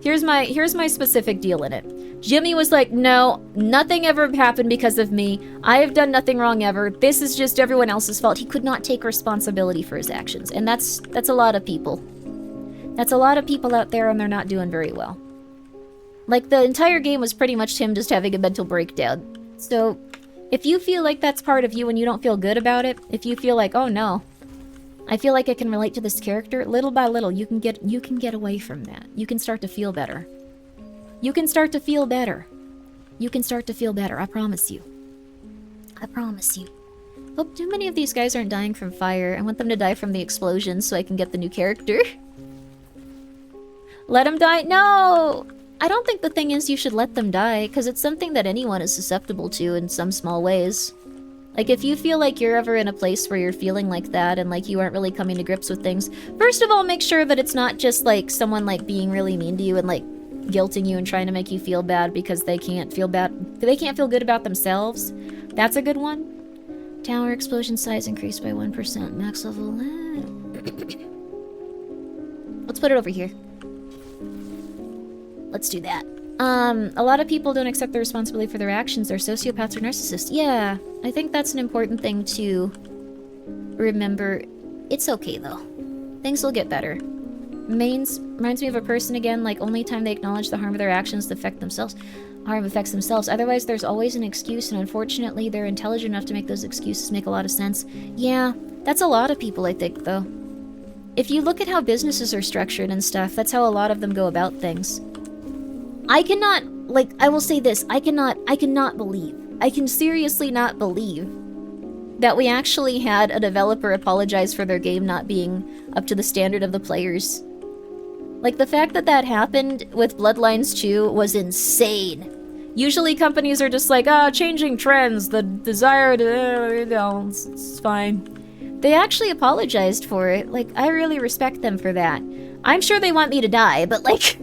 Here's my specific deal in it. Jimmy was like, no, nothing ever happened because of me. I have done nothing wrong ever. This is just everyone else's fault. He could not take responsibility for his actions, and that's a lot of people. That's a lot of people out there, and they're not doing very well. Like, the entire game was pretty much him just having a mental breakdown. So, if you feel like that's part of you and you don't feel good about it, if you feel like, oh no, I feel like I can relate to this character, little by little, you can get away from that. You can start to feel better. You can start to feel better. You can start to feel better, I promise you. I promise you. Hope too many of these guys aren't dying from fire. I want them to die from the explosion so I can get the new character. Let them die? No! I don't think the thing is you should let them die, because it's something that anyone is susceptible to in some small ways. Like, if you feel like you're ever in a place where you're feeling like that and, like, you aren't really coming to grips with things, first of all, make sure that it's not just, like, someone, like, being really mean to you and, like, guilting you and trying to make you feel bad because they can't feel good about themselves. That's a good one. Tower explosion size increased by 1%. Max level... Let's put it over here. Let's do that. A lot of people don't accept the responsibility for their actions. They're sociopaths or narcissists. Yeah, I think that's an important thing to remember. It's okay, though. Things will get better. Reminds me of a person again, like, only time they acknowledge the harm of their actions harm affects themselves. Otherwise, there's always an excuse, and unfortunately, they're intelligent enough to make those excuses make a lot of sense. Yeah, that's a lot of people, I think, though. If you look at how businesses are structured and stuff, that's how a lot of them go about things. I will say this, I can seriously not believe that we actually had a developer apologize for their game not being up to the standard of the players. Like, the fact that that happened with Bloodlines 2 was insane. Usually companies are just like, changing trends, the desire to, it's fine. They actually apologized for it. Like, I really respect them for that. I'm sure they want me to die, but, like...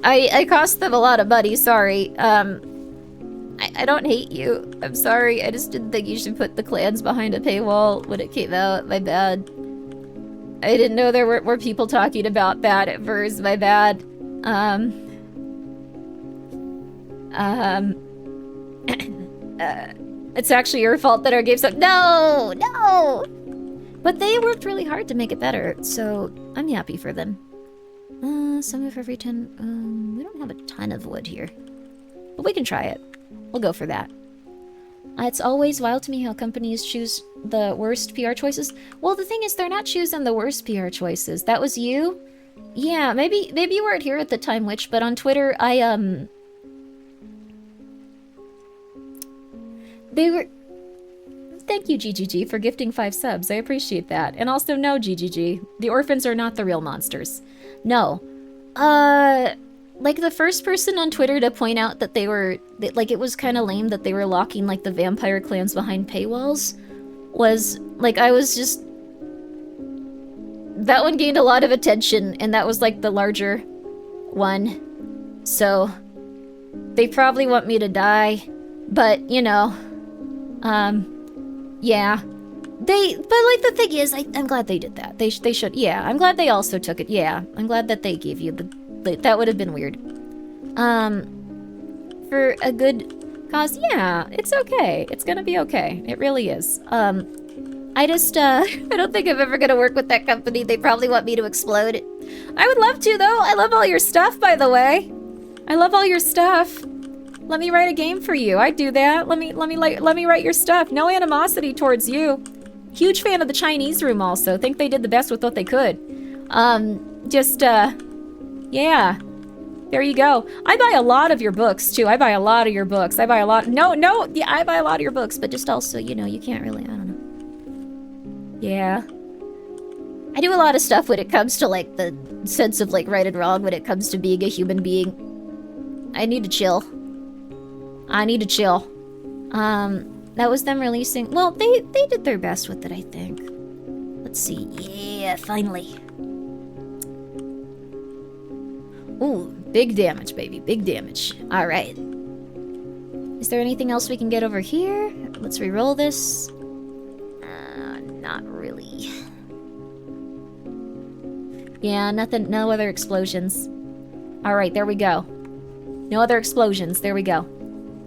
I cost them a lot of money, sorry. I don't hate you. I'm sorry, I just didn't think you should put the clans behind a paywall when it came out. My bad. I didn't know there were people talking about that at first. My bad. It's actually your fault that our game's so- No! But they worked really hard to make it better, so I'm happy for them. Some of every 10, we don't have a ton of wood here. But we can try it. We'll go for that. It's always wild to me how companies choose the worst PR choices. Well, the thing is, they're not choosing the worst PR choices. That was you? Yeah, maybe you weren't here at the time, Witch, but on Twitter, they were... Thank you, GGG, for gifting 5 subs. I appreciate that. And also, no, GGG. The orphans are not the real monsters. No. Like, the first person on Twitter to point out that they were... Like, it was kind of lame that they were locking, like, the vampire clans behind paywalls was... Like, I was just... That one gained a lot of attention, and that was like the larger one. So they probably want me to die, but you know, yeah. But like the thing is, I'm glad they did that. They should, yeah. I'm glad they also took it. Yeah, I'm glad that they gave you that would have been weird. For a good cause, yeah, it's okay. It's gonna be okay. It really is. I just, I don't think I'm ever gonna work with that company. They probably want me to explode. I would love to, though. I love all your stuff, by the way. I love all your stuff. Let me write a game for you. I'd do that. Let me write your stuff. No animosity towards you. Huge fan of the Chinese room also. Think they did the best with what they could. Yeah. There you go. I buy a lot of your books, too. I buy a lot of your books. I buy a lot. No. Yeah, I buy a lot of your books, but just also, you know, you can't really, I don't know. Yeah. I do a lot of stuff when it comes to, like, the sense of, like, right and wrong when it comes to being a human being. I need to chill. That was them releasing... Well, they did their best with it, I think. Let's see. Yeah, finally. Ooh, big damage, baby. Big damage. Alright. Is there anything else we can get over here? Let's re-roll this. Not really. Yeah, nothing. No other explosions. Alright, there we go. No other explosions. There we go.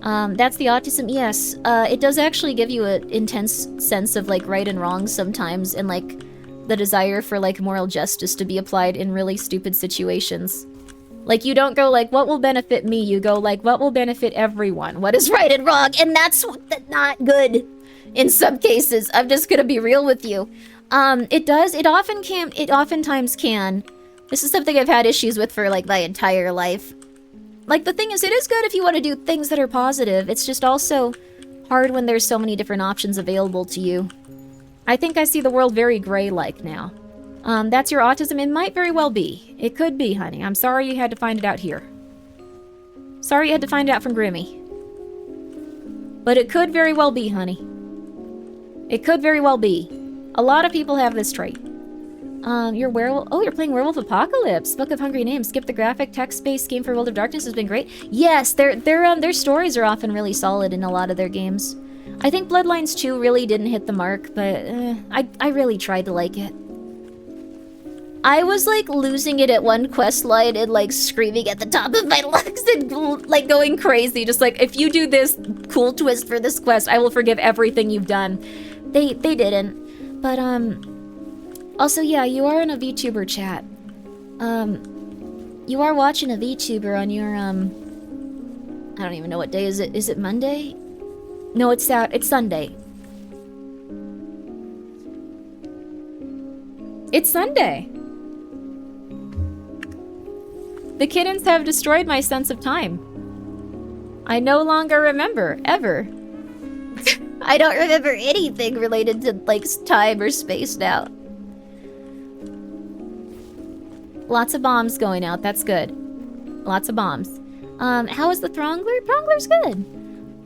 That's the autism. Yes, it does actually give you an intense sense of, like, right and wrong sometimes, and, like, the desire for, like, moral justice to be applied in really stupid situations. Like, you don't go, like, what will benefit me? You go, like, what will benefit everyone? What is right and wrong? And that's not good in some cases. I'm just gonna be real with you. It oftentimes can. This is something I've had issues with for, like, my entire life. Like, the thing is, it is good if you want to do things that are positive. It's just also hard when there's so many different options available to you. I think I see the world very gray-like now. That's your autism? It might very well be. It could be, honey. I'm sorry you had to find it out here. Sorry you had to find it out from Grimmi. But it could very well be, honey. It could very well be. A lot of people have this trait. You're werewolf. Oh, you're playing Werewolf Apocalypse. Book of Hungry Names. Skip the graphic text-based game for World of Darkness has been great. Yes, their stories are often really solid in a lot of their games. I think Bloodlines 2 really didn't hit the mark, but I really tried to like it. I was like losing it at one quest line and like screaming at the top of my lungs and like going crazy. Just like, if you do this cool twist for this quest, I will forgive everything you've done. They didn't. But also, yeah, you are in a VTuber chat. You are watching a VTuber on your I don't even know what day is it. Is it Monday? No, it's Sunday. It's Sunday. The kittens have destroyed my sense of time. I no longer remember, ever. I don't remember anything related to, like, time or space now. Lots of bombs going out, that's good. Lots of bombs. How is the Throngler? Throngler's good.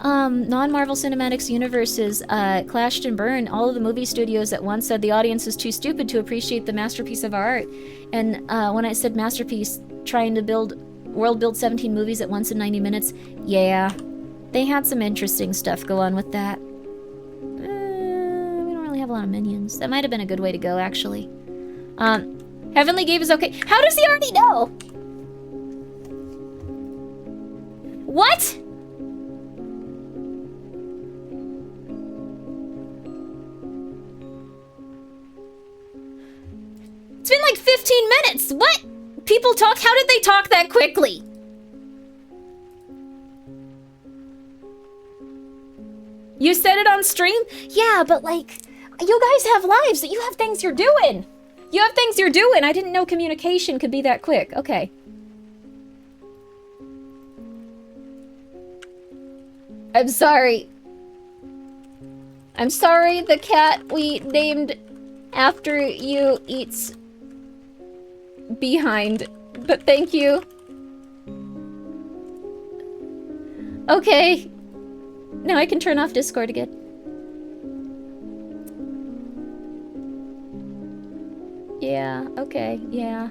Non-Marvel Cinematics universes clashed and burned. All of the movie studios at once said the audience is too stupid to appreciate the masterpiece of our art. And when I said masterpiece, trying to build 17 movies at once in 90 minutes, yeah, they had some interesting stuff go on with that. We don't really have a lot of minions. That might have been a good way to go, actually. Heavenly Game is okay. How does he already know? What? It's been like 15 minutes. What? People talk? How did they talk that quickly? You said it on stream? Yeah, but like, you guys have lives. You have things you're doing. You have things you're doing. I didn't know communication could be that quick. Okay. I'm sorry. I'm sorry the cat we named after you eats behind, but thank you. Okay. Now I can turn off Discord again. Yeah, okay, yeah.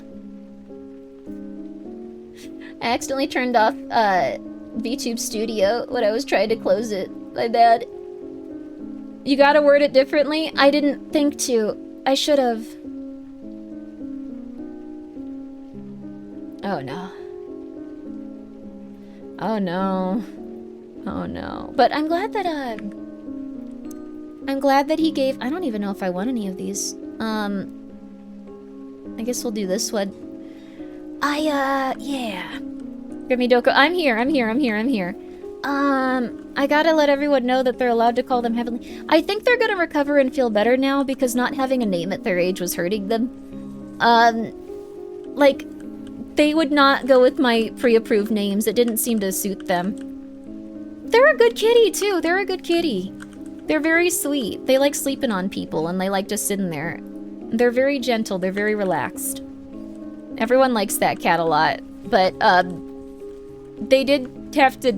I accidentally turned off VTube Studio when I was trying to close it. My bad. You gotta word it differently? I didn't think to. I should have. Oh no. Oh no. Oh no. But I'm glad that he gave. I don't even know if I want any of these. I guess we'll do this one. Yeah. Grimmi Doko. I'm here. I gotta let everyone know that they're allowed to call them Heavenly. I think they're gonna recover and feel better now because not having a name at their age was hurting them. Like, they would not go with my pre-approved names. It didn't seem to suit them. They're a good kitty, too. They're a good kitty. They're very sweet. They like sleeping on people, and they like just sitting there. They're very gentle. They're very relaxed. Everyone likes that cat a lot. But, they did have to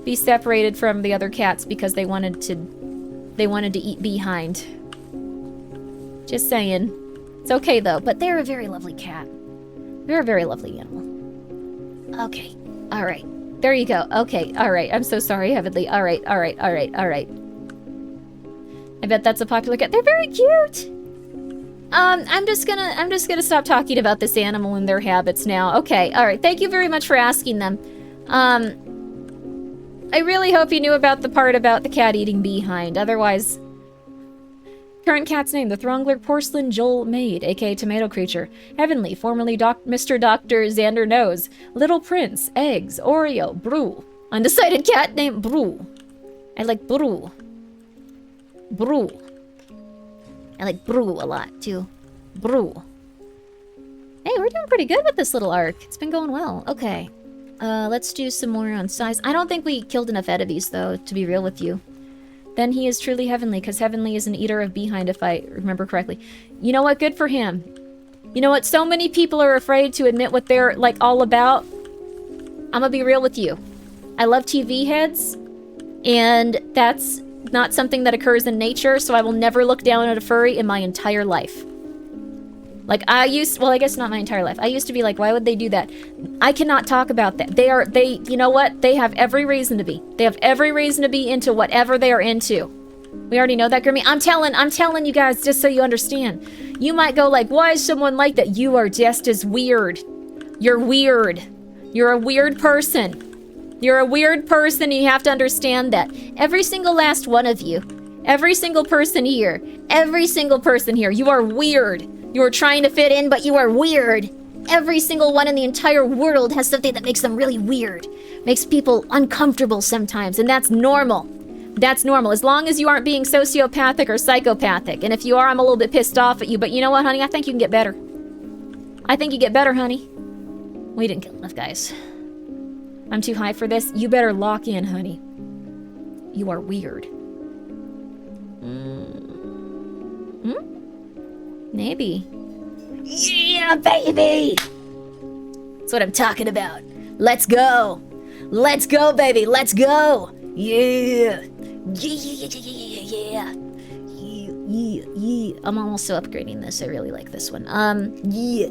be separated from the other cats because they wanted to eat behind. Just saying. It's okay, though. But they're a very lovely cat. They're a very lovely animal. Okay. All right. There you go. Okay. All right. I'm so sorry, Heavenly. All right. I bet that's a popular cat. They're very cute. I'm just gonna stop talking about this animal and their habits now. Okay. All right. Thank you very much for asking them. I really hope you knew about the part about the cat eating behind. Otherwise, current cat's name, the Throngler Porcelain Joel Maid, aka Tomato Creature. Heavenly, formerly Mr. Dr. Xander Nose. Little Prince, Eggs, Oreo, Brew. Undecided cat named Brew. I like Brew. Brew. I like Brew a lot, too. Brew. Hey, we're doing pretty good with this little arc. It's been going well. Okay. Let's do some more on size. I don't think we killed enough Edivies, though, to be real with you. Then he is truly Heavenly, because Heavenly is an eater of behind, if I remember correctly. You know what? Good for him. You know what? So many people are afraid to admit what they're, like, all about. I'm gonna be real with you. I love TV heads, and that's not something that occurs in nature, so I will never look down at a furry in my entire life. Like, well, I guess not my entire life. I used to be like, why would they do that? I cannot talk about that. You know what? They have every reason to be. They have every reason to be into whatever they are into. We already know that, Grimmi. I'm telling you guys, just so you understand. You might go like, why is someone like that? You are just as weird. You're weird. You're a weird person. You're a weird person, and you have to understand that. Every single last one of you. Every single person here. Every single person here. You are weird. You are trying to fit in, but you are weird. Every single one in the entire world has something that makes them really weird. Makes people uncomfortable sometimes, and that's normal. That's normal, as long as you aren't being sociopathic or psychopathic. And if you are, I'm a little bit pissed off at you, but you know what, honey? I think you can get better. I think you get better, honey. We didn't kill enough guys. I'm too high for this. You better lock in, honey. You are weird. Maybe. Yeah, baby! That's what I'm talking about. Let's go! Let's go, baby! Let's go! Yeah! Yeah! I'm also upgrading this. I really like this one. Yeah.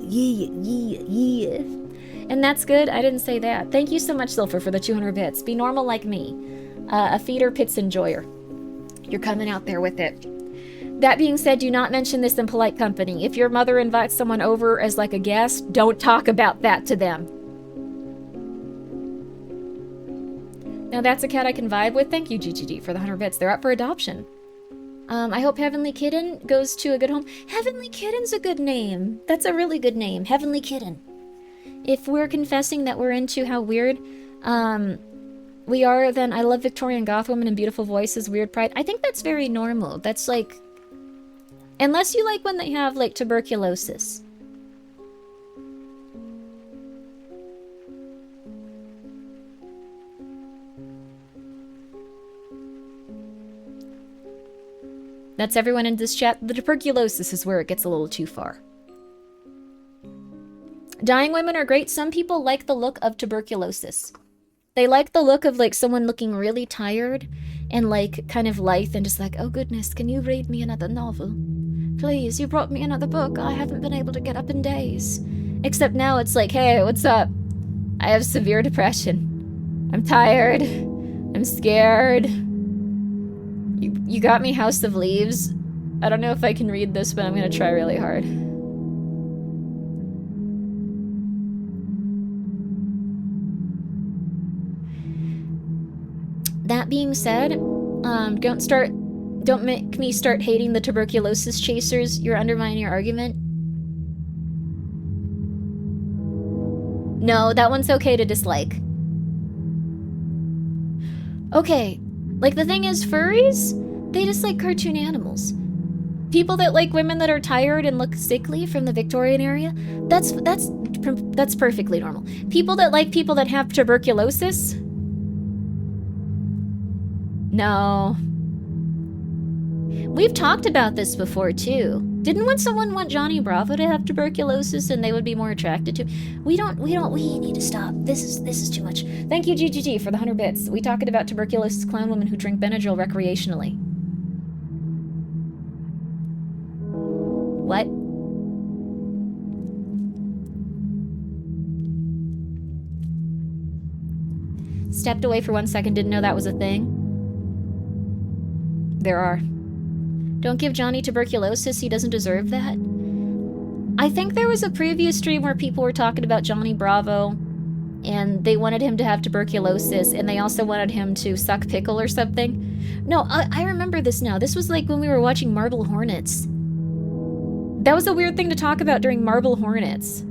And that's good. I didn't say that. Thank you so much, Silver, for the 200 bits. Be normal like me. A feeder pits enjoyer. You're coming out there with it. That being said, do not mention this in polite company. If your mother invites someone over as like a guest, don't talk about that to them. Now that's a cat I can vibe with. Thank you, GGG, for the 100 bits. They're up for adoption. I hope Heavenly Kitten goes to a good home. Heavenly Kitten's a good name. That's a really good name. Heavenly Kitten. If we're confessing that we're into how weird we are, then I love Victorian goth women and beautiful voices, weird pride. I think that's very normal. That's like... Unless you like when they have, like, tuberculosis. That's everyone in this chat. The tuberculosis is where it gets a little too far. Dying women are great. Some people like the look of tuberculosis. They like the look of, like, someone looking really tired and, like, kind of lithe and just like, oh goodness, can you read me another novel? Please, you brought me another book. I haven't been able to get up in days. Except now it's like, hey, what's up? I have severe depression. I'm tired. I'm scared. You got me House of Leaves. I don't know if I can read this, but I'm gonna try really hard. That being said, don't make me start hating the tuberculosis chasers. You're undermining your argument. No, that one's okay to dislike. Okay, like the thing is, furries, they just like cartoon animals. People that like women that are tired and look sickly from the Victorian area, that's perfectly normal. People that like people that have tuberculosis, no. We've talked about this before too. Didn't someone want Johnny Bravo to have tuberculosis and they would be more attracted to? We need to stop. This is too much. Thank you, GGG, for the 100 bits. We talked about tuberculosis clown women who drink Benadryl recreationally. What? Stepped away for 1 second, didn't know that was a thing. There are. Don't give Johnny tuberculosis, he doesn't deserve that. I think there was a previous stream where people were talking about Johnny Bravo, and they wanted him to have tuberculosis, and they also wanted him to suck pickle or something. No, I remember this now. This was like when we were watching Marble Hornets. That was a weird thing to talk about during Marble Hornets.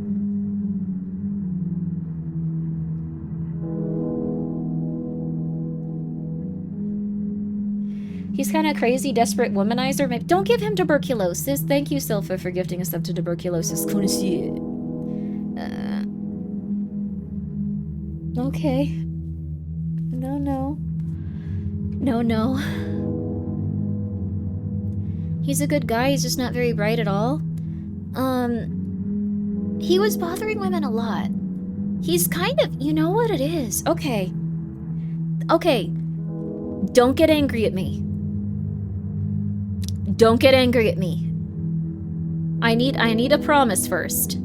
He's kind of crazy, desperate womanizer. Maybe. Don't give him tuberculosis. Thank you, Silpha, for gifting us up to tuberculosis. Okay. No. He's a good guy, he's just not very bright at all. He was bothering women a lot. He's kind of, you know what it is. Okay. Don't get angry at me. Don't get angry at me. I need a promise first.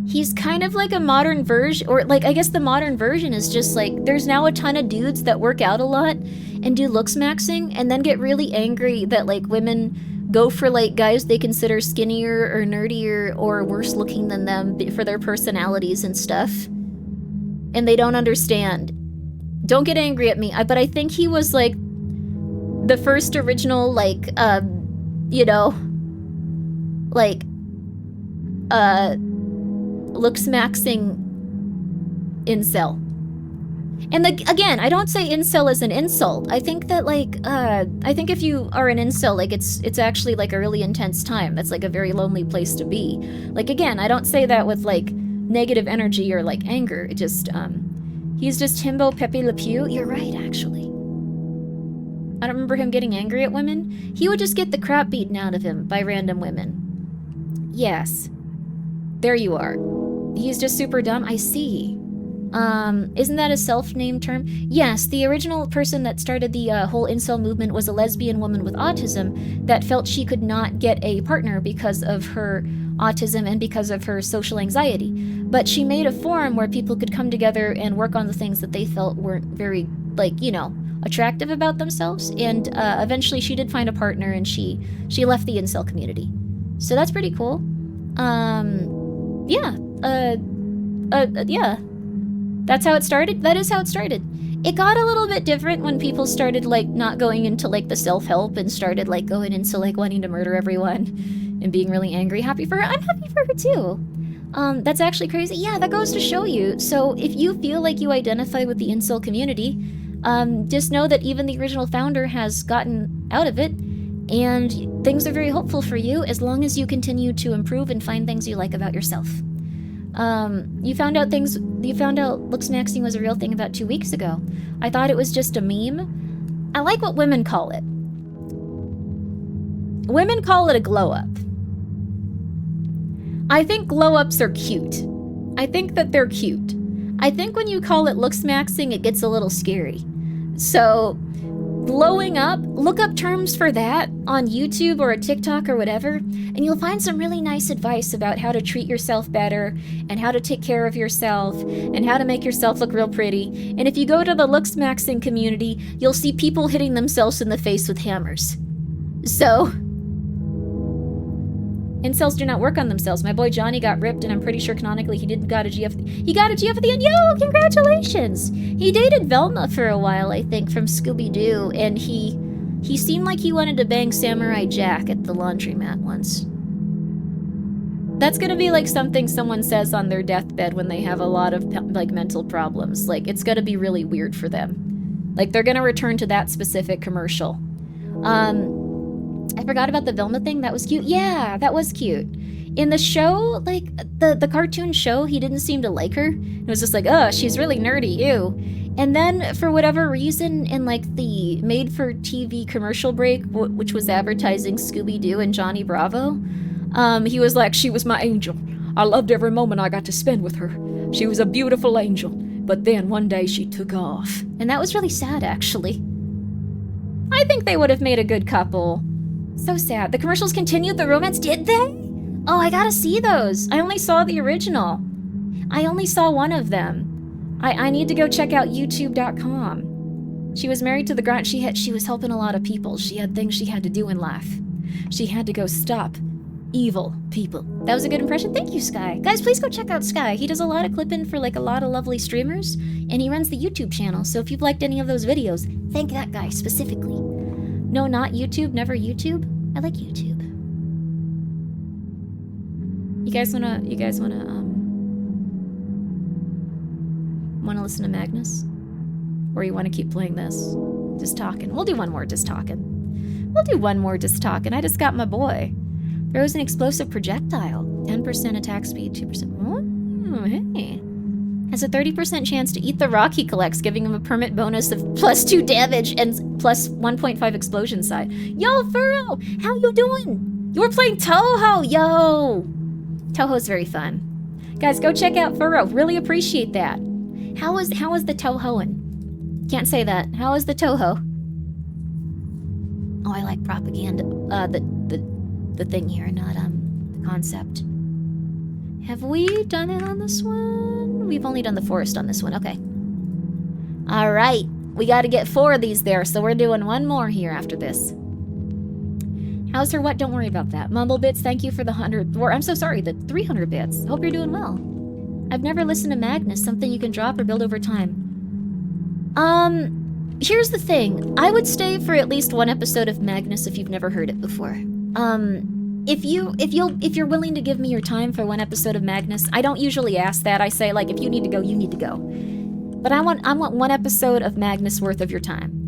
He's kind of like a modern version, or like, I guess the modern version is just like, there's now a ton of dudes that work out a lot and do looks maxing and then get really angry that like women go for like guys they consider skinnier or nerdier or worse looking than them for their personalities and stuff. And they don't understand. Don't get angry at me, but I think he was like the first original, like, looks maxing incel. And again, I don't say incel as an insult. I think that, like, I think if you are an incel, like, it's actually, like, a really intense time. That's, like, a very lonely place to be. Like, again, I don't say that with, like, negative energy or, like, anger. It just, he's just himbo Pepe Le Pew. You're right, actually. I don't remember him getting angry at women. He would just get the crap beaten out of him by random women. Yes. There you are. He's just super dumb. I see. Isn't that a self-named term? Yes, the original person that started the whole incel movement was a lesbian woman with autism that felt she could not get a partner because of her autism and because of her social anxiety. But she made a forum where people could come together and work on the things that they felt weren't very, like, you know, attractive about themselves. And eventually she did find a partner and she left the incel community. So that's pretty cool. Yeah. That's how it started. That is how it started. It got a little bit different when people started, like, not going into, like, the self-help and started, like, going into, like, wanting to murder everyone and being really angry. Happy for her. I'm happy for her, too. That's actually crazy. Yeah, that goes to show you. So if you feel like you identify with the incel community, just know that even the original founder has gotten out of it, and things are very hopeful for you as long as you continue to improve and find things you like about yourself. You found out looks maxing was a real thing about 2 weeks ago. I thought it was just a meme. I like what women call it. Women call it a glow up. I think glow ups are cute. I think that they're cute. I think when you call it looks maxing, it gets a little scary. So blowing up, look up terms for that on YouTube or a TikTok or whatever, and you'll find some really nice advice about how to treat yourself better and how to take care of yourself and how to make yourself look real pretty. And if you go to the looks maxing community, you'll see people hitting themselves in the face with hammers. So, incels do not work on themselves. My boy Johnny got ripped, and I'm pretty sure canonically he got a GF. He got a GF at the end. Yo, congratulations! He dated Velma for a while, I think, from Scooby-Doo, and he seemed like he wanted to bang Samurai Jack at the laundromat once. That's gonna be like something someone says on their deathbed when they have a lot of like mental problems. Like, it's gonna be really weird for them. Like, they're gonna return to that specific commercial. I forgot about the Velma thing. That was cute. Yeah, that was cute. In the show, like, the cartoon show, he didn't seem to like her. It was just like, oh, she's really nerdy, ew. And then, for whatever reason, in, like, the made-for-TV commercial break, which was advertising Scooby-Doo and Johnny Bravo, he was like, she was my angel. I loved every moment I got to spend with her. She was a beautiful angel. But then, one day, she took off. And that was really sad, actually. I think they would have made a good couple. So sad. The commercials continued the romance, did they? Oh, I gotta see those. I only saw the original. I only saw one of them. I need to go check out youtube.com. She was married to the grunt. She was helping a lot of people. She had things she had to do in life. She had to go stop evil people. That was a good impression. Thank you, Sky. Guys, please go check out Sky. He does a lot of clipping for like a lot of lovely streamers, and he runs the YouTube channel. So if you've liked any of those videos, thank that guy specifically. No, not YouTube. Never YouTube. I like YouTube. You guys wanna listen to Magnus? Or you wanna keep playing this? Just talking. We'll do one more just talking. I just got my boy. Throws an explosive projectile. 10% attack speed, 2%. Oh, hey. Has a 30% chance to eat the rock he collects, giving him a permanent bonus of +2 damage and plus 1.5 explosion side. Yo, Furrow! How you doing? You were playing Toho! Yo! Toho's very fun. Guys, go check out Furrow. Really appreciate that. How is the Tohoing? Can't say that. How is the Toho? Oh, I like propaganda. The thing here, not the concept. Have we done it on this one? We've only done the forest on this one. Okay. All right. We got to get 4 of these there, so we're doing one more here after this. How's her what? Don't worry about that. Mumblebits, thank you for the 100. Or I'm so sorry, the 300 bits. Hope you're doing well. I've never listened to Magnus, something you can drop or build over time. Here's the thing. I would stay for at least one episode of Magnus if you've never heard it before. If you're willing to give me your time for one episode of Magnus, I don't usually ask that. I say, like, if you need to go, you need to go. But I want one episode of Magnus worth of your time.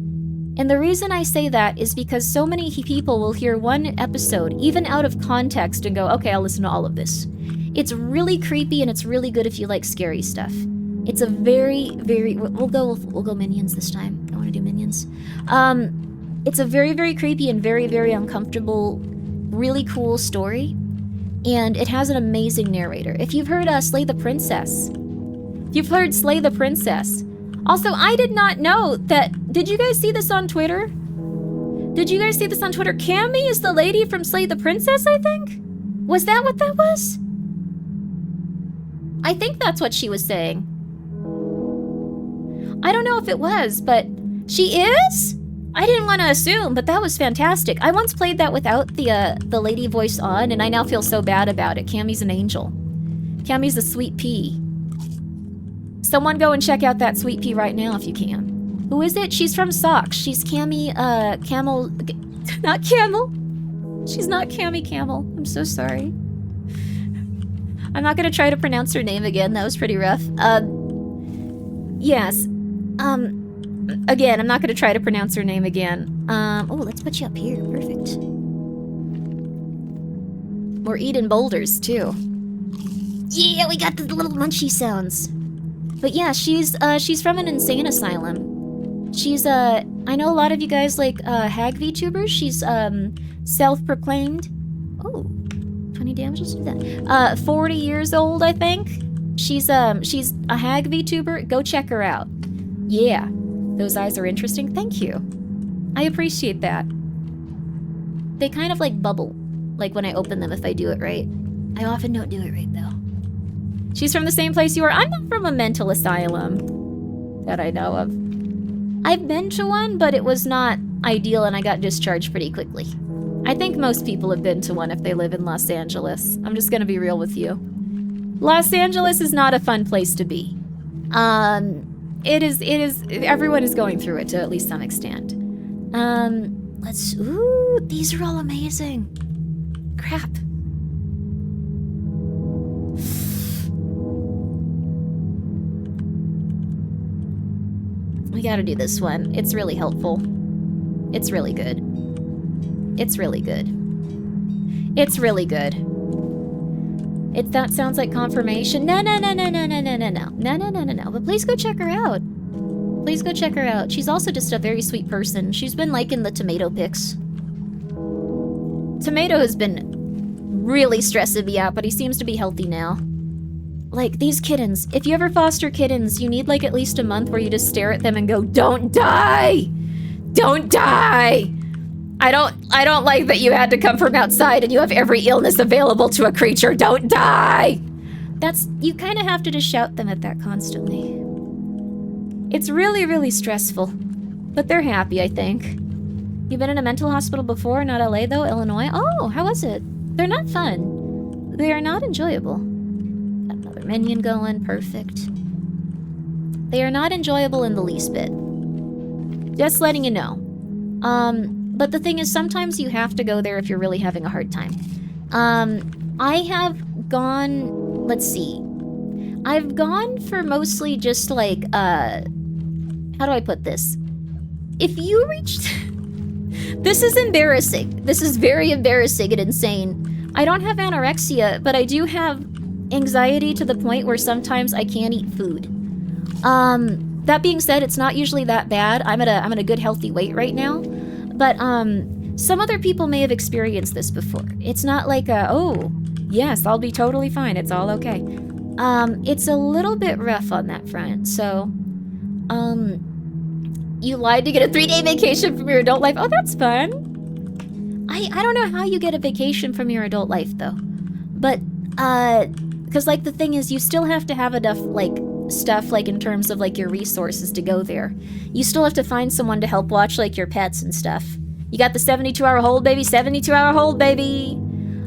And the reason I say that is because so many people will hear one episode, even out of context, and go, okay, I'll listen to all of this. It's really creepy, and it's really good if you like scary stuff. It's a very, very... We'll go Minions this time. I want to do Minions. It's a very, very creepy and very, very uncomfortable, really cool story. And it has an amazing narrator. If you've heard Slay the Princess... Also, I did not know that... Did you guys see this on Twitter? Cammy is the lady from Slay the Princess, I think? Was that what that was? I think that's what she was saying. I don't know if it was, but she is? I didn't want to assume, but that was fantastic. I once played that without the lady voice on, and I now feel so bad about it. Cammy's an angel. Cammy's a sweet pea. Someone go and check out that sweet pea right now if you can. Who is it? She's from Socks. She's Cammy, Camel... Not Camel. She's not Cammy Camel. I'm so sorry. I'm not gonna try to pronounce her name again. That was pretty rough. Yes. Again, I'm not gonna try to pronounce her name again. Oh, let's put you up here. Perfect. We're eating boulders, too. Yeah, we got the little munchy sounds. But yeah, she's from an insane asylum. She's, I know a lot of you guys like, hag VTubers. She's, self-proclaimed. Oh, 20 damage, let's do that. 40 years old, I think. She's a hag VTuber. Go check her out. Yeah, those eyes are interesting. Thank you. I appreciate that. They kind of like bubble, like when I open them if I do it right. I often don't do it right though. She's from the same place you are. I'm not from a mental asylum that I know of. I've been to one, but it was not ideal and I got discharged pretty quickly. I think most people have been to one if they live in Los Angeles. I'm just gonna be real with you. Los Angeles is not a fun place to be. It is, everyone is going through it to at least some extent. Ooh, these are all amazing. Crap. We gotta do this one. It's really helpful. It's really good. It's really good. It's really good. That sounds like confirmation. No. But please go check her out. Please go check her out. She's also just a very sweet person. She's been liking the tomato pics. Tomato has been really stressing me out, but he seems to be healthy now. Like, these kittens. If you ever foster kittens, you need like at least a month where you just stare at them and go, "Don't die! Don't die!" I don't like that you had to come from outside and you have every illness available to a creature. Don't die! You kind of have to just shout them at that constantly. It's really, really stressful. But they're happy, I think. You've been in a mental hospital before? Not LA though, Illinois? Oh, how was it? They're not fun. They are not enjoyable. Got another minion going, perfect. They are not enjoyable in the least bit. Just letting you know. But the thing is, sometimes you have to go there if you're really having a hard time. I have gone, let's see. I've gone for mostly just like, how do I put this? If you reached, this is embarrassing. This is very embarrassing and insane. I don't have anorexia, but I do have anxiety to the point where sometimes I can't eat food. That being said, it's not usually that bad. I'm at a good healthy weight right now. But some other people may have experienced this before. It's not like oh, yes, I'll be totally fine. It's all okay. It's a little bit rough on that front. So, you lied to get a 3-day vacation from your adult life. Oh, that's fun. I don't know how you get a vacation from your adult life though. But because like the thing is, you still have to have enough like stuff like in terms of like your resources to go there. You still have to find someone to help watch like your pets and stuff. You got the 72-hour hold, baby. 72-hour hold, baby.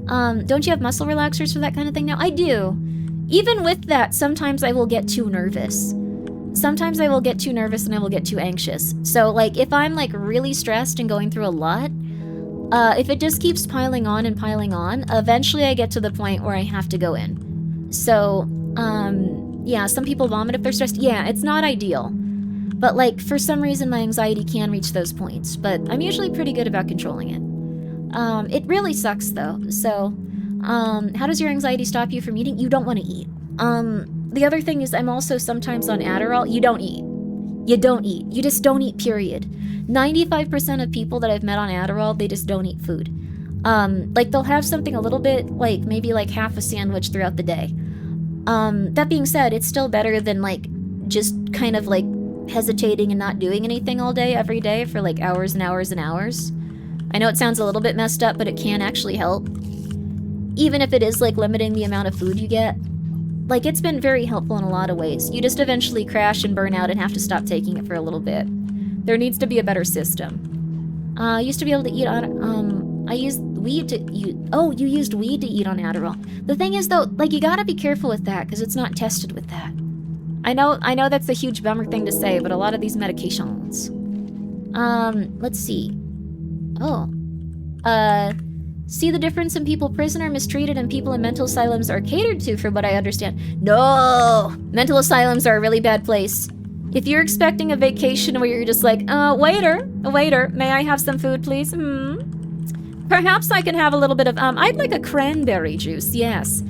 Don't you have muscle relaxers for that kind of thing now? I do. Even with that, sometimes I will get too nervous. Sometimes I will get too nervous and I will get too anxious. So like if I'm like really stressed and going through a lot, if it just keeps piling on, eventually I get to the point where I have to go in. So, yeah, some people vomit if they're stressed. Yeah, it's not ideal. But like, for some reason my anxiety can reach those points. But I'm usually pretty good about controlling it. It really sucks though. So, how does your anxiety stop you from eating? You don't want to eat. The other thing is I'm also sometimes on Adderall. You don't eat. You don't eat. You just don't eat, period. 95% of people that I've met on Adderall, they just don't eat food. Like they'll have something a little bit, like maybe like half a sandwich throughout the day. That being said, it's still better than like just kind of like hesitating and not doing anything all day, every day for like hours and hours and hours. I know it sounds a little bit messed up, but it can actually help. Even if it is like limiting the amount of food you get. Like it's been very helpful in a lot of ways. You just eventually crash and burn out and have to stop taking it for a little bit. There needs to be a better system. I used to be able to eat on, I used weed to eat. Oh, you used weed to eat on Adderall. The thing is though, like you gotta be careful with that because it's not tested with that. I know that's a huge bummer thing to say, but a lot of these medications. Let's see. Oh. See the difference in people prisoner mistreated and people in mental asylums are catered to, from what I understand. No! Mental asylums are a really bad place. If you're expecting a vacation where you're just like, waiter, may I have some food, please? Perhaps I can have a little bit of, I'd like a cranberry juice, yes.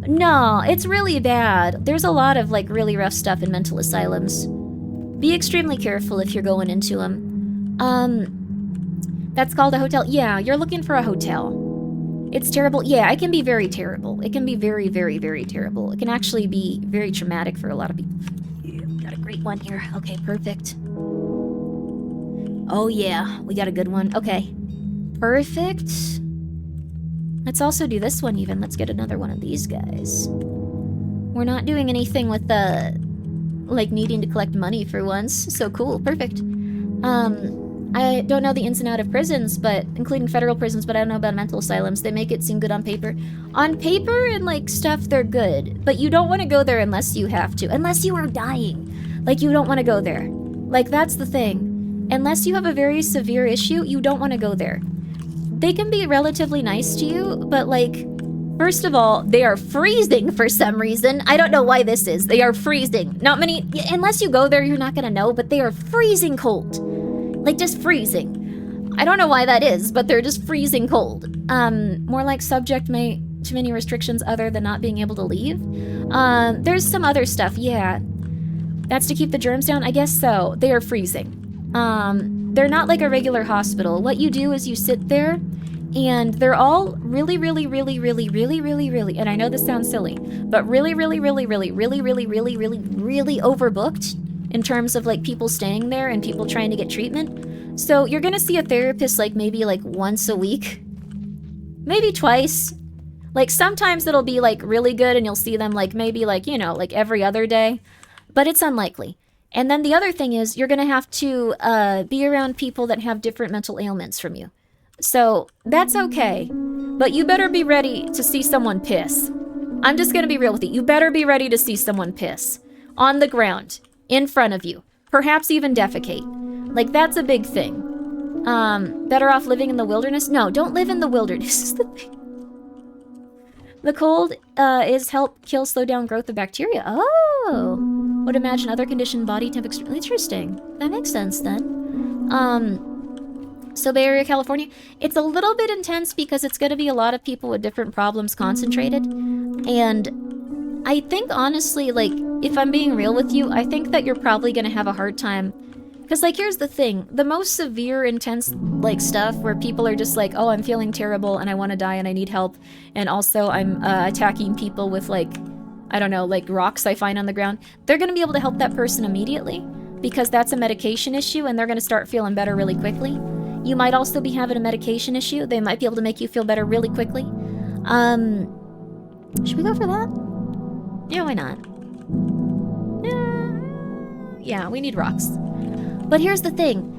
No, it's really bad. There's a lot of, like, really rough stuff in mental asylums. Be extremely careful if you're going into them. That's called a hotel. Yeah, you're looking for a hotel. It's terrible. Yeah, it can be very terrible. It can be very, very, very terrible. It can actually be very traumatic for a lot of people. Got a great one here. Okay, perfect. Oh yeah, we got a good one. Okay. Perfect. Let's also do this one even. Let's get another one of these guys. We're not doing anything with like needing to collect money for once. So cool. Perfect. I don't know the ins and outs of prisons, but including federal prisons, but I don't know about mental asylums. They make it seem good on paper. On paper and like stuff, they're good, but you don't want to go there unless you have to. Unless you are dying. Like, you don't want to go there. Like, that's the thing. Unless you have a very severe issue, you don't want to go there. They can be relatively nice to you, but like, first of all, they are freezing for some reason. I don't know why this is. They are freezing. Not many, unless you go there, you're not gonna know, but they are freezing cold. Like, just freezing. I don't know why that is, but they're just freezing cold. More like subject to many restrictions other than not being able to leave. There's some other stuff, yeah. That's to keep the germs down? I guess so. They are freezing. They're not like a regular hospital. What you do is you sit there, and they're all really, and I know this sounds silly, but really overbooked in terms of like people staying there and people trying to get treatment. So you're gonna see a therapist like maybe like once a week, maybe twice. Like sometimes it'll be like really good and you'll see them like maybe like, you know, like every other day, but it's unlikely. And then the other thing is you're gonna have to be around people that have different mental ailments from you. So that's okay, but you better be ready to see someone piss. I'm just gonna be real with you. You better be ready to see someone piss on the ground, in front of you, perhaps even defecate. Like, that's a big thing. Better off living in the wilderness? No, don't live in the wilderness is the thing. The cold is help kill, slow down growth of bacteria. Oh, would imagine other condition, body temperature. Interesting. That makes sense then. So Bay Area, California, it's a little bit intense because it's going to be a lot of people with different problems concentrated. And I think honestly, like, if I'm being real with you, I think that you're probably going to have a hard time. Because, like, here's the thing. The most severe, intense, like, stuff where people are just like, oh, I'm feeling terrible and I want to die and I need help. And also I'm attacking people with, like, I don't know, like rocks I find on the ground. They're going to be able to help that person immediately because that's a medication issue and they're going to start feeling better really quickly. You might also be having a medication issue. They might be able to make you feel better really quickly. Should we go for that? Yeah, why not? Yeah, we need rocks. But here's the thing.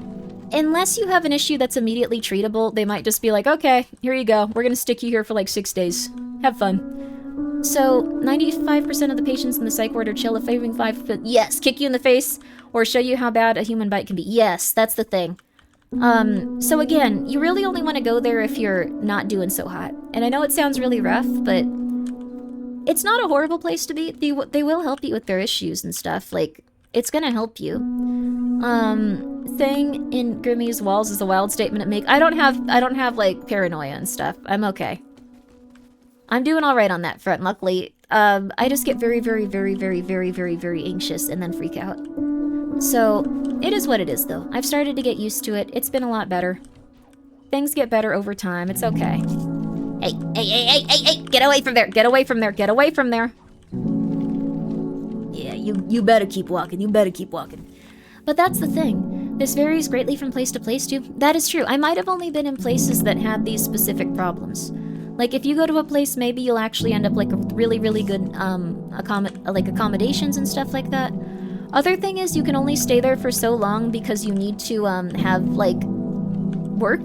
Unless you have an issue that's immediately treatable, they might just be like, okay, here you go. We're gonna stick you here for like 6 days. Have fun. So, 95% of the patients in the psych ward are chill. If favoring 5, yes, kick you in the face or show you how bad a human bite can be. Yes, that's the thing. So again, you really only want to go there if you're not doing so hot. And I know it sounds really rough, but it's not a horrible place to be. They will help you with their issues and stuff. Like, it's gonna help you. Saying in Grimmi's walls is a wild statement to make. I don't have like paranoia and stuff. I'm okay. I'm doing all right on that front, luckily. I just get very anxious and then freak out. So, it is what it is, though. I've started to get used to it. It's been a lot better. Things get better over time. It's okay. Hey! Get away from there! Get away from there! Get away from there! Yeah, you better keep walking. You better keep walking. But that's the thing. This varies greatly from place to place, too. That is true. I might have only been in places that had these specific problems. Like, if you go to a place, maybe you'll actually end up, like, a really good, accommodations and stuff like that. Other thing is, you can only stay there for so long because you need to, have, like, work.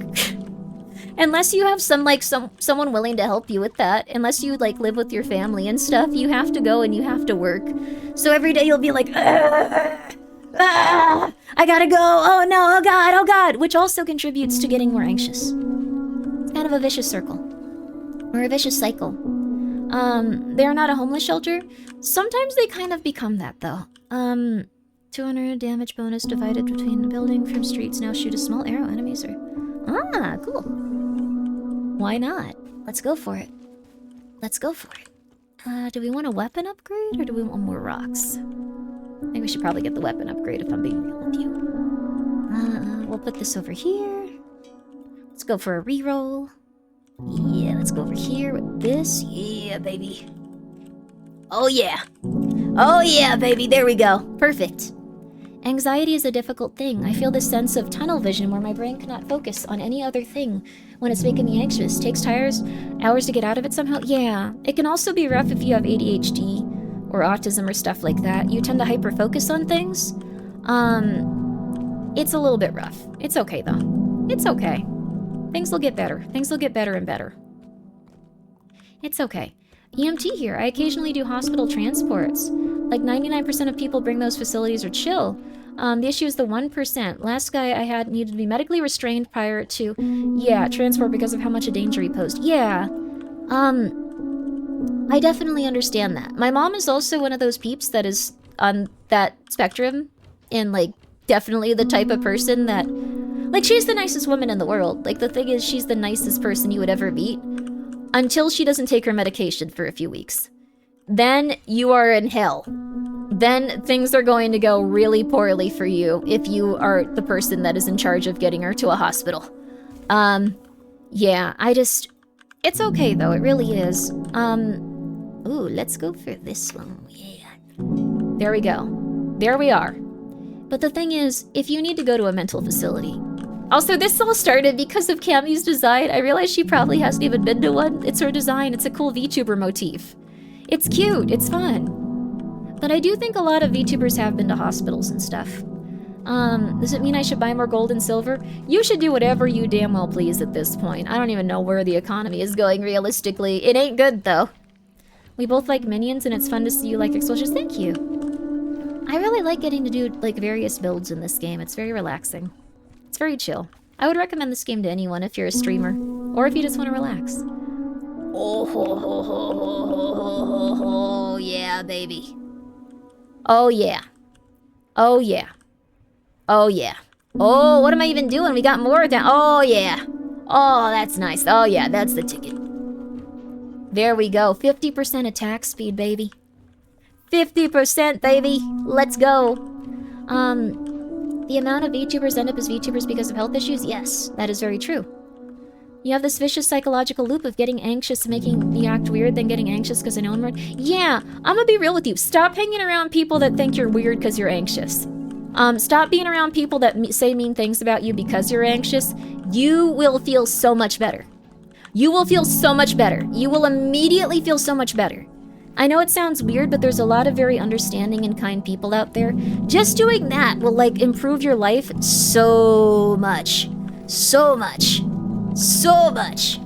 Unless you have someone willing to help you with that. Unless you, like, live with your family and stuff, you have to go and you have to work. So every day you'll be like, I gotta go, oh no, oh god, which also contributes to getting more anxious. It's kind of a vicious circle. Or a vicious cycle. They're not a homeless shelter. Sometimes they kind of become that, though. 200 damage bonus divided between the building from streets. Now shoot a small arrow enemies or... Ah, cool. Why not? Let's go for it. Let's go for it. Do we want a weapon upgrade or do we want more rocks? I think we should probably get the weapon upgrade if I'm being real with you. We'll put this over here. Let's go for a reroll. Yeah, let's go over here with this. Yeah, baby. Oh yeah. Oh yeah, baby. There we go. Perfect. Anxiety is a difficult thing. I feel this sense of tunnel vision where my brain cannot focus on any other thing when it's making me anxious. Takes hours to get out of it somehow. Yeah, it can also be rough if you have ADHD or autism or stuff like that. You tend to hyper-focus on things. It's a little bit rough. It's okay, though. It's okay. Things will get better. Things will get better and better. It's okay. EMT here. I occasionally do hospital transports. Like 99% of people bring those facilities are chill. The issue is the 1%. Last guy I had needed to be medically restrained prior to, transport because of how much a danger he posed. Yeah. I definitely understand that. My mom is also one of those peeps that is on that spectrum and, like, definitely the type of person that, like, she's the nicest woman in the world. Like, the thing is, she's the nicest person you would ever meet until she doesn't take her medication for a few weeks. Then you are in hell. Then things are going to go really poorly for you if you are the person that is in charge of getting her to a hospital. It's okay though, it really is. Ooh, let's go for this one, yeah. There we go. There we are. But the thing is, if you need to go to a mental facility. Also, this all started because of Cammy's design. I realize she probably hasn't even been to one. It's her design, it's a cool VTuber motif. It's cute, it's fun. But I do think a lot of VTubers have been to hospitals and stuff. Does it mean I should buy more gold and silver? You should do whatever you damn well please at this point. I don't even know where the economy is going realistically. It ain't good though. We both like minions and it's fun to see you like explosions. Thank you. I really like getting to do like various builds in this game. It's very relaxing. It's very chill. I would recommend this game to anyone if you're a streamer or if you just want to relax. Oh, ho, ho, ho, ho, ho, ho, ho, yeah, baby. Oh, yeah. Oh, yeah. Oh, yeah. Oh, what am I even doing? We got more down. Oh, yeah. Oh, that's nice. Oh, yeah, that's the ticket. There we go. 50% attack speed, baby. 50%, baby. Let's go. The amount of VTubers end up as VTubers because of health issues? Yes, that is very true. You have this vicious psychological loop of getting anxious and making me act weird, then getting anxious because I know I'm weird. Yeah, I'm gonna be real with you. Stop hanging around people that think you're weird because you're anxious. Stop being around people that say mean things about you because you're anxious. You will feel so much better. You will feel so much better. You will immediately feel so much better. I know it sounds weird, but there's a lot of very understanding and kind people out there. Just doing that will, like, improve your life so much. So much. So much.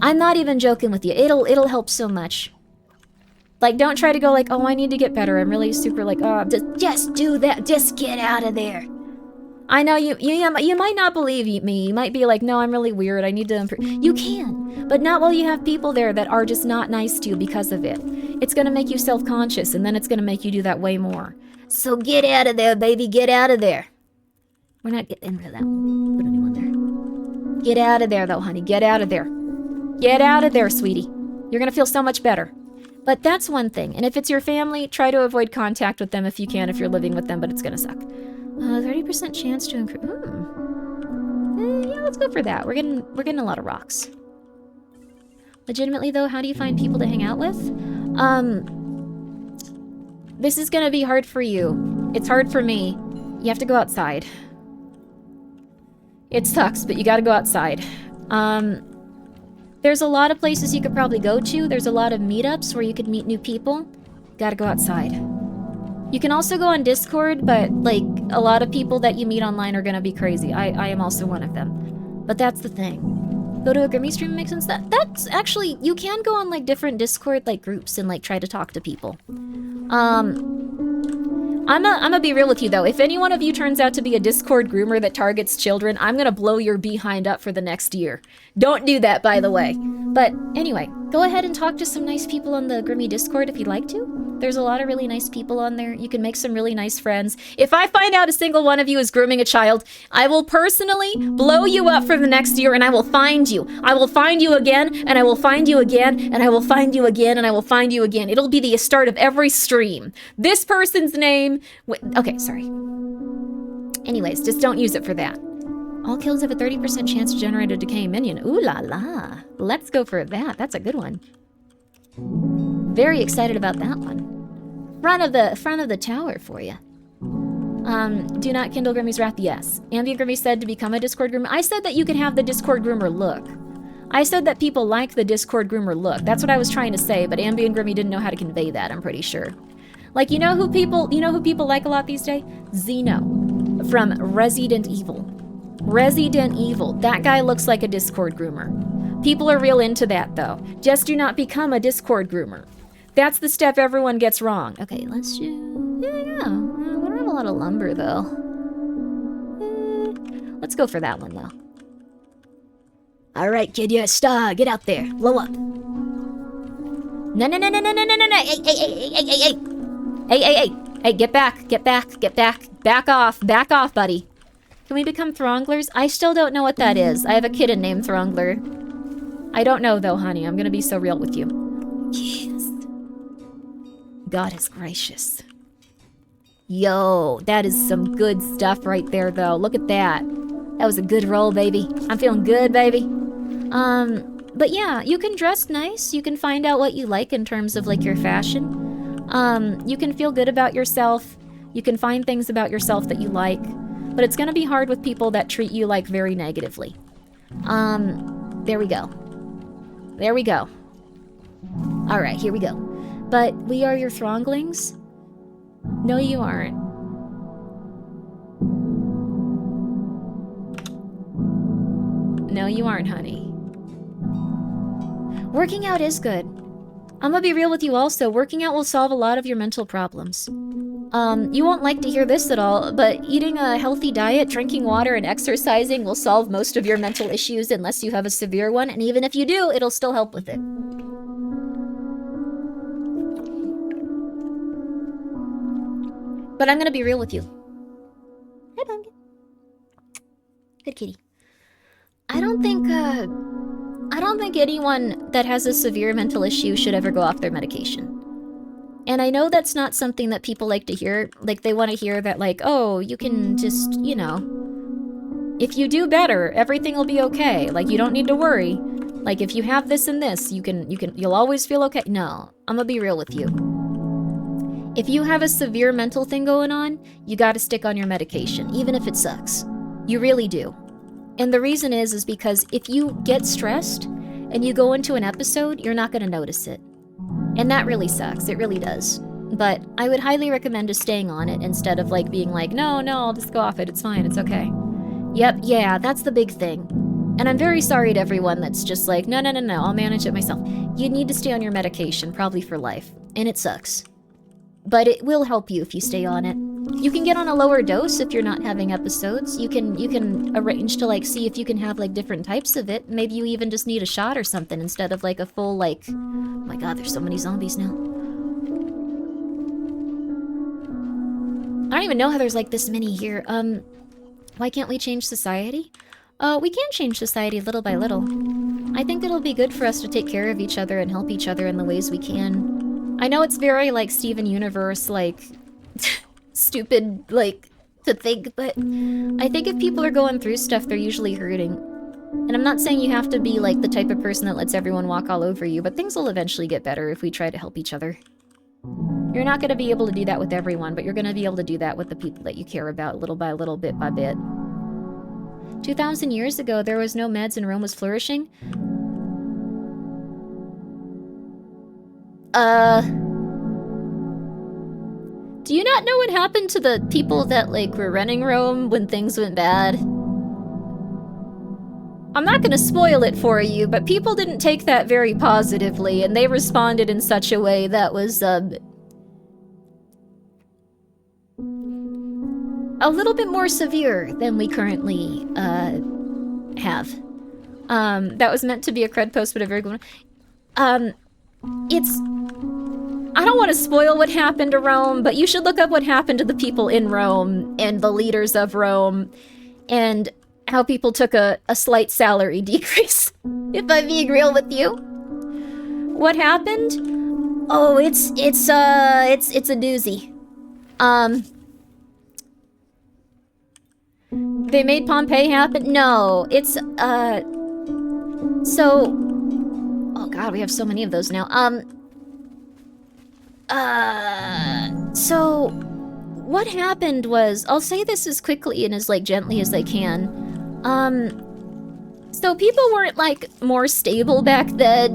I'm not even joking with you. It'll help so much. Like, don't try to go like, oh, I need to get better. I'm really super like, oh, just do that. Just get out of there. I know you might not believe me. You might be like, no, I'm really weird. I need to improve. You can, but not while you have people there that are just not nice to you because of it. It's gonna make you self-conscious, and then it's gonna make you do that way more. So get out of there, baby. Get out of there. We're not getting rid of that one. Put a new one there. Get out of there, though, honey. Get out of there. Get out of there, sweetie. You're gonna feel so much better. But that's one thing. And if it's your family, try to avoid contact with them if you can, if you're living with them, but it's gonna suck. 30% chance to increase. Yeah, let's go for that. We're getting a lot of rocks. Legitimately, though, how do you find people to hang out with? This is gonna be hard for you. It's hard for me. You have to go outside. It sucks, but you gotta go outside. There's a lot of places you could probably go to. There's a lot of meetups where you could meet new people. Gotta go outside. You can also go on Discord, but, like, a lot of people that you meet online are gonna be crazy. I am also one of them. But that's the thing. Go to a Grimmi stream makes sense. That's actually, you can go on, like, different Discord, like, groups and, like, try to talk to people. I'm gonna be real with you, though. If any one of you turns out to be a Discord groomer that targets children, I'm gonna blow your behind up for the next year. Don't do that, by the way. But anyway, go ahead and talk to some nice people on the Grimmi Discord if you'd like to. There's a lot of really nice people on there. You can make some really nice friends. If I find out a single one of you is grooming a child, I will personally blow you up for the next year, and I will find you. I will find you again, and I will find you again, and I will find you again, and I will find you again. It'll be the start of every stream. This person's name... Okay, sorry. Anyways, just don't use it for that. All kills have a 30% chance to generate a decaying minion. Ooh la la. Let's go for that. That's a good one. Very excited about that one. Front of the tower for you. Do not kindle Grimmi's wrath. Yes. Ambient Grimmi said to become a Discord groomer. I said that you can have the Discord groomer look. I said that people like the Discord groomer look. That's what I was trying to say, but Ambient Grimmi didn't know how to convey that, I'm pretty sure. Like, you know who people like a lot these days? Zeno from Resident Evil. Resident Evil. That guy looks like a Discord groomer. People are real into that, though. Just do not become a Discord groomer. That's the step everyone gets wrong. Okay, let's do... Yeah. We don't have a lot of lumber, though. Let's go for that one, though. Alright, kid, you're a star. Get out there. Blow up. No. Hey, get back. Back off, buddy. Can we become Thronglers? I still don't know what that is. I have a kitten named Throngler. I don't know, though, honey. I'm gonna be so real with you. Yes. God is gracious. Yo, that is some good stuff right there, though. Look at that. That was a good roll, baby. I'm feeling good, baby. But yeah, you can dress nice. You can find out what you like in terms of, like, your fashion. You can feel good about yourself. You can find things about yourself that you like. But it's gonna be hard with people that treat you, like, very negatively. There we go. There we go. Alright, here we go. But we are your Thronglings? No, you aren't. No, you aren't, honey. Working out is good. I'm gonna be real with you also. Working out will solve a lot of your mental problems. You won't like to hear this at all, but eating a healthy diet, drinking water, and exercising will solve most of your mental issues unless you have a severe one, and even if you do, it'll still help with it. But I'm gonna be real with you. Hi, Pumpkin. Good kitty. I don't think anyone that has a severe mental issue should ever go off their medication. And I know that's not something that people like to hear. Like, they want to hear that, like, oh, you can just, you know, if you do better, everything will be okay. Like, you don't need to worry. Like, if you have this and this, you'll always feel okay. No, I'm gonna be real with you. If you have a severe mental thing going on, you gotta stick on your medication, even if it sucks. You really do. And the reason is because if you get stressed and you go into an episode, you're not gonna notice it. And that really sucks, it really does. But I would highly recommend just staying on it instead of like being like, no, I'll just go off it, it's fine, it's okay. Yep, yeah, that's the big thing. And I'm very sorry to everyone that's just like, no, I'll manage it myself. You need to stay on your medication, probably for life. And it sucks. But it will help you if you stay on it. You can get on a lower dose if you're not having episodes. You can arrange to like see if you can have like different types of it. Maybe you even just need a shot or something instead of like a full like, oh my god, there's so many zombies now. I don't even know how there's like this many here. Why can't we change society? We can change society little by little. I think it'll be good for us to take care of each other and help each other in the ways we can. I know it's very, like, Steven Universe, like, stupid, like, to think, but I think if people are going through stuff, they're usually hurting. And I'm not saying you have to be, like, the type of person that lets everyone walk all over you, but things will eventually get better if we try to help each other. You're not going to be able to do that with everyone, but you're going to be able to do that with the people that you care about, little by little, bit by bit. 2,000 years ago, there was no meds and Rome was flourishing. Do you not know what happened to the people that, like, were running Rome when things went bad? I'm not gonna spoil it for you, but people didn't take that very positively, and they responded in such a way that was, a little bit more severe than we currently, have. That was meant to be a cred post, but a very good one. I don't want to spoil what happened to Rome, but you should look up what happened to the people in Rome and the leaders of Rome and how people took a slight salary decrease, if I'm being real with you. What happened? Oh, it's a doozy. They made Pompeii happen? No, it's, so... Oh god, we have so many of those now. So what happened was, I'll say this as quickly and as, like, gently as I can. So people weren't, like, more stable back then.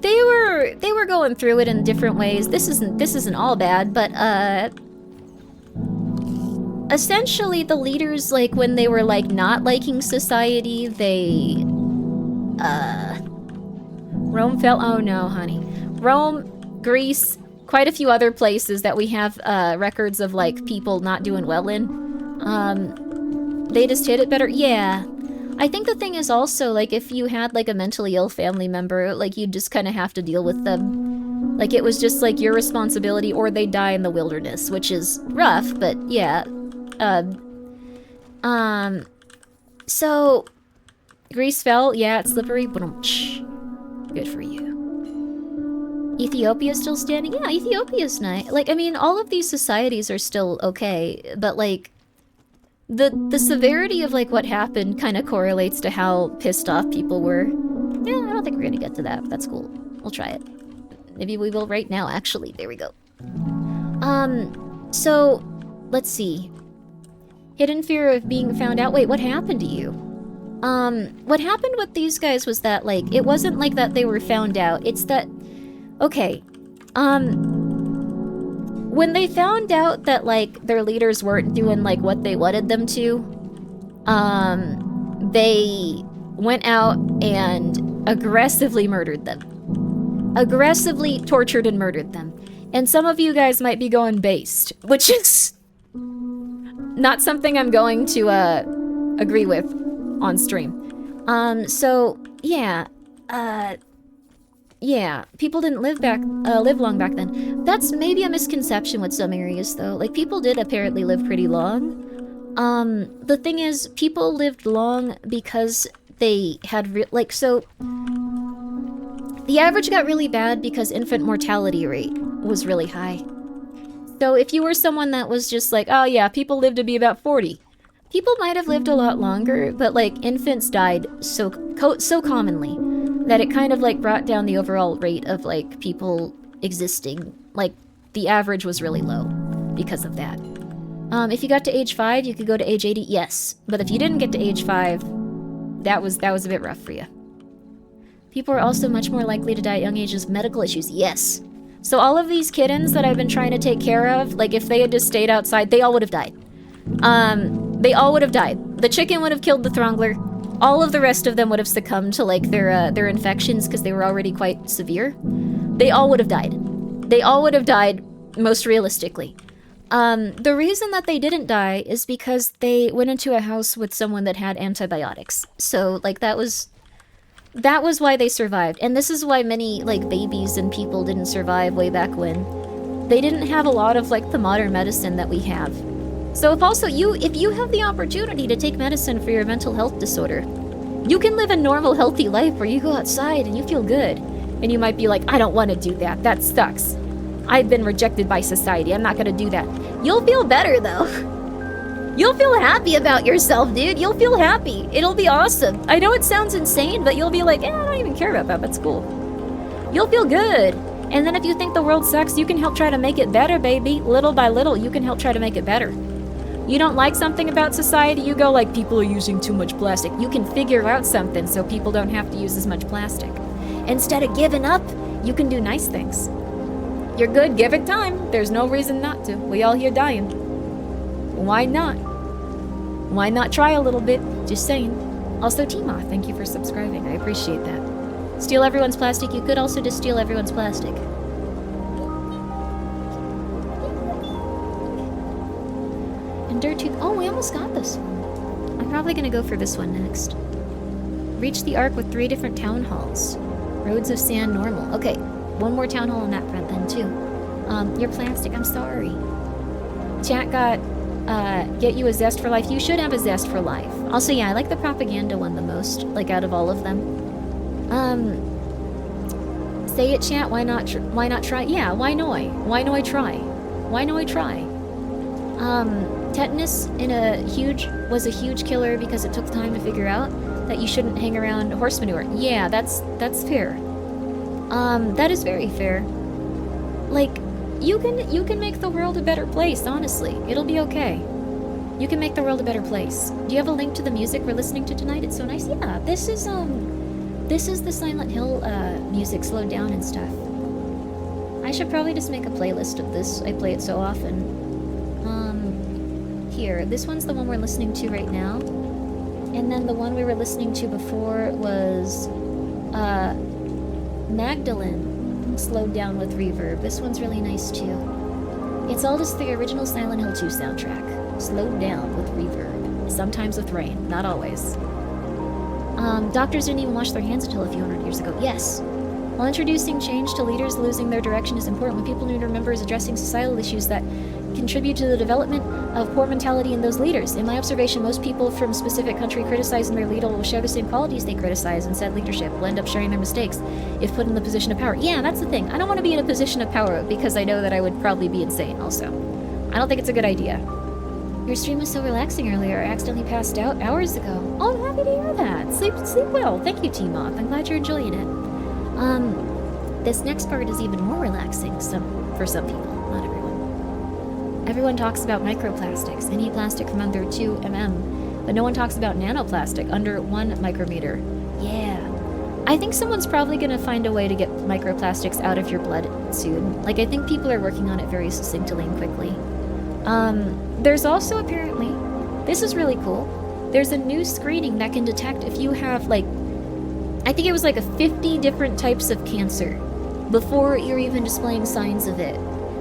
They were going through it in different ways. This isn't all bad, but, essentially the leaders, like, when they were, like, not liking society, they, Rome fell, oh no, honey. Rome, Greece, quite a few other places that we have, records of, like, people not doing well in. They just hit it better, yeah. I think the thing is also, like, if you had, like, a mentally ill family member, like, you'd just kind of have to deal with them. Like, it was just, like, your responsibility, or they'd die in the wilderness, which is rough, but yeah. So, Greece fell, yeah, it's slippery, but good for you. Ethiopia's still standing? Yeah, Ethiopia's nice. Like, I mean, all of these societies are still okay, but, like, the severity of, like, what happened kind of correlates to how pissed off people were. Yeah, I don't think we're gonna get to that, but that's cool. We'll try it. Maybe we will right now, actually. There we go. So, let's see. Hidden fear of being found out. Wait, what happened to you? What happened with these guys was that, like, it wasn't like that they were found out. It's that, okay, when they found out that, like, their leaders weren't doing, like, what they wanted them to, they went out and aggressively murdered them. Aggressively tortured and murdered them. And some of you guys might be going based, which is not something I'm going to, agree with on stream. So, yeah, yeah, people didn't live long back then. That's maybe a misconception with some areas, though. Like, people did apparently live pretty long. The thing is, people lived long because they had, so... The average got really bad because infant mortality rate was really high. So if you were someone that was just like, oh yeah, people live to be about 40. People might have lived a lot longer, but, like, infants died so commonly that it kind of, like, brought down the overall rate of, like, people existing. Like, the average was really low because of that. If you got to age 5, you could go to age 80, yes. But if you didn't get to age 5, that was a bit rough for you. People are also much more likely to die at young ages of medical issues, yes. So all of these kittens that I've been trying to take care of, like, if they had just stayed outside, they all would have died. They all would have died. The chicken would have killed the throngler. All of the rest of them would have succumbed to, like, their infections because they were already quite severe. They all would have died. They all would have died, most realistically. The reason that they didn't die is because they went into a house with someone that had antibiotics. So, like, that was why they survived. And this is why many, like, babies and people didn't survive way back when. They didn't have a lot of, like, the modern medicine that we have. So if you have the opportunity to take medicine for your mental health disorder, you can live a normal, healthy life where you go outside and you feel good. And you might be like, I don't want to do that. That sucks. I've been rejected by society. I'm not going to do that. You'll feel better, though. You'll feel happy about yourself, dude. You'll feel happy. It'll be awesome. I know it sounds insane, but you'll be like, I don't even care about that. That's cool. You'll feel good. And then if you think the world sucks, you can help try to make it better, baby. Little by little, you can help try to make it better. You don't like something about society, you go like, people are using too much plastic. You can figure out something so people don't have to use as much plastic. Instead of giving up, you can do nice things. You're good, give it time. There's no reason not to. We all here dying. Why not? Why not try a little bit? Just saying. Also, Tima, thank you for subscribing. I appreciate that. Steal everyone's plastic. You could also just steal everyone's plastic. And Dirt Tooth. Oh, we almost got this one. I'm probably gonna go for this one next. Reach the Ark with 3 different town halls. Roads of Sand normal. Okay, one more town hall on that front then, too. You're plastic. I'm sorry. Chat got... get you a zest for life. You should have a zest for life. Also, yeah, I like the propaganda one the most, like, out of all of them. Say it, chat. Why not try? Yeah, why no I? Why no I try? Why no I try? Tetanus was a huge killer because it took time to figure out that you shouldn't hang around horse manure. Yeah, that's fair. That is very fair. Like, You can make the world a better place, honestly. It'll be okay. You can make the world a better place. Do you have a link to the music we're listening to tonight? It's so nice. Yeah, this is the Silent Hill music slowed down and stuff. I should probably just make a playlist of this. I play it so often. Here, this one's the one we're listening to right now. And then the one we were listening to before was Magdalene, slowed down with reverb. This one's really nice too. It's all just the original Silent Hill 2 soundtrack, slowed down with reverb. Sometimes with rain, not always. Doctors didn't even wash their hands until a few hundred years ago. Yes. While introducing change to leaders, losing their direction is important. What people need to remember is addressing societal issues that contribute to the development of poor mentality in those leaders. In my observation, most people from a specific country criticizing their leader will share the same qualities they criticize in said leadership, will end up sharing their mistakes if put in the position of power. Yeah, that's the thing. I don't want to be in a position of power because I know that I would probably be insane also. I don't think it's a good idea. Your stream was so relaxing earlier. I accidentally passed out hours ago. Oh, I'm happy to hear that. Sleep well. Thank you, T-Moth. I'm glad you're enjoying it. This next part is even more relaxing for some people, not everyone. Everyone talks about microplastics, any plastic from under 2 mm, but no one talks about nanoplastic under 1 micrometer. Yeah. I think someone's probably gonna find a way to get microplastics out of your blood soon. Like, I think people are working on it very succinctly and quickly. There's also apparently, this is really cool, there's a new screening that can detect if you have, like, I think it was like 50 different types of cancer before you're even displaying signs of it.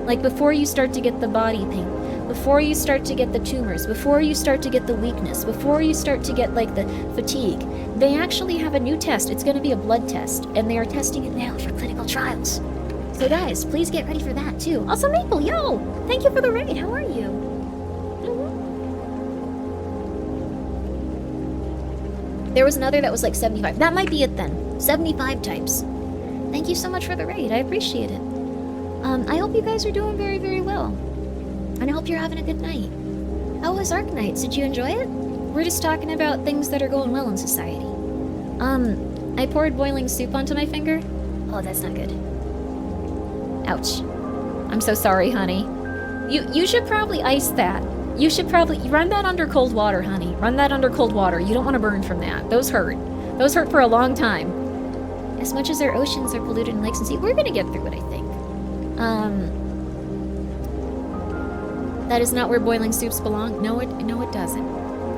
Like before you start to get the body pain, before you start to get the tumors, before you start to get the weakness, before you start to get like the fatigue. They actually have a new test. It's going to be a blood test, and they are testing it now for clinical trials. So guys, please get ready for that too. Also, Maple, yo! Thank you for the raid. How are you? There was another that was like 75. That might be it then. 75 types. Thank you so much for the raid. I appreciate it. I hope you guys are doing very, very well. And I hope you're having a good night. How was Arc Nights? Did you enjoy it? We're just talking about things that are going well in society. I poured boiling soup onto my finger. Oh, that's not good. Ouch. I'm so sorry, honey. You should probably ice that. You should probably run that under cold water, honey. Run that under cold water. You don't want to burn from that. Those hurt. Those hurt for a long time. As much as our oceans are polluted in lakes and sea, we're gonna get through it, I think. That is not where boiling soups belong. No, it doesn't.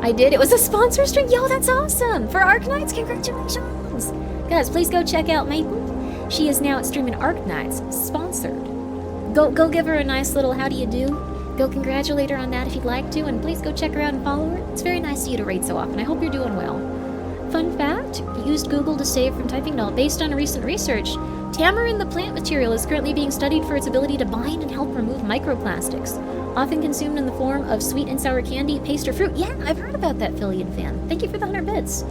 I did. It was a sponsor stream. Yo, that's awesome. For Arc Nights, congratulations. Guys, please go check out Maple. She is now streaming Arc Nights, sponsored. Go give her a nice little how do you do. Go congratulate her on that if you'd like to, and please go check her out and follow her. It's very nice of you to raid so often. I hope you're doing well. Fun fact, used Google to save from typing null. Based on recent research, tamarind, the plant material, is currently being studied for its ability to bind and help remove microplastics, often consumed in the form of sweet and sour candy, paste, or fruit. Yeah, I've heard about that, Phillian fan. Thank you for the 100 bits.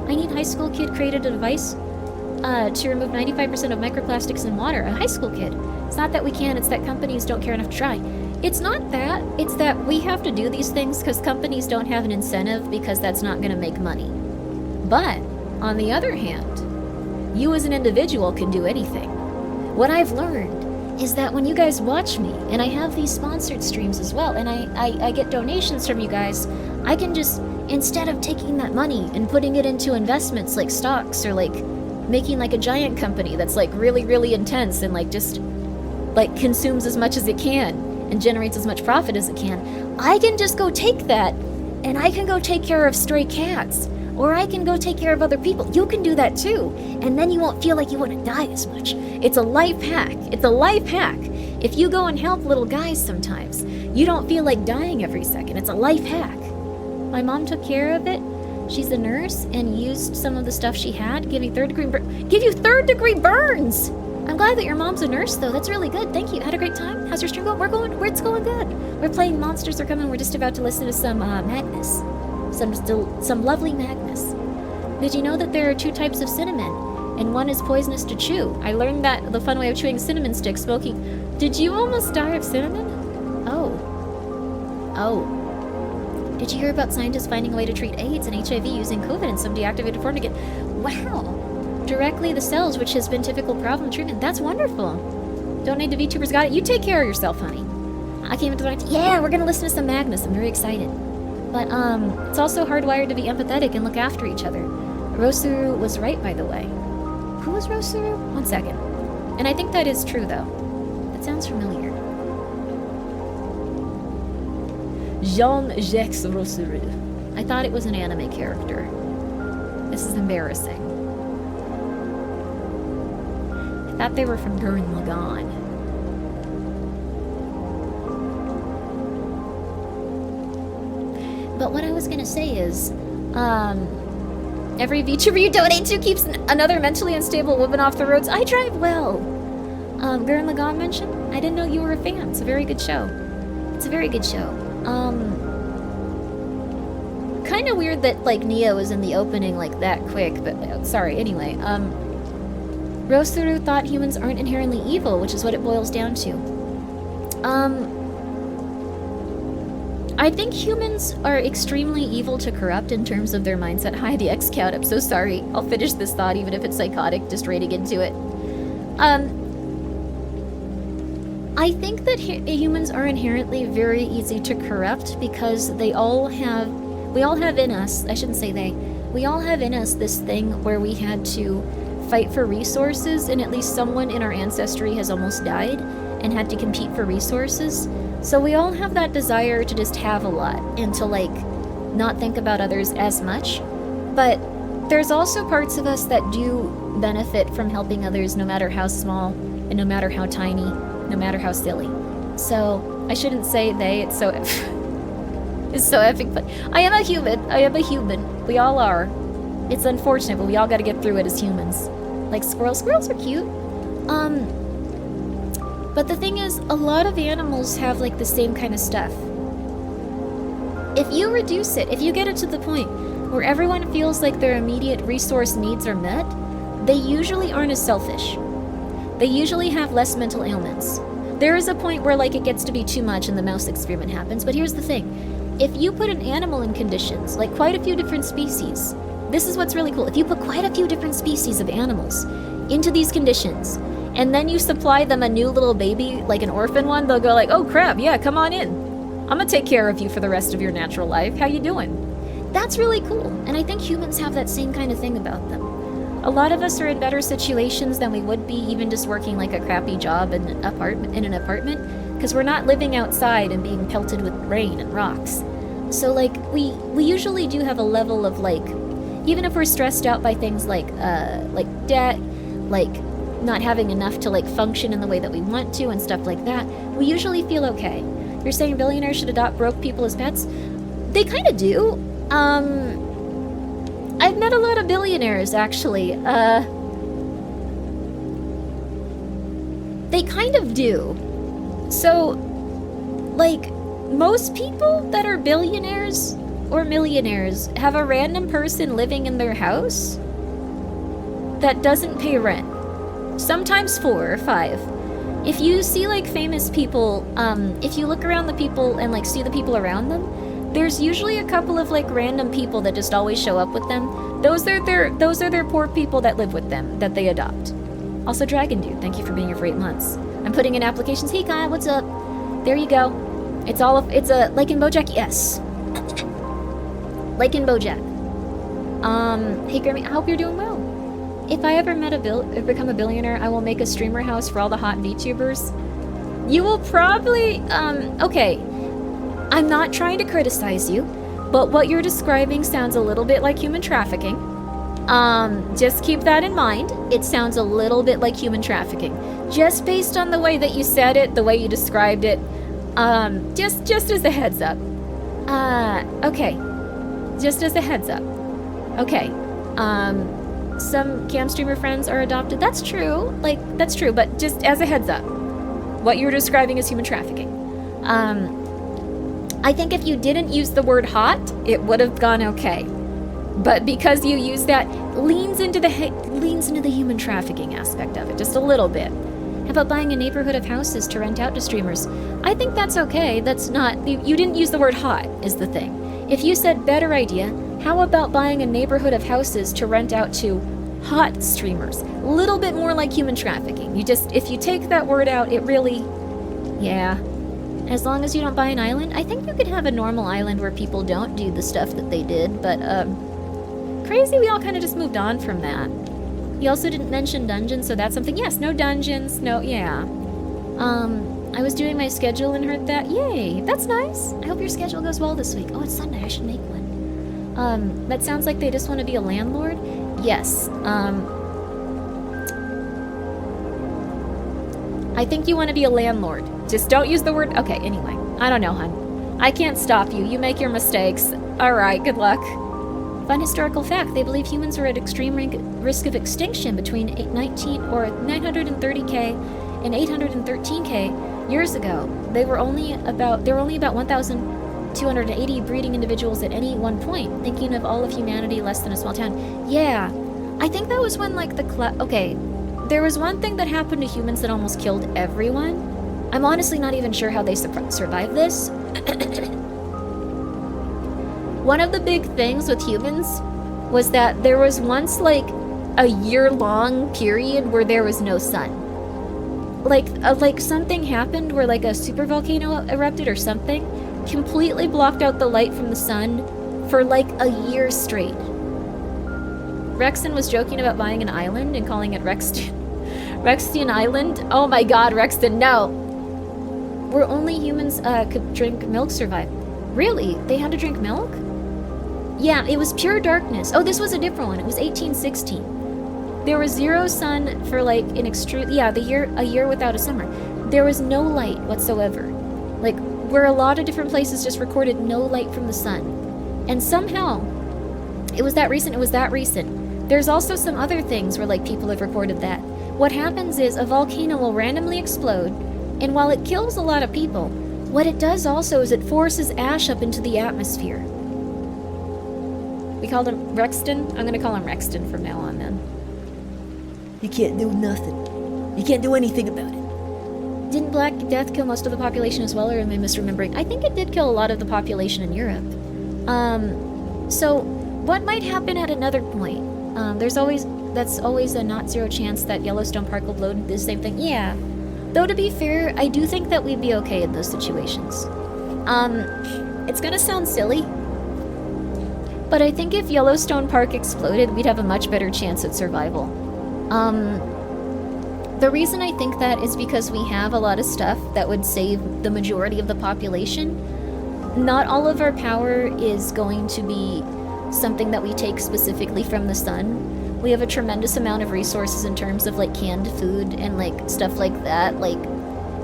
I Need High School Kid created a device to remove 95% of microplastics in water. A high school kid. It's not that we can't, it's that companies don't care enough to try. It's not that, it's that we have to do these things because companies don't have an incentive because that's not going to make money. But, on the other hand, you as an individual can do anything. What I've learned is that when you guys watch me, and I have these sponsored streams as well, and I get donations from you guys, I can just, instead of taking that money and putting it into investments like stocks or like making like a giant company that's like really, really intense and like just like consumes as much as it can and generates as much profit as it can, I can just go take that and I can go take care of stray cats, or I can go take care of other people. You can do that too, and then you won't feel like you want to die as much. It's a life hack. It's a life hack. If you go and help little guys sometimes, you don't feel like dying every second. It's a life hack. My mom took care of it. She's a nurse and used some of the stuff she had. Give you third degree burns. I'm glad that your mom's a nurse, though. That's really good. Thank you. Had a great time. How's your stream going? It's going good. We're playing Monsters Are Coming. We're just about to listen to some Magnus. Some lovely Magnus. Did you know that there are 2 types of cinnamon, and one is poisonous to chew? I learned that the fun way of chewing cinnamon sticks, smoking. Did you almost die of cinnamon? Oh. Did you hear about scientists finding a way to treat AIDS and HIV using COVID in some deactivated form to get... Wow. Directly the cells, which has been typical problem treatment. That's wonderful. Donate to VTubers, got it. You take care of yourself, honey. I came into the yeah, we're gonna listen to some Magnus. I'm very excited. But it's also hardwired to be empathetic and look after each other. Rosuru was right, by the way. Who was Rosuru? 1 second. And I think that is true, though. That sounds familiar. Jean-Jacques Rosuru. I thought it was an anime character. This is embarrassing. I thought they were from Gurren Lagann. But what I was gonna say is, every VTuber you donate to keeps another mentally unstable woman off the roads. I drive well. Gurren Lagann mentioned? I didn't know you were a fan. It's a very good show. It's a very good show. Kind of weird that, like, Neo was in the opening, like, that quick, but, sorry, anyway. Rosuru thought humans aren't inherently evil, which is what it boils down to. I think humans are extremely evil to corrupt in terms of their mindset. Hi, the X-Count, I'm so sorry. I'll finish this thought even if it's psychotic, just raiding into it. I think that humans are inherently very easy to corrupt because we all have in us, I shouldn't say we all have in us this thing where we had to fight for resources, and at least someone in our ancestry has almost died and had to compete for resources. So we all have that desire to just have a lot and to, like, not think about others as much. But there's also parts of us that do benefit from helping others, no matter how small and no matter how tiny, no matter how silly. So I shouldn't say they, it's so it's so epic, but I am a human. We all are. It's unfortunate, but we all gotta get through it as humans. Like squirrels are cute. But the thing is, a lot of animals have, like, the same kind of stuff. If you reduce it, if you get it to the point where everyone feels like their immediate resource needs are met, they usually aren't as selfish. They usually have less mental ailments. There is a point where, like, it gets to be too much and the mouse experiment happens, but here's the thing. If you put an animal in conditions, like quite a few different species, this is what's really cool. If you put quite a few different species of animals into these conditions, and then you supply them a new little baby, like an orphan one, they'll go like, oh crap, yeah, come on in. I'm gonna take care of you for the rest of your natural life. How you doing? That's really cool, and I think humans have that same kind of thing about them. A lot of us are in better situations than we would be even just working like a crappy job in an apartment, because we're not living outside and being pelted with rain and rocks. So, like, we usually do have a level of, like, even if we're stressed out by things like debt, like not having enough to, like, function in the way that we want to and stuff like that, we usually feel okay. You're saying billionaires should adopt broke people as pets? They kind of do. I've met a lot of billionaires, actually. They kind of do. So, like, most people that are billionaires or millionaires have a random person living in their house that doesn't pay rent. Sometimes 4 or 5. If you see, like, famous people, if you look around the people and, like, see the people around them, there's usually a couple of, like, random people that just always show up with them. Those are their poor people that live with them, that they adopt. Also, Dragon Dude, thank you for being here for 8 months. I'm putting in applications. Hey, Kyle, what's up? There you go. It's a, like in BoJack, yes. Like in BoJack. Hey, Grimmi, I hope you're doing well. If I ever become a billionaire, I will make a streamer house for all the hot VTubers. You will probably, okay. I'm not trying to criticize you, but what you're describing sounds a little bit like human trafficking. Just keep that in mind. It sounds a little bit like human trafficking. Just based on the way that you said it, the way you described it. Just as a heads up. Okay. Just as a heads up. Okay. Some cam streamer friends are adopted. That's true. Like, that's true, but just as a heads up. What you're describing is human trafficking. I think if you didn't use the word hot, it would have gone okay. But because you use that, leans into the human trafficking aspect of it, just a little bit. How about buying a neighborhood of houses to rent out to streamers? I think that's okay. That's not, you didn't use the word hot, is the thing. If you said better idea, how about buying a neighborhood of houses to rent out to hot streamers? little bit more like human trafficking. If you take that word out, it really, yeah. As long as you don't buy an island, I think you could have a normal island where people don't do the stuff that they did, but, crazy we all kind of just moved on from that. He also didn't mention dungeons, so that's something. Yes, no dungeons, no, yeah. I was doing my schedule and heard that. Yay, that's nice. I hope your schedule goes well this week. Oh, it's Sunday, I should make one. That sounds like they just want to be a landlord. Yes, I think you want to be a landlord. Just don't use the word. Okay, anyway. I don't know, hun. I can't stop you. You make your mistakes. Alright, good luck. Fun historical fact. They believe humans were at extreme risk of extinction between 930k and 813k years ago. There were only about 1,280 breeding individuals at any one point, thinking of all of humanity less than a small town. Yeah. I think that was when, like, okay. There was one thing that happened to humans that almost killed everyone. I'm honestly not even sure how they survived this. One of the big things with humans was that there was once, like, a year-long period where there was no sun. Like something happened where, like, a supervolcano erupted or something, completely blocked out the light from the sun for, like, a year straight. Rexton was joking about buying an island and calling it Rexton Island. Oh my god, Rexton, no! Where only humans could drink milk survive. Really? They had to drink milk? Yeah, it was pure darkness. Oh, this was a different one. It was 1816. There was zero sun for like an extreme, yeah, a year without a summer. There was no light whatsoever. Like, where a lot of different places just recorded no light from the sun. And somehow, it was that recent. There's also some other things where, like, people have recorded that. What happens is a volcano will randomly explode, and while it kills a lot of people, what it does also is it forces ash up into the atmosphere. We called him Rexton? I'm gonna call him Rexton from now on, then. You can't do nothing. You can't do anything about it. Didn't Black Death kill most of the population as well, or am I misremembering? I think it did kill a lot of the population in Europe. So what might happen at another point? That's always a not zero chance that Yellowstone Park will blow the same thing. Yeah. Though to be fair, I do think that we'd be okay in those situations. It's gonna sound silly, but I think if Yellowstone Park exploded, we'd have a much better chance at survival. The reason I think that is because we have a lot of stuff that would save the majority of the population. Not all of our power is going to be something that we take specifically from the sun. We have a tremendous amount of resources in terms of, like, canned food and, like, stuff like that. Like,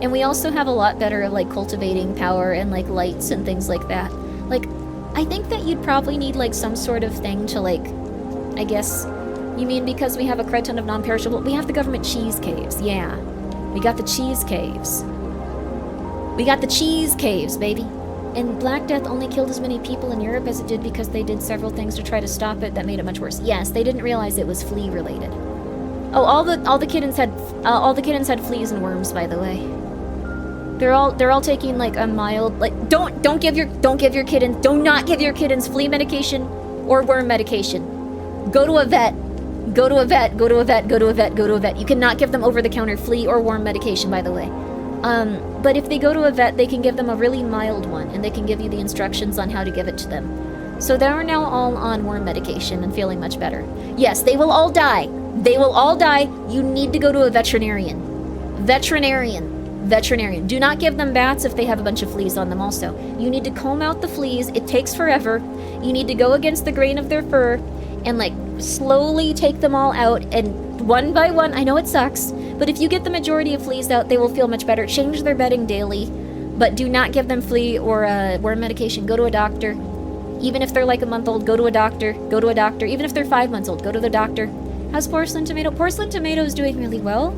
and we also have a lot better at, like, cultivating power and, like, lights and things like that. Like, I think that you'd probably need, like, some sort of thing to, like, I guess, you mean because we have a crud ton of non-perishable? We have the government cheese caves, yeah. We got the cheese caves. We got the cheese caves, baby. And Black Death only killed as many people in Europe as it did because they did several things to try to stop it that made it much worse. Yes, they didn't realize it was flea related. Oh, all the kittens had fleas and worms, by the way. They're all taking, like, a mild, like, do not give your kittens flea medication or worm medication. Go to a vet. You cannot give them over-the-counter flea or worm medication, by the way. But if they go to a vet, they can give them a really mild one, and they can give you the instructions on how to give it to them. So they are now all on worm medication and feeling much better. Yes, they will all die. You need to go to a veterinarian. Do not give them bats if they have a bunch of fleas on them also. You need to comb out the fleas. It takes forever. You need to go against the grain of their fur and, like, slowly take them all out, and one by one, I know it sucks, but if you get the majority of fleas out, they will feel much better. Change their bedding daily, but do not give them flea or worm medication. Go to a doctor. Even if they're like a month old, go to a doctor. Even if they're 5 months old, go to the doctor. How's Porcelain Tomato? Porcelain Tomato is doing really well,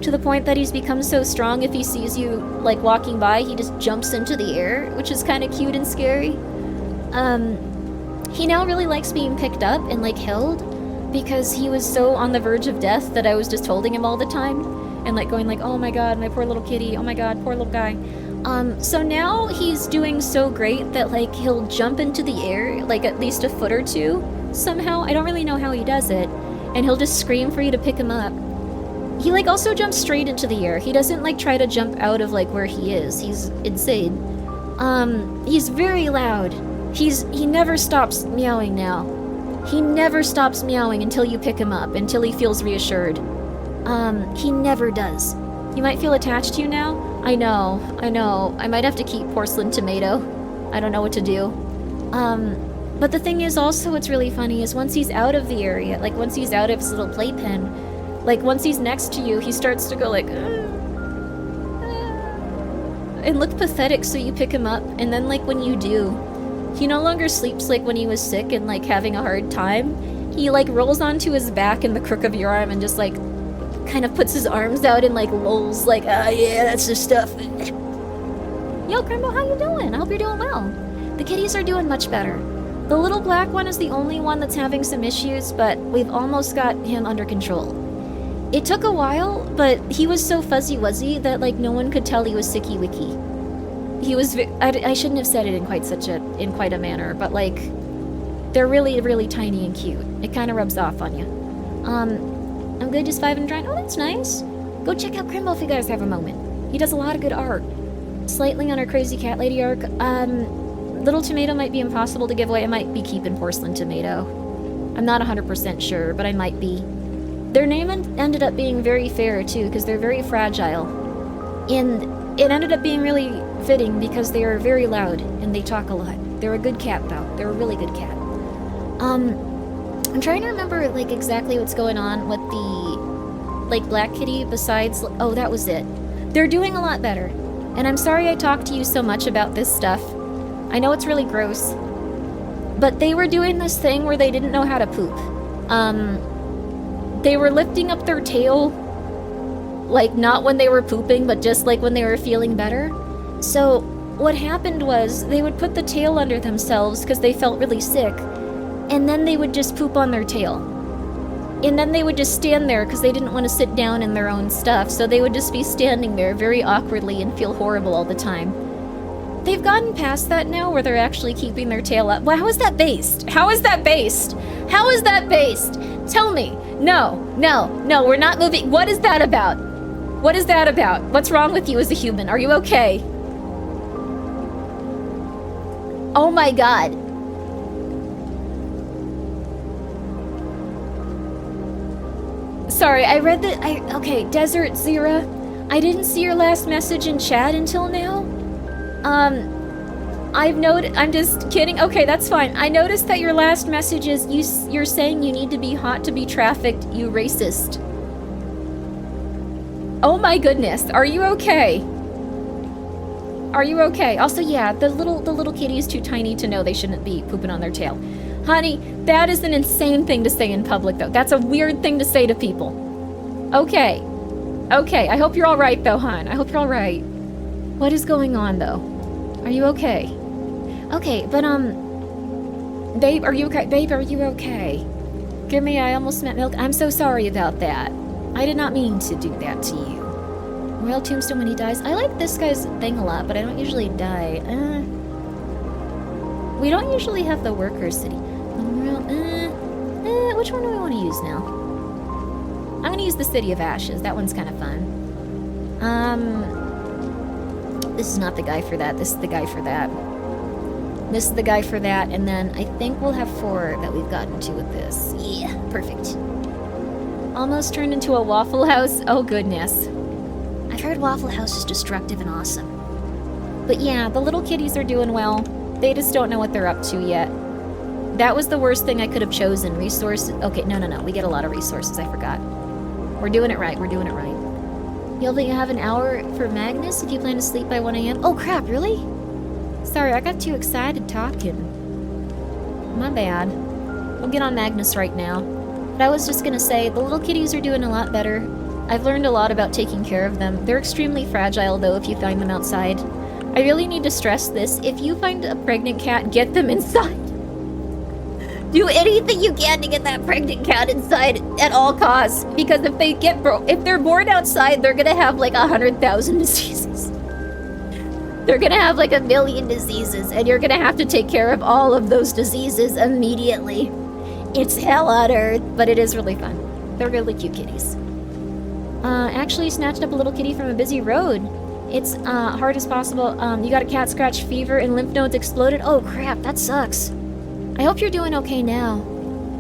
to the point that he's become so strong if he sees you, like, walking by, he just jumps into the air, which is kind of cute and scary. He now really likes being picked up and, like, held, because he was so on the verge of death that I was just holding him all the time and, like, going like, oh my god, my poor little kitty, oh my god, poor little guy. So now he's doing so great that, like, he'll jump into the air, like, at least a foot or two somehow. I don't really know how he does it. and he'll just scream for you to pick him up. He like also jumps straight into the air. He doesn't like try to jump out of like where he is. He's insane. He's very loud. He never stops meowing now. He never stops meowing until you pick him up, until he feels reassured. He never does. He might feel attached to you now. I know. I might have to keep Porcelain Tomato. I don't know what to do. But the thing is also what's really funny is once he's out of the area, like once he's out of his little playpen, like once he's next to you, he starts to go like, and look pathetic, so you pick him up, and then like when you do, he no longer sleeps like when he was sick and like having a hard time. He like rolls onto his back in the crook of your arm and just like kind of puts his arms out and like lolls like, yeah, that's the stuff. Yo, Grimbo, how you doing? I hope you're doing well. The kitties are doing much better. The little black one is the only one that's having some issues, but we've almost got him under control. It took a while, but he was so fuzzy-wuzzy that like no one could tell he was sicky-wicky. He was, I shouldn't have said it in quite a manner, but like, they're really, really tiny and cute. It kind of rubs off on you. I'm good, just 5 and drying. Oh, that's nice. Go check out Grimbo if you guys have a moment. He does a lot of good art. Slightly on our Crazy Cat Lady arc. Little Tomato might be impossible to give away. I might be keeping Porcelain Tomato. I'm not 100% sure, but I might be. Their name ended up being very fair, too, because they're very fragile. And it ended up being really fitting because they are very loud and they talk a lot. They're a good cat, though. They're a really good cat. I'm trying to remember, like, exactly what's going on with the, like, black kitty besides... Oh, that was it. They're doing a lot better. And I'm sorry I talked to you so much about this stuff. I know it's really gross. But they were doing this thing where they didn't know how to poop. They were lifting up their tail, like, not when they were pooping, but just, like, when they were feeling better. So, what happened was, they would put the tail under themselves because they felt really sick, and then they would just poop on their tail. And then they would just stand there because they didn't want to sit down in their own stuff, so they would just be standing there very awkwardly and feel horrible all the time. They've gotten past that now, where they're actually keeping their tail up. Well, how is that based? How is that based? How is that based? Tell me. No, we're not moving. What is that about? What is that about? What's wrong with you as a human? Are you okay? Oh my god. Sorry, I read that. Okay, Desert Zira. I didn't see your last message in chat until now. I'm just kidding. Okay, that's fine. I noticed that your last message is you're saying you need to be hot to be trafficked, you racist. Oh my goodness. Are you okay? Are you okay? Also, yeah, the little kitty is too tiny to know they shouldn't be pooping on their tail. Honey, that is an insane thing to say in public, though. That's a weird thing to say to people. Okay. Okay, I hope you're alright, though, hon. I hope you're alright. What is going on, though? Are you okay? Okay, but, Babe, are you okay? Babe, are you okay? Grimmi, I almost meant milk. I'm so sorry about that. I did not mean to do that to you. Royal Tombstone when he dies. I like this guy's thing a lot, but I don't usually die. We don't usually have the worker city. Which one do we want to use now? I'm gonna use the City of Ashes. That one's kind of fun. This is not the guy for that. This is the guy for that. This is the guy for that, and then I think we'll have 4 that we've gotten to with this. Yeah, perfect. Almost turned into a Waffle House. Oh, goodness. I've heard Waffle House is destructive and awesome. But yeah, the little kitties are doing well. They just don't know what they're up to yet. That was the worst thing I could have chosen. Resources. Okay, no. We get a lot of resources. I forgot. We're doing it right. We're doing it right. You'll have an hour for Magnus if you plan to sleep by 1 a.m. Oh, crap, really? Sorry, I got too excited talking. My bad. We'll get on Magnus right now. But I was just gonna say, the little kitties are doing a lot better. I've learned a lot about taking care of them. They're extremely fragile, though, if you find them outside. I really need to stress this. If you find a pregnant cat, get them inside. Do anything you can to get that pregnant cat inside at all costs. Because if they get if they're born outside, they're gonna have like 100,000 diseases. They're gonna have like 1 million diseases, and you're gonna have to take care of all of those diseases immediately. It's hell on earth, but it is really fun. They're really cute kitties. Actually snatched up a little kitty from a busy road. It's hard as possible. You got a cat scratch fever and lymph nodes exploded. Oh crap, that sucks. I hope you're doing okay now.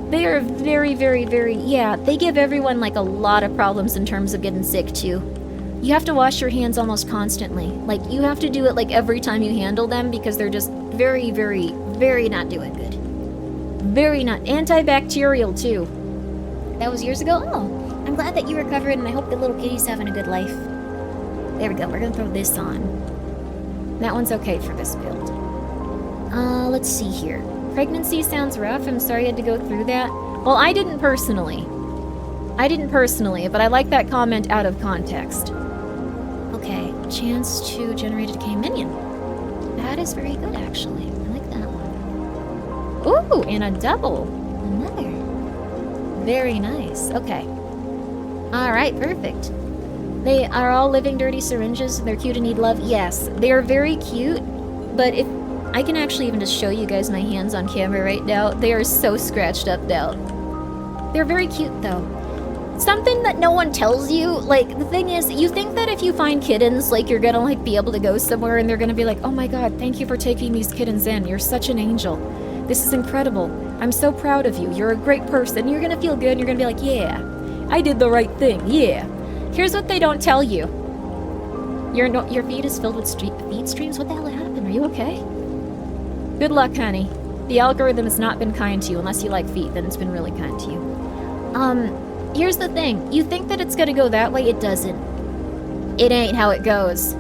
They are very, very, very, yeah, they give everyone like a lot of problems in terms of getting sick too. You have to wash your hands almost constantly. Like, you have to do it like every time you handle them because they're just very, very, very not doing good. Very not, antibacterial too. That was years ago? Oh, I'm glad that you recovered and I hope the little kitty's having a good life. There we go, we're gonna throw this on. That one's okay for this build. Let's see here. Pregnancy sounds rough, I'm sorry you had to go through that. Well, I didn't personally, but I like that comment out of context. Okay, chance to generate a decay minion. That is very good, actually. I like that one. Ooh, and a double. Another. Very nice. Okay. Alright, perfect. They are all living dirty syringes. They're cute and need love. Yes, they are very cute, but if I can actually even just show you guys my hands on camera right now. They are so scratched up now. They're very cute, though. Something that no one tells you, like, the thing is, you think that if you find kittens, like, you're gonna, like, be able to go somewhere and they're gonna be like, oh my god, thank you for taking these kittens in. You're such an angel. This is incredible. I'm so proud of you. You're a great person. You're gonna feel good and you're gonna be like, yeah, I did the right thing. Yeah. Here's what they don't tell you. Your feed is filled with feed streams? What the hell happened? Are you okay? Good luck, honey. The algorithm has not been kind to you. Unless you like feet, then it's been really kind to you. Here's the thing. You think that it's gonna go that way? It doesn't. It ain't how it goes.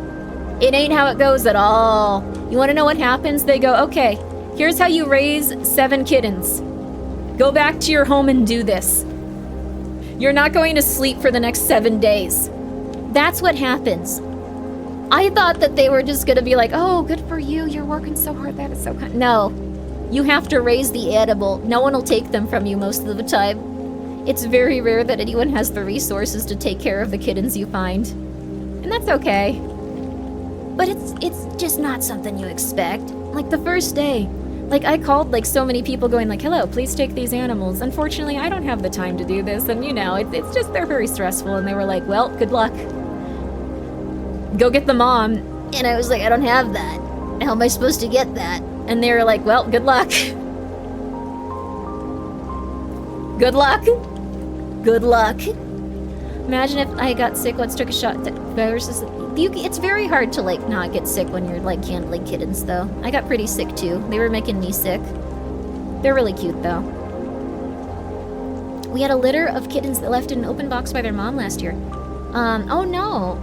It ain't how it goes at all. You wanna know what happens? They go, okay, here's how you raise 7 kittens. Go back to your home and do this. You're not going to sleep for the next 7 days. That's what happens. I thought that they were just gonna be like, oh, good for you, you're working so hard, that is so kind. No. You have to raise the animal. No one will take them from you most of the time. It's very rare that anyone has the resources to take care of the kittens you find. And that's okay. But it's just not something you expect. Like the first day, like I called like so many people going like, hello, please take these animals. Unfortunately, I don't have the time to do this. And you know, it's just, they're very stressful. And they were like, well, good luck. Go get the mom. And I was like, I don't have that. How am I supposed to get that? And they were like, well, good luck. Good luck. Good luck. Imagine if I got sick once, took a shot. It's very hard to like not get sick when you're like handling kittens though. I got pretty sick too. They were making me sick. They're really cute though. We had a litter of kittens that left in an open box by their mom last year. Oh no.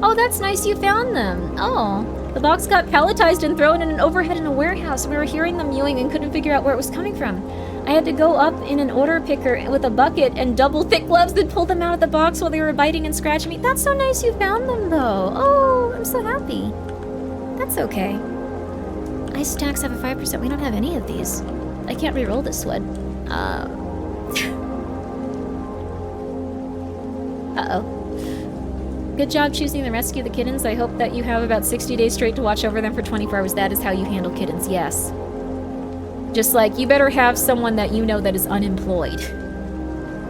Oh, that's nice you found them. Oh. The box got palletized and thrown in an overhead in a warehouse. We were hearing them mewing and couldn't figure out where it was coming from. I had to go up in an order picker with a bucket and double thick gloves that pulled them out of the box while they were biting and scratching me. That's so nice you found them, though. Oh, I'm so happy. That's okay. Ice stacks have a 5%. We don't have any of these. I can't re-roll this one. Uh-oh. Good job choosing to rescue the kittens. I hope that you have about 60 days straight to watch over them for 24 hours. That is how you handle kittens, yes. Just like, you better have someone that you know that is unemployed.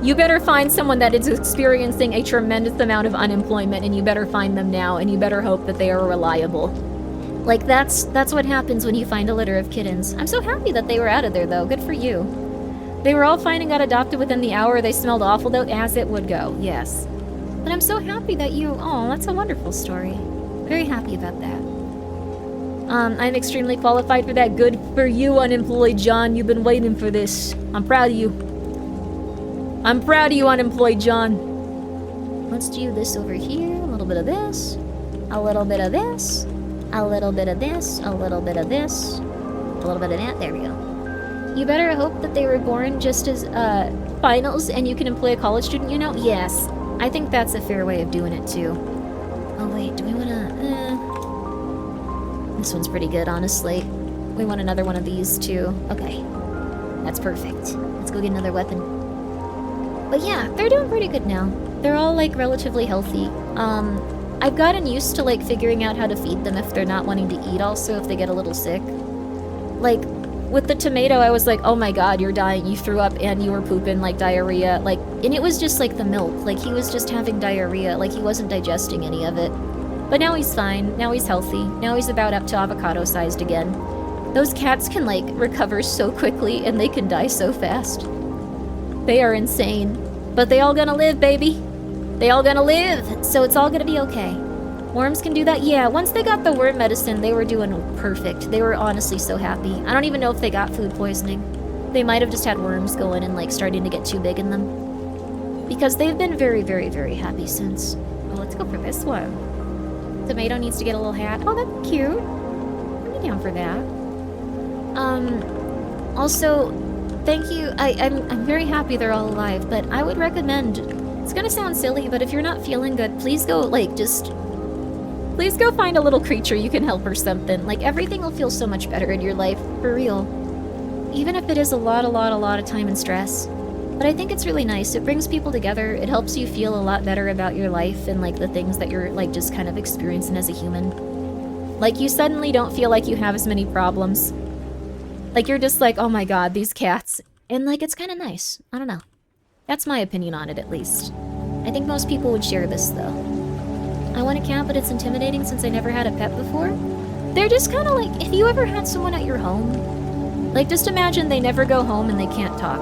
You better find someone that is experiencing a tremendous amount of unemployment, and you better find them now, and you better hope that they are reliable. Like, that's what happens when you find a litter of kittens. I'm so happy that they were out of there, though. Good for you. They were all fine and got adopted within the hour. They smelled awful, though, as it would go. Yes. But I'm so happy that you... Oh, that's a wonderful story. Very happy about that. I'm extremely qualified for that. Good for you, unemployed John. You've been waiting for this. I'm proud of you. I'm proud of you, unemployed John. Let's do this over here. A little bit of this. A little bit of this. A little bit of this. A little bit of this. A little bit of that. There we go. You better hope that they were born just as finals and you can employ a college student, you know? Yes. I think that's a fair way of doing it, too. Oh, wait, do we want to... This one's pretty good, honestly. We want another one of these, too. Okay. That's perfect. Let's go get another weapon. But yeah, they're doing pretty good now. They're all, like, relatively healthy. I've gotten used to, like, figuring out how to feed them if they're not wanting to eat also, if they get a little sick. Like, with the tomato, I was like, oh my god, you're dying, you threw up and you were pooping, like, diarrhea. Like, and it was just, like, the milk. Like, he was just having diarrhea. Like, he wasn't digesting any of it. But now he's fine. Now he's healthy. Now he's about up to avocado-sized again. Those cats can, like, recover so quickly and they can die so fast. They are insane. But they all gonna live, baby. They all gonna live. So it's all gonna be okay. Worms can do that? Yeah, once they got the worm medicine, they were doing perfect. They were honestly so happy. I don't even know if they got food poisoning. They might have just had worms going and, like, starting to get too big in them. Because they've been very, very, very happy since. Oh, let's go for this one. Tomato needs to get a little hat. Oh, that's cute. I'll be down for that. Also, thank you. I'm very happy they're all alive, but I would recommend, it's gonna sound silly, but if you're not feeling good, please go, like, please go find a little creature you can help or something. Like, everything will feel so much better in your life, for real. Even if it is a lot of time and stress. But I think it's really nice. It brings people together. It helps you feel a lot better about your life and, like, the things that you're, like, just kind of experiencing as a human. Like, you suddenly don't feel like you have as many problems. Like, you're just like, oh my god, these cats. And, like, it's kind of nice. I don't know. That's my opinion on it, at least. I think most people would share this, though. I want a cat, but it's intimidating since I never had a pet before. They're just kind of like, if you ever had someone at your home, like, just imagine they never go home and they can't talk.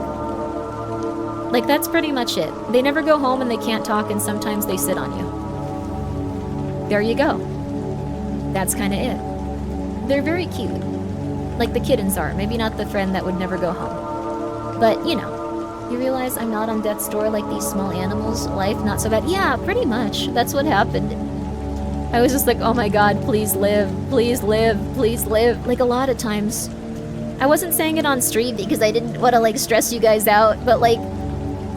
Like, that's pretty much it. They never go home and they can't talk, and sometimes they sit on you. There you go. That's kind of it. They're very cute. Like the kittens are. Maybe not the friend that would never go home. But, you know, you realize I'm not on death's door like these small animals. Life, not so bad. Yeah, pretty much. That's what happened. I was just like, oh my god, please live. Please live. Please live. Like, a lot of times. I wasn't saying it on stream because I didn't want to, like, stress you guys out, but, like,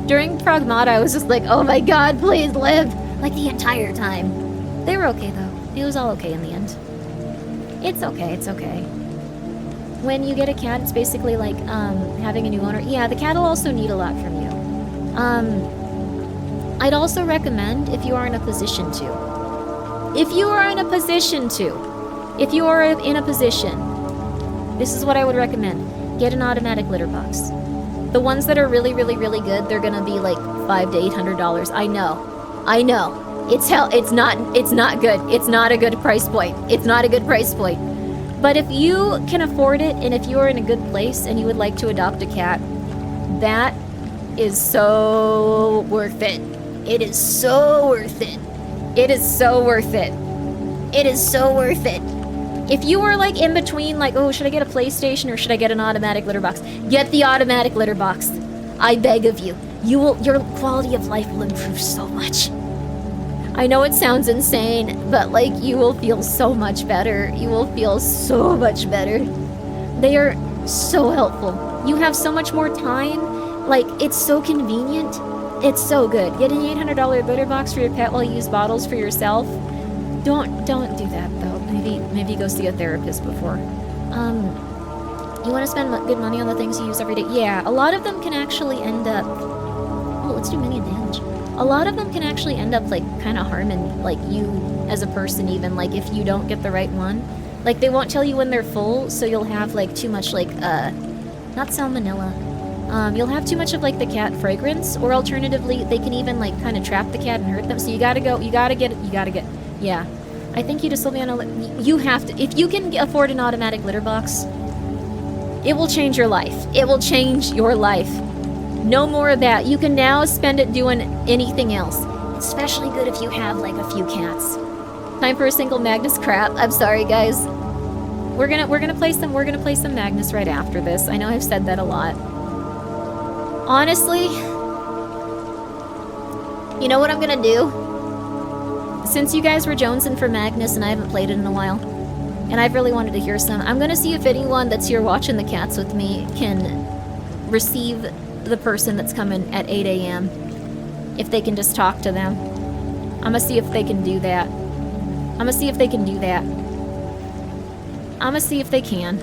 during Pragmata, I was just like, oh my god, please live! Like, the entire time. They were okay, though. It was all okay in the end. It's okay, it's okay. When you get a cat, it's basically like, having a new owner. Yeah, the cat will also need a lot from you. I'd also recommend, if you are in a position to. If you are in a position to. If you are in a position. This is what I would recommend. Get an automatic litter box. The ones that are really, really, really good, they're gonna be like $500 to $800. I know. It's hell. It's not good. It's not a good price point. It's not a good price point. But if you can afford it, and if you are in a good place and you would like to adopt a cat, that is so worth it. It is so worth it. It is so worth it. It is so worth it. If you were, like, in between, like, oh, should I get a PlayStation or should I get an automatic litter box? Get the automatic litter box. I beg of you. Your quality of life will improve so much. I know it sounds insane, but, like, you will feel so much better. You will feel so much better. They are so helpful. You have so much more time. Like, it's so convenient. It's so good. Get an $800 litter box for your pet while you use bottles for yourself. Don't do that, though. Maybe go see a therapist before. You want to spend good money on the things you use every day? Yeah, a lot of them can actually end up... Oh, let's do mini damage. A lot of them can actually end up, like, kind of harming, like, you as a person even, like, if you don't get the right one. Like, they won't tell you when they're full, so you'll have, like, too much, like, not salmonella. You'll have too much of, like, the cat fragrance, or alternatively, they can even, like, kind of trap the cat and hurt them, so you gotta get... Yeah. I think you just told me on a... You have to... If you can afford an automatic litter box, it will change your life. It will change your life. No more of that. You can now spend it doing anything else. Especially good if you have, like, a few cats. Time for a single Magnus crap. I'm sorry, guys. We're gonna play some Magnus right after this. I know I've said that a lot. Honestly, you know what I'm gonna do? Since you guys were jonesing for Magnus and I haven't played it in a while, and I've really wanted to hear some, I'm gonna see if anyone that's here watching the cats with me can receive the person that's coming at 8 a.m. If they can just talk to them. I'm gonna see if they can do that. I'm gonna see if they can.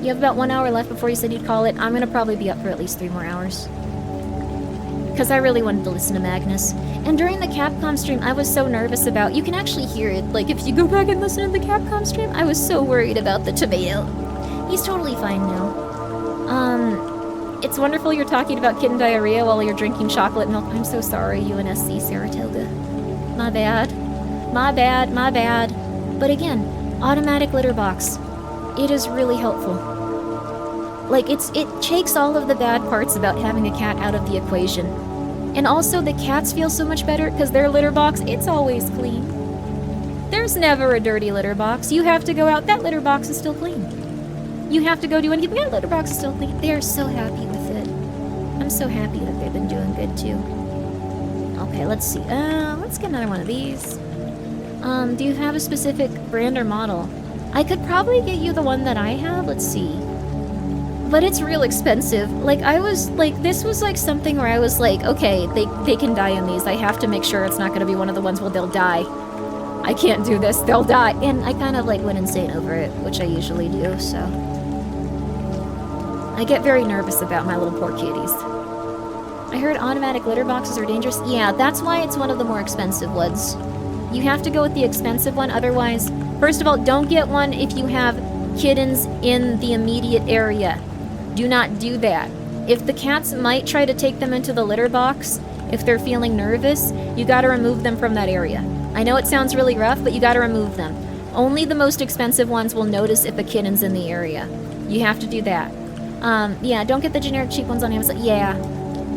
You have about 1 hour left before you said you'd call it. I'm gonna probably be up for at least 3 more hours. Because I really wanted to listen to Magnus. And during the Capcom stream, I was so nervous about... You can actually hear it. Like, if you go back and listen to the Capcom stream, I was so worried about the tomato. He's totally fine now. It's wonderful you're talking about kitten diarrhea while you're drinking chocolate milk. I'm so sorry, UNSC Saratoga. My bad. My bad, my bad. But again, automatic litter box. It is really helpful. Like, it takes all of the bad parts about having a cat out of the equation. And also, the cats feel so much better because their litter box, it's always clean. There's never a dirty litter box. You have to go out, that litter box is still clean. You have to go do anything, that litter box is still clean. They are so happy with it. I'm so happy that they've been doing good too. Okay, let's see. Let's get another one of these. Do you have a specific brand or model? I could probably get you the one that I have. Let's see. But it's real expensive. Like, I was, like, this was, like, something where I was like, okay, they can die in these. I have to make sure it's not going to be one of the ones where they'll die. I can't do this. They'll die. And I kind of, like, went insane over it, which I usually do, so... I get very nervous about my little poor kitties. I heard automatic litter boxes are dangerous. Yeah, that's why it's one of the more expensive ones. You have to go with the expensive one, otherwise... First of all, don't get one if you have kittens in the immediate area. Do not do that. If the cats might try to take them into the litter box, if they're feeling nervous, you gotta remove them from that area. I know it sounds really rough, but you gotta remove them. Only the most expensive ones will notice if a kitten's in the area. You have to do that. Yeah, don't get the generic cheap ones on Amazon. Yeah.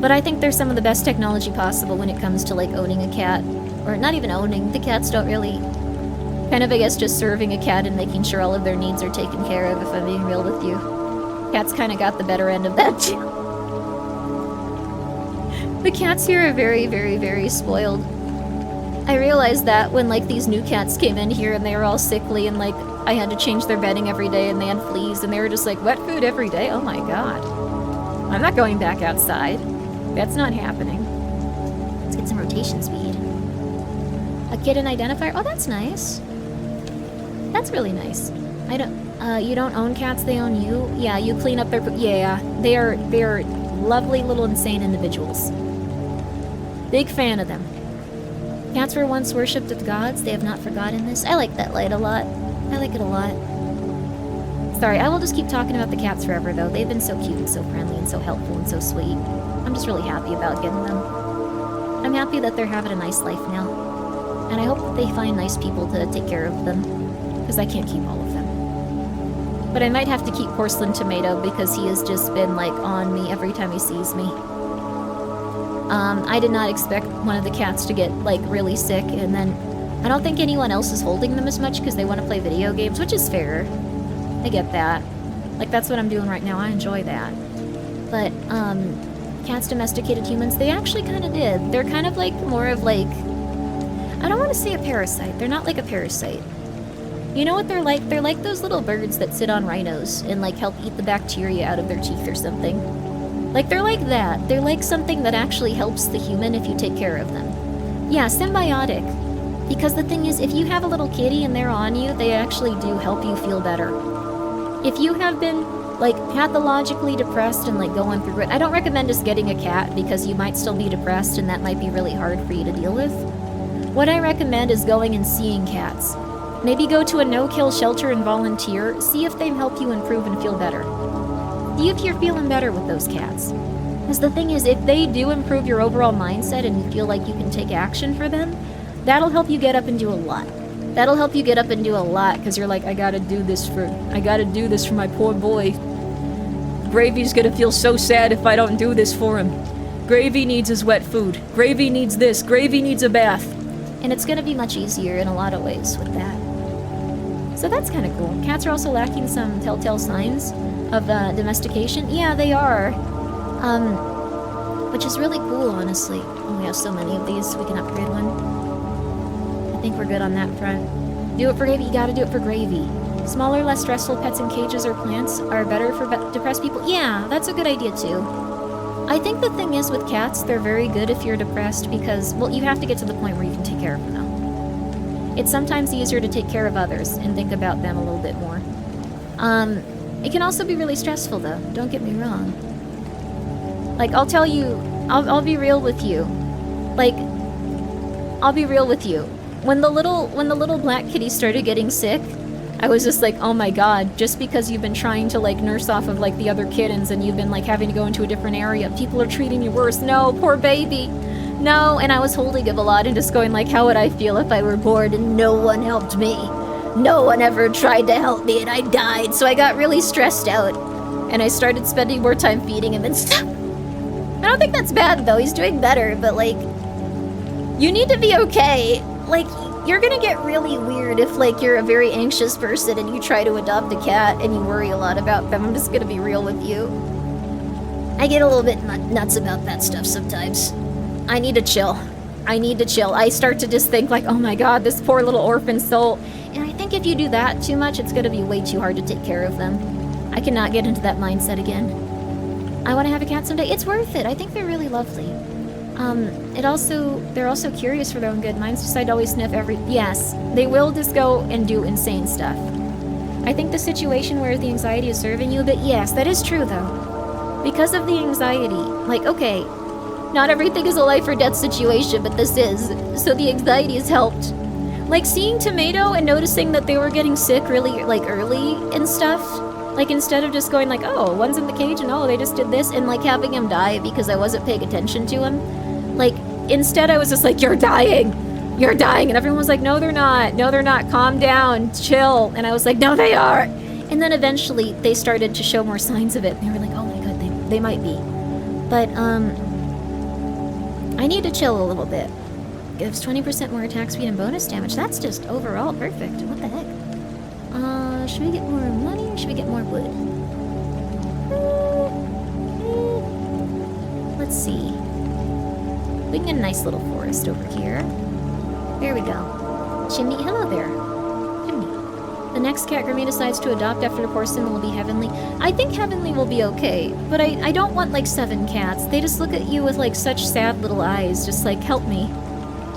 But I think there's some of the best technology possible when it comes to, like, owning a cat. Or not even owning. The cats don't really... Kind of, I guess, just serving a cat and making sure all of their needs are taken care of, if I'm being real with you. Cats kind of got the better end of that, too. The cats here are very, very, very spoiled. I realized that when, like, these new cats came in here and they were all sickly and, like, I had to change their bedding every day and they had fleas and they were just like, wet food every day? Oh my god. I'm not going back outside. That's not happening. Let's get some rotation speed. A kitten identifier? Oh, that's nice. That's really nice. I don't, you don't own cats, they own you? Yeah, you clean up their, yeah, they are lovely little insane individuals. Big fan of them. Cats were once worshipped as gods, they have not forgotten this. I like that light a lot. I like it a lot. Sorry, I will just keep talking about the cats forever, though. They've been so cute and so friendly and so helpful and so sweet. I'm just really happy about getting them. I'm happy that they're having a nice life now. And I hope that they find nice people to take care of them. Because I can't keep all of them. But I might have to keep Porcelain Tomato because he has just been, like, on me every time he sees me. I did not expect one of the cats to get, like, really sick, and then I don't think anyone else is holding them as much because they want to play video games, which is fair. I get that. Like, that's what I'm doing right now. I enjoy that. But, cats domesticated humans, they actually kind of did. They're kind of, like, more of, like... I don't want to say a parasite. They're not like a parasite. You know what they're like? They're like those little birds that sit on rhinos and, like, help eat the bacteria out of their teeth or something. Like, they're like that. They're like something that actually helps the human if you take care of them. Yeah, symbiotic. Because the thing is, if you have a little kitty and they're on you, they actually do help you feel better. If you have been, like, pathologically depressed and, like, going through it, I don't recommend just getting a cat because you might still be depressed and that might be really hard for you to deal with. What I recommend is going and seeing cats. Maybe go to a no-kill shelter and volunteer, see if they help you improve and feel better. See if you're feeling better with those cats. Because the thing is, if they do improve your overall mindset and you feel like you can take action for them, that'll help you get up and do a lot. That'll help you get up and do a lot, because you're like, I gotta do this for my poor boy. Gravy's gonna feel so sad if I don't do this for him. Gravy needs his wet food. Gravy needs this. Gravy needs a bath. And it's gonna be much easier in a lot of ways with that. So that's kind of cool. Cats are also lacking some telltale signs of domestication. Yeah, they are. Which is really cool, honestly. Oh, we have so many of these, we can upgrade one. I think we're good on that front. Do it for Gravy, you gotta do it for Gravy. Smaller, less stressful pets in cages or plants are better for depressed people. Yeah, that's a good idea too. I think the thing is with cats, they're very good if you're depressed because, well, you have to get to the point where you can take care of them though. It's sometimes easier to take care of others and think about them a little bit more. It can also be really stressful though, don't get me wrong. Like, I'll tell you, I'll be real with you. Like, I'll be real with you. When the little black kitty started getting sick, I was just like, oh my god, just because you've been trying to like nurse off of like the other kittens and you've been like having to go into a different area, people are treating you worse. No, poor baby. No, and I was holding him a lot and just going like, how would I feel if I were bored and no one helped me? No one ever tried to help me and I died, so I got really stressed out. And I started spending more time feeding him and stuff. I don't think that's bad though, he's doing better, but like, you need to be okay. Like, you're gonna get really weird if like you're a very anxious person and you try to adopt a cat and you worry a lot about them. I'm just gonna be real with you. I get a little bit nuts about that stuff sometimes. I need to chill. I start to just think like, oh my god, this poor little orphan soul. And I think if you do that too much, it's gonna be way too hard to take care of them. I cannot get into that mindset again. I want to have a cat someday. It's worth it. I think they're really lovely. They're also curious for their own good. Mines decide to always sniff yes, they will just go and do insane stuff. I think the situation where the anxiety is serving you, but yes, that is true though. Because of the anxiety, like, okay, not everything is a life or death situation, but this is, so the anxiety has helped. Like seeing Tomato and noticing that they were getting sick really, like, early and stuff, like, instead of just going like, oh, one's in the cage and oh, they just did this, and like having him die because I wasn't paying attention to him. Like, instead I was just like, you're dying, and everyone was like, no they're not, calm down, chill, and I was like, no they are. And then eventually they started to show more signs of it, and they were like, oh my god, they might be. But, I need to chill a little bit. Gives 20% more attack speed and bonus damage. That's just overall perfect. What the heck? Should we get more money or should we get more wood? Let's see. We can get a nice little forest over here. There we go. Chimney, hello there. Chimney. The next cat Grimmi decides to adopt after the porcelain will be Heavenly. I think Heavenly will be okay, but I don't want like 7 cats. They just look at you with like such sad little eyes, just like, help me.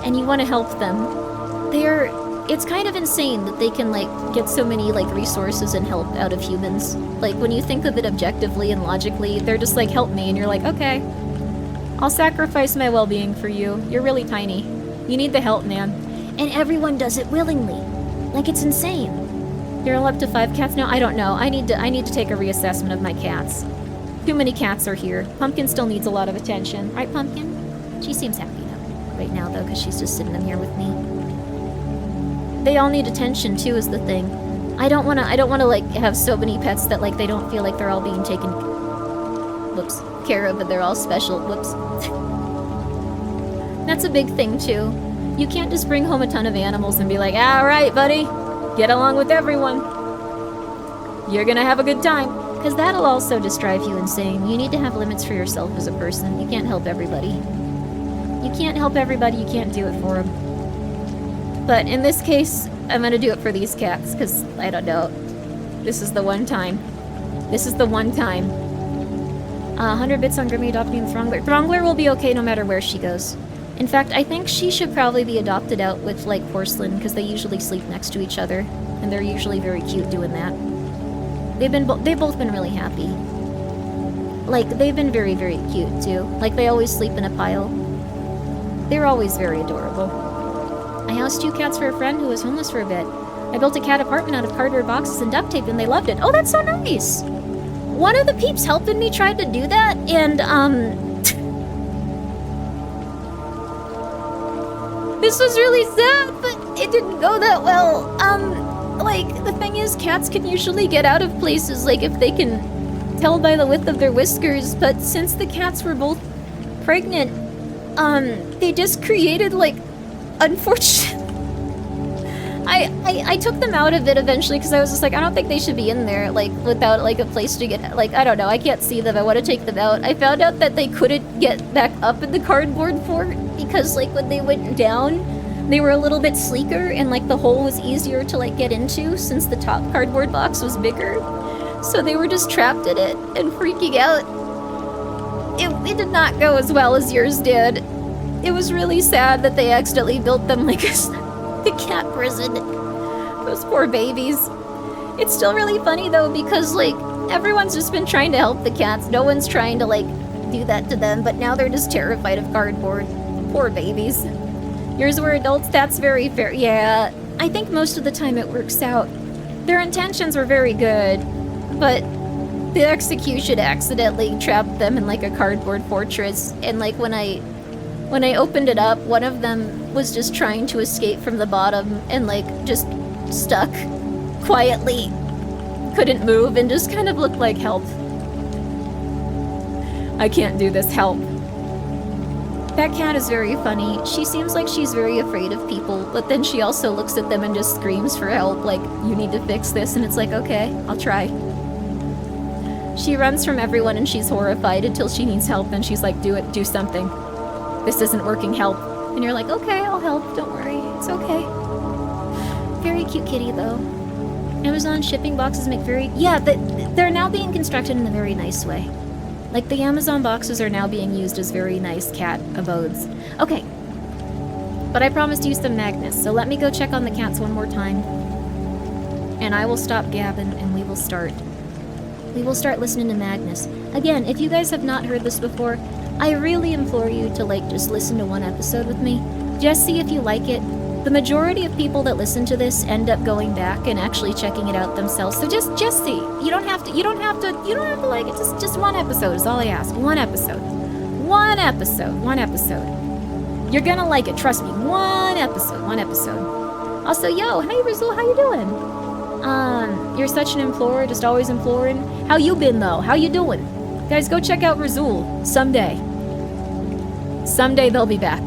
And you want to help them. It's kind of insane that they can like get so many like resources and help out of humans. Like when you think of it objectively and logically, they're just like, help me, and you're like, okay, I'll sacrifice my well-being for you. You're really tiny. You need the help, man. And everyone does it willingly. Like, it's insane. You're all up to 5 cats now? I don't know. I need to take a reassessment of my cats. Too many cats are here. Pumpkin still needs a lot of attention. Right, Pumpkin? She seems happy right now though, because she's just sitting in here with me. They all need attention too, is the thing. I don't wanna like have so many pets that like they don't feel like they're all being taken care of, and they're all special. That's a big thing too. You can't just bring home a ton of animals and be like, alright buddy, get along with everyone. You're gonna have a good time. Because that'll also just drive you insane. You need to have limits for yourself as a person. You can't help everybody. You can't help everybody, you can't do it for them. But in this case, I'm gonna do it for these cats, because, I don't know. This is the one time. 100 bits on Grimmi adopting Throngler. Throngler will be okay no matter where she goes. In fact, I think she should probably be adopted out with, like, Porcelain, because they usually sleep next to each other. And they're usually very cute doing that. They've both been really happy. Like, they've been very, very cute, too. Like, they always sleep in a pile. They're always very adorable. I housed 2 cats for a friend who was homeless for a bit. I built a cat apartment out of cardboard boxes and duct tape, and they loved it. Oh, that's so nice! One of the peeps helping me tried to do that, and, this was really sad, but it didn't go that well. Like, the thing is, cats can usually get out of places, like, if they can tell by the width of their whiskers, but since the cats were both pregnant, they just created, like, unfortunate... I took them out of it eventually, because I was just like, I don't think they should be in there, like, without, like, a place to get... Like, I don't know, I can't see them, I want to take them out. I found out that they couldn't get back up in the cardboard fort, because, like, when they went down, they were a little bit sleeker, and, like, the hole was easier to, like, get into, since the top cardboard box was bigger. So they were just trapped in it, and freaking out. It did not go as well as yours did. It was really sad that they accidentally built them like a cat prison. Those poor babies. It's still really funny though, because like everyone's just been trying to help the cats. No one's trying to like do that to them, but now they're just terrified of cardboard. Poor babies. Yours were adults? That's very fair. Yeah, I think most of the time it works out. Their intentions were very good, but the execution accidentally trapped them in like a cardboard fortress, and like when I opened it up, one of them was just trying to escape from the bottom and like just stuck quietly, couldn't move, and just kind of looked like, help. I can't do this, help. That cat is very funny. She seems like she's very afraid of people, but then she also looks at them and just screams for help, like, you need to fix this, and it's like, okay, I'll try. She runs from everyone and she's horrified until she needs help, and she's like, do it, do something. This isn't working, help. And you're like, okay, I'll help, don't worry, it's okay. Very cute kitty, though. Amazon shipping boxes make very... Yeah, they're now being constructed in a very nice way. Like, the Amazon boxes are now being used as very nice cat abodes. Okay. But I promised you some Magnus, so let me go check on the cats one more time. And I will stop gabbing, and we will start. We will start listening to Magnus. Again, if you guys have not heard this before, I really implore you to, like, just listen to one episode with me. Just see if you like it. The majority of people that listen to this end up going back and actually checking it out themselves. So just see. You don't have to like it. Just one episode is all I ask. One episode. One episode. You're gonna like it, trust me. One episode. Also, yo, hey Rizul, how you doing? You're such an implorer, just always imploring. How you been though? How you doing? Guys, go check out Rizul someday. Someday they'll be back.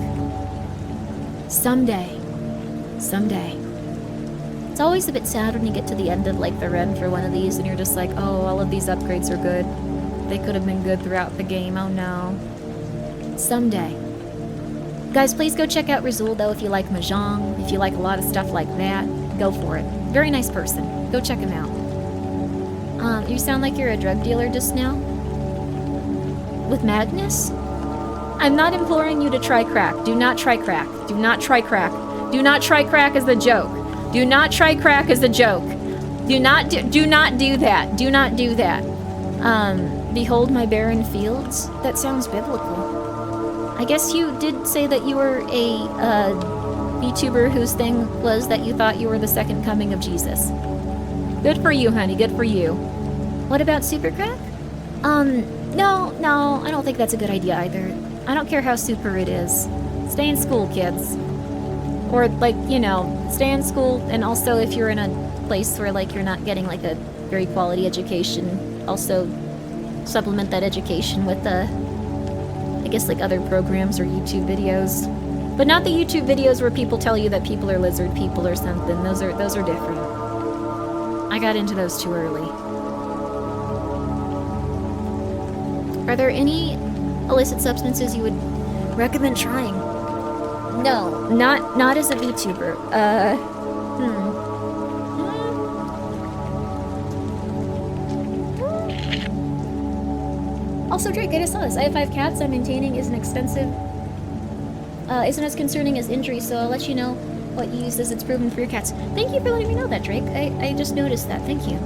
Someday. It's always a bit sad when you get to the end of like the run for one of these and you're just like, oh, all of these upgrades are good. They could have been good throughout the game, oh no. Someday. Guys, please go check out Rizul though if you like Mahjong, if you like a lot of stuff like that, go for it. Very nice person. Go check him out. You sound like you're a drug dealer just now. With Magnus? I'm not imploring you to try crack. Do not try crack. Do not try crack. Do not try crack as a joke. Do not try crack as a joke. Do not do that. Do not do that. Behold my barren fields? That sounds biblical. I guess you did say that you were a VTuber whose thing was that you thought you were the second coming of Jesus. Good for you, honey. Good for you. What about super crack? No, I don't think that's a good idea either. I don't care how super it is. Stay in school, kids. Or, like, you know, stay in school, and also if you're in a place where, like, you're not getting, like, a very quality education, also supplement that education with, I guess, like, other programs or YouTube videos. But not the YouTube videos where people tell you that people are lizard people or something. Those are different. I got into those too early. Are there any illicit substances you would recommend trying? No, not as a VTuber. Also, Drake, I just saw this. I have 5 cats. I'm maintaining isn't as concerning as injury, so I'll let you know what you use as it's proven for your cats. Thank you for letting me know that, Drake. I just noticed that. Thank you.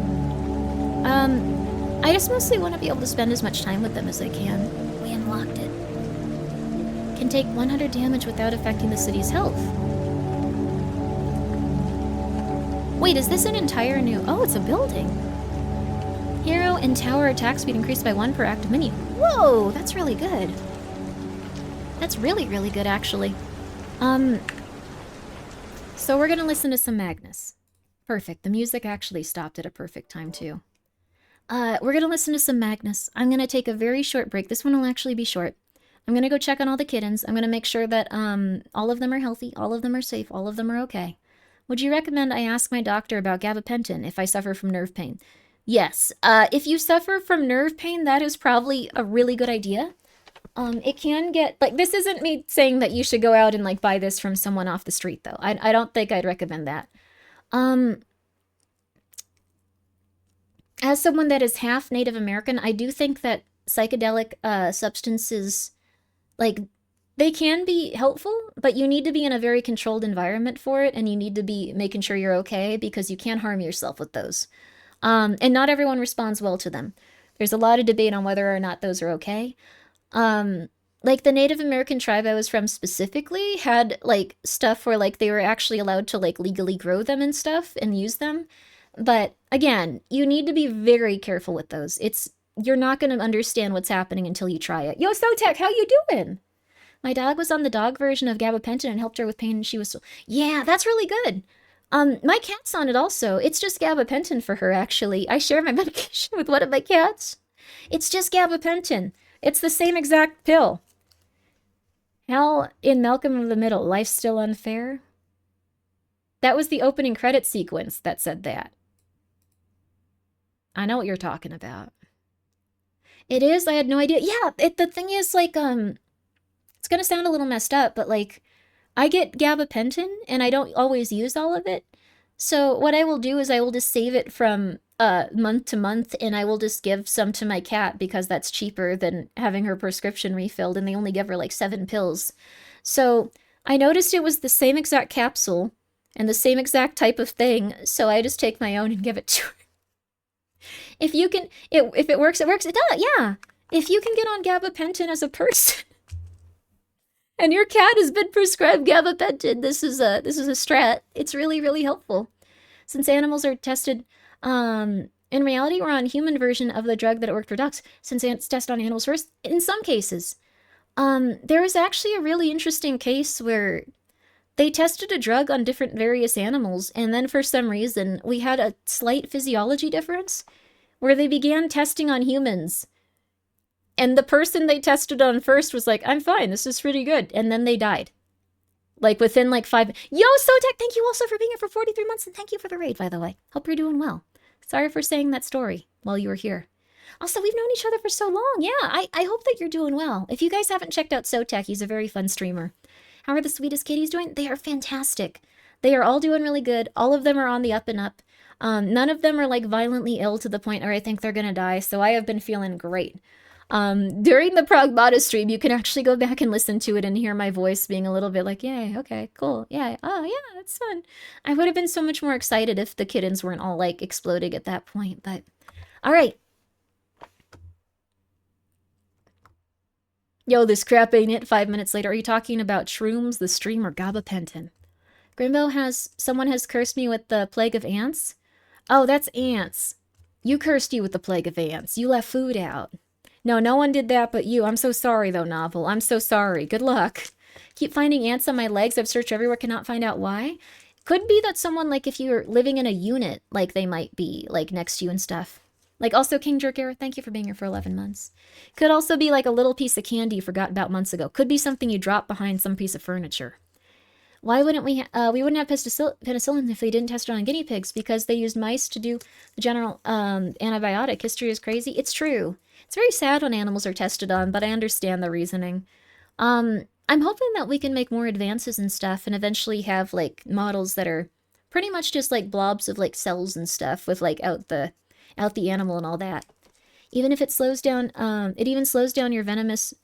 I just mostly want to be able to spend as much time with them as I can. We unlocked it. Can take 100 damage without affecting the city's health. Wait, is this an entire new... Oh, it's a building. Hero and tower attack speed increased by 1 per active mini. Whoa, that's really good. That's really, really good, actually. So we're gonna listen to some Magnus. Perfect. The music actually stopped at a perfect time, too. We're gonna listen to some Magnus. I'm gonna take a very short break. This one will actually be short. I'm gonna go check on all the kittens. I'm gonna make sure that, all of them are healthy, all of them are safe, all of them are okay. Would you recommend I ask my doctor about gabapentin if I suffer from nerve pain? Yes. If you suffer from nerve pain, that is probably a really good idea. It can get, like, this isn't me saying that you should go out and, like, buy this from someone off the street, though. I don't think I'd recommend that. As someone that is half Native American, I do think that psychedelic substances, like, they can be helpful, but you need to be in a very controlled environment for it, and you need to be making sure you're okay, because you can harm yourself with those. And not everyone responds well to them. There's a lot of debate on whether or not those are okay. Like, the Native American tribe I was from specifically had, like, stuff where, like, they were actually allowed to, like, legally grow them and stuff and use them. But, again, you need to be very careful with those. You're not going to understand what's happening until you try it. Yo, Sotek, how you doing? My dog was on the dog version of gabapentin and helped her with pain and she was so... Yeah, that's really good. My cat's on it also. It's just gabapentin for her, actually. I share my medication with one of my cats. It's just gabapentin. It's the same exact pill. Hal in Malcolm of the Middle, life's still unfair? That was the opening credit sequence that said that. I know what you're talking about. It is? I had no idea. Yeah, the thing is, like, it's gonna sound a little messed up, but, like, I get gabapentin, and I don't always use all of it. So what I will do is I will just save it from month to month, and I will just give some to my cat because that's cheaper than having her prescription refilled, and they only give her, like, 7 pills. So I noticed it was the same exact capsule and the same exact type of thing, so I just take my own and give it to her. If you can, if it works, it works. It does, yeah. If you can get on gabapentin as a person, and your cat has been prescribed gabapentin, this is a strat. It's really, really helpful. Since animals are tested, in reality, we're on human version of the drug that worked for ducks. Since it's tested on animals first, in some cases, there was actually a really interesting case where they tested a drug on different various animals, and then for some reason, we had a slight physiology difference where they began testing on humans. And the person they tested on first was like, I'm fine, this is pretty good. And then they died. Like, within, like, 5... Yo, Sotek, thank you also for being here for 43 months, and thank you for the raid, by the way. Hope you're doing well. Sorry for saying that story while you were here. Also, we've known each other for so long. Yeah, I hope that you're doing well. If you guys haven't checked out Sotek, he's a very fun streamer. How are the sweetest kitties doing? They are fantastic. They are all doing really good. All of them are on the up and up. None of them are, like, violently ill to the point where I think they're gonna die, so I have been feeling great. During the Pragmata stream, you can actually go back and listen to it and hear my voice being a little bit like, yay, okay, cool, yeah, oh, yeah, that's fun. I would have been so much more excited if the kittens weren't all, like, exploding at that point, but... Alright. Yo, this crap ain't it. 5 minutes later. Are you talking about shrooms, the stream, or gabapentin? Someone has cursed me with the plague of ants. Oh, that's ants. You cursed you with the plague of ants. You left food out. No, no one did that but you. I'm so sorry, though, Novel. I'm so sorry. Good luck. Keep finding ants on my legs. I've searched everywhere, cannot find out why. Could be that someone, like, if you're living in a unit, like, they might be, like, next to you and stuff. Like, also, King Jerker, thank you for being here for 11 months. Could also be, like, a little piece of candy you forgot about months ago. Could be something you dropped behind some piece of furniture. Why wouldn't we wouldn't have penicillin if they didn't test it on guinea pigs? Because they used mice to do the general antibiotic. History is crazy. It's true. It's very sad when animals are tested on, but I understand the reasoning. I'm hoping that we can make more advances and stuff and eventually have, like, models that are pretty much just, like, blobs of, like, cells and stuff with, like, out the animal and all that. Even if it slows down, it even slows down your venous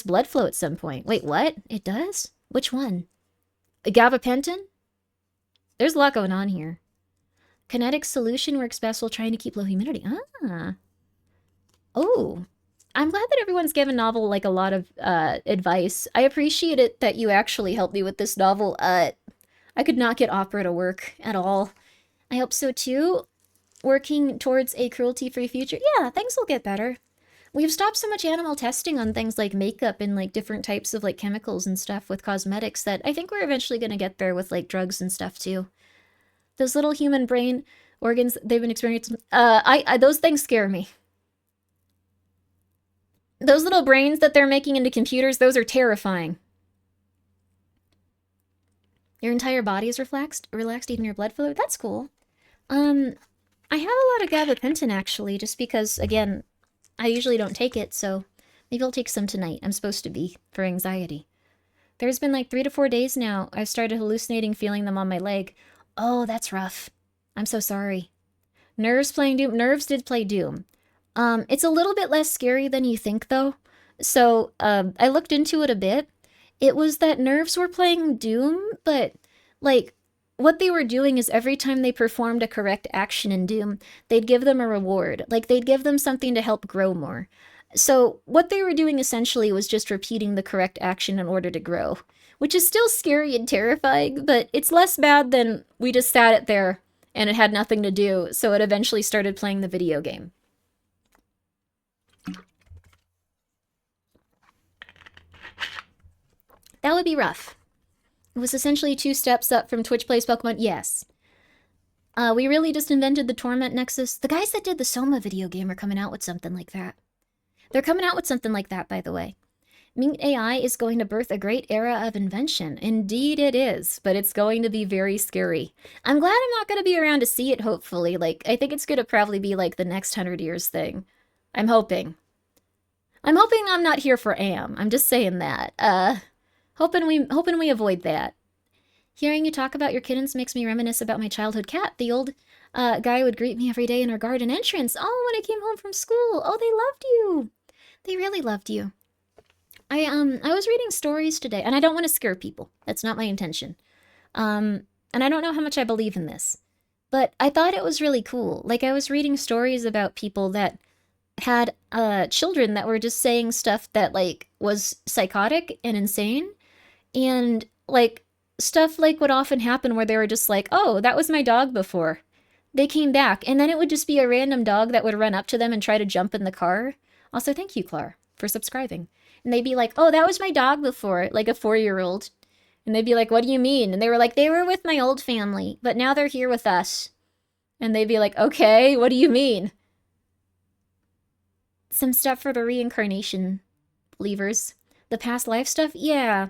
blood flow at some point. Wait, what? It does? Which one? Gabapentin? There's a lot going on here. Kinetic solution works best while trying to keep low humidity. Ah. Oh. I'm glad that everyone's given Novel, like, a lot of advice. I appreciate it that you actually helped me with this novel. I could not get opera to work at all. I hope so too. Working towards a cruelty-free future. Yeah, things will get better. We've stopped so much animal testing on things like makeup and, like, different types of, like, chemicals and stuff with cosmetics that I think we're eventually going to get there with, like, drugs and stuff too. Those little human brain organs they've been experiencing, those things scare me. Those little brains that they're making into computers, those are terrifying. Your entire body is relaxed, even your blood flow. That's cool. I have a lot of gabapentin, actually, just because, again, I usually don't take it, so maybe I'll take some tonight. I'm supposed to be, for anxiety. There's been, like, 3 to 4 days now. I've started hallucinating feeling them on my leg. Oh, that's rough. I'm so sorry. Nerves playing Doom. Nerves did play Doom. It's a little bit less scary than you think, though. So, I looked into it a bit. It was that Nerves were playing Doom, but, like, what they were doing is every time they performed a correct action in Doom, they'd give them a reward. Like, they'd give them something to help grow more. So what they were doing essentially was just repeating the correct action in order to grow, which is still scary and terrifying, but it's less bad than we just sat it there and it had nothing to do, so it eventually started playing the video game. That would be rough. It was essentially 2 steps up from Twitch Plays Pokemon. Yes. We really just invented the Torment Nexus. The guys that did the Soma video game are coming out with something like that. They're coming out with something like that, by the way. Ming AI is going to birth a great era of invention. Indeed it is, but it's going to be very scary. I'm glad I'm not going to be around to see it, hopefully. Like, I think it's going to probably be like the next 100 years thing. I'm hoping. I'm hoping I'm not here for AM. I'm just saying that. Hoping we avoid that. Hearing you talk about your kittens makes me reminisce about my childhood cat. The old guy would greet me every day in our garden entrance. Oh, when I came home from school. Oh, they loved you. They really loved you. I was reading stories today, and I don't want to scare people. That's not my intention. And I don't know how much I believe in this, but I thought it was really cool. Like, I was reading stories about people that had children that were just saying stuff that, like, was psychotic and insane, and, like, stuff like would often happen where they were just like, oh, that was my dog before. They came back, and then it would just be a random dog that would run up to them and try to jump in the car. Also, thank you, Clar, for subscribing. And they'd be like, oh, that was my dog before, like a 4-year-old. And they'd be like, what do you mean? And they were like, they were with my old family, but now they're here with us. And they'd be like, okay, what do you mean? Some stuff for the reincarnation believers. The past life stuff? Yeah.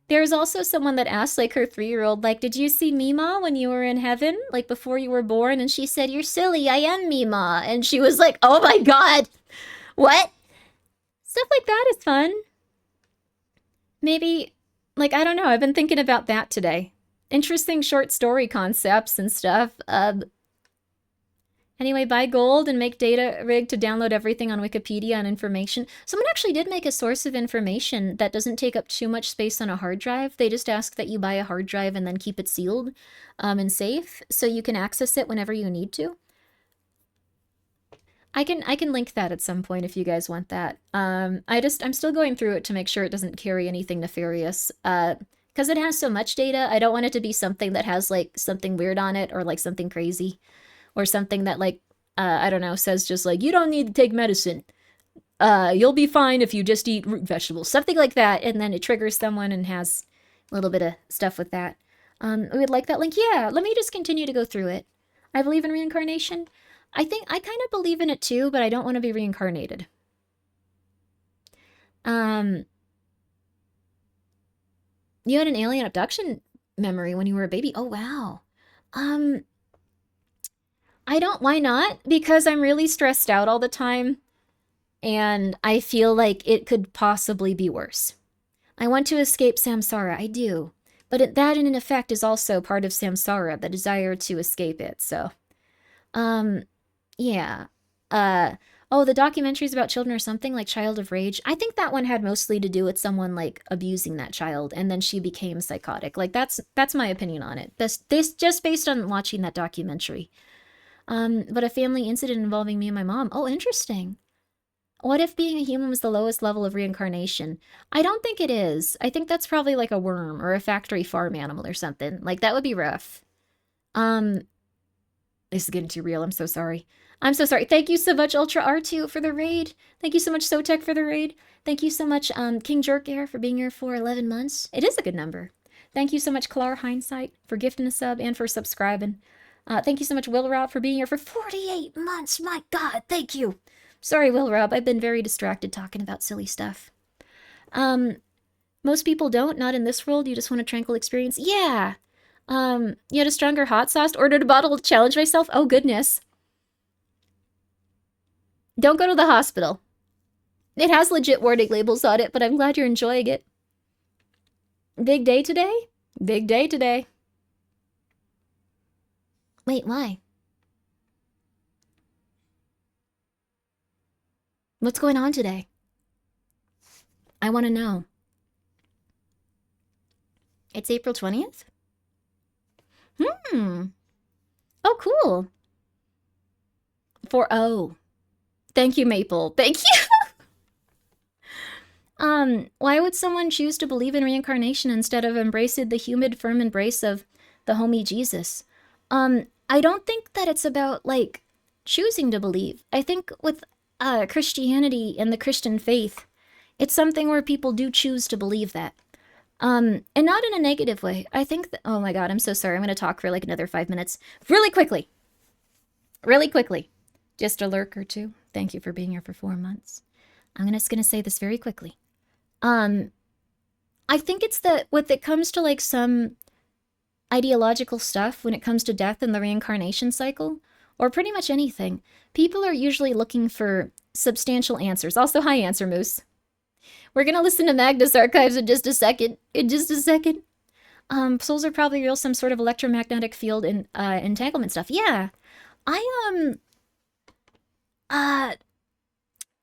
There's also someone that asked, like, her 3-year-old, like, did you see Mima when you were in heaven? Like, before you were born? And she said, you're silly, I am Mima. And she was like, oh my god! What? Stuff like that is fun. Maybe, like, I don't know, I've been thinking about that today. Interesting short story concepts and stuff. Anyway, buy gold and make data rig to download everything on Wikipedia and information. Someone actually did make a source of information that doesn't take up too much space on a hard drive. They just ask that you buy a hard drive and then keep it sealed and safe so you can access it whenever you need to. I can link that at some point if you guys want that. I'm still going through it to make sure it doesn't carry anything nefarious. Because it has so much data, I don't want it to be something that has, like, something weird on it or, like, something crazy. Or something that, like, I don't know, says just, like, you don't need to take medicine. You'll be fine if you just eat root vegetables. Something like that, and then it triggers someone and has a little bit of stuff with that. We would like that link. Yeah, let me just continue to go through it. I believe in reincarnation. I think I kind of believe in it too, but I don't want to be reincarnated. You had an alien abduction memory when you were a baby. Oh, wow. I don't, why not? Because I'm really stressed out all the time, and I feel like it could possibly be worse. I want to escape samsara, I do. But that in effect is also part of samsara, the desire to escape it, so. Yeah. Oh, the documentaries about children or something, like Child of Rage. I think that one had mostly to do with someone, like, abusing that child, and then she became psychotic. Like, that's my opinion on it. This just based on watching that documentary. But a family incident involving me and my mom. Oh, interesting. What if being a human was the lowest level of reincarnation? I don't think it is. I think that's probably like a worm or a factory farm animal or something. Like, that would be rough. This is getting too real. I'm so sorry. I'm so sorry. Thank you so much, Ultra R2, for the raid. Thank you so much, Sotek, for the raid. Thank you so much, King Jerk Air, for being here for 11 months. It is a good number. Thank you so much, Clar Hindsight, for gifting a sub and for subscribing. Thank you so much, Will Rob, for being here for 48 months. My God, thank you. Sorry, Will Rob. I've been very distracted talking about silly stuff. Most people don't. Not in this world. You just want a tranquil experience. Yeah. You had a stronger hot sauce. Ordered a bottle to challenge myself. Oh, goodness. Don't go to the hospital. It has legit warning labels on it, but I'm glad you're enjoying it. Big day today? Big day today. Wait, why? What's going on today? I want to know. It's April 20th? Oh, cool. Oh. Thank you, Maple. Thank you. Why would someone choose to believe in reincarnation instead of embracing the humid, firm embrace of the homie Jesus? I don't think that it's about, like, choosing to believe. I think with Christianity and the Christian faith, it's something where people do choose to believe that. And not in a negative way. I think that, oh my god, I'm so sorry. I'm going to talk for like another 5 minutes. Really quickly. Really quickly. Just a lurk or two. Thank you for being here for 4 months. I'm just going to say this very quickly. I think it's that when it comes to like some ideological stuff, when it comes to death and the reincarnation cycle, or pretty much anything, people are usually looking for substantial answers. Also, hi, Answer Moose. We're gonna listen to Magnus Archives in just a second. Souls are probably real, some sort of electromagnetic field and entanglement stuff. Yeah.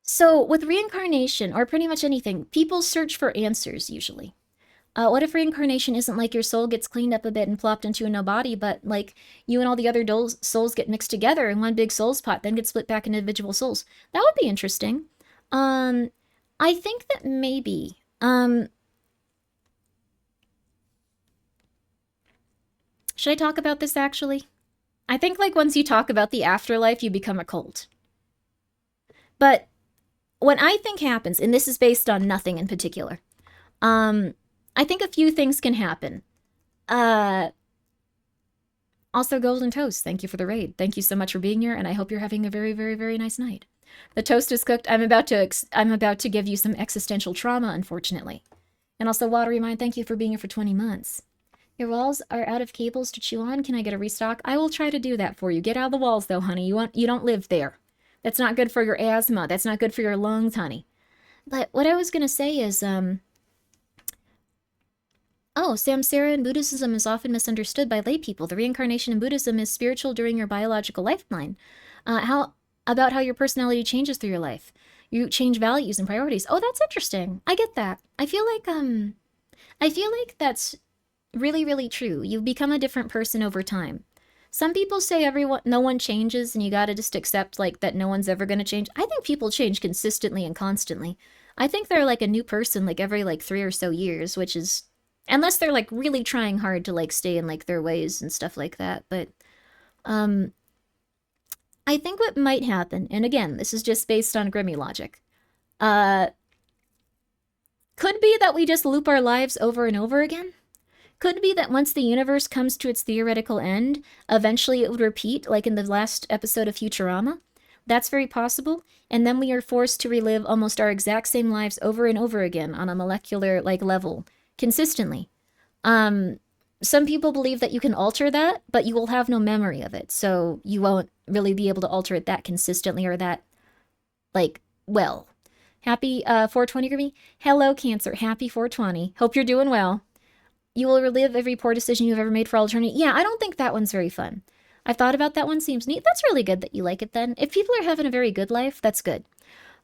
So with reincarnation, or pretty much anything, people search for answers, usually. What if reincarnation isn't like your soul gets cleaned up a bit and plopped into a no body, but like you and all the other souls get mixed together in one big souls pot, then get split back into individual souls? That would be interesting. I think that maybe, should I talk about this actually? I think like once you talk about the afterlife, you become a cult. But what I think happens, and this is based on nothing in particular, I think a few things can happen. Also, Golden Toast, thank you for the raid. Thank you so much for being here, and I hope you're having a very, very, very nice night. The toast is cooked. I'm about to give you some existential trauma, unfortunately. And also, Watery Mind, thank you for being here for 20 months. Your walls are out of cables to chew on. Can I get a restock? I will try to do that for you. Get out of the walls, though, honey. You don't live there. That's not good for your asthma. That's not good for your lungs, honey. But what I was gonna say is, oh, Samsara in Buddhism is often misunderstood by lay people. The reincarnation in Buddhism is spiritual during your biological lifeline. How about how your personality changes through your life? You change values and priorities. Oh, that's interesting. I get that. I feel like that's really, really true. You become a different person over time. Some people say no one changes and you gotta just accept like that no one's ever gonna change. I think people change consistently and constantly. I think they're like a new person like every like 3 or so years, which is, unless they're like really trying hard to like stay in like their ways and stuff like that. But I think what might happen, and again, this is just based on Grimmi logic, could be that we just loop our lives over and over again. Could be that once the universe comes to its theoretical end, eventually it would repeat, like in the last episode of Futurama. That's very possible, and then we are forced to relive almost our exact same lives over and over again on a molecular like level, consistently. Some people believe that you can alter that, but you will have no memory of it, so you won't really be able to alter it that consistently or that, like, well. Happy 420, Grimmi? Hello, Cancer. Happy 420. Hope you're doing well. You will relive every poor decision you've ever made for all eternity. Yeah, I don't think that one's very fun. I've thought about that one. Seems neat. That's really good that you like it then. If people are having a very good life, that's good.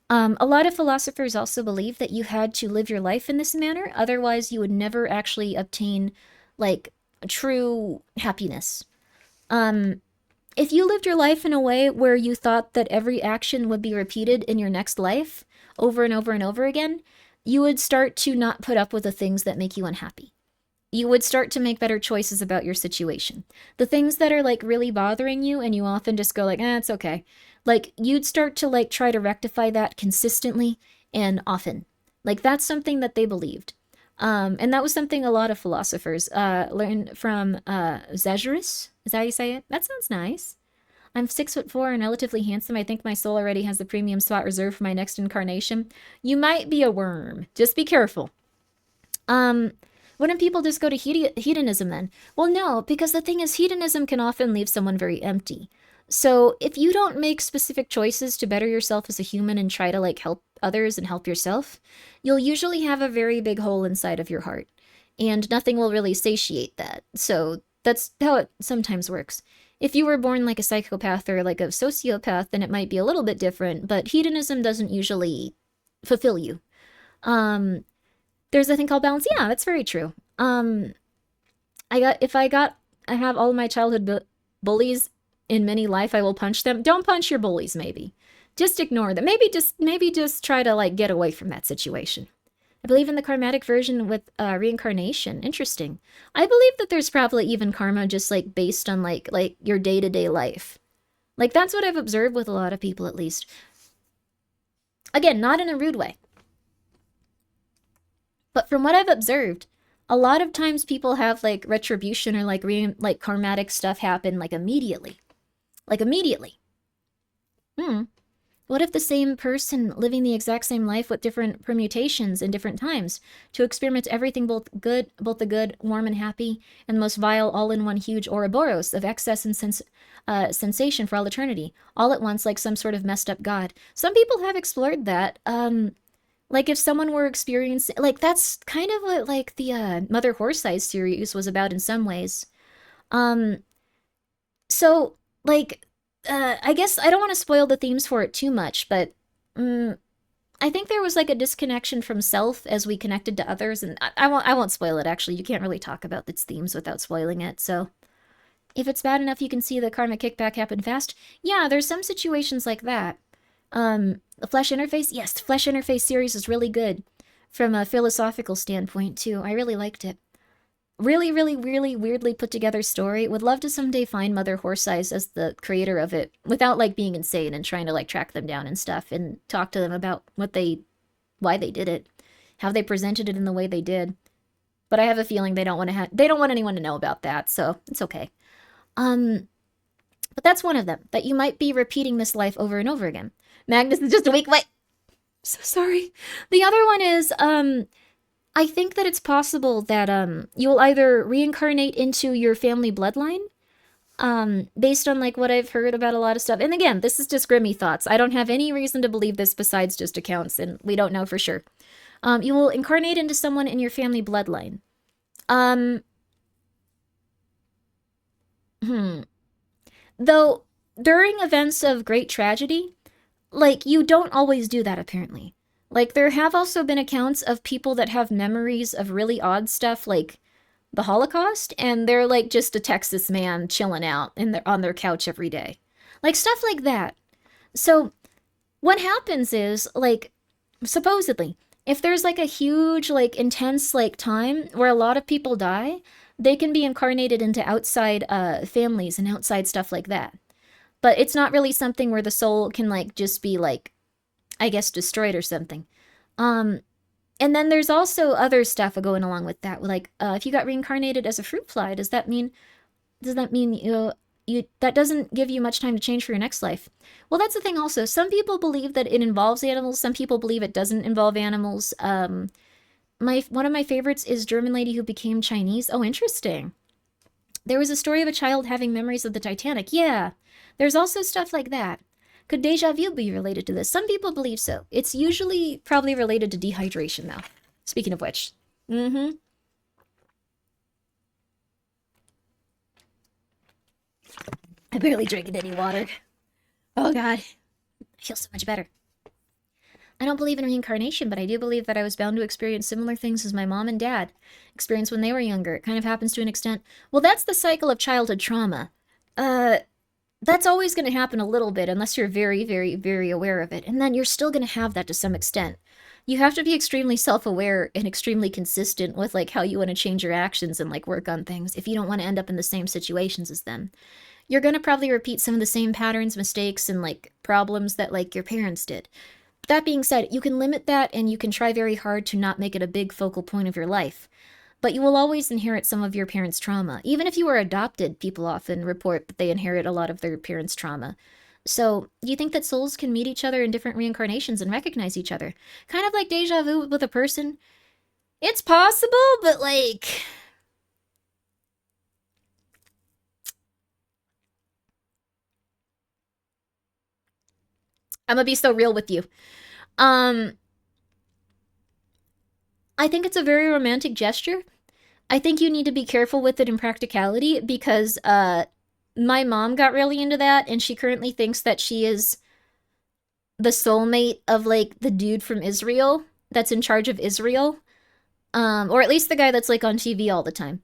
A lot of philosophers also believe that you had to live your life in this manner. Otherwise, you would never actually obtain, like, true happiness. If you lived your life in a way where you thought that every action would be repeated in your next life over and over and over again, you would start to not put up with the things that make you unhappy. You would start to make better choices about your situation. The things that are like really bothering you and you often just go like, it's okay. Like you'd start to like try to rectify that consistently and often. Like that's something that they believed. And that was something a lot of philosophers learned from Zagreus. Is that how you say it? That sounds nice. I'm 6'4" and relatively handsome. I think my soul already has the premium spot reserved for my next incarnation. You might be a worm. Just be careful. Wouldn't people just go to hedonism then? Well, no, because the thing is, hedonism can often leave someone very empty. So if you don't make specific choices to better yourself as a human and try to like help others and help yourself, you'll usually have a very big hole inside of your heart. And nothing will really satiate that. So that's how it sometimes works. If you were born like a psychopath or like a sociopath, then it might be a little bit different, but hedonism doesn't usually fulfill you. There's a thing called balance. Yeah, that's very true. I have all my childhood bullies in many life, I will punch them. Don't punch your bullies, maybe. Just ignore them. Maybe just try to like get away from that situation. I believe in the karmatic version with reincarnation. Interesting. I believe that there's probably even karma just like based on like your day-to-day life. Like that's what I've observed with a lot of people at least. Again, not in a rude way. But from what I've observed, a lot of times people have like retribution or like karmatic stuff happen like immediately. Like immediately. What if the same person living the exact same life with different permutations in different times to experiment everything both the good, warm and happy, and the most vile all in one huge Ouroboros of excess and sensation for all eternity, all at once like some sort of messed up god? Some people have explored that. Like if someone were experiencing, like that's kind of what like the Mother Horse-Eyes series was about in some ways. So like I guess I don't want to spoil the themes for it too much, but I think there was like a disconnection from self as we connected to others, and I won't spoil it actually. You can't really talk about its themes without spoiling it, so if it's bad enough you can see the karmic kickback happen fast, yeah, there's some situations like that. The Flesh Interface, yes, the Flesh Interface series is really good from a philosophical standpoint too. I really liked it. Really, really, really weirdly put together story. Would love to someday find Mother Horse-Eyes as the creator of it without like being insane and trying to like track them down and stuff and talk to them about why they did it, how they presented it in the way they did. But I have a feeling they don't want anyone to know about that, so it's okay. But that's one of them, that you might be repeating this life over and over again. Magnus is just a weak. Wait, so sorry. The other one is I think that it's possible that you'll either reincarnate into your family bloodline, based on like what I've heard about a lot of stuff. And again, this is just Grimmi thoughts. I don't have any reason to believe this besides just accounts, and we don't know for sure. You will incarnate into someone in your family bloodline. Though during events of great tragedy, like you don't always do that apparently. Like, there have also been accounts of people that have memories of really odd stuff, like the Holocaust, and they're like just a Texas man chilling out on their couch every day. Like, stuff like that. So, what happens is, like, supposedly, if there's like a huge, like, intense, like, time where a lot of people die, they can be incarnated into outside families and outside stuff like that. But it's not really something where the soul can, like, just be, like, I guess destroyed or something. And then there's also other stuff going along with that. Like, if you got reincarnated as a fruit fly, does that mean that doesn't give you much time to change for your next life? Well, that's the thing also. Some people believe that it involves animals. Some people believe it doesn't involve animals. One of my favorites is German lady who became Chinese. Oh, interesting. There was a story of a child having memories of the Titanic. Yeah, there's also stuff like that. Could deja vu be related to this? Some people believe so. It's usually probably related to dehydration, though. Speaking of which. I barely drank any water. Oh, God. I feel so much better. I don't believe in reincarnation, but I do believe that I was bound to experience similar things as my mom and dad experienced when they were younger. It kind of happens to an extent. Well, that's the cycle of childhood trauma. That's always going to happen a little bit unless you're very, very, very aware of it. And then you're still going to have that to some extent. You have to be extremely self-aware and extremely consistent with like how you want to change your actions and like work on things if you don't want to end up in the same situations as them. You're going to probably repeat some of the same patterns, mistakes, and like problems that like your parents did. That being said, you can limit that and you can try very hard to not make it a big focal point of your life. But you will always inherit some of your parents' trauma. Even if you are adopted, people often report that they inherit a lot of their parents' trauma. So, do you think that souls can meet each other in different reincarnations and recognize each other? Kind of like deja vu with a person? It's possible, but like... I'm gonna be so real with you. I think it's a very romantic gesture. I think you need to be careful with it in practicality because my mom got really into that and she currently thinks that she is the soulmate of like the dude from Israel that's in charge of Israel. Or at least the guy that's like on TV all the time.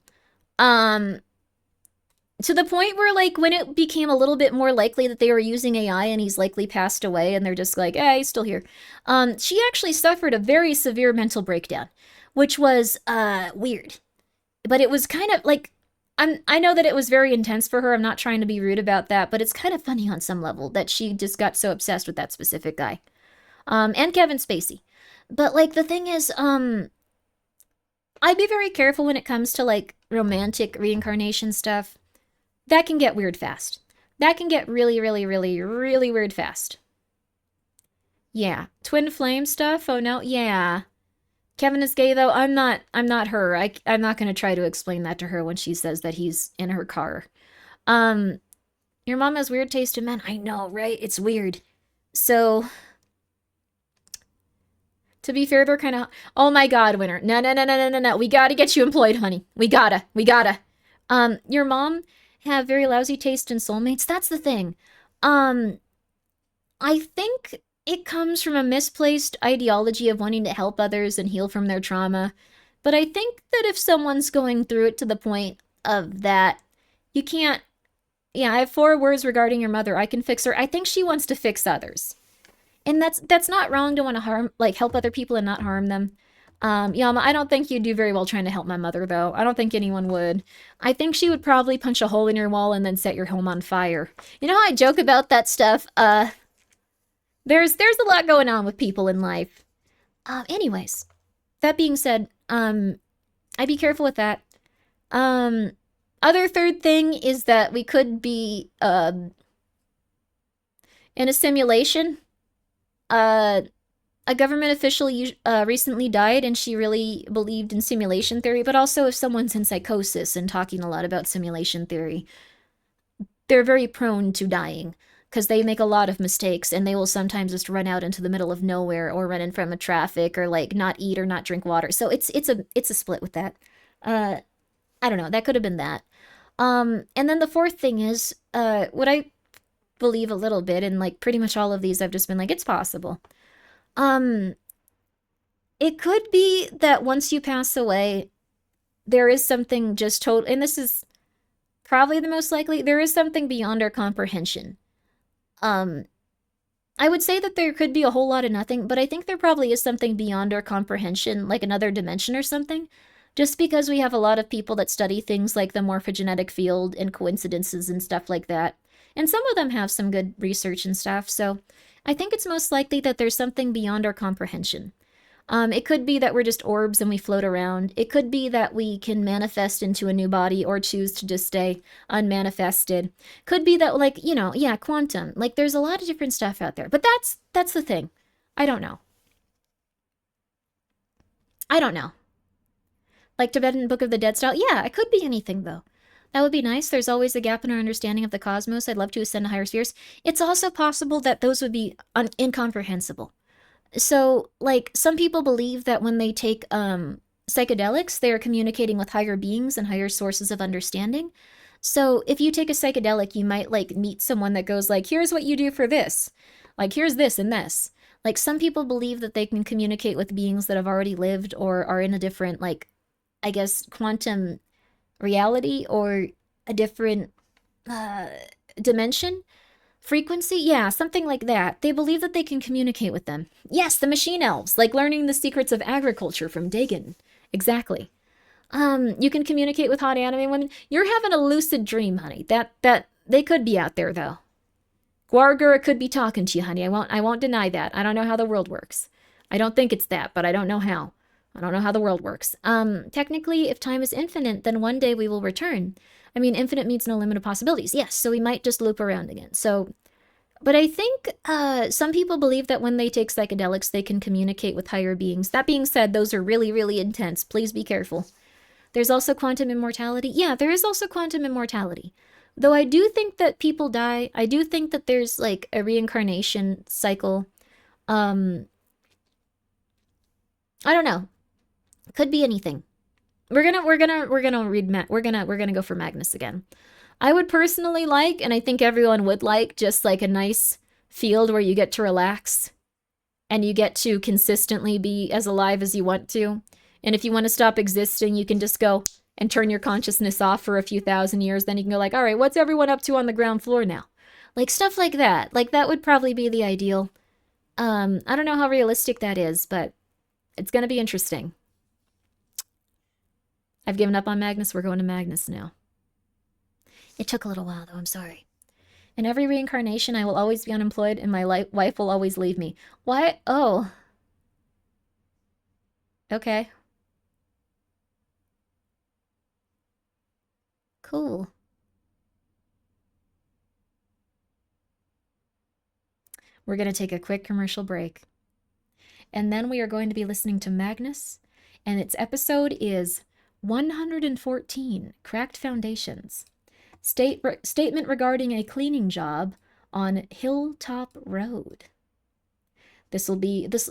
To the point where, like, when it became a little bit more likely that they were using AI and he's likely passed away and they're just like, hey, he's still here. She actually suffered a very severe mental breakdown, which was, weird. But it was kind of, like, I know that it was very intense for her. I'm not trying to be rude about that, but it's kind of funny on some level that she just got so obsessed with that specific guy. And Kevin Spacey. But, like, the thing is, I'd be very careful when it comes to, like, romantic reincarnation stuff. That can get weird fast. That can get really, really, really, really weird fast. Yeah. Twin flame stuff? Oh no, yeah. Kevin is gay though. I'm not her. I'm not gonna try to explain that to her when she says that he's in her car. Your mom has weird taste in men. I know, right? It's weird. So, to be fair, they're kind of... Oh my god, Winter. No. We gotta get you employed, honey. We gotta. Your mom have very lousy taste in soulmates. That's the thing. I think it comes from a misplaced ideology of wanting to help others and heal from their trauma. But I think that if someone's going through it to the point of that, you can't... Yeah, I have 4 words regarding your mother. I can fix her. I think she wants to fix others. And that's not wrong to want to help other people and not harm them. Yama, I don't think you'd do very well trying to help my mother, though. I don't think anyone would. I think she would probably punch a hole in your wall and then set your home on fire. You know how I joke about that stuff? There's a lot going on with people in life. Anyways, that being said, I'd be careful with that. Other third thing is that we could be, in a simulation. A government official recently died, and she really believed in simulation theory, but also if someone's in psychosis and talking a lot about simulation theory, they're very prone to dying, because they make a lot of mistakes, and they will sometimes just run out into the middle of nowhere, or run in front of traffic, or, like, not eat or not drink water. So it's a split with that. I don't know, that could have been that. And then the fourth thing is, what I believe a little bit, and, like, pretty much all of these I've just been like, it's possible. It could be that once you pass away, there is something just total, and this is probably the most likely, there is something beyond our comprehension. I would say that there could be a whole lot of nothing, but I think there probably is something beyond our comprehension, like another dimension or something, just because we have a lot of people that study things like the morphogenetic field and coincidences and stuff like that. And some of them have some good research and stuff, so I think it's most likely that there's something beyond our comprehension. It could be that we're just orbs and we float around. It could be that we can manifest into a new body or choose to just stay unmanifested. Could be that, like, you know, yeah, quantum. Like, there's a lot of different stuff out there. But that's the thing. I don't know. Like Tibetan Book of the Dead style? Yeah, it could be anything, though. That would be nice. There's always a gap in our understanding of the cosmos. I'd love to ascend to higher spheres. It's also possible that those would be incomprehensible. So, like, some people believe that when they take psychedelics, they are communicating with higher beings and higher sources of understanding. So, if you take a psychedelic, you might, like, meet someone that goes, like, here's what you do for this. Like, here's this and this. Like, some people believe that they can communicate with beings that have already lived or are in a different, like, I guess, quantum reality or a different dimension. Frequency? Yeah, something like that. They believe that they can communicate with them. Yes, the machine elves, like learning the secrets of agriculture from Dagon. Exactly. You can communicate with hot anime women. You're having a lucid dream, honey. That they could be out there, though. Guargura could be talking to you, honey. I won't deny that. I don't know how the world works. I don't think it's that, but I don't know how. I don't know how the world works. Technically, if time is infinite, then one day we will return. I mean, infinite means no limit of possibilities. Yes, so we might just loop around again. So, but I think some people believe that when they take psychedelics, they can communicate with higher beings. That being said, those are really, really intense. Please be careful. There's also quantum immortality. Yeah, there is also quantum immortality. Though I do think that people die. I do think that there's, like, a reincarnation cycle. I don't know. Could be anything. We're gonna go for Magnus again. I would personally like, and I think everyone would like, just like a nice field where you get to relax and you get to consistently be as alive as you want to. And if you want to stop existing, you can just go, and turn your consciousness off for a few thousand years. Then you can go like, all right, what's everyone up to on the ground floor now? Like stuff like that. Like that would probably be the ideal. I don't know how realistic that is, but it's going to be interesting. I've given up on Magnus. We're going to Magnus now. It took a little while, though. I'm sorry. In every reincarnation, I will always be unemployed and my wife will always leave me. Why? Oh. Okay. Cool. We're going to take a quick commercial break. And then we are going to be listening to Magnus. And its episode is 114, Cracked Foundations. Statement regarding a cleaning job on Hilltop Road.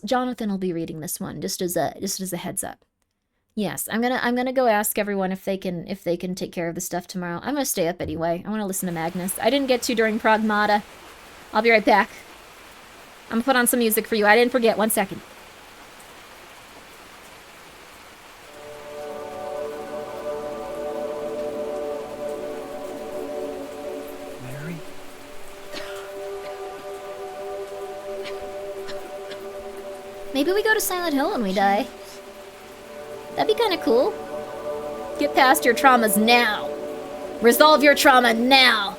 Jonathan will be reading this one, just as a heads up. Yes, I'm gonna go ask everyone if they can take care of the stuff tomorrow. I'm gonna stay up anyway. I want to listen to Magnus. I didn't get to during Pragmata. I'll be right back. I'm gonna put on some music for you. I didn't forget. 1 second. Mary? Maybe we go to Silent Hill when we die. That'd be kind of cool. Get past your traumas now. Resolve your trauma now.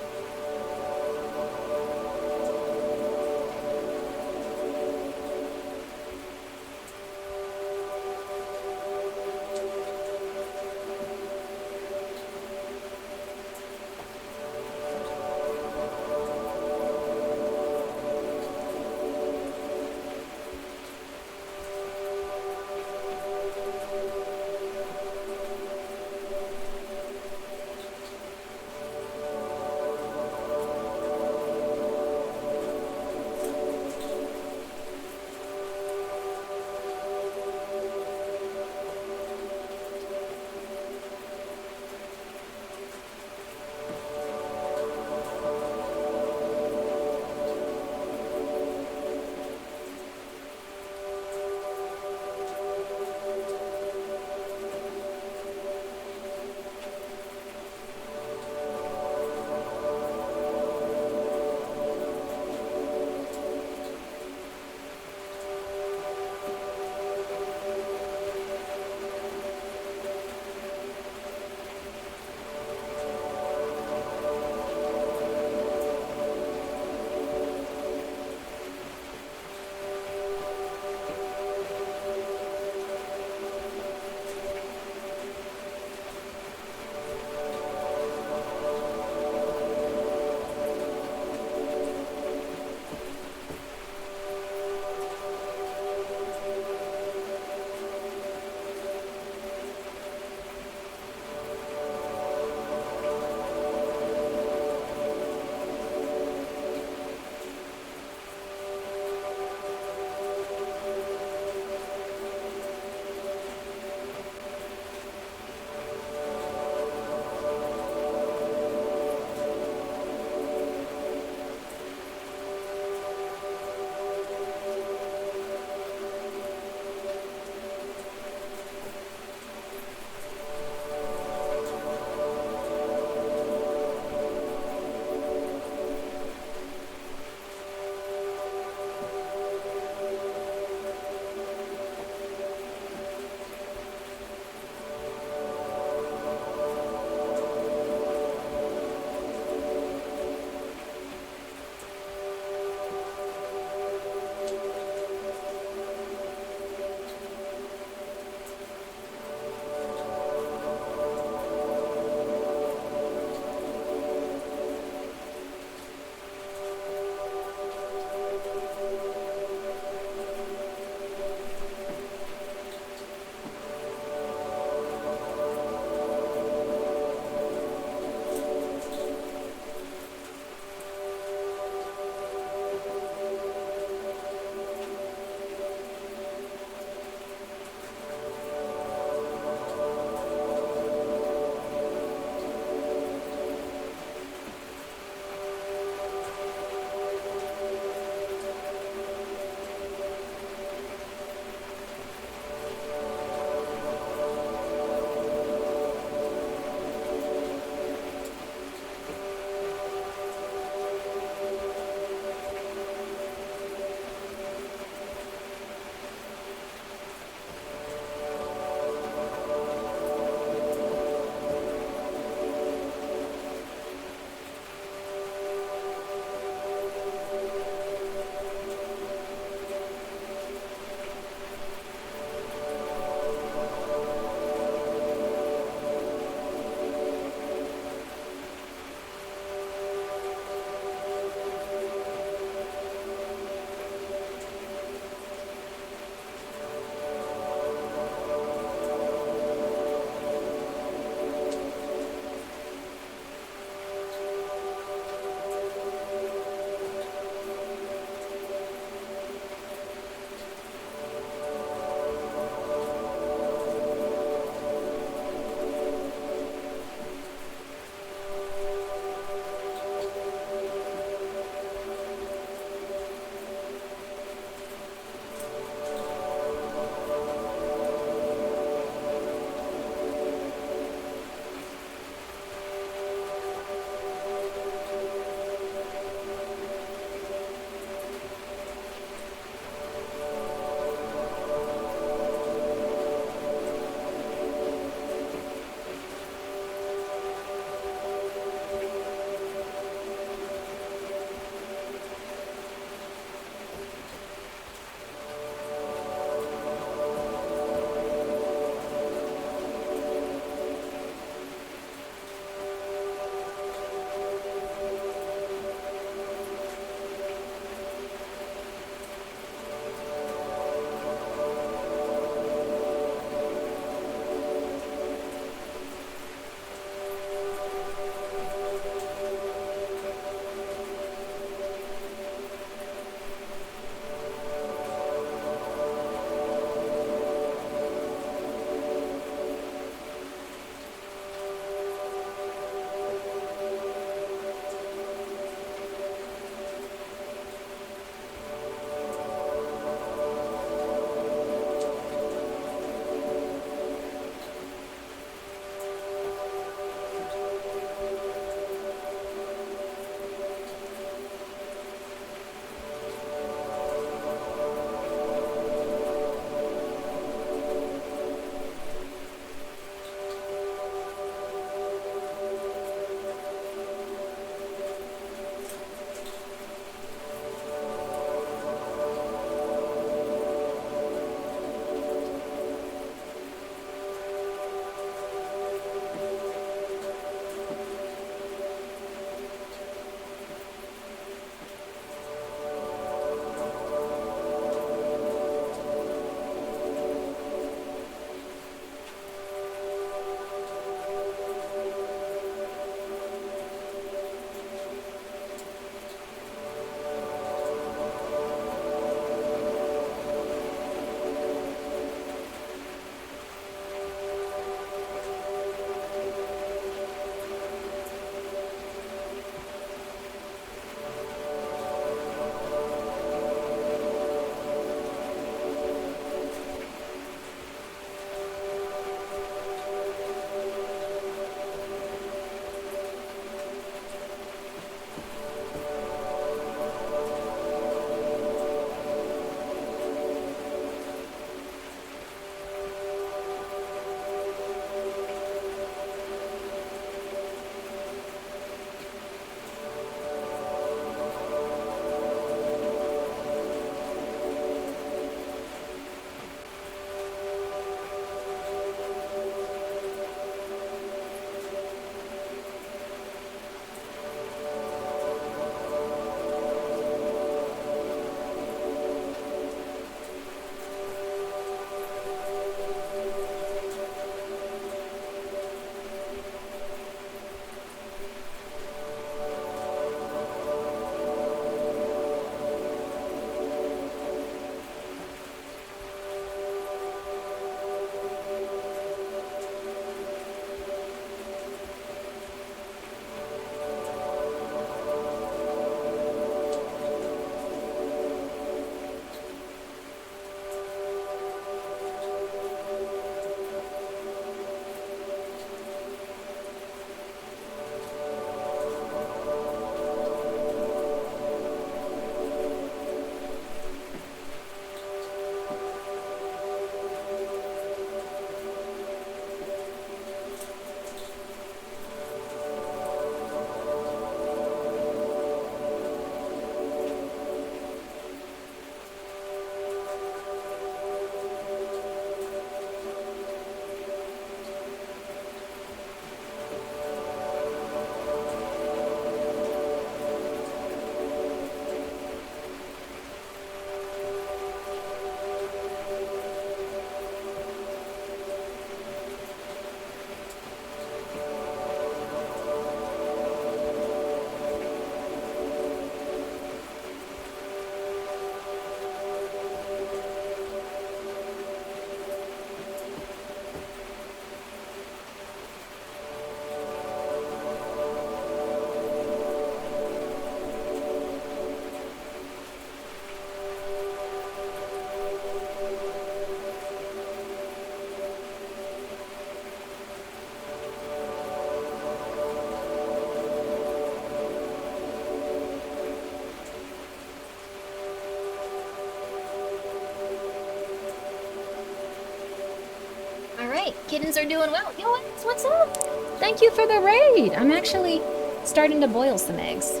Kittens are doing well. Yo, what's up? Thank you for the raid. I'm actually starting to boil some eggs.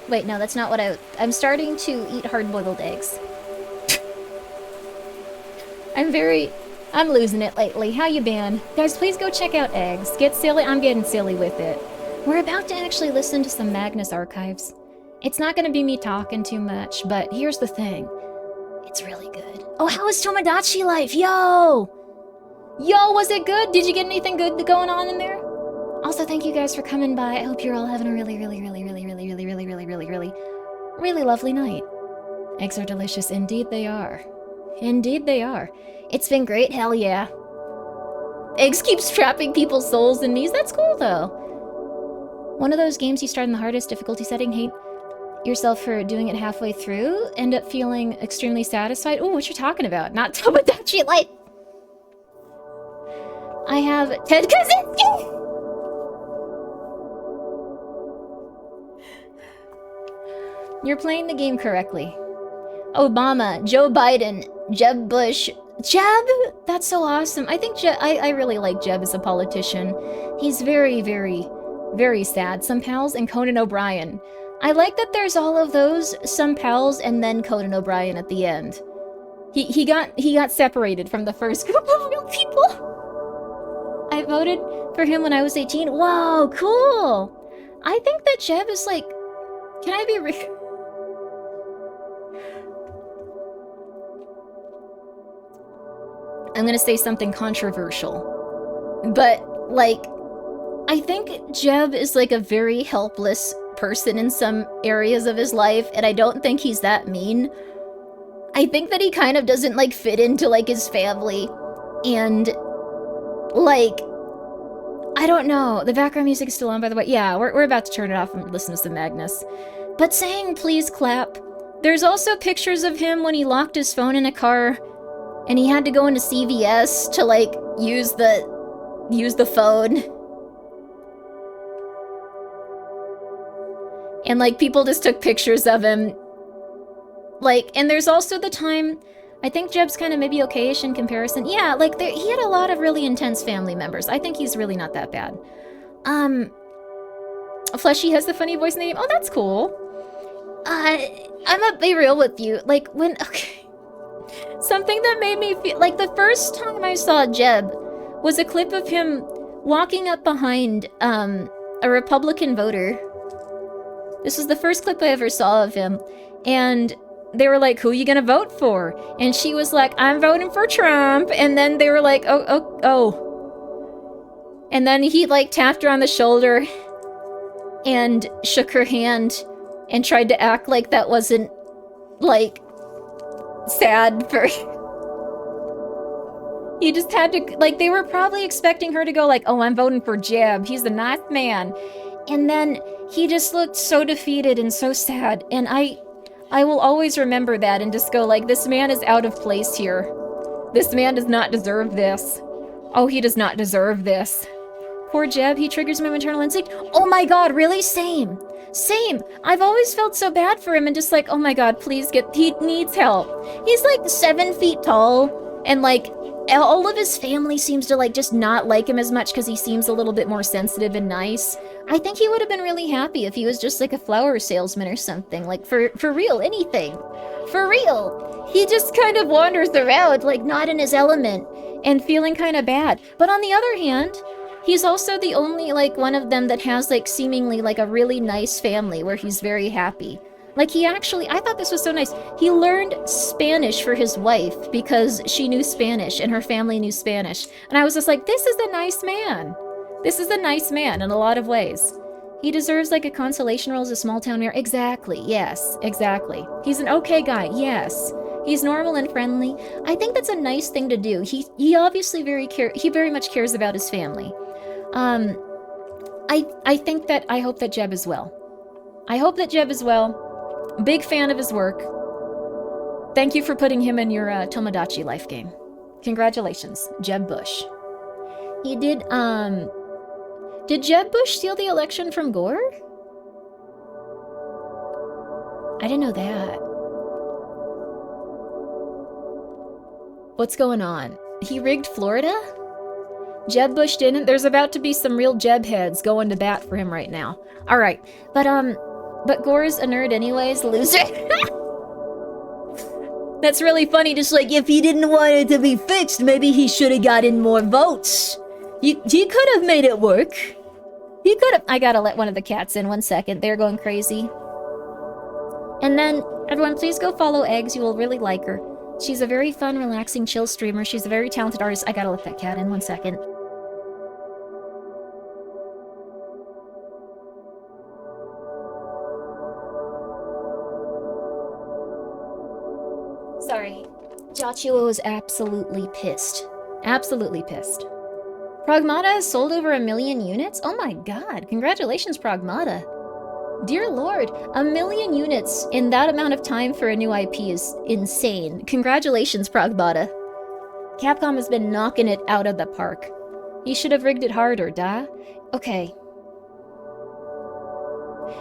Wait, no, that's not what I'm starting to eat hard-boiled eggs. I'm losing it lately. How you been? Guys, please go check out eggs. Get silly. I'm getting silly with it. We're about to actually listen to some Magnus archives. It's not going to be me talking too much, but here's the thing. It's really good. Oh, how is Tomodachi life? Yo! Yo, was it good? Did you get anything good going on in there? Also, thank you guys for coming by. I hope you're all having a really lovely night. Eggs are delicious. Indeed they are. Indeed they are. It's been great. Hell yeah. Eggs keeps trapping people's souls and knees. That's cool, though. One of those games you start in the hardest difficulty setting, hate yourself for doing it halfway through, end up feeling extremely satisfied. Ooh, what you're talking about? Not Tomodachi Life. I have Ted Kaczynski! You're playing the game correctly. Obama, Joe Biden, Jeb Bush. Jeb? That's so awesome. I think I really like Jeb as a politician. He's very, very, very sad. Some pals and Conan O'Brien. I like that there's all of those, some pals, and then Conan O'Brien at the end. He got separated from the first group of real people. I voted for him when I was 18. Wow, cool. I think that Jeb is like, can I be I'm gonna say something controversial, but like, I think Jeb is like a very helpless person in some areas of his life, and I don't think he's that mean. I think that he kind of doesn't like fit into like his family, and like, I don't know. The background music is still on, by the way. Yeah, we're about to turn it off and listen to some Magnus. But saying please clap, there's also pictures of him when he locked his phone in a car and he had to go into CVS to like use the phone. And like people just took pictures of him. Like, and there's also the time, I think Jeb's kind of maybe okay-ish in comparison. Yeah, like he had a lot of really intense family members. I think he's really not that bad. Fleshy has the funny voice in the game. Oh, that's cool. I'm gonna be real with you. Like okay. Something that made me feel like the first time I saw Jeb was a clip of him walking up behind a Republican voter. This was the first clip I ever saw of him, and they were like, who are you gonna vote for? And she was like, I'm voting for Trump. And then they were like, oh. And then he like tapped her on the shoulder and shook her hand and tried to act like that wasn't like sad for he just had to, like, they were probably expecting her to go like, oh, I'm voting for Jeb, he's a nice man. And then he just looked so defeated and so sad, and I will always remember that and just go like, this man is out of place here. This man does not deserve this. Oh, he does not deserve this. Poor Jeb, he triggers my maternal instinct. Oh my god, really? Same. I've always felt so bad for him and just like, oh my god, please he needs help. He's like 7 feet tall, and like all of his family seems to like just not like him as much because he seems a little bit more sensitive and nice. I think he would have been really happy if he was just like a flower salesman or something, like for real, anything. For real. He just kind of wanders around like not in his element and feeling kind of bad. But on the other hand, he's also the only like one of them that has like seemingly like a really nice family where he's very happy. Like he actually, I thought this was so nice. He learned Spanish for his wife because she knew Spanish and her family knew Spanish. And I was just like, this is a nice man. This is a nice man in a lot of ways. He deserves like a consolation role as a small town mayor. Exactly, yes, exactly. He's an okay guy, yes. He's normal and friendly. I think that's a nice thing to do. He obviously very much cares about his family. I hope that Jeb is well. I hope that Jeb is well. Big fan of his work. Thank you for putting him in your Tomodachi Life game. Congratulations, Jeb Bush. He did Jeb Bush steal the election from Gore? I didn't know that. What's going on? He rigged Florida? Jeb bushed in, and there's about to be some real Jeb heads going to bat for him right now. All right, but Gore's a nerd anyways, loser. That's really funny, just like, if he didn't want it to be fixed, maybe he should have gotten more votes. He could have made it work. He could have. I gotta let one of the cats in 1 second. They're going crazy. And then, everyone, please go follow Eggs. You will really like her. She's a very fun, relaxing, chill streamer. She's a very talented artist. I gotta let that cat in 1 second. Sorry. Joshua was absolutely pissed. Absolutely pissed. Pragmata has sold over 1 million units? Oh my god. Congratulations, Pragmata. Dear lord, 1 million units in that amount of time for a new IP is insane. Congratulations, Pragmata. Capcom has been knocking it out of the park. He should have rigged it harder, duh? Okay.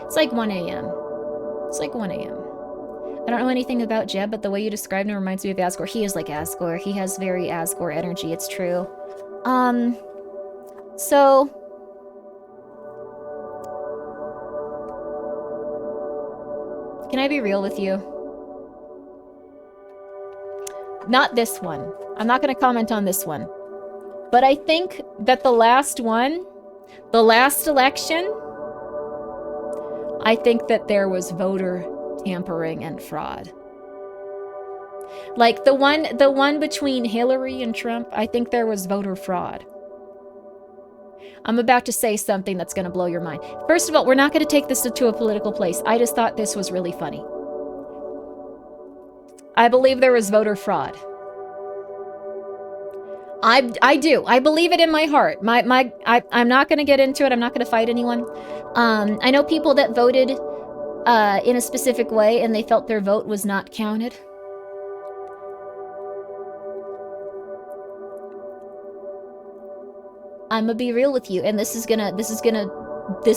It's like 1 a.m. It's like 1 a.m. I don't know anything about Jeb, but the way you described him reminds me of Asgore. He is like Asgore. He has very Asgore energy, it's true. So... Can I be real with you? Not this one. I'm not going to comment on this one. But I think that the last one, the last election, I think that there was voter tampering and fraud. Like the one between Hillary and Trump, I think there was voter fraud. I'm about to say something that's going to blow your mind. First of all, we're not going to take this to a political place. I just thought this was really funny. I believe there was voter fraud. I do. I believe it in my heart. I'm not going to get into it. I'm not going to fight anyone. I know people that voted in a specific way and they felt their vote was not counted. I'm gonna be real with you, and this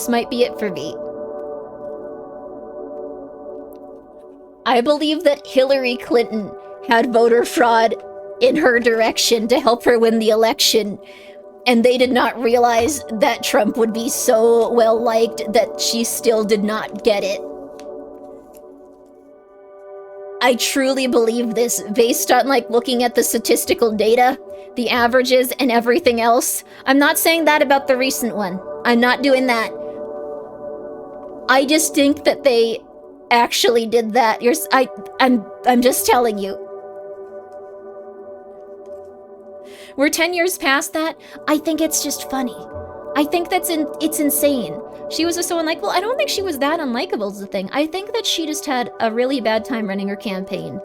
might be it for me. I believe that Hillary Clinton had voter fraud in her direction to help her win the election, and they did not realize that Trump would be so well liked that she still did not get it. I truly believe this based on like looking at the statistical data, the averages, and everything else. I'm not saying that about the recent one. I'm not doing that. I just think that they actually did that. I'm just telling you. We're 10 years past that. I think it's just funny. I think it's insane. She was just someone like, well, I don't think she was that unlikable is the thing. I think that she just had a really bad time running her campaign.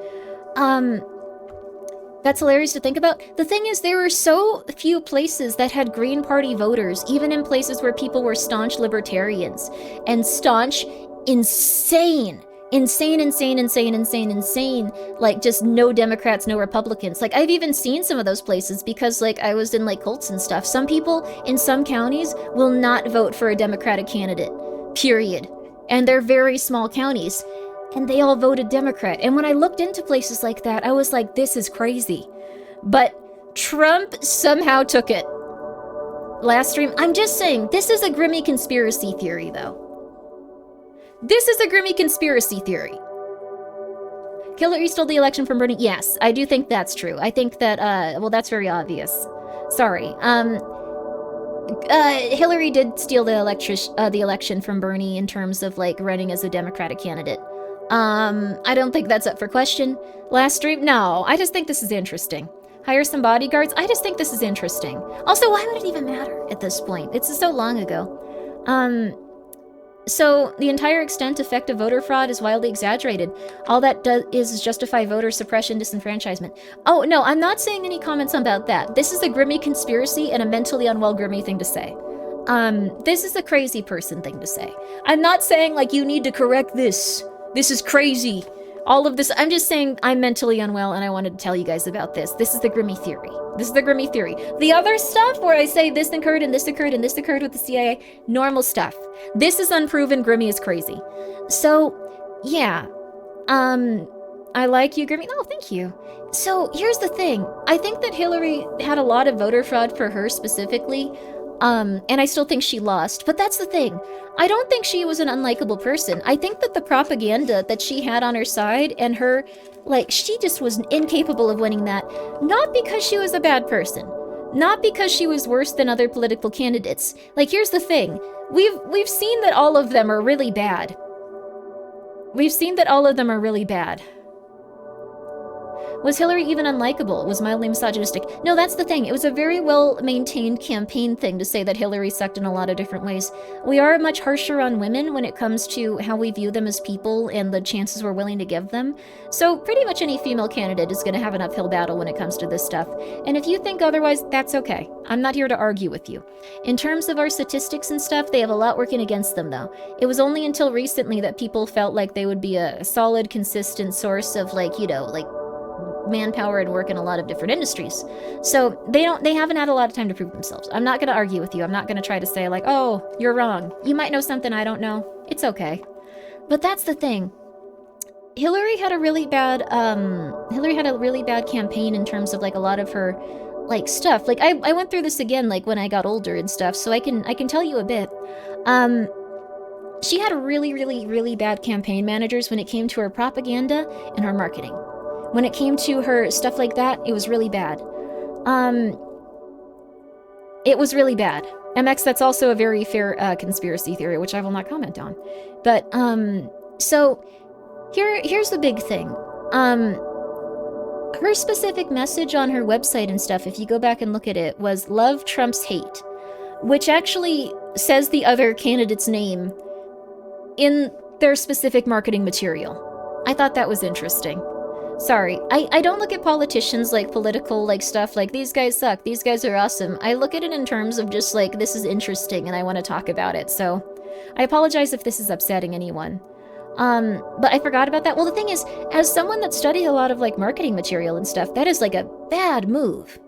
That's hilarious to think about. The thing is, there were so few places that had Green Party voters, even in places where people were staunch libertarians and staunch insane, like just no Democrats, no Republicans. Like I've even seen some of those places because like I was in like cults and stuff. Some people in some counties will not vote for a Democratic candidate, period. And they're very small counties. And they all voted Democrat. And when I looked into places like that, I was like, this is crazy. But Trump somehow took it. Last stream, I'm just saying, this is a Grimmi conspiracy theory, though. This is a Grimmi conspiracy theory. Hillary stole the election from Bernie. Yes, I do think that's true. I think that, well, that's very obvious. Sorry. Hillary did steal the election from Bernie in terms of, like, running as a Democratic candidate. I don't think that's up for question. Last stream? No, I just think this is interesting. Hire some bodyguards? I just think this is interesting. Also, why would it even matter at this point? It's so long ago. So, the entire extent effect of voter fraud is wildly exaggerated. All that does is justify voter suppression, disenfranchisement. Oh, no, I'm not saying any comments about that. This is a Grimmi conspiracy and a mentally unwell Grimmi thing to say. This is a crazy person thing to say. I'm not saying, like, you need to correct this. This is crazy. All of this, I'm just saying I'm mentally unwell and I wanted to tell you guys about this. This is the Grimmi theory. This is the Grimmi theory. The other stuff where I say this occurred and this occurred and this occurred with the CIA, normal stuff. This is unproven, Grimmi is crazy. So, yeah. I like you, Grimmi. Oh, thank you. So here's the thing. I think that Hillary had a lot of voter fraud for her specifically. And I still think she lost. But that's the thing. I don't think she was an unlikable person. I think that the propaganda that she had on her side and her, like, she just was incapable of winning that. Not because she was a bad person. Not because she was worse than other political candidates. Like, here's the thing. We've seen that all of them are really bad. We've seen that all of them are really bad. Was Hillary even unlikable? Was mildly misogynistic? No, that's the thing. It was a very well-maintained campaign thing to say that Hillary sucked in a lot of different ways. We are much harsher on women when it comes to how we view them as people and the chances we're willing to give them. So pretty much any female candidate is going to have an uphill battle when it comes to this stuff. And if you think otherwise, that's okay. I'm not here to argue with you. In terms of our statistics and stuff, they have a lot working against them, though. It was only until recently that people felt like they would be a solid, consistent source of, like, you know, like, manpower and work in a lot of different industries. So they haven't had a lot of time to prove themselves. I'm not going to argue with you. I'm not going to try to say like, oh, you're wrong. You might know something I don't know. It's okay. But that's the thing. Hillary had a really bad campaign in terms of like a lot of her like stuff. Like I went through this again like when I got older and stuff, so I can tell you a bit. She had a really bad campaign managers when it came to her propaganda and her marketing. When it came to her stuff like that, it was really bad. It was really bad. MX, that's also a very fair conspiracy theory, which I will not comment on. But, so, here's the big thing. Her specific message on her website and stuff, if you go back and look at it, was "Love Trumps Hate," which actually says the other candidate's name in their specific marketing material. I thought that was interesting. Sorry, I don't look at politicians like political like stuff like these guys suck, these guys are awesome. I look at it in terms of just like this is interesting and I want to talk about it. So I apologize if this is upsetting anyone. But I forgot about that. Well, the thing is, as someone that studied a lot of like marketing material and stuff, that is like a bad move.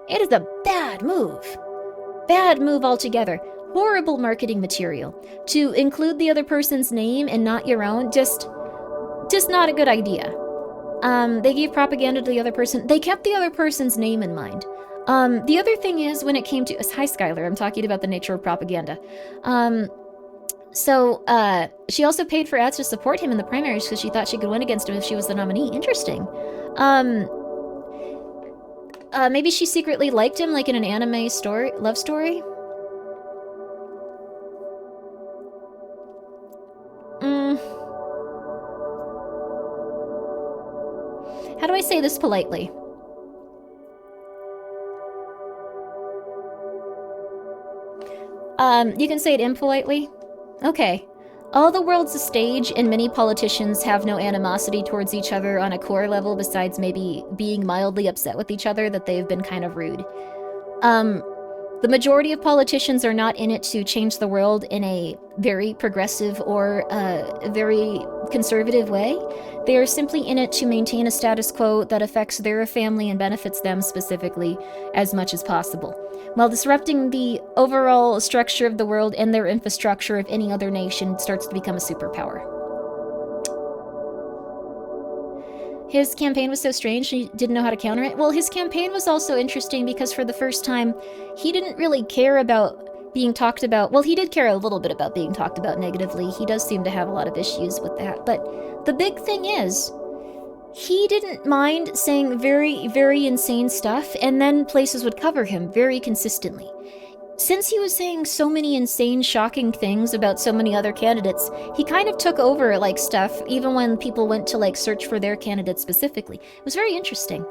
It is a bad move. Bad move altogether. Horrible marketing material. To include the other person's name and not your own, just not a good idea. They gave propaganda to the other person. They kept the other person's name in mind. The other thing is when it came to... Hi, Skylar. I'm talking about the nature of propaganda. She also paid for ads to support him in the primaries because she thought she could win against him if she was the nominee. Interesting. Maybe she secretly liked him, like in an anime story, love story? How do I say this politely? You can say it impolitely? Okay. All the world's a stage, and many politicians have no animosity towards each other on a core level besides maybe being mildly upset with each other that they've been kind of rude. The majority of politicians are not in it to change the world in a very progressive or a very conservative way. They are simply in it to maintain a status quo that affects their family and benefits them specifically as much as possible, while disrupting the overall structure of the world and their infrastructure if any other nation starts to become a superpower. His campaign was so strange, he didn't know how to counter it. Well, his campaign was also interesting because for the first time, he didn't really care about being talked about. Well, he did care a little bit about being talked about negatively. He does seem to have a lot of issues with that. But the big thing is, he didn't mind saying very insane stuff, and then places would cover him very consistently. Since he was saying so many insane, shocking things about so many other candidates, he kind of took over, like, stuff, even when people went to, like, search for their candidates specifically. It was very interesting.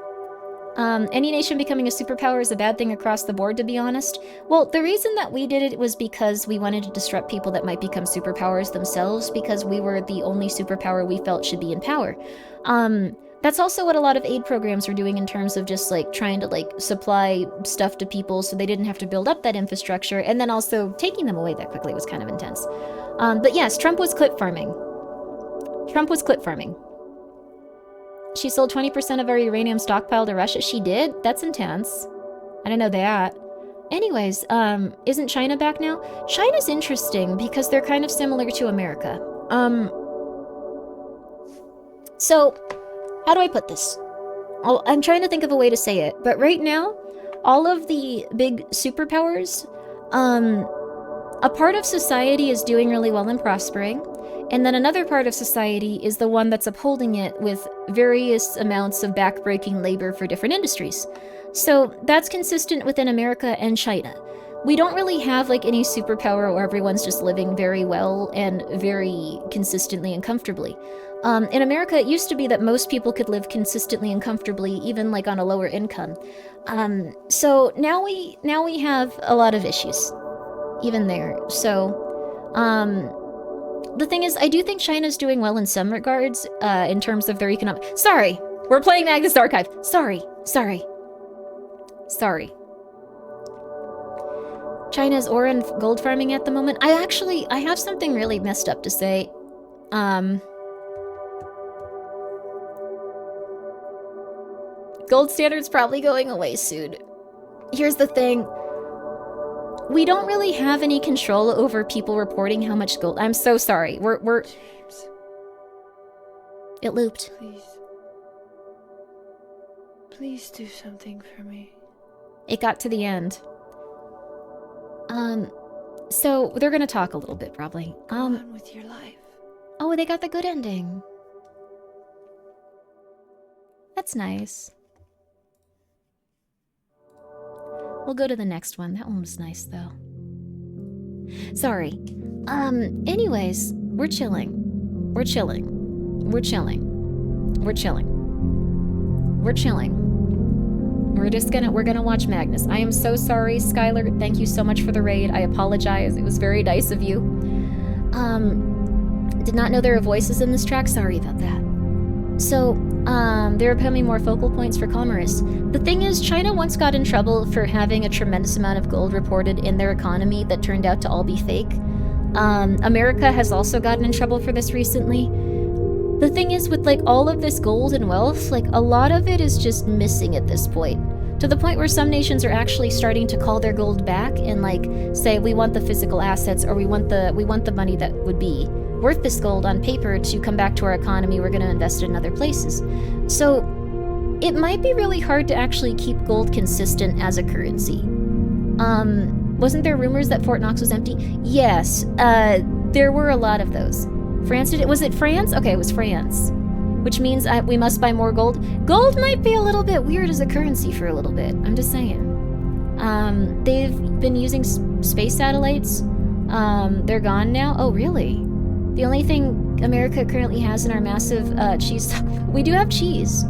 Any nation becoming a superpower is a bad thing across the board, to be honest. Well, the reason that we did it was because we wanted to disrupt people that might become superpowers themselves, because we were the only superpower we felt should be in power. That's also what a lot of aid programs were doing in terms of just, like, trying to, like, supply stuff to people so they didn't have to build up that infrastructure, and then also taking them away that quickly was kind of intense. But yes, Trump was clip farming. Trump was clip farming. She sold 20% of our uranium stockpile to Russia. She did? That's intense. I didn't know that. Anyways, isn't China back now? China's interesting because they're kind of similar to America. So... how do I put this? Oh, I'm trying to think of a way to say it, but right now, all of the big superpowers, a part of society is doing really well and prospering, and then another part of society is the one that's upholding it with various amounts of backbreaking labor for different industries. So that's consistent within America and China. We don't really have like any superpower where everyone's just living very well and very consistently and comfortably. In America, it used to be that most people could live consistently and comfortably, even like on a lower income. So now we have a lot of issues, even there. So, the thing is, I do think China's doing well in some regards, in terms of their economic. Sorry, we're playing Magnus Archive. Sorry. China's ore and gold farming at the moment. I have something really messed up to say. Gold standard's probably going away soon. Here's the thing. We don't really have any control over people reporting how much gold. I'm so sorry. We're James, It looped. please do something for me. It got to the end. So they're gonna talk a little bit probably. Go on with your life. Oh, they got the good ending. That's nice. We'll go to the next one. That one was nice though. Sorry. Anyways, we're chilling. We're gonna watch Magnus. I am so sorry, Skylar. Thank you so much for the raid. I apologize. It was very nice of you. Did not know there were voices in this track. Sorry about that. So, there are becoming more focal points for commerce. The thing is, China once got in trouble for having a tremendous amount of gold reported in their economy that turned out to all be fake. America has also gotten in trouble for this recently. The thing is, with like all of this gold and wealth, like a lot of it is just missing at this point. To the point where some nations are actually starting to call their gold back and like say we want the physical assets, or we want the money that would be worth this gold on paper to come back to our economy. We're going to invest it in other places. So it might be really hard to actually keep gold consistent as a currency. Wasn't there rumors that Fort Knox was empty? Yes, there were a lot of those. France did it. Was it France? Okay, it was France. Which means we must buy more gold. Gold might be a little bit weird as a currency for a little bit. I'm just saying. They've been using space satellites. They're gone now. Oh, really? The only thing America currently has in our massive cheese stock. We do have cheese.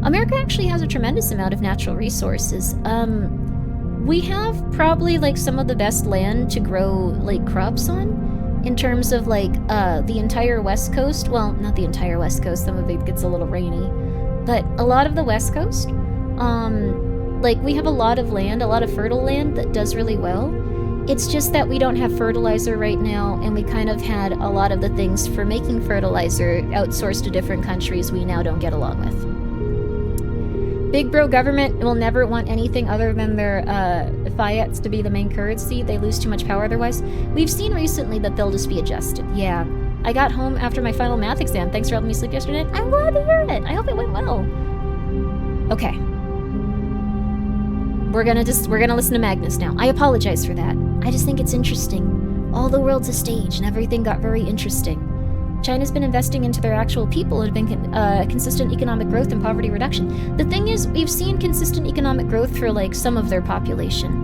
America actually has a tremendous amount of natural resources. We have probably like some of the best land to grow like crops on. In terms of like the entire West Coast. Well, not the entire West Coast, some of it gets a little rainy, but a lot of the West Coast, like we have a lot of land, a lot of fertile land that does really well. It's just that we don't have fertilizer right now, and we kind of had a lot of the things for making fertilizer outsourced to different countries we now don't get along with. Big bro government will never want anything other than their fiats to be the main currency. They lose too much power otherwise. We've seen recently that they'll just be adjusted. Yeah. I got home after my final math exam. Thanks for helping me sleep yesterday. I'm glad to hear it. I hope it went well. Okay. We're gonna listen to Magnus now. I apologize for that. I just think it's interesting. All the world's a stage and everything got very interesting. China's been investing into their actual people and been consistent economic growth and poverty reduction. The thing is, we've seen consistent economic growth for like some of their population.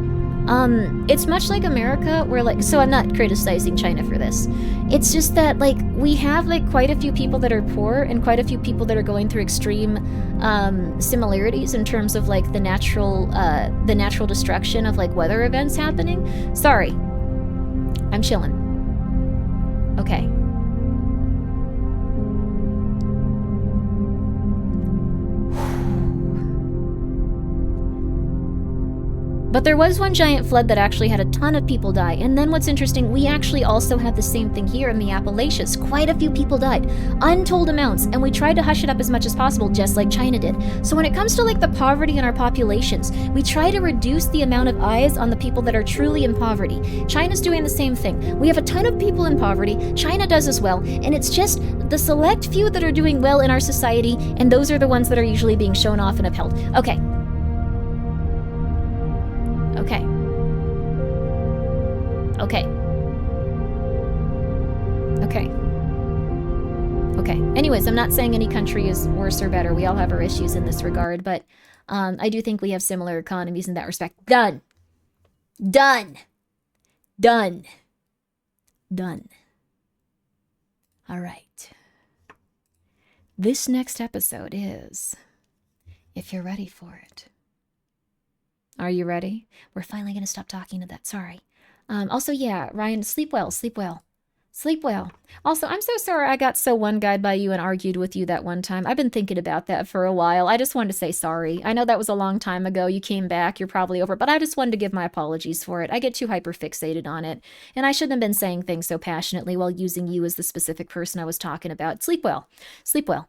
It's much like America, where like, so I'm not criticizing China for this. It's just that like we have like quite a few people that are poor and quite a few people that are going through extreme similarities in terms of like the natural destruction of like weather events happening. Sorry, I'm chilling. Okay. But there was one giant flood that actually had a ton of people die. And then what's interesting, we actually also had the same thing here in the Appalachians. Quite a few people died, untold amounts, and we tried to hush it up as much as possible, just like China did. So when it comes to like the poverty in our populations, we try to reduce the amount of eyes on the people that are truly in poverty. China's doing the same thing. We have a ton of people in poverty. China does as well. And it's just the select few that are doing well in our society, and those are the ones that are usually being shown off and upheld. Okay. Okay. Okay. Okay. Okay. Anyways, I'm not saying any country is worse or better. We all have our issues in this regard, but I do think we have similar economies in that respect. Done. Done. Done. Done. All right. This next episode is, if you're ready for it. Are you ready? We're finally going to stop talking to that. Sorry. Also, yeah, Ryan, sleep well, sleep well. Sleep well. Also, I'm so sorry I got so one-guyed by you and argued with you that one time. I've been thinking about that for a while. I just wanted to say sorry. I know that was a long time ago. You came back. You're probably over. But I just wanted to give my apologies for it. I get too hyper-fixated on it. And I shouldn't have been saying things so passionately while using you as the specific person I was talking about. Sleep well. Sleep well.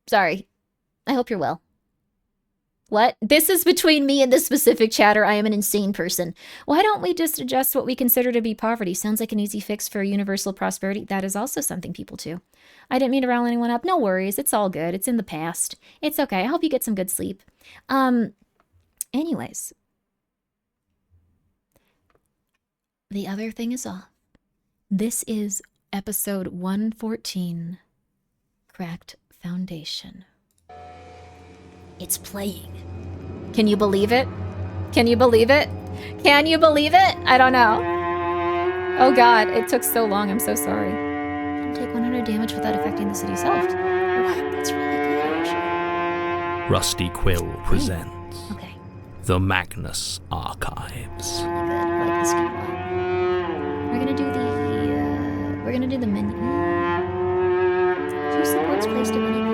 Sorry. I hope you're well. What? This is between me and this specific chatter. I am an insane person. Why don't we just adjust what we consider to be poverty? Sounds like an easy fix for universal prosperity. That is also something people do. I didn't mean to rile anyone up. No worries. It's all good. It's in the past. It's okay. I hope you get some good sleep. Anyways. The other thing is off. This is episode 114, Cracked Foundation. It's playing. Can you believe it? Can you believe it? Can you believe it? I don't know. Oh god, it took so long. I'm so sorry. It'll take 100 damage without affecting the city's health. What? That's really good, actually. Rusty Quill presents Okay. The Magnus Archives. Really good. I like this game a lot. We're gonna do the menu. Who supports place to menu?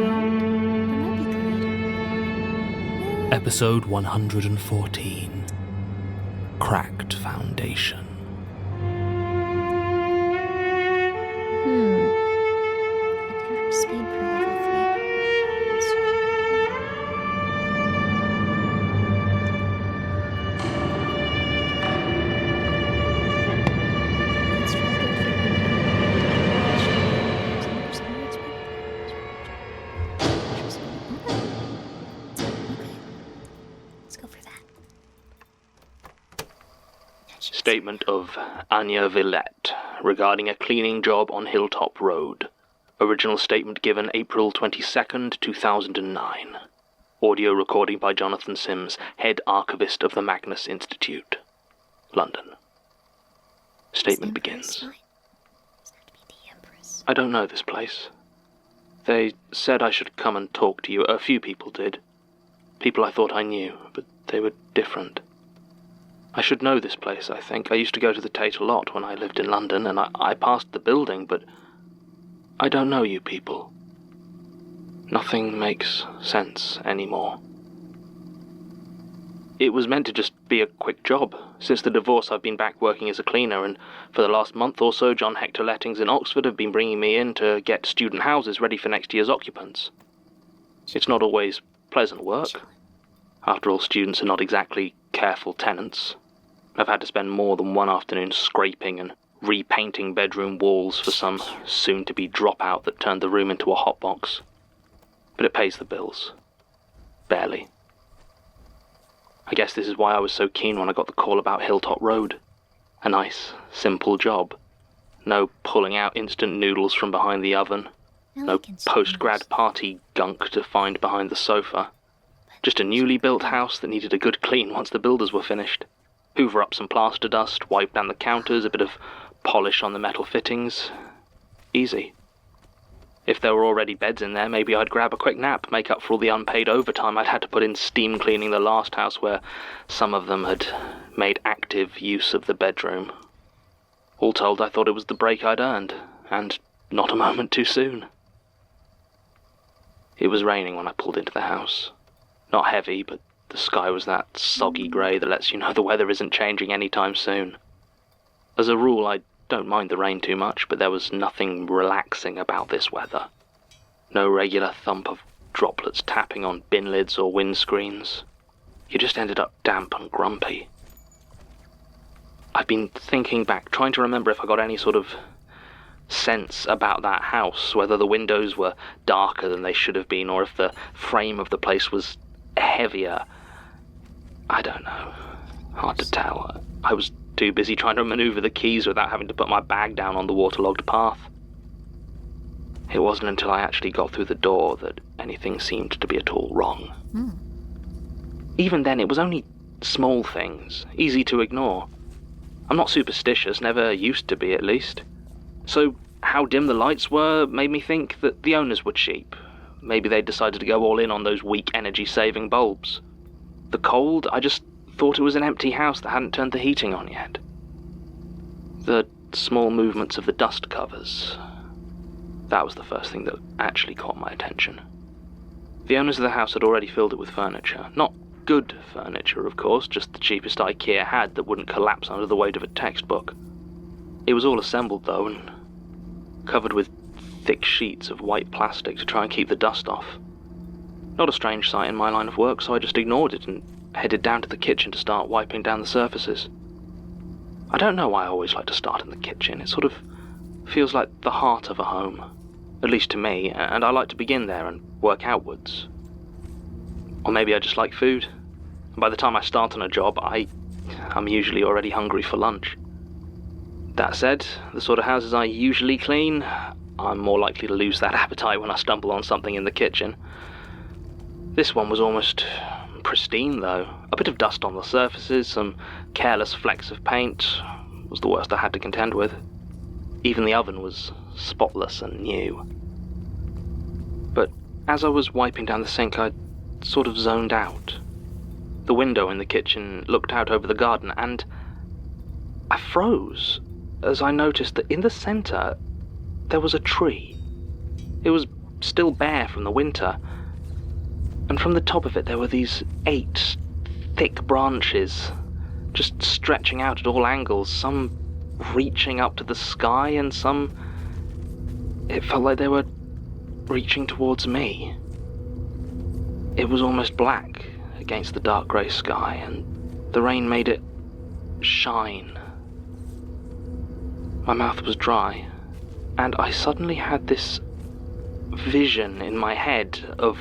Episode 114, Cracked Foundation. Attack speed per level 3. Let's go for that. Statement of Anya Villette regarding a cleaning job on Hilltop Road. Original statement given April 22nd, 2009. Audio recording by Jonathan Sims, head archivist of the Magnus Institute, London. Statement begins. I don't know this place. They said I should come and talk to you. A few people did. People I thought I knew, but they were different. I should know this place, I think. I used to go to the Tate a lot when I lived in London, and I passed the building, but I don't know you people. Nothing makes sense anymore. It was meant to just be a quick job. Since the divorce, I've been back working as a cleaner, and for the last month or so, John Hector Lettings in Oxford have been bringing me in to get student houses ready for next year's occupants. It's not always pleasant work. After all, students are not exactly careful tenants. I've had to spend more than one afternoon scraping and repainting bedroom walls for some soon-to-be dropout that turned the room into a hotbox. But it pays the bills. Barely. I guess this is why I was so keen when I got the call about Hilltop Road. A nice, simple job. No pulling out instant noodles from behind the oven. No post-grad party gunk to find behind the sofa. Just a newly built house that needed a good clean once the builders were finished. Hoover up some plaster dust, wipe down the counters, a bit of polish on the metal fittings. Easy. If there were already beds in there, maybe I'd grab a quick nap, make up for all the unpaid overtime I'd had to put in steam cleaning the last house where some of them had made active use of the bedroom. All told, I thought it was the break I'd earned, and not a moment too soon. It was raining when I pulled into the house. Not heavy, but the sky was that soggy grey that lets you know the weather isn't changing anytime soon. As a rule, I don't mind the rain too much, but there was nothing relaxing about this weather. No regular thump of droplets tapping on bin lids or windscreens. You just ended up damp and grumpy. I've been thinking back, trying to remember if I got any sort of sense about that house, whether the windows were darker than they should have been, or if the frame of the place was heavier. I don't know. Hard to tell. I was too busy trying to maneuver the keys without having to put my bag down on the waterlogged path. It wasn't until I actually got through the door that anything seemed to be at all wrong. Even then, it was only small things, easy to ignore. I'm not superstitious, never used to be at least. So how dim the lights were made me think that the owners were cheap. Maybe they decided to go all in on those weak energy-saving bulbs. The cold, I just thought it was an empty house that hadn't turned the heating on yet. The small movements of the dust covers, that was the first thing that actually caught my attention. The owners of the house had already filled it with furniture. Not good furniture, of course, just the cheapest IKEA had that wouldn't collapse under the weight of a textbook. It was all assembled, though, and covered with thick sheets of white plastic to try and keep the dust off. Not a strange sight in my line of work, so I just ignored it and headed down to the kitchen to start wiping down the surfaces. I don't know why I always like to start in the kitchen. It sort of feels like the heart of a home, at least to me, and I like to begin there and work outwards. Or maybe I just like food. By the time I start on a job, I'm usually already hungry for lunch. That said, the sort of houses I usually clean, I'm more likely to lose that appetite when I stumble on something in the kitchen. This one was almost pristine, though. A bit of dust on the surfaces, some careless flecks of paint was the worst I had to contend with. Even the oven was spotless and new. But as I was wiping down the sink, I sort of zoned out. The window in the kitchen looked out over the garden, and I froze as I noticed that in the centre there was a tree. It was still bare from the winter, and from the top of it there were these 8 thick branches, just stretching out at all angles, some reaching up to the sky, and some, it felt like they were reaching towards me. It was almost black against the dark grey sky, and the rain made it shine. My mouth was dry, and I suddenly had this vision in my head of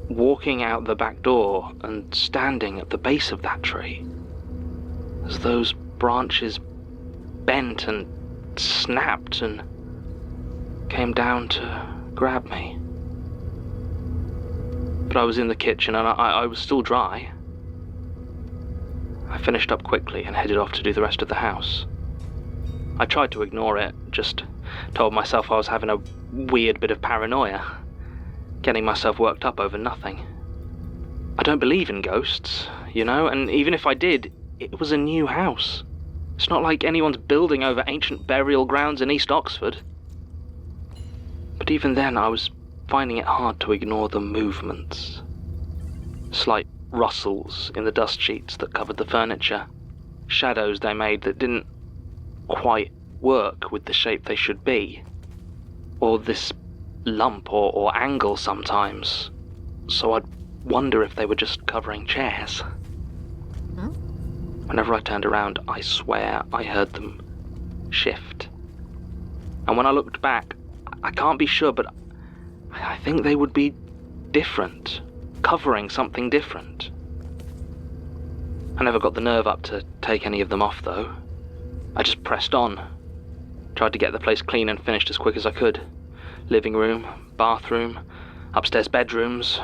walking out the back door and standing at the base of that tree, as those branches bent and snapped and came down to grab me. But I was in the kitchen and I was still dry. I finished up quickly and headed off to do the rest of the house. I tried to ignore it, just told myself I was having a weird bit of paranoia, getting myself worked up over nothing. I don't believe in ghosts, you know, and even if I did, it was a new house. It's not like anyone's building over ancient burial grounds in East Oxford. But even then, I was finding it hard to ignore the movements. Slight rustles in the dust sheets that covered the furniture. Shadows they made that didn't quite work with the shape they should be. Or this lump or angle sometimes. So I'd wonder if they were just covering chairs. Whenever I turned around, I swear I heard them shift. And when I looked back, I can't be sure, but I think they would be different, covering something different. I never got the nerve up to take any of them off, though. I just pressed on, tried to get the place clean and finished as quick as I could. Living room, bathroom, upstairs bedrooms.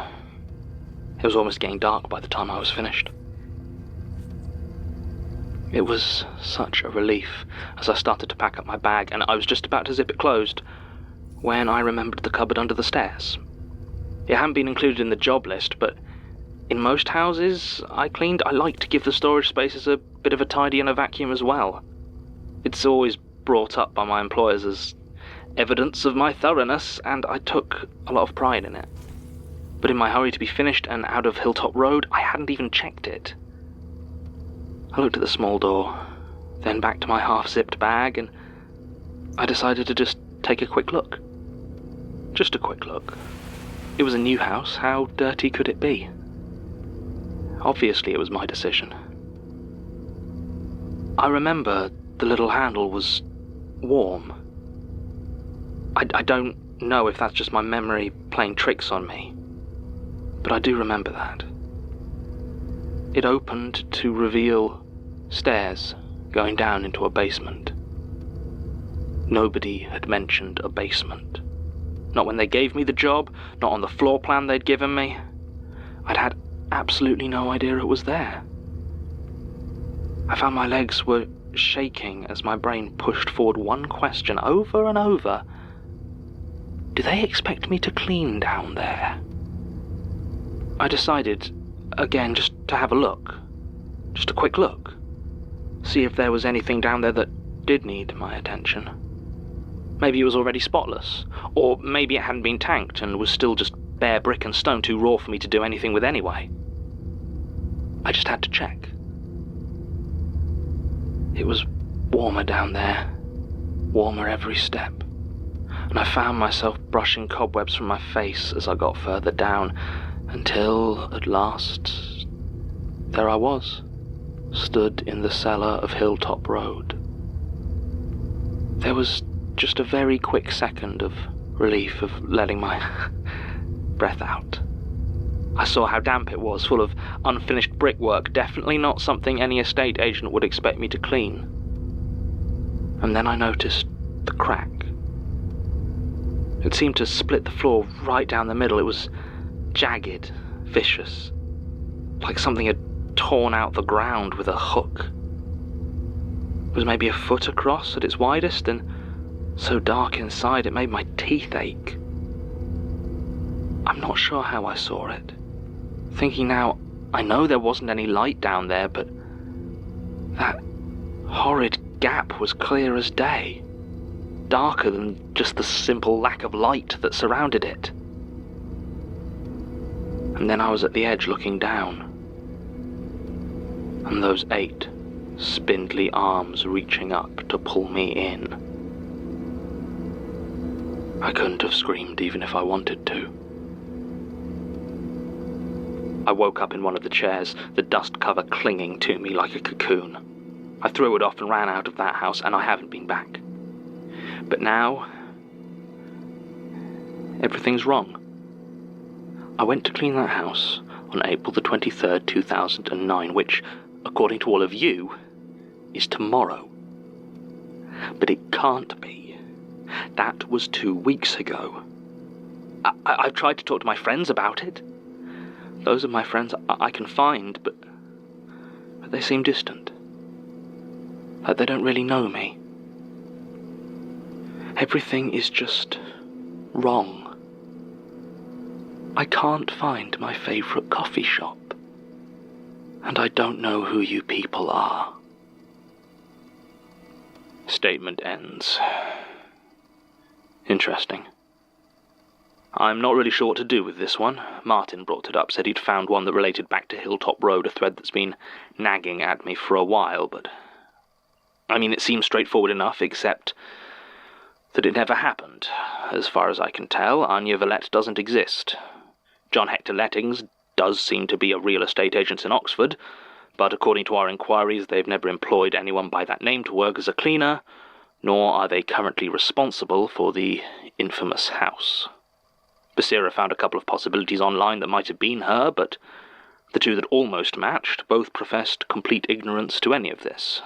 It was almost getting dark by the time I was finished. It was such a relief as I started to pack up my bag, and I was just about to zip it closed when I remembered the cupboard under the stairs. It hadn't been included in the job list, but in most houses I cleaned, I like to give the storage spaces a bit of a tidy and a vacuum as well. It's always brought up by my employers as evidence of my thoroughness, and I took a lot of pride in it. But in my hurry to be finished and out of Hilltop Road, I hadn't even checked it. I looked at the small door, then back to my half-zipped bag, and I decided to just take a quick look. Just a quick look. It was a new house. How dirty could it be? Obviously, it was my decision. I remember the little handle was warm. I don't know if that's just my memory playing tricks on me, but I do remember that. It opened to reveal stairs going down into a basement. Nobody had mentioned a basement. Not when they gave me the job, not on the floor plan they'd given me. I'd had absolutely no idea it was there. I found my legs were shaking as my brain pushed forward one question over and over. Do they expect me to clean down there? I decided, again, just to have a look. Just a quick look. See if there was anything down there that did need my attention. Maybe it was already spotless, or maybe it hadn't been tanked and was still just bare brick and stone too raw for me to do anything with anyway. I just had to check. It was warmer down there, warmer every step, and I found myself brushing cobwebs from my face as I got further down, until, at last, there I was, stood in the cellar of Hilltop Road. There was just a very quick second of relief of letting my breath out. I saw how damp it was, full of unfinished brickwork, definitely not something any estate agent would expect me to clean. And then I noticed the crack. It seemed to split the floor right down the middle. It was jagged, vicious, like something had torn out the ground with a hook. It was maybe a foot across at its widest, and so dark inside it made my teeth ache. I'm not sure how I saw it. Thinking now, I know there wasn't any light down there, but that horrid gap was clear as day. Darker than just the simple lack of light that surrounded it. And then I was at the edge looking down. And those 8 spindly arms reaching up to pull me in. I couldn't have screamed even if I wanted to. I woke up in one of the chairs, the dust cover clinging to me like a cocoon. I threw it off and ran out of that house, and I haven't been back. But now, everything's wrong. I went to clean that house on April the 23rd, 2009, which, according to all of you, is tomorrow. But it can't be. That was 2 weeks ago. I've tried to talk to my friends about it. Those are my friends I can find, but they seem distant. Like they don't really know me. Everything is just wrong. I can't find my favourite coffee shop. And I don't know who you people are. Statement ends. Interesting. I'm not really sure what to do with this one. Martin brought it up, said he'd found one that related back to Hilltop Road, a thread that's been nagging at me for a while, but I mean, it seems straightforward enough, except that it never happened. As far as I can tell, Anya Villette doesn't exist. John Hector Lettings does seem to be a real estate agent in Oxford, but according to our inquiries, they've never employed anyone by that name to work as a cleaner, nor are they currently responsible for the infamous house. Basira found a couple of possibilities online that might have been her, but the two that almost matched both professed complete ignorance to any of this.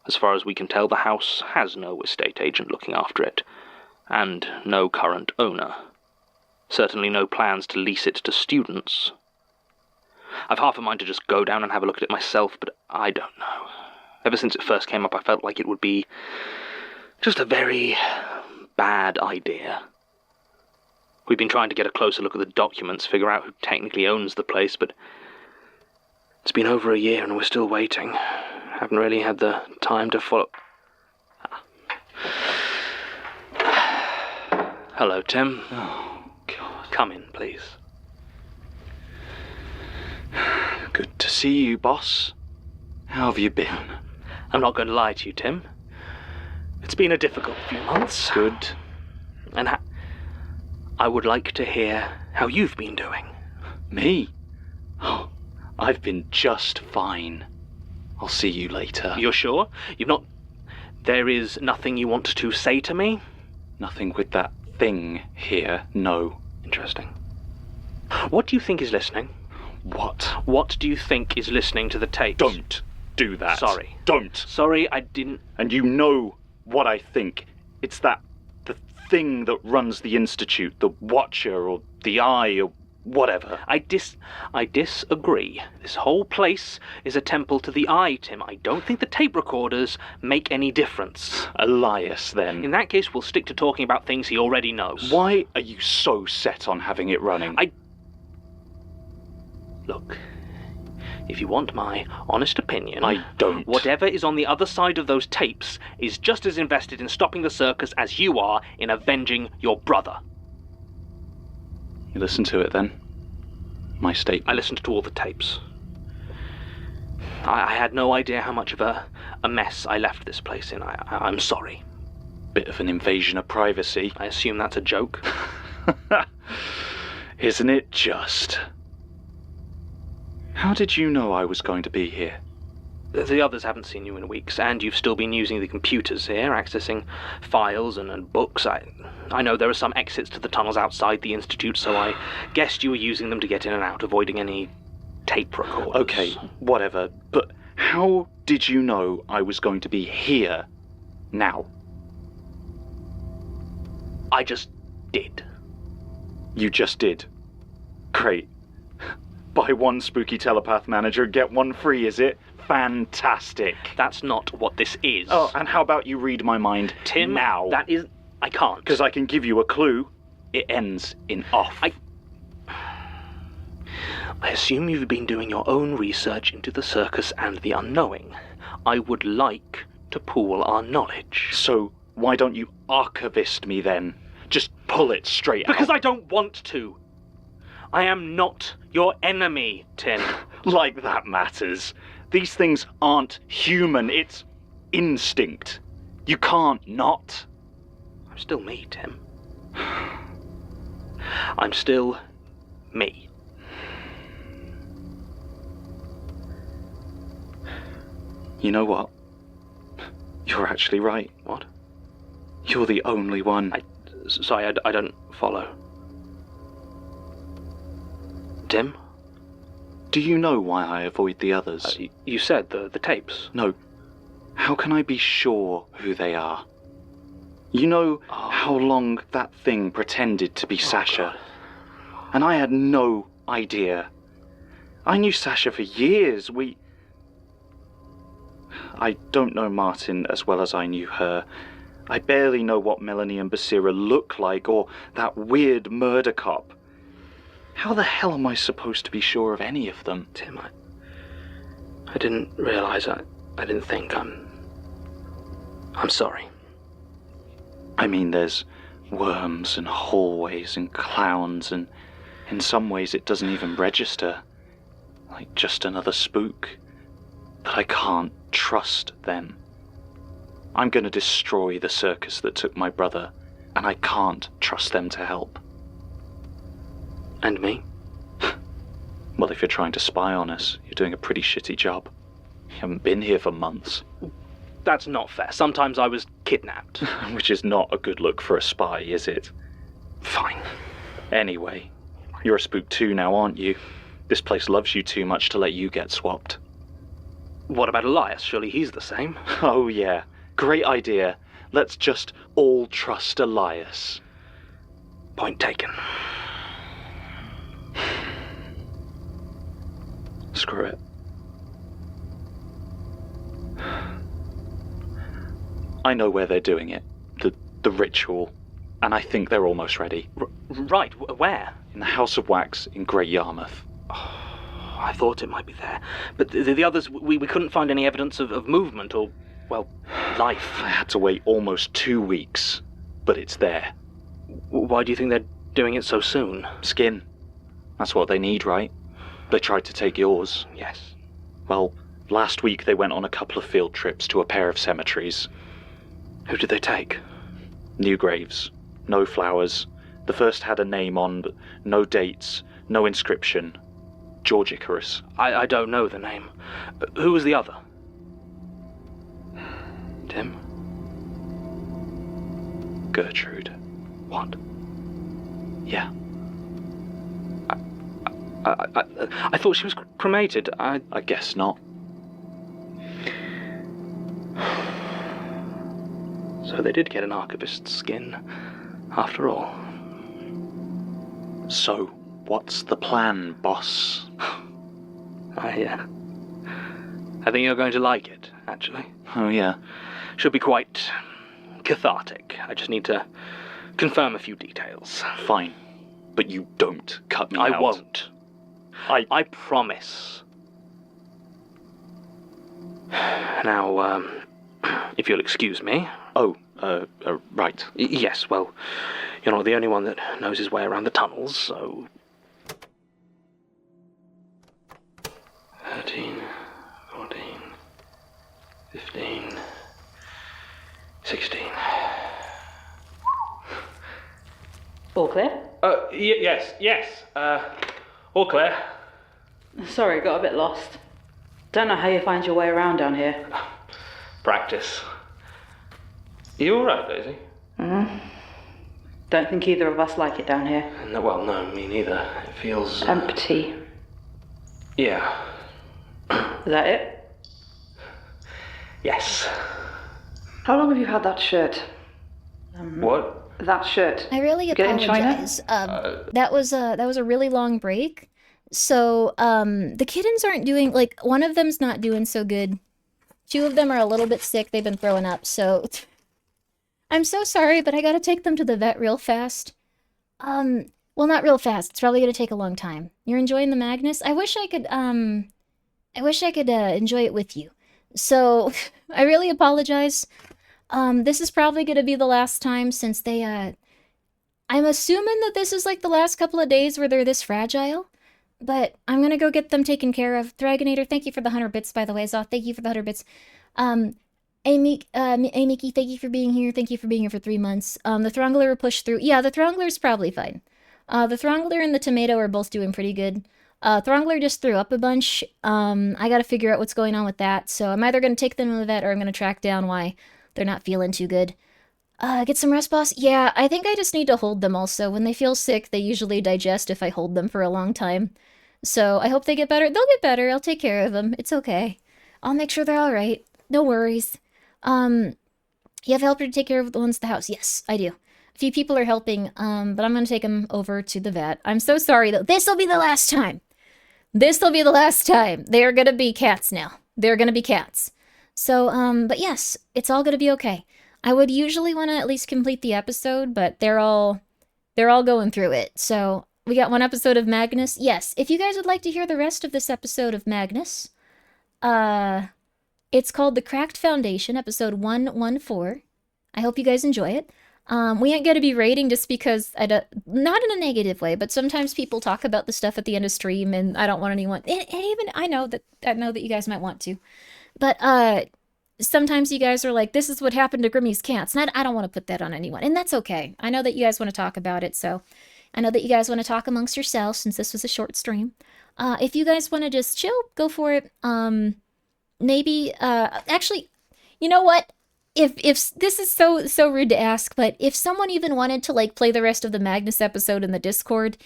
As far as we can tell, the house has no estate agent looking after it, and no current owner. Certainly no plans to lease it to students. I've half a mind to just go down and have a look at it myself, but I don't know. Ever since it first came up, I felt like it would be just a very bad idea. We've been trying to get a closer look at the documents, figure out who technically owns the place, but it's been over a year and we're still waiting. Haven't really had the time to follow... Hello, Tim. Oh, God. Come in, please. Good to see you, boss. How have you been? I'm not going to lie to you, Tim. It's been a difficult few months. Good. And I would like to hear how you've been doing. Me? Oh, I've been just fine. I'll see you later. You're sure? You've not... There is nothing you want to say to me? Nothing with that thing here, no. Interesting. What do you think is listening? What? What do you think is listening to the tapes? Don't do that. Sorry. Don't. Sorry, I didn't... And you know what I think. It's the thing that runs the Institute, the Watcher or the Eye or whatever. I disagree. This whole place is a temple to the Eye, Tim. I don't think the tape recorders make any difference. Elias, then. In that case, we'll stick to talking about things he already knows. Why are you so set on having it running? Look, if you want my honest opinion... I don't. Whatever is on the other side of those tapes is just as invested in stopping the circus as you are in avenging your brother. You listen to it, then? My statement. I listened to all the tapes. I had no idea how much of a mess I left this place in. I'm sorry. Bit of an invasion of privacy. I assume that's a joke. Isn't it just? How did you know I was going to be here? The others haven't seen you in weeks, and you've still been using the computers here, accessing files and books. I know there are some exits to the tunnels outside the Institute, so I guessed you were using them to get in and out, avoiding any tape recorders. Okay, whatever, but how did you know I was going to be here now? I just did. You just did? Great. Buy one spooky telepath manager, get one free, is it? Fantastic. That's not what this is. Oh, and how about you read my mind, Tim, now? That is... I can't. Because I can give you a clue. It ends in off. I assume you've been doing your own research into the circus and the unknowing. I would like to pool our knowledge. So why don't you archivist me then? Just pull it straight out. Because I don't want to. I am not your enemy, Tim. Like that matters. These things aren't human, it's instinct. You can't not. I'm still me, Tim. I'm still me. You know what? You're actually right. What? You're the only one. Sorry, I don't follow. Tim? Do you know why I avoid the others? You said the tapes. No. How can I be sure who they are? You know how long that thing pretended to be Sasha? God. And I had no idea. I knew Sasha for years. I don't know Martin as well as I knew her. I barely know what Melanie and Basira look like, or that weird murder cop. How the hell am I supposed to be sure of any of them? Tim, I didn't realize. I didn't think. I'm sorry. I mean, there's worms and hallways and clowns, and in some ways it doesn't even register. Like just another spook. But I can't trust them. I'm gonna destroy the circus that took my brother, and I can't trust them to help. And me? Well, if you're trying to spy on us, you're doing a pretty shitty job. You haven't been here for months. That's not fair. Sometimes I was kidnapped. Which is not a good look for a spy, is it? Fine. Anyway, you're a spook too now, aren't you? This place loves you too much to let you get swapped. What about Elias? Surely he's the same. Oh yeah, great idea. Let's just all trust Elias. Point taken. Screw it. I know where they're doing it. The ritual. And I think they're almost ready. Right, where? In the House of Wax in Great Yarmouth. I thought it might be there. But the others, we couldn't find any evidence of movement or, well, life. I had to wait almost 2 weeks. But it's there. Why do you think they're doing it so soon? Skin. That's what they need, right? They tried to take yours. Yes. Well, last week they went on a couple of field trips to a pair of cemeteries. Who did they take? New graves. No flowers. The first had a name on, but no dates, no inscription. George Icarus. I don't know the name. Who was the other? Tim? Gertrude. What? Yeah. I thought she was cremated. I guess not. So they did get an archivist's skin, after all. So, what's the plan, boss? I think you're going to like it, actually. Oh, yeah. Should be quite cathartic. I just need to confirm a few details. Fine. But you don't cut me out. I won't. I promise. Now, if you'll excuse me. Oh, right. Yes, well, you're not the only one that knows his way around the tunnels, so... 13, 14, 15, 16... All clear? Yes. All clear. Sorry, got a bit lost. Don't know how you find your way around down here. Practice. You alright, Daisy? Don't think either of us like it down here. No, well, no, me neither. It feels... Empty. Yeah. Is that it? Yes. How long have you had that shirt? What? That shirt. I really Get it in China? apologize. That was a really long break. So, the kittens aren't doing, like, one of them's not doing so good. Two of them are a little bit sick. They've been throwing up, so... I'm so sorry, but I gotta take them to the vet real fast. Well, not real fast. It's probably gonna take a long time. You're enjoying the Magnus? I wish I could enjoy it with you. So, I really apologize. This is probably gonna be the last time since they, I'm assuming that this is like the last couple of days where they're this fragile. But I'm gonna go get them taken care of. Dragonator, thank you for the 100 bits, by the way. Zoth, thank you for the 100 bits. Mickey, thank you for being here. Thank you for being here for 3 months. The Throngler pushed through. Yeah, the Throngler's probably fine. The Throngler and the Tomato are both doing pretty good. Throngler just threw up a bunch. I gotta figure out what's going on with that. So I'm either gonna take them to the vet or I'm gonna track down why they're not feeling too good. Get some rest, boss? Yeah, I think I just need to hold them also. When they feel sick, they usually digest if I hold them for a long time. So I hope they get better. They'll get better. I'll take care of them. It's okay. I'll make sure they're all right. No worries. You have a helper to take care of the ones at the house? Yes, I do. A few people are helping, but I'm going to take them over to the vet. I'm so sorry, though. This will be the last time. This will be the last time. They're going to be cats now. They're going to be cats. So, but yes, it's all going to be okay. I would usually want to at least complete the episode, but they're all going through it. So we got one episode of Magnus. Yes, if you guys would like to hear the rest of this episode of Magnus, it's called The Cracked Foundation, episode 114. I hope you guys enjoy it. We ain't gonna be rating just because not in a negative way, but sometimes people talk about the stuff at the end of stream, and I don't want anyone. And even I know that you guys might want to, but sometimes you guys are like, "This is what happened to Grimmi's cats," and I don't want to put that on anyone, and that's okay. I know that you guys want to talk about it, so I know that you guys want to talk amongst yourselves since this was a short stream. If you guys want to just chill, go for it. Maybe actually, you know what? If this is so rude to ask, but if someone even wanted to like play the rest of the Magnus episode in the Discord,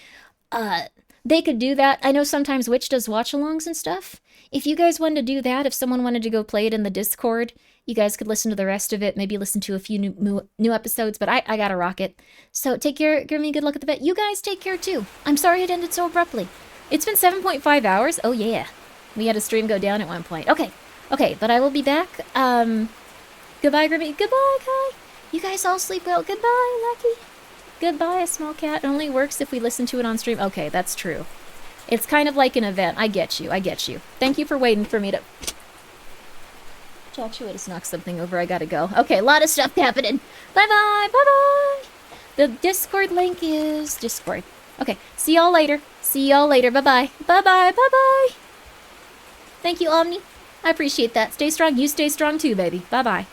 they could do that. I know sometimes Witch does watch-alongs and stuff. If you guys wanted to do that, if someone wanted to go play it in the Discord, you guys could listen to the rest of it, maybe listen to a few new episodes, but I gotta rock it. So take care, Grimmi, good luck at the vet. You guys take care too. I'm sorry it ended so abruptly. It's been 7.5 hours. Oh yeah. We had a stream go down at one point. Okay, but I will be back. Goodbye, Grimmi. Goodbye, Kai. You guys all sleep well. Goodbye, Lucky. Goodbye, a small cat. It only works if we listen to it on stream. Okay, that's true. It's kind of like an event. I get you. Thank you for waiting for me to... Joshua just knocked something over. I gotta go. Okay, a lot of stuff happening. Bye-bye. The Discord link is... Discord. Okay, see y'all later. See y'all later. Bye-bye. Bye-bye. Bye-bye. Thank you, Omni. I appreciate that. Stay strong. You stay strong too, baby. Bye-bye.